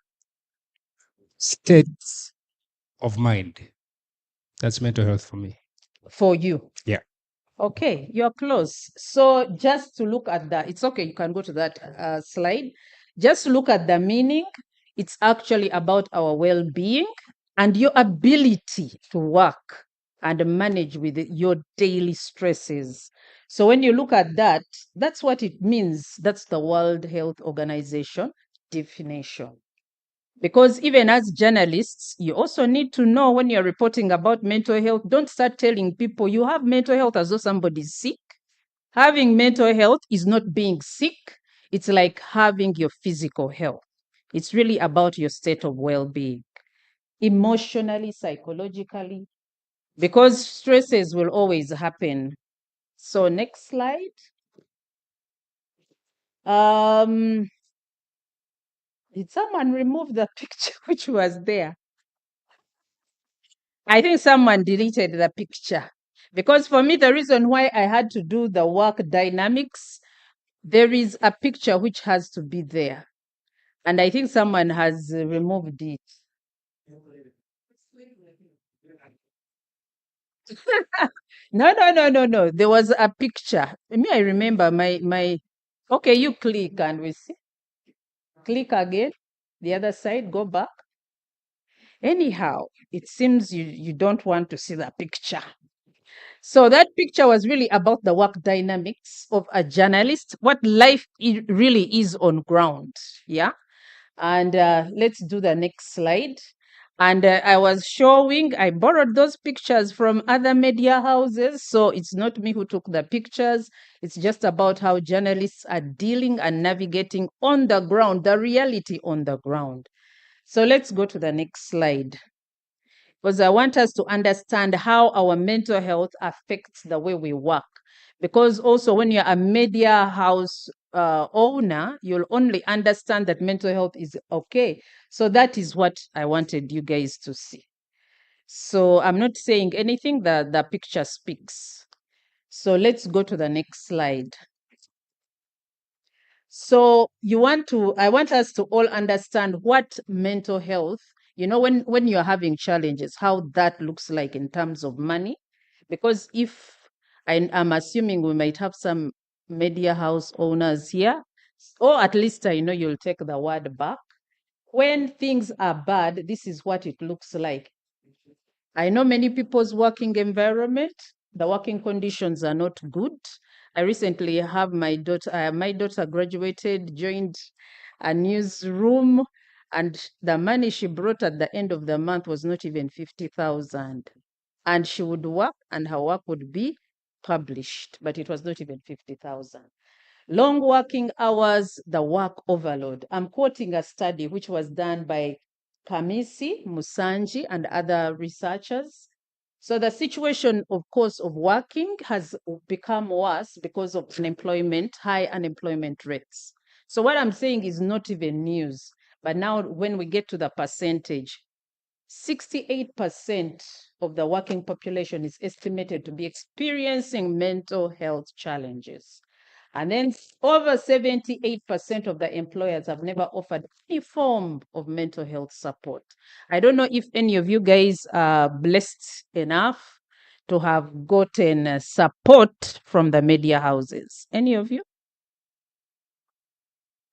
States of mind. That's mental health for me. For you? Yeah. Okay, you're close. So just to look at that, it's okay, you can go to that slide. Just look at the meaning. It's actually about our well-being and your ability to work and manage with your daily stresses. So when you look at that, that's what it means. That's the World Health Organization definition. Because even as journalists, you also need to know when you're reporting about mental health, don't start telling people you have mental health as though somebody's sick. Having mental health is not being sick. It's like having your physical health. It's really about your state of well-being, emotionally, psychologically, because stresses will always happen. So next slide. Did someone remove the picture which was there? I think someone deleted the picture. Because for me, the reason why I had to do the work dynamics, there is a picture which has to be there. And I think someone has removed it. No. There was a picture. Me, I remember my. Okay, you click and we see. Click again. The other side, go back. Anyhow, it seems you don't want to see the picture. So that picture was really about the work dynamics of a journalist, what life really is on ground. Yeah. And let's do the next slide. And I was showing, I borrowed those pictures from other media houses. So it's not me who took the pictures. It's just about how journalists are dealing and navigating on the ground, the reality on the ground. So let's go to the next slide. Because I want us to understand how our mental health affects the way we work. Because also when you're a media house owner, you'll only understand that mental health is okay. So that is what I wanted you guys to see. So I'm not saying anything, the picture speaks. So let's go to the next slide. So I want us to all understand what mental health, when you're having challenges, how that looks like in terms of money. Because if I'm assuming we might have some media house owners here, or at least I know you'll take the word back. When things are bad, this is what it looks like. I know many people's working environment, the working conditions are not good. I recently have my daughter graduated, joined a newsroom, and the money she brought at the end of the month was not even 50,000. And she would work and her work would be published, but it was not even 50,000. Long working hours, the work overload. I'm quoting a study which was done by Kamisi, Musanji, and other researchers. So the situation, of course, of working has become worse because of unemployment, high unemployment rates. So what I'm saying is not even news. But now when we get to the percentage, 68% of the working population is estimated to be experiencing mental health challenges. And then over 78% of the employers have never offered any form of mental health support. I don't know if any of you guys are blessed enough to have gotten support from the media houses. Any of you?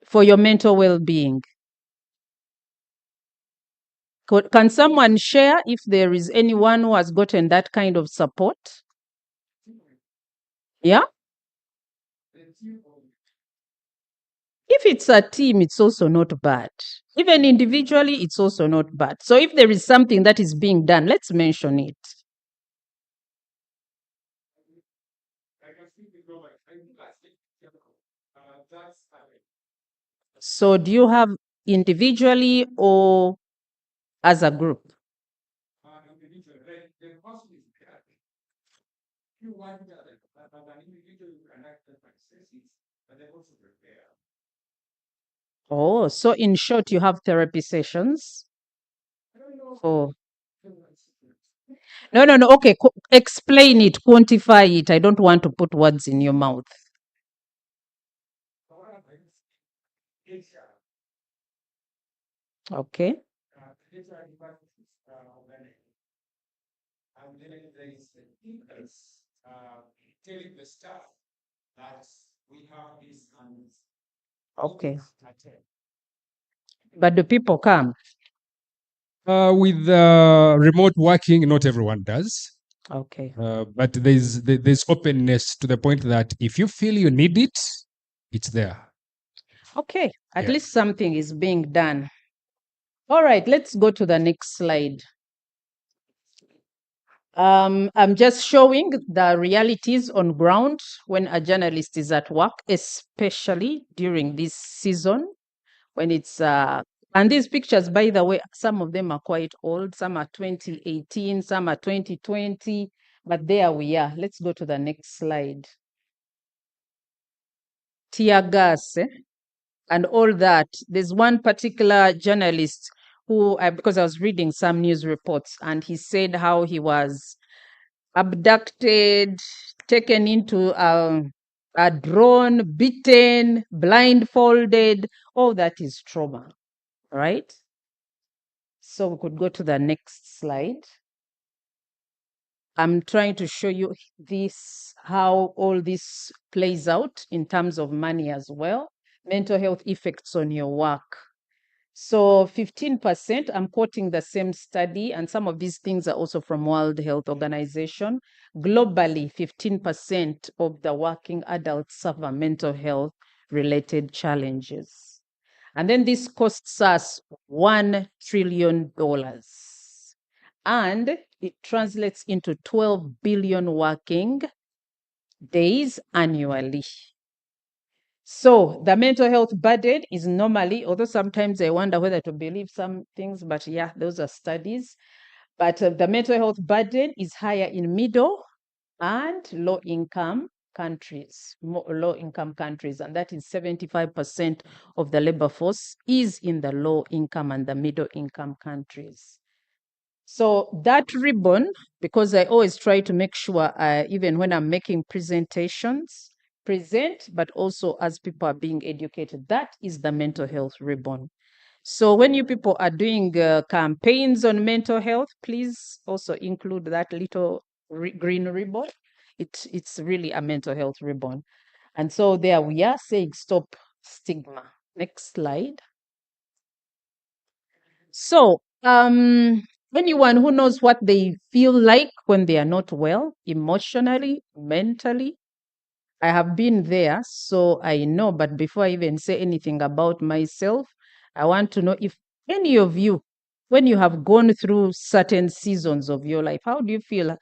For your mental well-being. Can someone share if there is anyone who has gotten that kind of support? Yeah? If it's a team, it's also not bad. Even individually, it's also not bad. So if there is something that is being done, let's mention it. So do you have individually or as a group? Oh, so in short, you have therapy sessions? Oh. No. Okay, explain it, quantify it. I don't want to put words in your mouth. Okay. Telling the staff that we have this and okay. But do people come? With remote working, not everyone does. Okay. But there's openness to the point that if you feel you need it, it's there. Okay. At least something is being done. All right. Let's go to the next slide. I'm just showing the realities on ground when a journalist is at work, especially during this season when it's and these pictures, by the way, some of them are quite old. Some are 2018, some are 2020, but there we are. Let's go to the next slide. Tear gas. and all that. There's one particular journalist who, because I was reading some news reports, and he said how he was abducted, taken into a drone, beaten, blindfolded. All that is trauma, right? So we could go to the next slide. I'm trying to show you this, how all this plays out in terms of money as well. Mental health effects on your work. So 15%, I'm quoting the same study, and some of these things are also from World Health Organization. Globally, 15% of the working adults suffer mental health related challenges. And then this costs us $1 trillion. And it translates into 12 billion working days annually. So the mental health burden is normally, although sometimes I wonder whether to believe some things, but yeah, those are studies. But the mental health burden is higher in middle and low income countries, low income countries, and that is 75% of the labor force is in the low income and the middle income countries. So that ribbon, because I always try to make sure, even when I'm making presentations, present, but also as people are being educated, that is the mental health ribbon. So when you people are doing campaigns on mental health, please also include that little green ribbon. It's really a mental health ribbon. And so there we are saying stop stigma. Next slide. So anyone who knows what they feel like when they are not well, emotionally, mentally, I have been there, so I know. But before I even say anything about myself, I want to know if any of you, when you have gone through certain seasons of your life, how do you feel?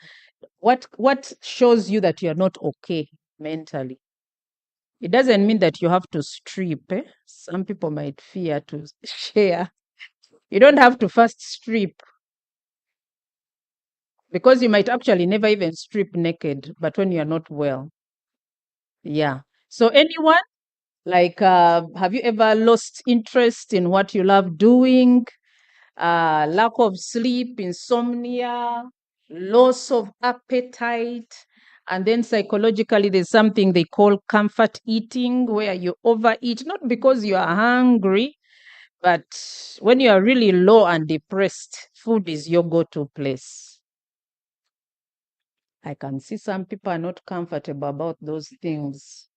What shows you that you're not okay mentally? It doesn't mean that you have to strip. Some people might fear to share. You don't have to first strip, because you might actually never even strip naked, but when you're not well. Yeah. So anyone, like, have you ever lost interest in what you love doing? Lack of sleep, insomnia, loss of appetite. And then psychologically, there's something they call comfort eating, where you overeat, not because you are hungry, but when you are really low and depressed, food is your go-to place. I can see some people are not comfortable about those things.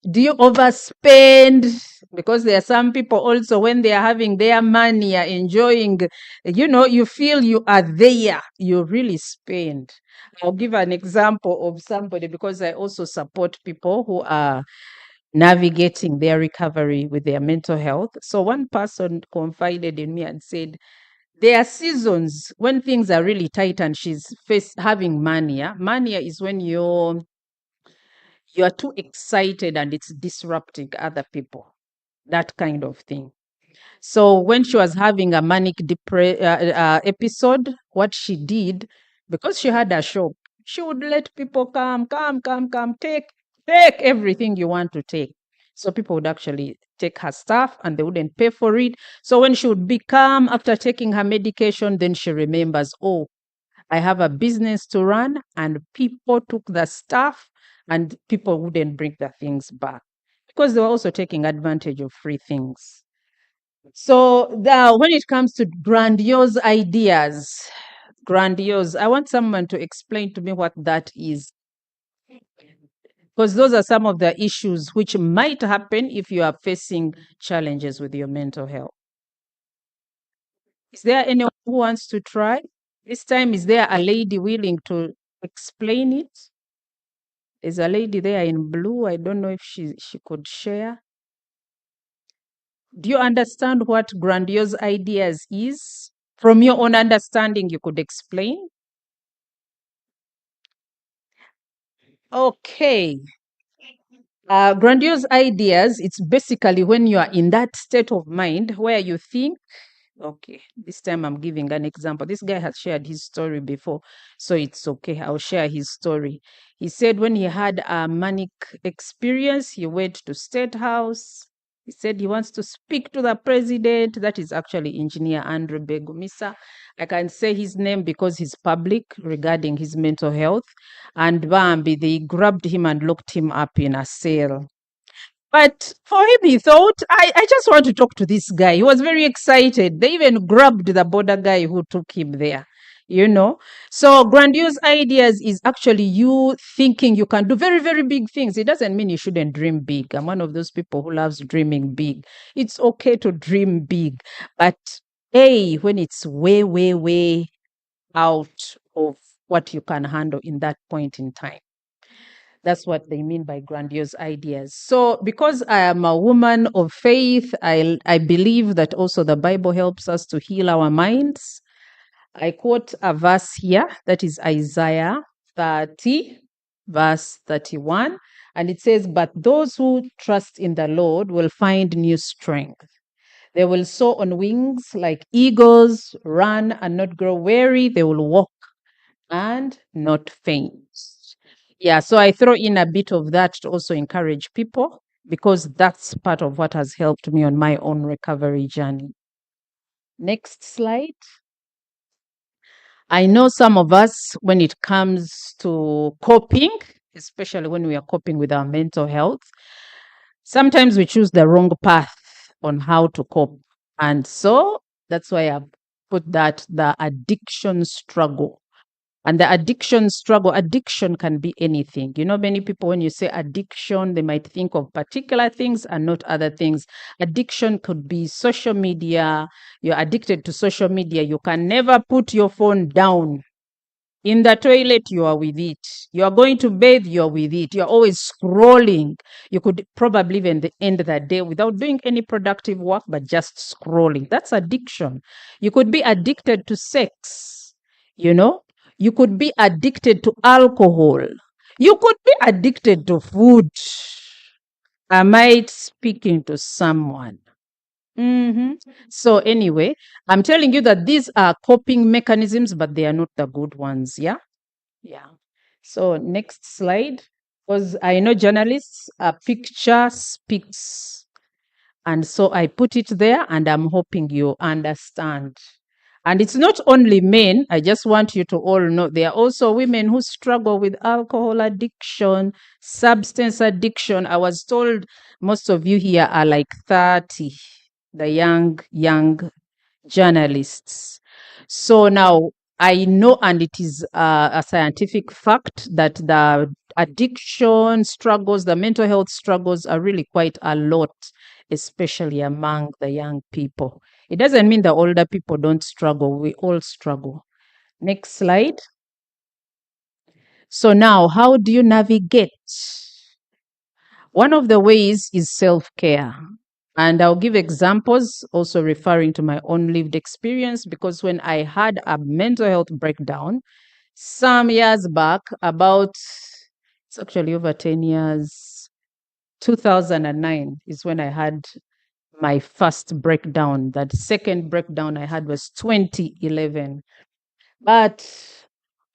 Do you overspend? Because there are some people also, when they are having their money, are enjoying, you feel you are there, you really spend. I'll give an example of somebody, because I also support people who are navigating their recovery with their mental health. So one person confided in me and said, there are seasons when things are really tight and she's having mania. Mania is when you're too excited and it's disrupting other people, that kind of thing. So when she was having a manic episode, what she did, because she had a shop, she would let people come, take everything you want to take. So people would actually take her stuff and they wouldn't pay for it. So when she would be calm after taking her medication, then she remembers, oh, I have a business to run, and people took the stuff and people wouldn't bring the things back because they were also taking advantage of free things. So when it comes to grandiose ideas, I want someone to explain to me what that is. Because those are some of the issues which might happen if you are facing challenges with your mental health. Is there anyone who wants to try? This time, is there a lady willing to explain it? There's a lady there in blue. I don't know if she could share. Do you understand what grandiose ideas is? From your own understanding, you could explain. Okay. Grandiose ideas, it's basically when you are in that state of mind where you think Okay, this time I'm giving an example. This guy has shared his story before, so it's okay. I'll share his story. He said when he had a manic experience, he went to State House. He said he wants to speak to the president. That is actually Engineer Andrew Begumisa. I can say his name because he's public regarding his mental health. And Bambi, they grabbed him and locked him up in a cell. But for him, he thought, I just want to talk to this guy. He was very excited. They even grabbed the border guy who took him there, you know. So grandiose ideas is actually you thinking you can do very, very big things. It doesn't mean you shouldn't dream big. I'm one of those people who loves dreaming big. It's okay to dream big. But when it's way, way, way out of what you can handle in that point in time. That's what they mean by grandiose ideas. So because I am a woman of faith, I believe that also the Bible helps us to heal our minds. I quote a verse here, that is Isaiah 30, verse 31. And it says, "But those who trust in the Lord will find new strength. They will soar on wings like eagles, run and not grow weary. They will walk and not faint." Yeah, so I throw in a bit of that to also encourage people because that's part of what has helped me on my own recovery journey. Next slide. I know some of us, when it comes to coping, especially when we are coping with our mental health, sometimes we choose the wrong path on how to cope. And so that's why I've put that the addiction struggle. And the addiction struggle, addiction can be anything. You know, many people, when you say addiction, they might think of particular things and not other things. Addiction could be social media. You're addicted to social media. You can never put your phone down. In the toilet, you are with it. You are going to bathe, you are with it. You're always scrolling. You could probably even end the day without doing any productive work, but just scrolling. That's addiction. You could be addicted to sex, you know? You could be addicted to alcohol. You could be addicted to food. Am I speaking to someone? So anyway, I'm telling you that these are coping mechanisms, but they are not the good ones. Yeah. Yeah. So next slide, because I know journalists, a picture speaks. And so I put it there and I'm hoping you understand. And it's not only men. I just want you to all know there are also women who struggle with alcohol addiction, substance addiction. I was told most of you here are like 30, the young journalists. So now I know, and it is a scientific fact, that the addiction struggles, the mental health struggles are really quite a lot, especially among the young people. It doesn't mean the older people don't struggle. We all struggle. Next slide. So now, how do you navigate? One of the ways is self-care. And I'll give examples, also referring to my own lived experience, because when I had a mental health breakdown some years back, it's actually over 10 years, 2009 is when I had my first breakdown. That second breakdown I had was 2011. But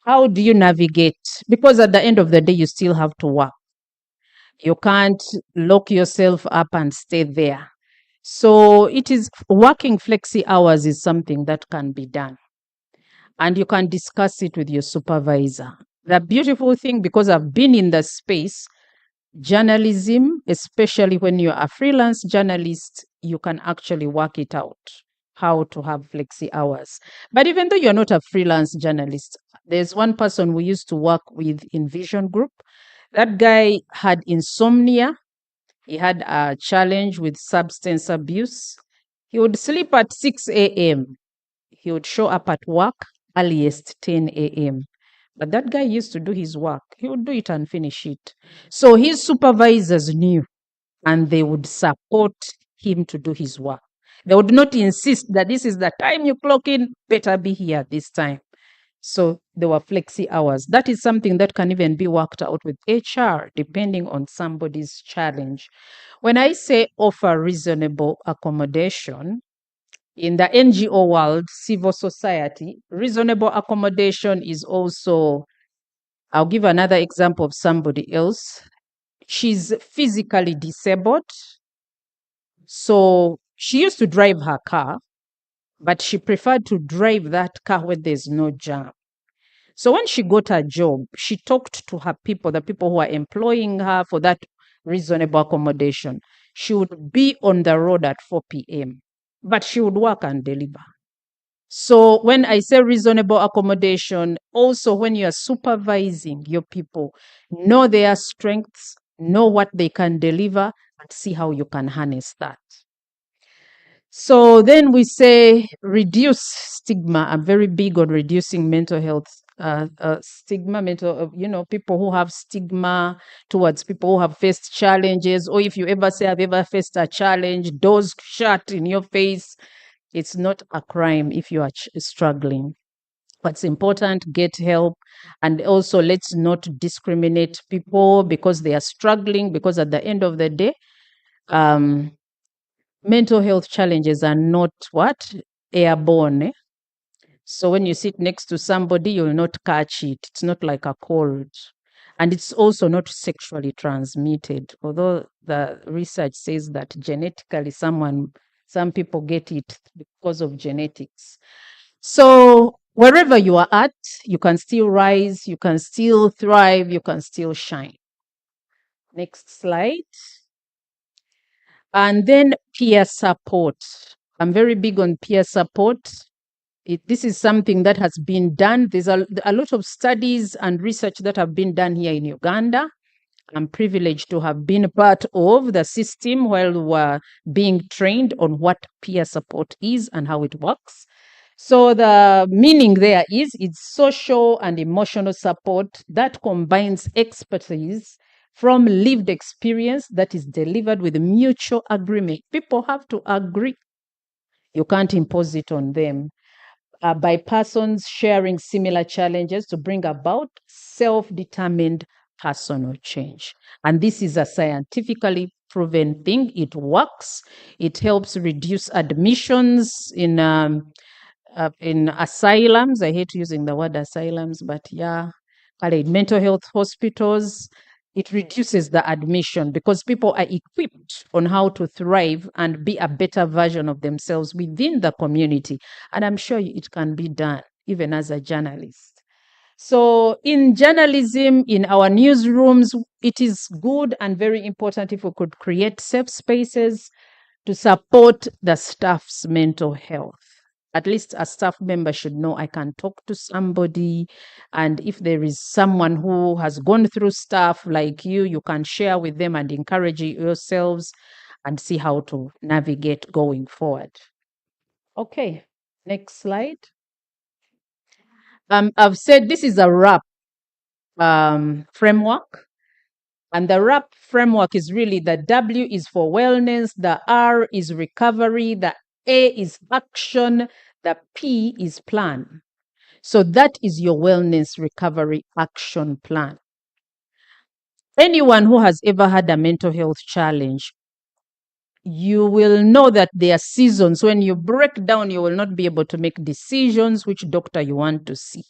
how do you navigate? Because at the end of the day, you still have to work. You can't lock yourself up and stay there. So it is working flexi hours is something that can be done. And you can discuss it with your supervisor. The beautiful thing, because I've been in the space, journalism, especially when you're a freelance journalist, you can actually work it out, how to have flexi hours. But even though you're not a freelance journalist, there's one person we used to work with in Vision Group. That guy had insomnia. He had a challenge with substance abuse. He would sleep at 6 a.m. He would show up at work earliest 10 a.m. But that guy used to do his work. He would do it and finish it. So his supervisors knew, and they would support him to do his work. They would not insist that this is the time you clock in, better be here this time. So there were flexi hours. That is something that can even be worked out with HR, depending on somebody's challenge. When I say offer reasonable accommodation, In the NGO world, civil society, reasonable accommodation is also, I'll give another example of somebody else. She's physically disabled. So she used to drive her car, but she preferred to drive that car when there's no jam. So when she got a job, she talked to her people, the people who are employing her for that reasonable accommodation. She would be on the road at 4 p.m., but she would work and deliver. So when I say reasonable accommodation, also when you are supervising your people, know their strengths, know what they can deliver, and see how you can harness that. So then we say reduce stigma. I'm very big on reducing mental health stigma, people who have stigma towards people who have faced challenges, or if you ever say I've ever faced a challenge, doors shut in your face. It's not a crime if you are struggling. What's important, get help. And also, let's not discriminate people because they are struggling, because at the end of the day, mental health challenges are not airborne. So when you sit next to somebody, you'll not catch it. It's not like a cold. And it's also not sexually transmitted, although the research says that genetically some people get it because of genetics. So wherever you are at, you can still rise, you can still thrive, you can still shine. Next slide. And then peer support. I'm very big on peer support. This is something that has been done. There's a lot of studies and research that have been done here in Uganda. I'm privileged to have been a part of the system while we were being trained on what peer support is and how it works. So the meaning there is it's social and emotional support that combines expertise from lived experience that is delivered with mutual agreement. People have to agree. You can't impose it on them. By persons sharing similar challenges to bring about self-determined personal change. And this is a scientifically proven thing. It works. It helps reduce admissions in asylums. I hate using the word asylums, but yeah, mental health hospitals. It reduces the admission because people are equipped on how to thrive and be a better version of themselves within the community. And I'm sure it can be done even as a journalist. So in journalism, in our newsrooms, it is good and very important if we could create safe spaces to support the staff's mental health. At least a staff member should know I can talk to somebody. And if there is someone who has gone through stuff like you can share with them and encourage yourselves and see how to navigate going forward. Okay, next slide. I've said this is a RAP framework. And the RAP framework is really the W is for wellness, the R is recovery, the A is action, the P is plan. So that is your wellness recovery action plan. Anyone who has ever had a mental health challenge, you will know that there are seasons when you break down, you will not be able to make decisions which doctor you want to see.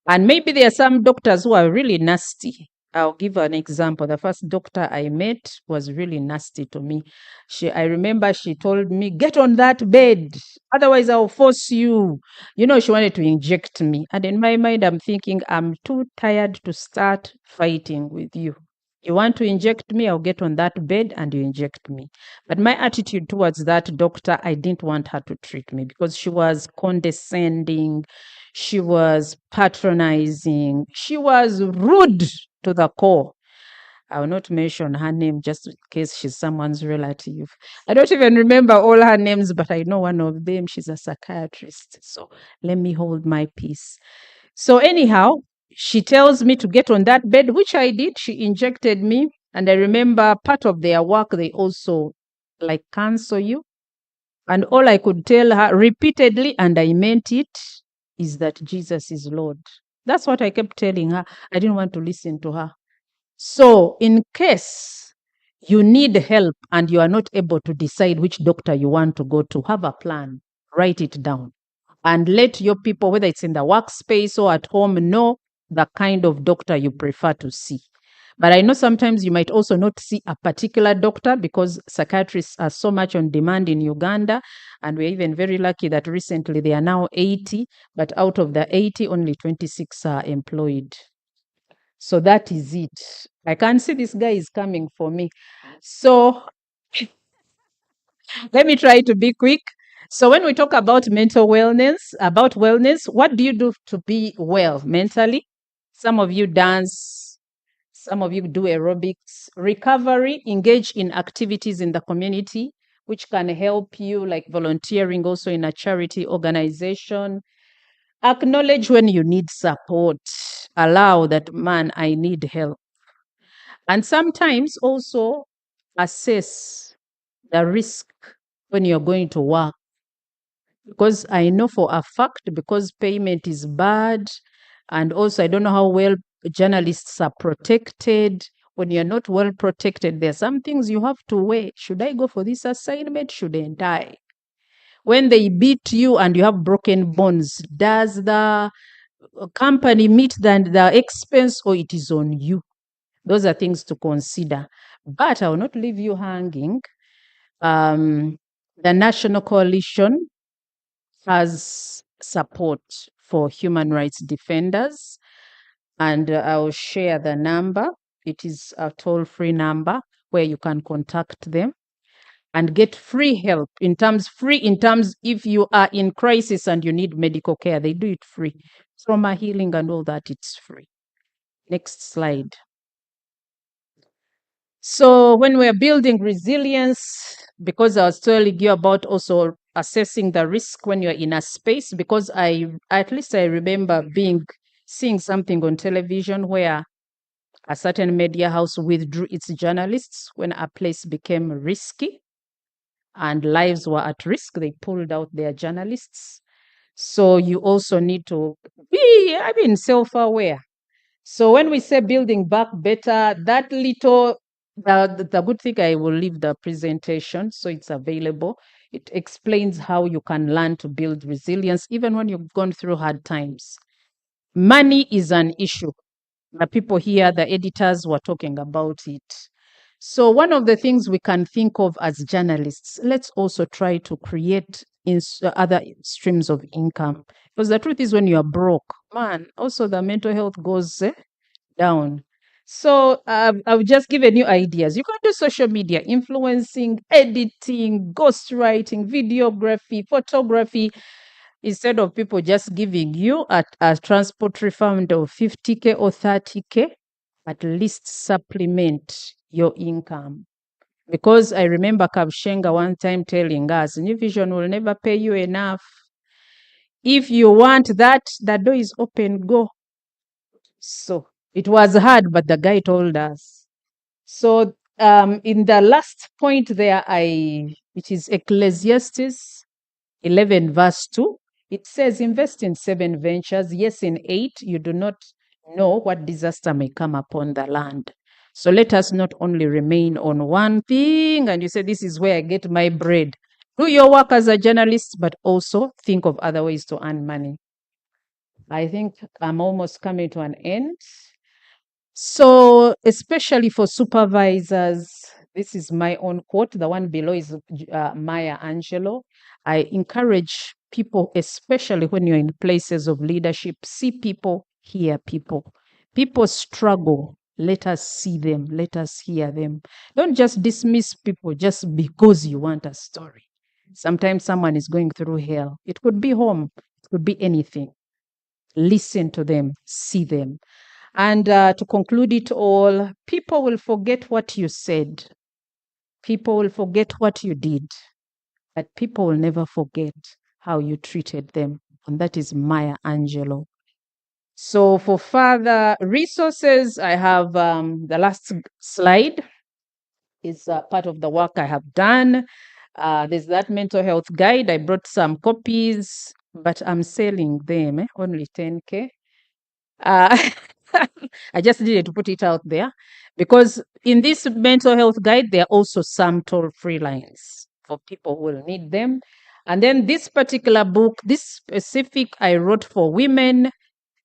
And maybe there are some doctors who are really nasty. I'll give an example. The first doctor I met was really nasty to me. I remember she told me, get on that bed, otherwise I'll force you. She wanted to inject me. And in my mind, I'm thinking, I'm too tired to start fighting with you. You want to inject me, I'll get on that bed and you inject me. But my attitude towards that doctor, I didn't want her to treat me because she was condescending. She was patronizing. She was rude to the core. I will not mention her name just in case she's someone's relative. I don't even remember all her names, but I know one of them. She's a psychiatrist. So let me hold my peace. So anyhow, she tells me to get on that bed, which I did. She injected me. And I remember part of their work, they also cancel you. And all I could tell her repeatedly, and I meant it, is that Jesus is Lord. That's what I kept telling her. I didn't want to listen to her. So in case you need help and you are not able to decide which doctor you want to go to, have a plan. Write it down and let your people, whether it's in the workspace or at home, know the kind of doctor you prefer to see. But I know sometimes you might also not see a particular doctor because psychiatrists are so much on demand in Uganda. And we're even very lucky that recently they are now 80, but out of the 80, only 26 are employed. So that is it. I can see this guy is coming for me. So let me try to be quick. So when we talk about mental wellness, what do you do to be well mentally? Some of you dance, some of you do aerobics. Recovery, engage in activities in the community, which can help you, like volunteering also in a charity organization. Acknowledge when you need support. Allow that, man, I need help. And sometimes also assess the risk when you're going to work. Because I know for a fact, because payment is bad, and also I don't know how well journalists are protected. When you're not well protected, there are some things you have to weigh. Should I go for this assignment? Shouldn't I? When they beat you and you have broken bones, does the company meet the expense, or it is on you? Those are things to consider. But I will not leave you hanging. The National Coalition has support for human rights defenders, and I'll share the number. It is a toll-free number where you can contact them and get free help in terms if you are in crisis and you need medical care, they do it free. Trauma healing and all that, it's free. Next slide. So when we're building resilience, because I was telling you about also assessing the risk when you're in a space, because at least I remember seeing something on television where a certain media house withdrew its journalists when a place became risky and lives were at risk. They pulled out their journalists. So you also need to be, self-aware. So when we say building back better, that little, the good thing, I will leave the presentation so it's available. It explains how you can learn to build resilience even when you've gone through hard times. Money is an issue. The people here, the editors, were talking about it. So one of the things we can think of as journalists, let's also try to create other streams of income. Because the truth is, when you are broke, man, also the mental health goes down. So I've just given you ideas. You can do social media, influencing, editing, ghostwriting, videography, photography. Instead of people just giving you a transport refund of 50K or 30K, at least supplement your income. Because I remember Kabshenga one time telling us, New Vision will never pay you enough. If you want that, the door is open, go. So it was hard, but the guy told us. So in the last point there, which is Ecclesiastes 11 verse 2, it says, invest in 7 ventures. Yes, in 8, you do not know what disaster may come upon the land. So let us not only remain on one thing and you say, this is where I get my bread. Do your work as a journalist, but also think of other ways to earn money. I think I'm almost coming to an end. So especially for supervisors, this is my own quote. The one below is Maya Angelou. I encourage people, especially when you're in places of leadership, see people, hear people. People struggle. Let us see them. Let us hear them. Don't just dismiss people just because you want a story. Sometimes someone is going through hell. It could be home. It could be anything. Listen to them. See them. And to conclude it all, people will forget what you said. People will forget what you did. But people will never forget how you treated them. And that is Maya Angelou. So for further resources, I have the last slide is part of the work I have done. There's that mental health guide. I brought some copies, but I'm selling them, only 10K. I just needed to put it out there because in this mental health guide, there are also some toll-free lines for people who will need them. And then this particular book, this specific, I wrote for women,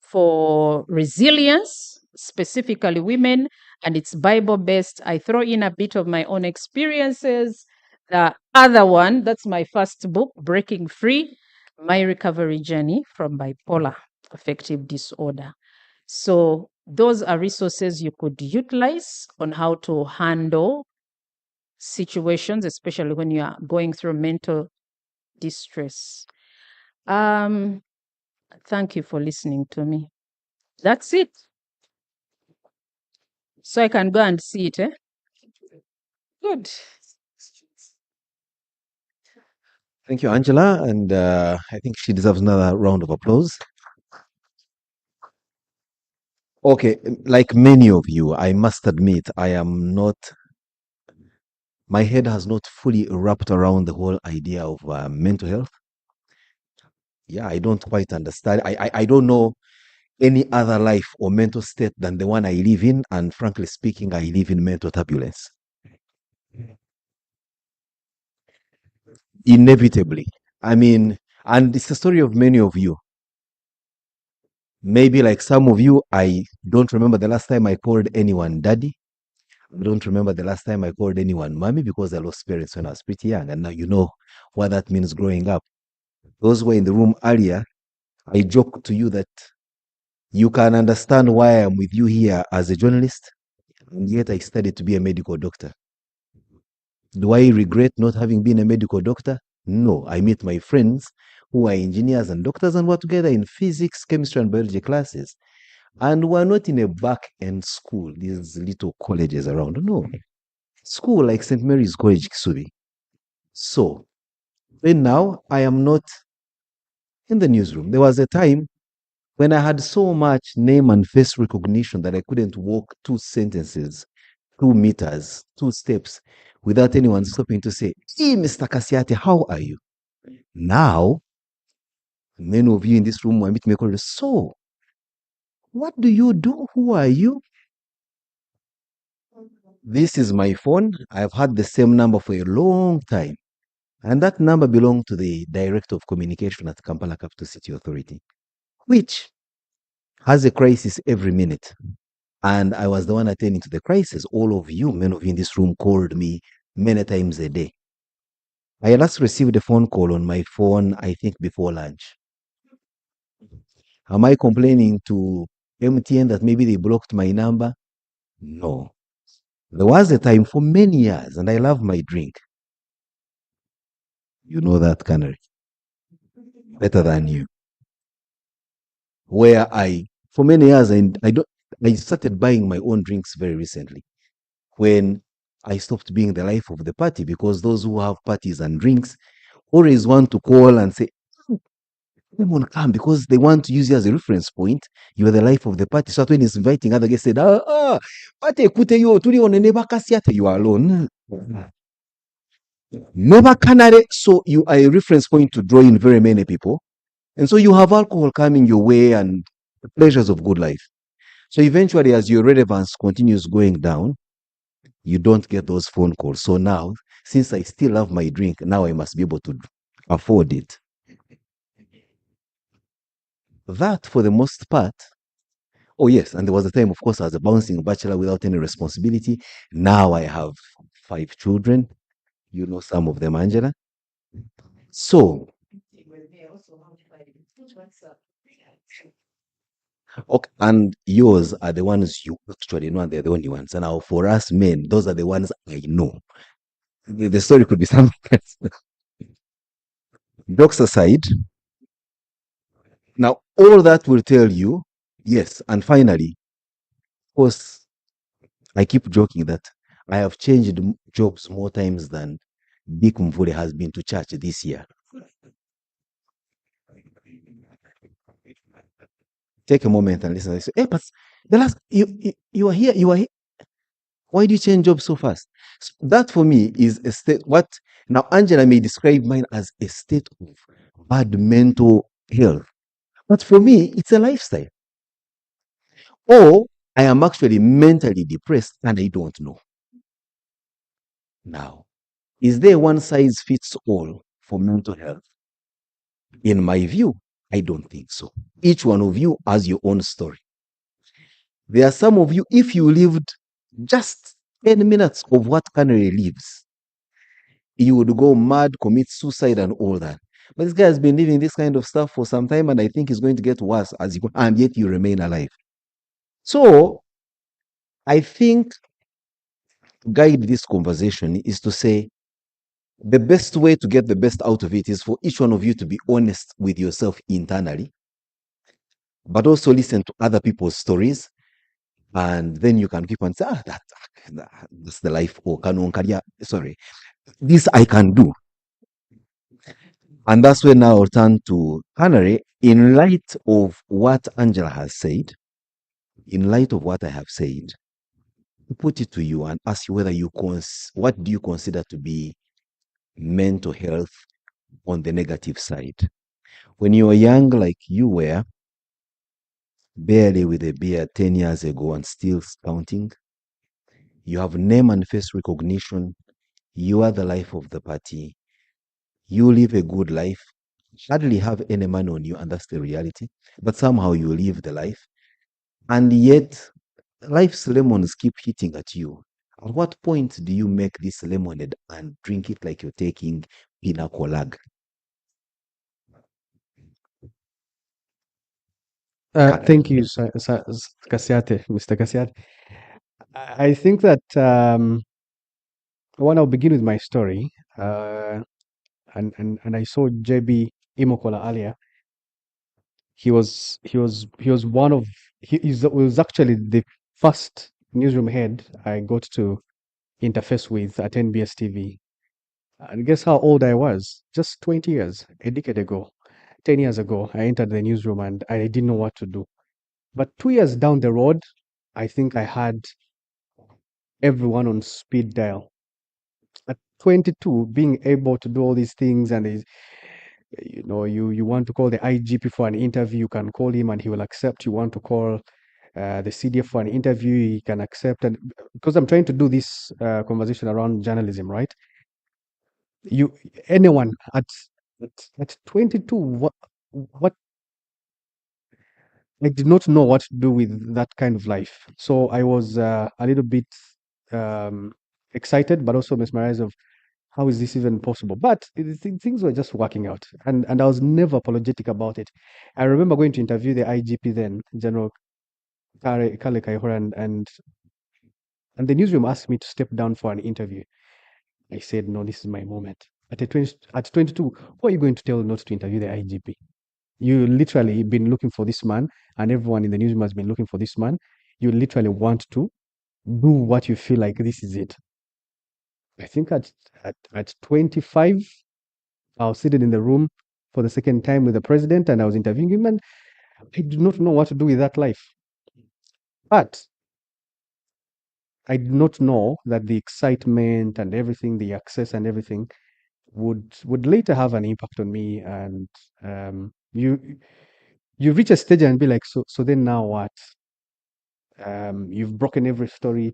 for resilience, specifically women, and it's Bible-based. I throw in a bit of my own experiences. The other one, that's my first book, Breaking Free, My Recovery Journey from Bipolar Affective Disorder. So those are resources you could utilize on how to handle situations, especially when you are going through mental distress. Thank you for listening to me. That's it. So I can go and see it, eh? Good. Thank you, Angela. And I think she deserves another round of applause. Okay, like many of you, I must admit, I am not, my head has not fully wrapped around the whole idea of mental health. Yeah, I don't quite understand. I don't know any other life or mental state than the one I live in. And frankly speaking, I live in mental turbulence. Inevitably. I mean, and it's the story of many of you. Maybe like some of you, I don't remember the last time I called anyone daddy. I don't remember the last time I called anyone mommy because I lost parents when I was pretty young. And now you know what that means growing up. Those who were in the room earlier, I joked to you that you can understand why I'm with you here as a journalist, and yet I studied to be a medical doctor. Do I regret not having been a medical doctor? No. I meet my friends who are engineers and doctors, and we're together in physics, chemistry, and biology classes. And we're not in a back-end school, these little colleges around. No. School like St. Mary's College, Kisubi. So, then now I am not in the newsroom. There was a time when I had so much name and face recognition that I couldn't walk 2 sentences, 2 meters, 2 steps without anyone stopping to say, "Hey, Mr. Kasiate, how are you?" Now, many of you in this room will meet me call, "So, what do you do? Who are you?" This is my phone. I've had the same number for a long time. And that number belonged to the Director of Communication at Kampala Capital City Authority, which has a crisis every minute. And I was the one attending to the crisis. All of you, many of you in this room, called me many times a day. I last received a phone call on my phone, I think, before lunch. Am I complaining to MTN that maybe they blocked my number? No. There was a time for many years, and I love my drink. You know that, Canary. Better than you. Where for many years, I started buying my own drinks very recently. When I stopped being the life of the party, because those who have parties and drinks always want to call and say, "Come on, come," because they want to use you as a reference point. You are the life of the party. So when he's inviting other guests, said, party kute yo, tuli one never kasiate, you are alone. Never canary. So you are a reference point to draw in very many people. And so you have alcohol coming your way and the pleasures of good life. So eventually, as your relevance continues going down, you don't get those phone calls. So now, since I still love my drink, now I must be able to afford it. That, for the most part, oh yes, and there was a time, of course, I was a bouncing bachelor without any responsibility. Now I have 5 children. You know some of them, Angela. So, okay, and yours are the ones you actually know, and they're the only ones. And now for us men, those are the ones I know. The story could be something else. Jokes aside, now all that will tell you, yes, and finally, of course, I keep joking that I have changed jobs more times than Dick Mvule has been to church this year. Take a moment and listen. I say, "Hey, but the last you are here, you are here. Why do you change jobs so fast?" So that for me is a state. What now? Angela may describe mine as a state of bad mental health, but for me, it's a lifestyle. Or I am actually mentally depressed and I don't know. Now, is there one size fits all for mental health? In my view, I don't think so. Each one of you has your own story. There are some of you, if you lived just 10 minutes of what Canary lives, you would go mad, commit suicide, and all that. But this guy has been living this kind of stuff for some time, and I think it's going to get worse as you go, and yet you remain alive. So I think to guide this conversation is to say the best way to get the best out of it is for each one of you to be honest with yourself internally, but also listen to other people's stories. And then you can keep on say, that's the life. Or sorry, this I can do. And that's when now I'll turn to Canary. In light of what Angela has said, in light of what I have said, to put it to you and ask you whether what do you consider to be mental health on the negative side? When you were young, like you were, barely with a beard 10 years ago and still counting, you have name and face recognition. You are the life of the party. You live a good life. Hardly have any money on you, and that's the reality. But somehow you live the life. And yet, life's lemons keep hitting at you. At what point do you make this lemonade and drink it like you're taking pina colada? Thank you, Kasiate, Mr. Kasiate. I think that one, I'll begin with my story. And I saw JB Imokola earlier. He was one of was actually the first newsroom head I got to interface with at NBS TV. And guess how old I was? Just 20 years, a decade ago, 10 years ago, I entered the newsroom and I didn't know what to do. But 2 years down the road, I think I had everyone on speed dial. At 22, being able to do all these things, and you want to call the IGP for an interview, you can call him and he will accept. You want to call the CDF for an interview, he can accept. And because I'm trying to do this conversation around journalism, right? Anyone at 22, what I did not know what to do with that kind of life. So I was a little bit excited, but also mesmerized of how is this even possible? But things were just working out, and I was never apologetic about it. I remember going to interview the IGP then, General Kale Kaihura, and the newsroom asked me to step down for an interview. I said, no, this is my moment. At 22, who are you going to tell not to interview the IGP? You literally been looking for this man, and everyone in the newsroom has been looking for this man. You literally want to do what you feel like this is it. I think at 25, I was sitting in the room for the second time with the president, and I was interviewing him, and I did not know what to do with that life. But I did not know that the excitement and everything, the access and everything, would later have an impact on me. And you reach a stage and be like, so then now what? You've broken every story.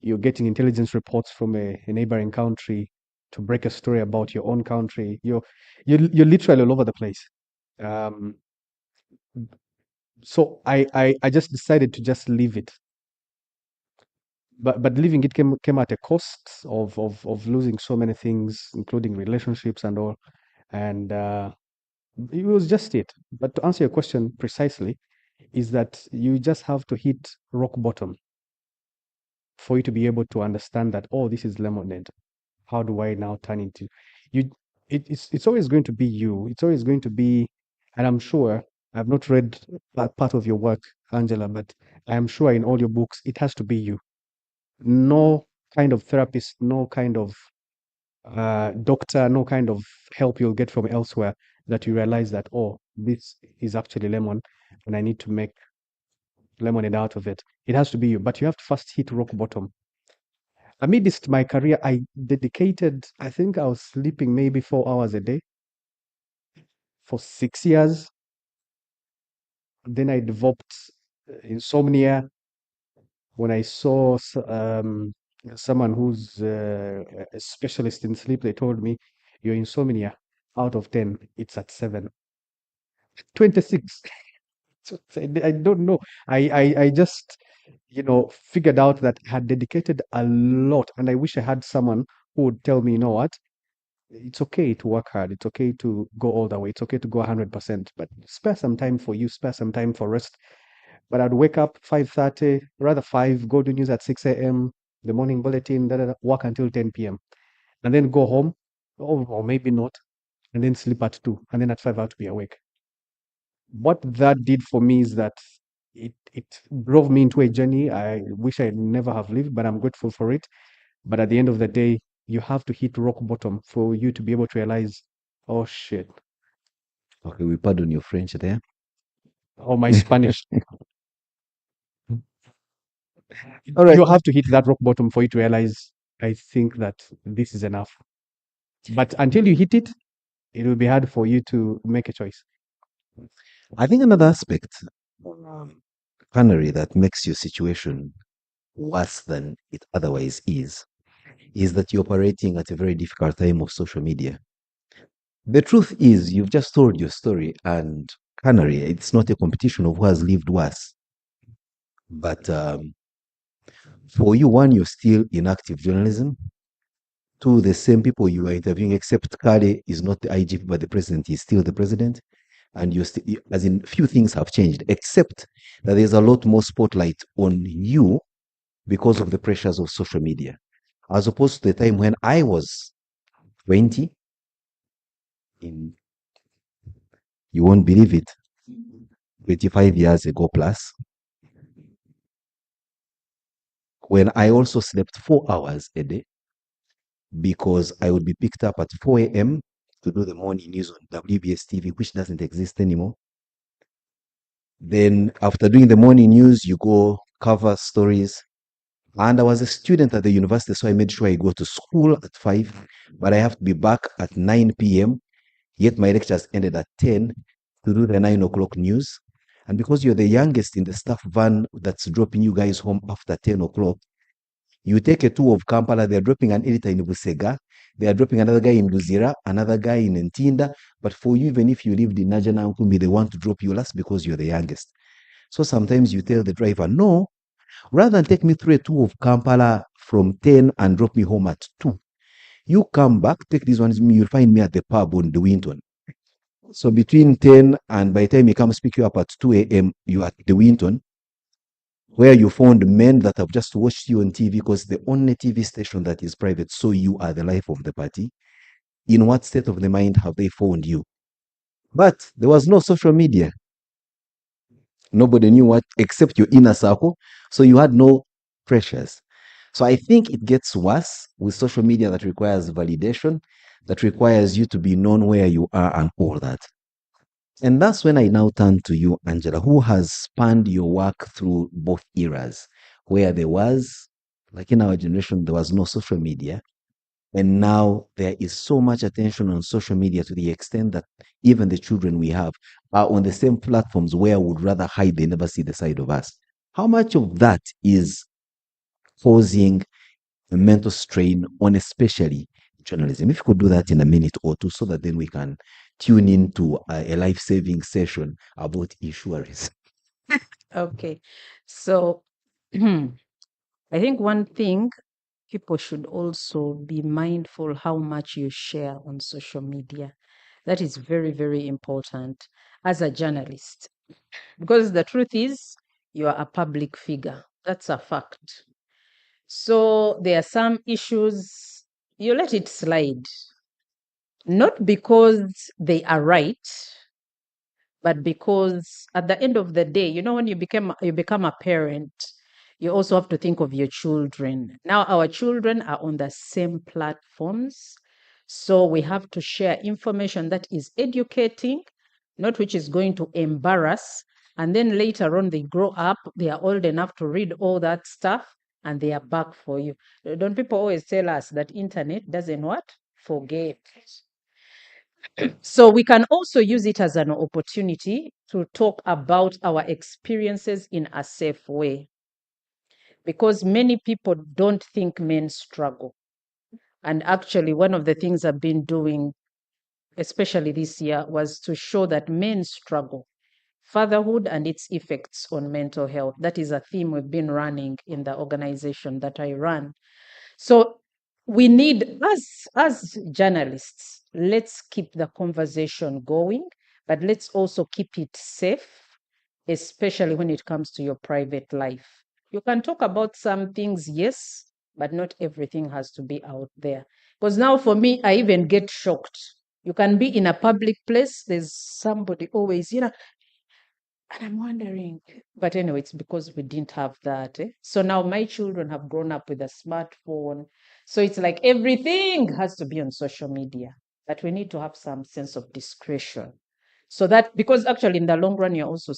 You're getting intelligence reports from a neighboring country to break a story about your own country. You're literally all over the place. So I just decided to just leave it. But leaving it came at a cost of losing so many things, including relationships and all. And it was just it. But to answer your question precisely, is that you just have to hit rock bottom for you to be able to understand that, oh, this is lemonade. How do I now turn into you? It's always going to be you. It's always going to be, and I'm sure I've not read that part of your work, Angela, but I am sure in all your books it has to be you. No kind of therapist, no kind of doctor, no kind of help you'll get from elsewhere that you realize that, oh, this is actually lemon and I need to make lemonade out of it. It has to be you, but you have to first hit rock bottom. Amidst my career, I dedicated, I think I was sleeping maybe 4 hours a day for 6 years. Then I developed insomnia. When I saw someone who's a specialist in sleep, they told me, your insomnia out of 10, it's at 7. 26. So I don't know. I just, figured out that I had dedicated a lot, and I wish I had someone who would tell me, you know what, it's okay to work hard. It's okay to go all the way. It's okay to go 100%, but spare some time for you, spare some time for rest. But I'd wake up 5:30, rather 5, go do news at 6 a.m., the morning bulletin, work until 10 p.m., and then go home, or maybe not, and then sleep at 2, and then at 5 I have to be awake. What that did for me is that it drove me into a journey I wish I never have lived, but I'm grateful for it. But at the end of the day, you have to hit rock bottom for you to be able to realize, oh shit. Okay, we pardon your French there. Or my Spanish. All right. You have to hit that rock bottom for you to realize, I think that this is enough. But until you hit it, it will be hard for you to make a choice. I think another aspect, Canary, that makes your situation worse than it otherwise is that you're operating at a very difficult time of social media. The truth is, you've just told your story, and Canary, it's not a competition of who has lived worse. But for you, one, you're still in active journalism. Two, the same people you are interviewing, except Kale is not the IGP, but the president is still the president. And you're still, as in, few things have changed, except that there's a lot more spotlight on you because of the pressures of social media, as opposed to the time when I was 20. You won't believe it, 25 years ago plus, when I also slept 4 hours a day because I would be picked up at 4 a.m. to do the morning news on WBS TV, which doesn't exist anymore. Then after doing the morning news, you go cover stories. And I was a student at the university, so I made sure I go to school at 5, but I have to be back at 9 p.m. Yet my lectures ended at 10 to do the 9 o'clock news. And because you're the youngest in the staff van that's dropping you guys home after 10 o'clock, you take a tour of Kampala, they're dropping an editor in Busega, they are dropping another guy in Luzira, another guy in Ntinda. But for you, even if you lived in Najana Nkumi, they want to drop you last because you're the youngest. So sometimes you tell the driver, no, rather than take me through a tour of Kampala from 10 and drop me home at 2, you come back, take this one, you'll find me at the pub on the Winton. So between 10 and by the time he comes pick you up at 2 a.m., you are at the Winton, where you found men that have just watched you on TV because the only TV station that is private, so you are the life of the party. In what state of the mind have they found you? But there was no social media. Nobody knew what except your inner circle. So you had no pressures. So I think it gets worse with social media that requires validation, that requires you to be known where you are and all that. And that's when I now turn to you, Angela, who has spanned your work through both eras, where there was, like in our generation, there was no social media. And now there is so much attention on social media to the extent that even the children we have are on the same platforms where we would rather hide, they never see the side of us. How much of that is causing a mental strain on especially journalism? If you could do that in a minute or two so that then we can tune into a life-saving session about issuers. Okay. So I think one thing people should also be mindful how much you share on social media. That is very, very important as a journalist. Because the truth is, you are a public figure. That's a fact. So there are some issues, you let it slide. Not because they are right, but because at the end of the day, when you become a parent, you also have to think of your children. Now our children are on the same platforms, so we have to share information that is educating, not which is going to embarrass. And then later on they grow up, they are old enough to read all that stuff, and they are back for you. Don't people always tell us that internet doesn't what? Forget. So we can also use it as an opportunity to talk about our experiences in a safe way, because many people don't think men struggle. And actually, one of the things I've been doing especially this year, was to show that men struggle, fatherhood and its effects on mental health. That is a theme we've been running in the organization that I run. So we need, as journalists, let's keep the conversation going, but let's also keep it safe, especially when it comes to your private life. You can talk about some things, yes, but not everything has to be out there. Because now for me, I even get shocked. You can be in a public place, there's somebody always, and I'm wondering, but anyway, it's because we didn't have that. So now my children have grown up with a smartphone. So it's like everything has to be on social media, but we need to have some sense of discretion. So that, because actually in the long run, you're also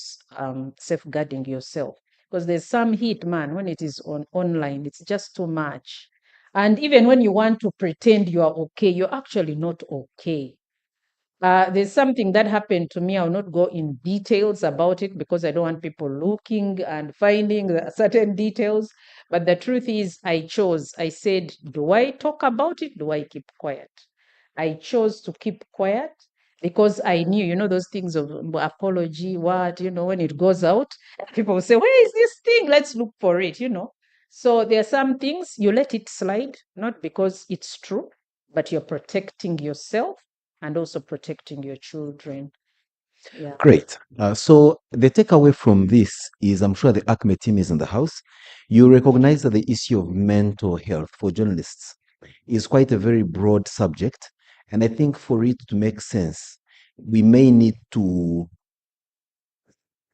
safeguarding yourself. Because there's some heat, man, when it is online, it's just too much. And even when you want to pretend you are okay, you're actually not okay. There's something that happened to me. I'll not go in details about it because I don't want people looking and finding certain details. But the truth is, I said, do I talk about it? Do I keep quiet? I chose to keep quiet because I knew, those things of apology, when it goes out, people will say, where is this thing? Let's look for it, So there are some things you let it slide, not because it's true, but you're protecting yourself and also protecting your children. Yeah. Great. So the takeaway from this is, I'm sure the ACME team is in the house. You recognize that the issue of mental health for journalists is quite a very broad subject. And I think for it to make sense, we may need to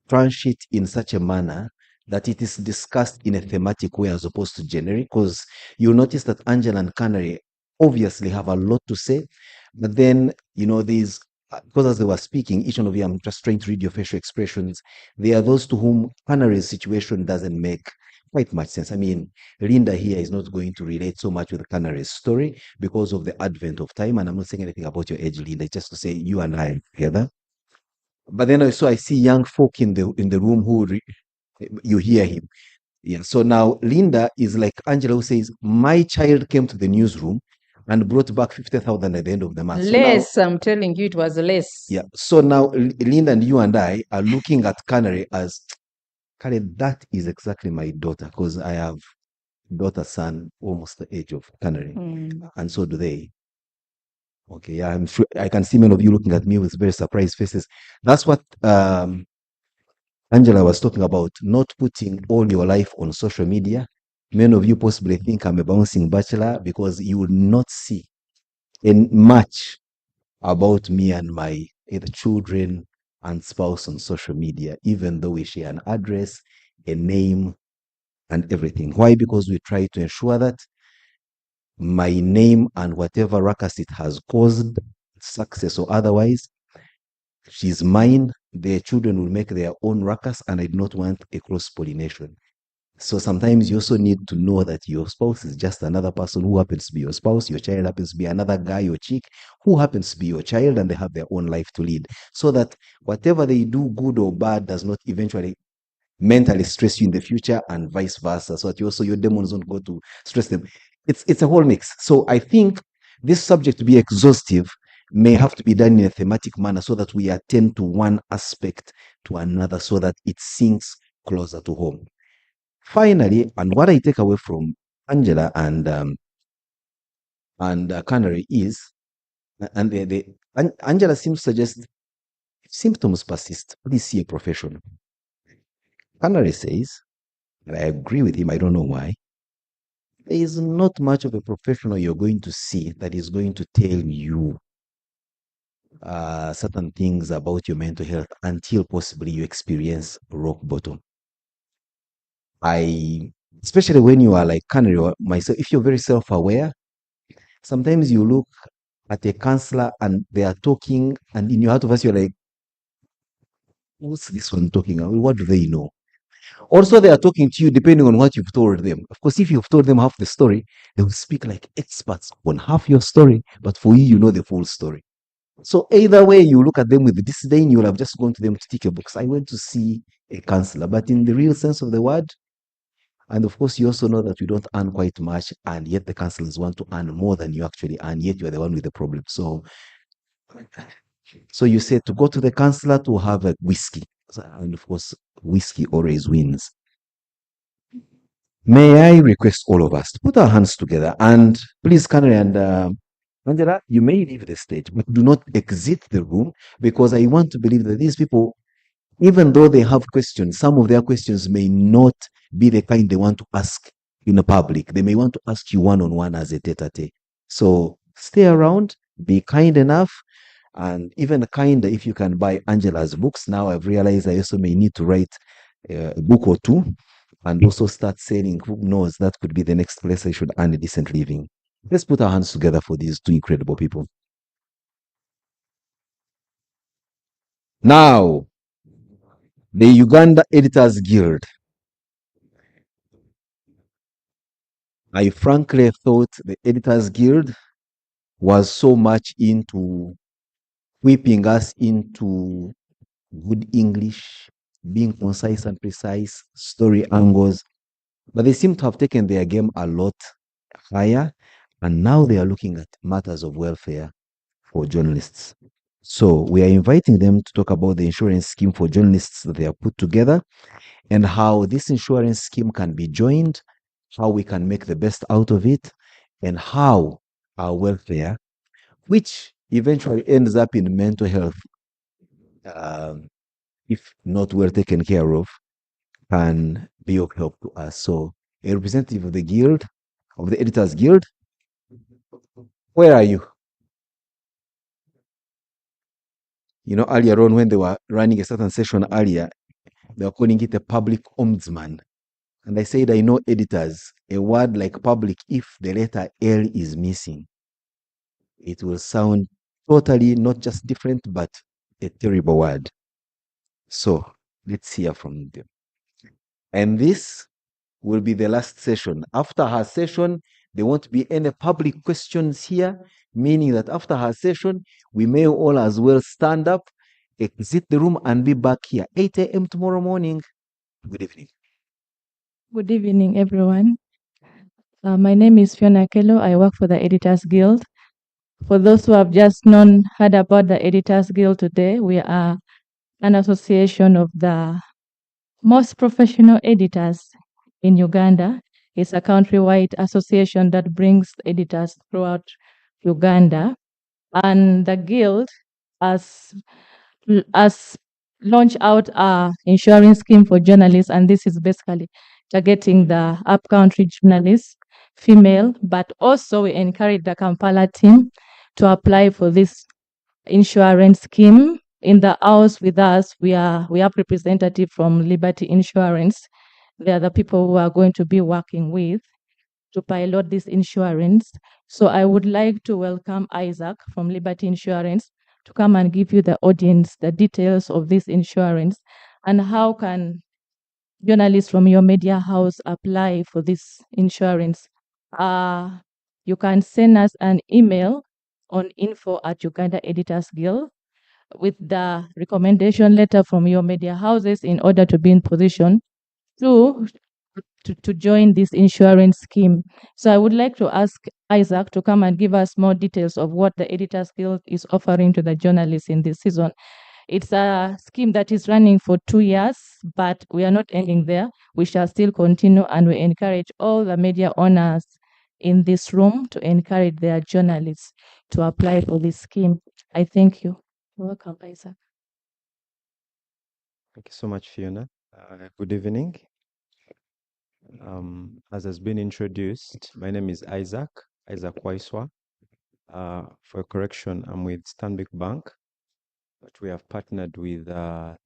tranche it in such a manner that it is discussed in a thematic way as opposed to generic, because you'll notice that Angela and Canary obviously have a lot to say, but then, these, because as they were speaking, each one of you, I'm just trying to read your facial expressions. There are those to whom Canary's situation doesn't make quite much sense. I mean, Linda here is not going to relate so much with Canary's story because of the advent of time, and I'm not saying anything about your age, Linda, just to say you and I together. But then also I see young folk in the room who you hear him. Yeah. So now Linda is like Angela, who says, my child came to the newsroom and brought back 50,000 at the end of the month. Less, I'm telling you, it was less. Yeah. So now Linda and you and I are looking at Canary as, Canary, that is exactly my daughter, because I have daughter, son, almost the age of Canary. And so do they. Okay, yeah, I'm sure I can see many of you looking at me with very surprised faces. That's what Angela was talking about, not putting all your life on social media. Many of you possibly think I'm a bouncing bachelor because you will not see much about me and my either children and spouse on social media, even though we share an address, a name, and everything. Why? Because we try to ensure that my name and whatever ruckus it has caused, success or otherwise, she's mine. Their children will make their own ruckus, and I do not want a cross-pollination. So sometimes you also need to know that your spouse is just another person who happens to be your spouse. Your child happens to be another guy or chick who happens to be your child, and they have their own life to lead. So that whatever they do, good or bad, does not eventually mentally stress you in the future, and vice versa. So that your demons don't go to stress them. It's a whole mix. So I think this subject, to be exhaustive, may have to be done in a thematic manner so that we attend to one aspect to another so that it sinks closer to home. Finally, and what I take away from Angela and Canary is, and Angela seems to suggest, if symptoms persist, please see a professional. Canary says, and I agree with him, I don't know why, there is not much of a professional you're going to see that is going to tell you certain things about your mental health until possibly you experience rock bottom. Especially when you are like Canary or myself, if you're very self-aware, sometimes you look at a counselor and they are talking, and in your heart of us, you're like, what's this one talking about? What do they know? Also, they are talking to you depending on what you've told them. Of course, if you've told them half the story, they will speak like experts on half your story, but for you, you know the full story. So either way, you look at them with disdain, you'll have just gone to them to tick a box. I went to see a counselor, but in the real sense of the word, and of course, you also know that you don't earn quite much, and yet the counselors want to earn more than you actually earn, yet you're the one with the problem. So So you said to go to the counselor to have a whiskey. And of course, whiskey always wins. May I request all of us to put our hands together and please, Kanye and Angela, you may leave the stage, but do not exit the room because I want to believe that these people, even though they have questions, some of their questions may not be the kind they want to ask in the public. They may want to ask you one-on-one as a tete-a-tete. So stay around, be kind enough, and even kinder if you can buy Angela's books. Now I've realized I also may need to write a book or two and also start selling. Who knows, that could be the next place I should earn a decent living. Let's put our hands together for these two incredible people. Now, the Uganda Editors Guild. I frankly thought the Editors Guild was so much into whipping us into good English, being concise and precise, story angles, but they seem to have taken their game a lot higher, and now they are looking at matters of welfare for journalists. So we are inviting them to talk about the insurance scheme for journalists that they have put together and how this insurance scheme can be joined, how we can make the best out of it, and how our welfare, which eventually ends up in mental health, if not well taken care of, can be of help to us. So, a representative of the guild, of the Editors Guild, where are you? You know, earlier on when they were running a certain session earlier, they were calling it a public ombudsman. And I said, I know editors, a word like public, if the letter L is missing, it will sound totally not just different, but a terrible word. So let's hear from them. And this will be the last session. After her session, there won't be any public questions here, meaning that after her session, we may all as well stand up, exit the room, and be back here 8 a.m. tomorrow morning. Good evening. Good evening, everyone. My name is Fiona Kello. I work for the Editors Guild. For those who have just heard about the Editors Guild today, we are an association of the most professional editors in Uganda. It's a countrywide association that brings editors throughout Uganda. And the Guild has launched out a insurance scheme for journalists, and this is basically targeting the upcountry journalists, female, but also we encourage the Kampala team to apply for this insurance scheme. In the house with us, we have representative from Liberty Insurance. They are the people who are going to be working with to pilot this insurance. So I would like to welcome Isaac from Liberty Insurance to come and give you the audience the details of this insurance and how can journalists from your media house apply for this insurance. You can send us an email on info@Uganda Editors Guild with the recommendation letter from your media houses in order to be in position to join this insurance scheme. So I would like to ask Isaac to come and give us more details of what the Editors Guild is offering to the journalists in this season. It's a scheme that is running for 2 years, but we are not ending there. We shall still continue, and we encourage all the media owners in this room to encourage their journalists to apply for this scheme. I thank you. You're welcome, Isaac. Thank you so much, Fiona. Good evening. As has been introduced, my name is Isaac Waiswa. For correction, I'm with Stanbic Bank, but we have partnered with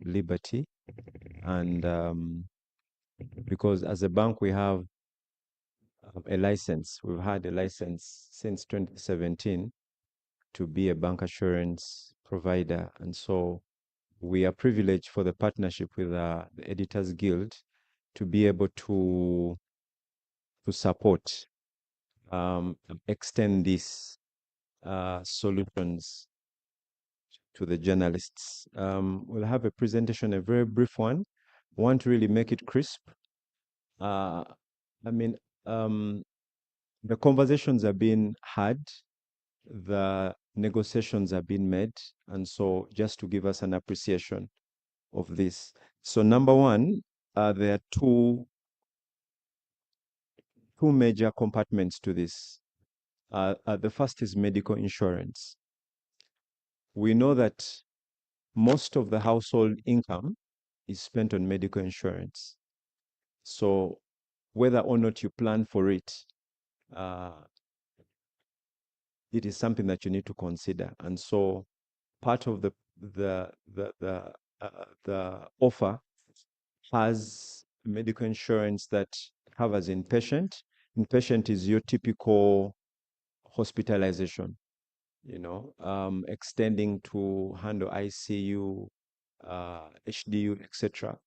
Liberty. And because as a bank, we have a license. We've had a license since 2017 to be a bank assurance provider. And so we are privileged for the partnership with the Editors Guild to be able to support, extend these solutions to the journalists. We'll have a presentation, a very brief one. I want to really make it crisp. I mean, the conversations are being had. The negotiations are being made. And so just to give us an appreciation of this. So number one, there are two major compartments to this. The first is medical insurance. We know that most of the household income is spent on medical insurance. So whether or not you plan for it, it is something that you need to consider. And so part of the offer has medical insurance that covers inpatient. Inpatient is your typical hospitalization, extending to handle ICU, HDU, etc.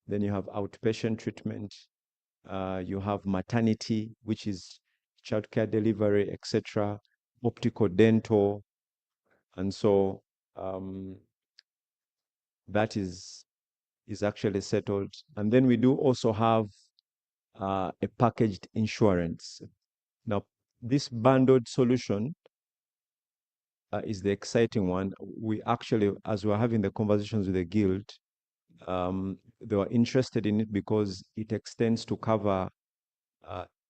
Then you have outpatient treatment. You have maternity, which is childcare delivery, etc. Optical, dental, and so that is actually settled. And then we do also have a packaged insurance. Now, this bundled solution is the exciting one. We actually, as we're having the conversations with the guild, they were interested in it because it extends to cover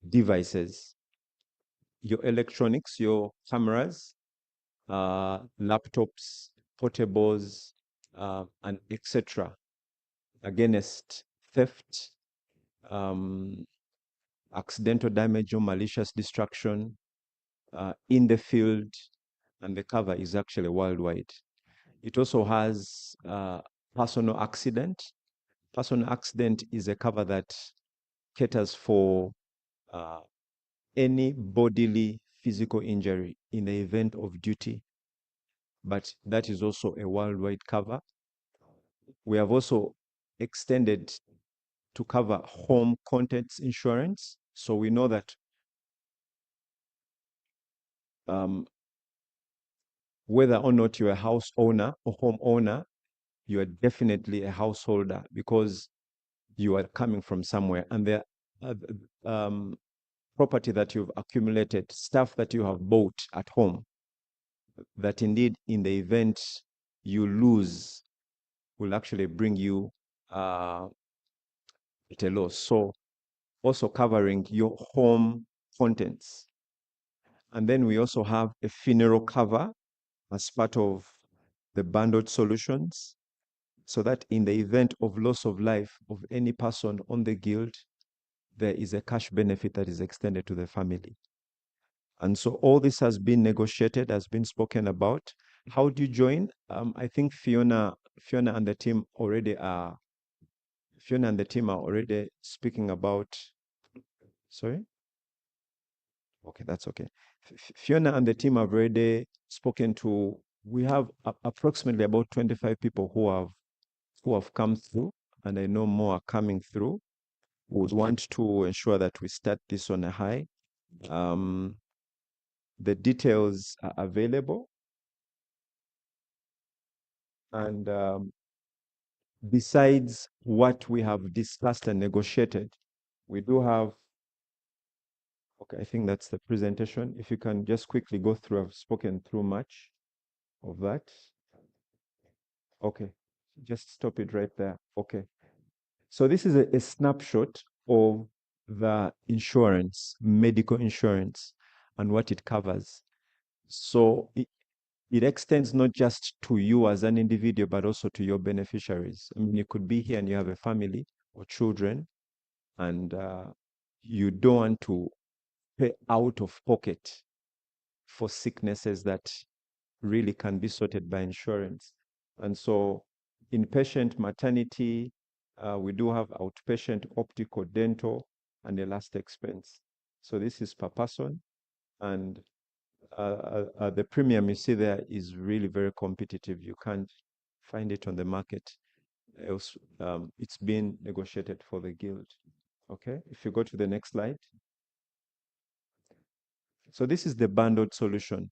devices, your electronics, your cameras, laptops, portables, and etc. against theft, accidental damage or malicious destruction in the field, and the cover is actually worldwide. It also has personal accident. Personal accident is a cover that caters for any bodily physical injury in the event of duty, but that is also a worldwide cover. We have also extended to cover home contents insurance. So we know that whether or not you're a house owner or home owner, you are definitely a householder because you are coming from somewhere. And the property that you've accumulated, stuff that you have bought at home, that indeed in the event you lose will actually bring you at a loss. So also covering your home contents. And then we also have a funeral cover as part of the bundled solutions, so that in the event of loss of life of any person on the guild, there is a cash benefit that is extended to the family. And so all this has been negotiated, has been spoken about. How do you join? I think Fiona and the team already are speaking about. Sorry. Okay, that's okay. Fiona and the team have already spoken to. We have approximately about 25 people who have come through, and I know more are coming through. We would want to ensure that we start this on a high. The details are available, and besides what we have discussed and negotiated, we do have. Okay, I think that's the presentation. If you can just quickly go through, I've spoken through much of that. Okay, just stop it right there. Okay. So this is a snapshot of the insurance, medical insurance, and what it covers. So it extends not just to you as an individual, but also to your beneficiaries. I mean, you could be here and you have a family or children, and you don't want to pay out of pocket for sicknesses that really can be sorted by insurance. And so inpatient maternity, we do have outpatient optical, dental, and the last expense. So this is per person. And the premium you see there is really very competitive. You can't find it on the market. Else, it's been negotiated for the guild. Okay, if you go to the next slide. So this is the bundled solution,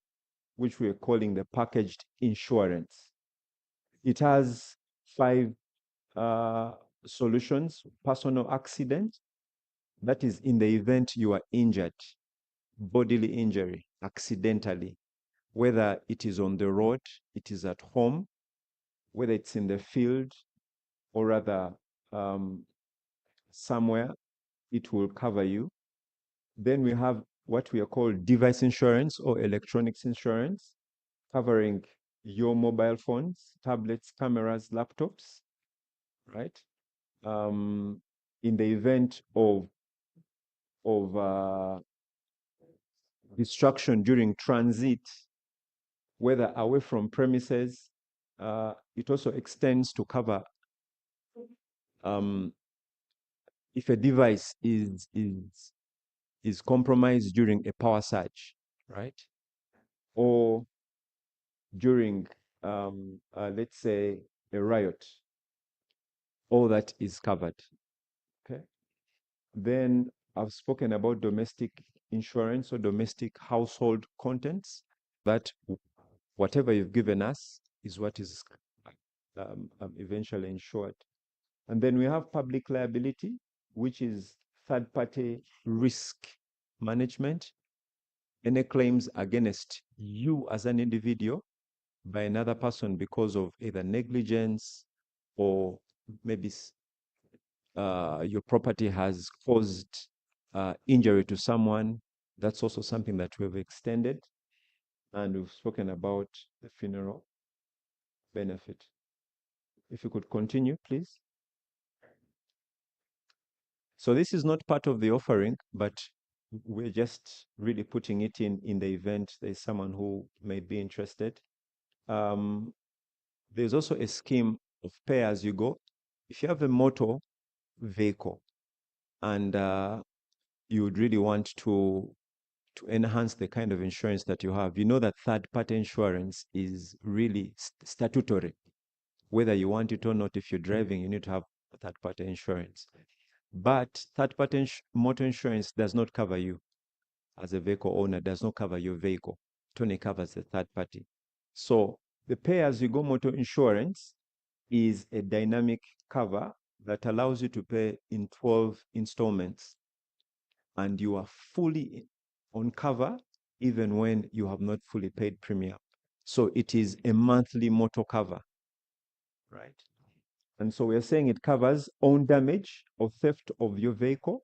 which we are calling the packaged insurance. It has 5 solutions. Personal accident, that is in the event you are injured, bodily injury, accidentally, whether it is on the road, it is at home, whether it's in the field, or rather somewhere, it will cover you. Then we have what we are called device insurance or electronics insurance, covering your mobile phones, tablets, cameras, laptops, right? In the event of destruction during transit, whether away from premises, it also extends to cover if a device is compromised during a power surge, right? Or during, let's say, a riot, all that is covered, okay? Then I've spoken about domestic insurance or domestic household contents, that whatever you've given us is what is eventually insured. And then we have public liability, which is third-party risk management. Any claims against you as an individual by another person because of either negligence or maybe your property has caused injury to someone. That's also something that we've extended. And we've spoken about the funeral benefit. If you could continue, please. So this is not part of the offering, but we're just really putting it in the event there's someone who may be interested. There's also a scheme of pay as you go. If you have a motor vehicle and you would really want to enhance the kind of insurance that you have, you know that third-party insurance is really statutory. Whether you want it or not, if you're driving, you need to have third-party insurance. But third-party motor insurance does not cover you as a vehicle owner, does not cover your vehicle. It only covers the third party. So the pay-as-you-go motor insurance is a dynamic cover that allows you to pay in 12 installments, and you are fully on cover even when you have not fully paid premium. So it is a monthly motor cover, right? And so we're saying it covers own damage or theft of your vehicle.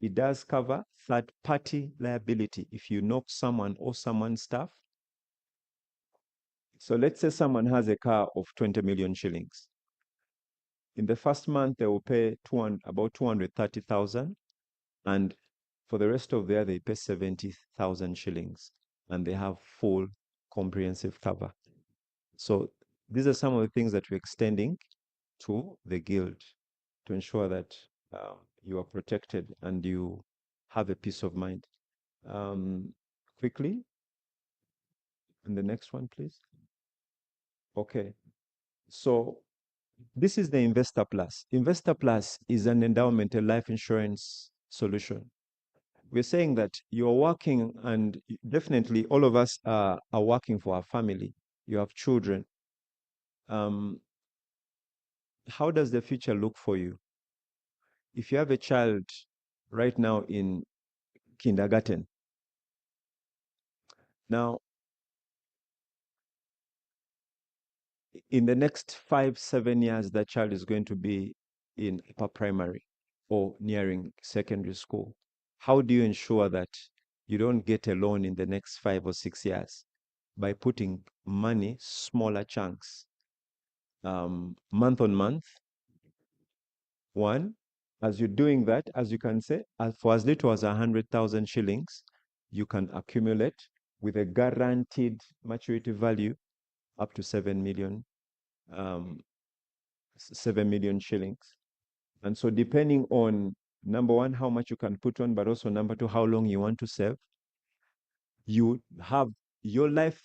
It does cover third-party liability if you knock someone or someone's stuff. So let's say someone has a car of 20 million shillings. In the first month, they will pay about 230,000. And for the rest of the year, they pay 70,000 shillings. And they have full comprehensive cover. So these are some of the things that we're extending to the guild to ensure that you are protected and you have a peace of mind. Quickly, and the next one, please. Okay, so this is the Investor Plus. Investor Plus is an endowment, a life insurance solution. We're saying that you're working, and definitely all of us are working for our family. You have children. How does the future look for you? If you have a child right now in kindergarten, now in the next 5-7 years, that child is going to be in upper primary or nearing secondary school. How do you ensure that you don't get a loan in the next 5 or 6 years? By putting money, smaller chunks, month on month. One, as you're doing that, as you can say, for as little as 100,000 shillings, you can accumulate with a guaranteed maturity value up to 7 million 7 million shillings. And so depending on, number one, how much you can put on, but also number two, how long you want to save, you have your life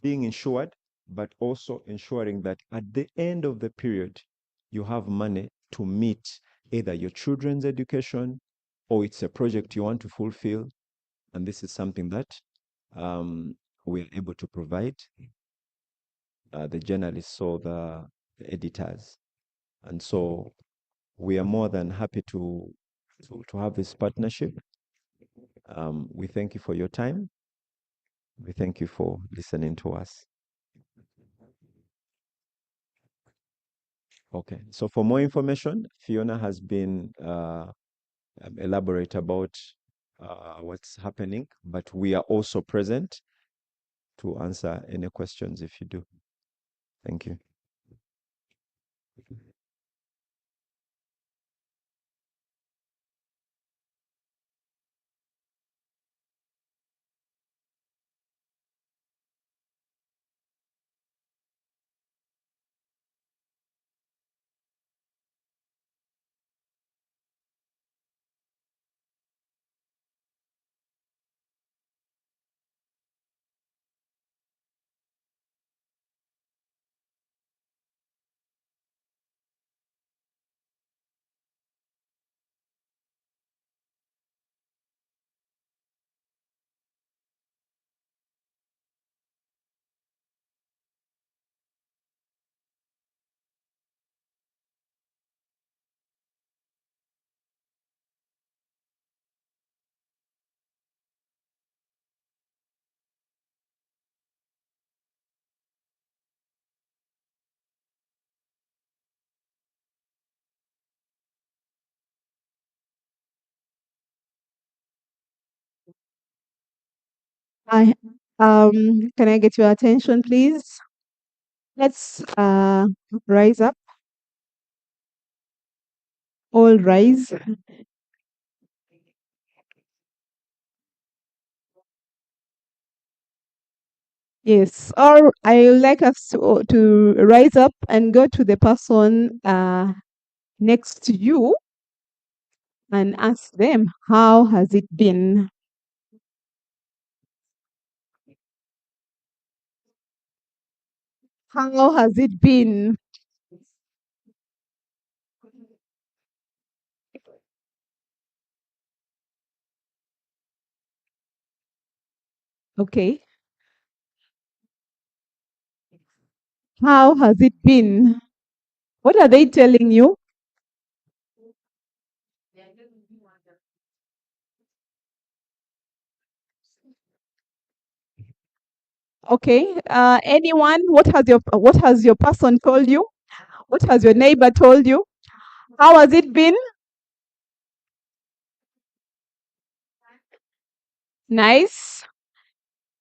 being insured, but also ensuring that at the end of the period, you have money to meet either your children's education or it's a project you want to fulfill. And this is something that we're able to provide the journalists or the editors. And so we are more than happy to have this partnership. We thank you for your time. We thank you for listening to us. Okay, so for more information, Fiona has been elaborate about what's happening, but we are also present to answer any questions if you do. Thank you. I can I get your attention, please? Let's rise up. All rise. Yes, or I would like us to rise up and go to the person next to you and ask them, how has it been? How has it been? Okay. How has it been? What are they telling you? Okay. Anyone? What has your person told you? What has your neighbor told you? How has it been? Nice.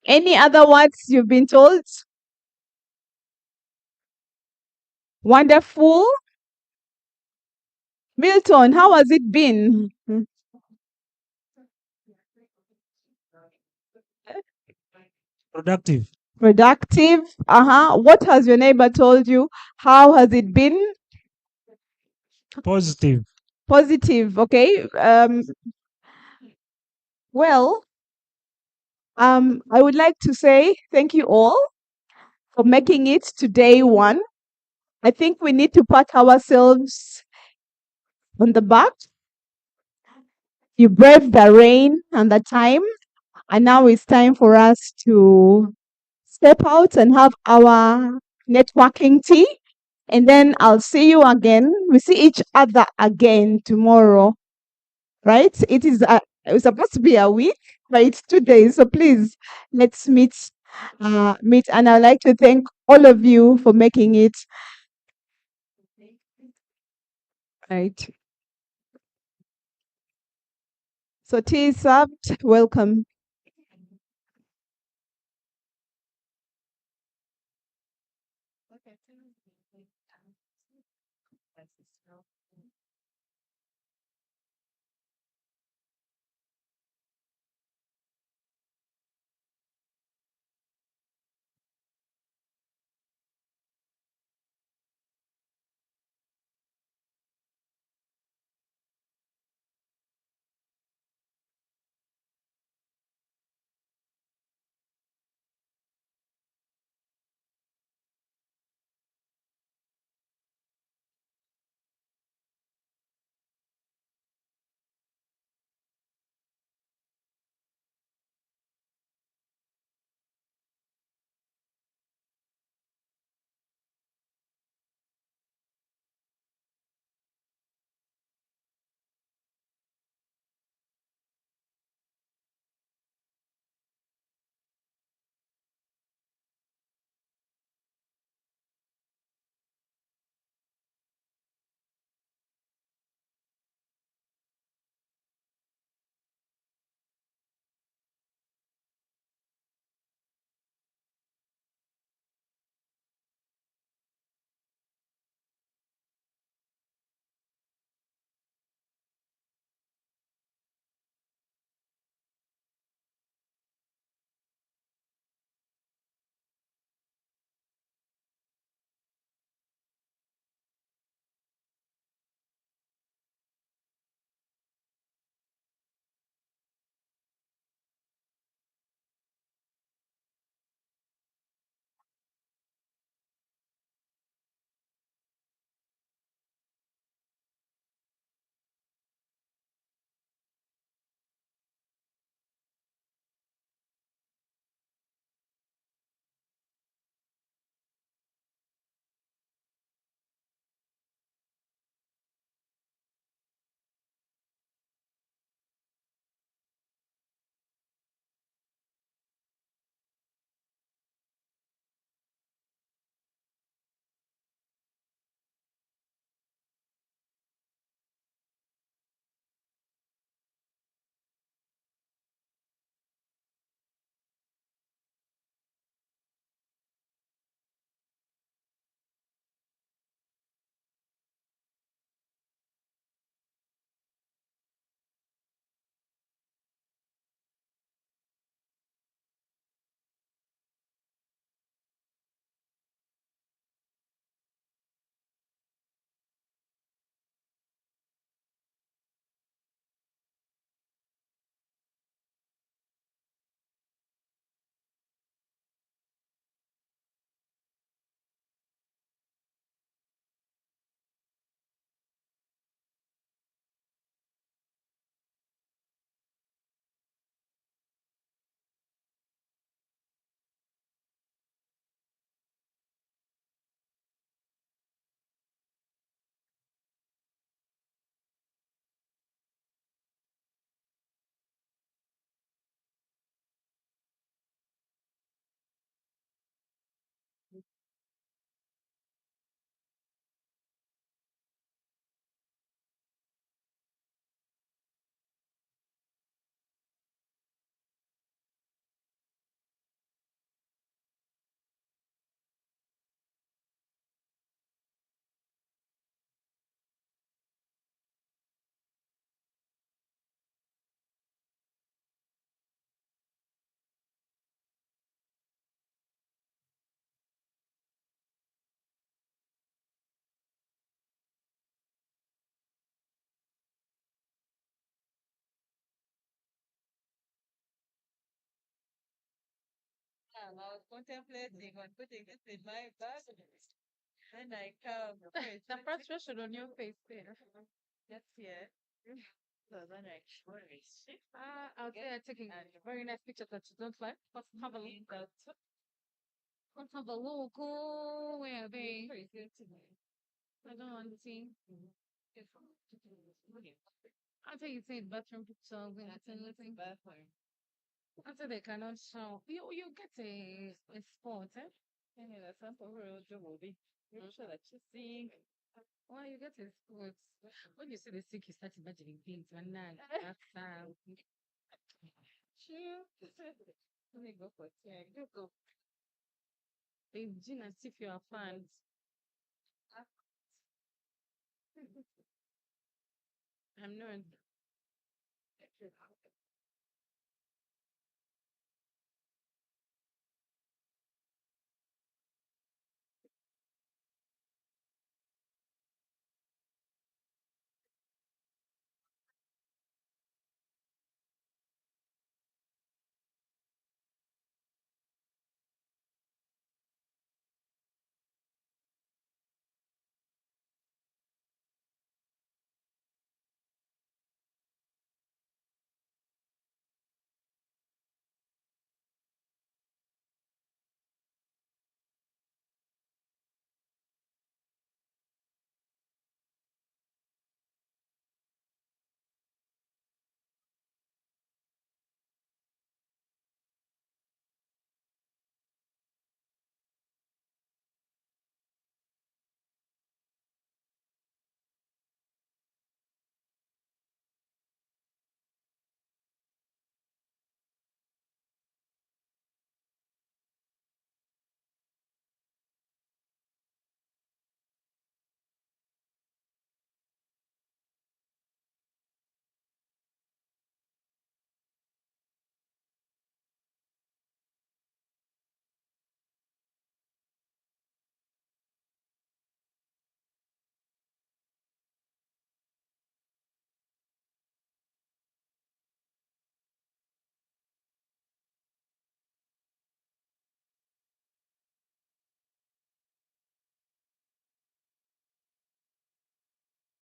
Any other words you've been told? Wonderful. Milton, how has it been? Productive. Productive. What has your neighbor told you? How has it been? Positive. Positive. Okay. Well, I would like to say thank you all for making it to day one. I think we need to pat ourselves on the back. You braved the rain and the time, and now it's time for us to step out and have our networking tea. And then I'll see you again. We see each other again tomorrow, right? It's supposed to be a week, but it's 2 days. So please, let's meet. And I'd like to thank all of you for making it. Right. So tea is served. Welcome. I was contemplating on putting this in my bag. Then I come. The frustration on your face there. That's here. So then I Out there taking very nice pictures that you don't like. Let's have a look. Let's have a look. Oh, where are they? I don't want to see. I thought you said bathroom pictures and that's anything. bathroom. After they cannot show. You get a spot, eh? Yeah, that's not for real movie. You're sure that you sing. Why you get a spot? When you see the sick, you start imagining things. One night, that's True. Let me go for it. Yeah, go. Babe, Gina, see if you are fans. I'm not.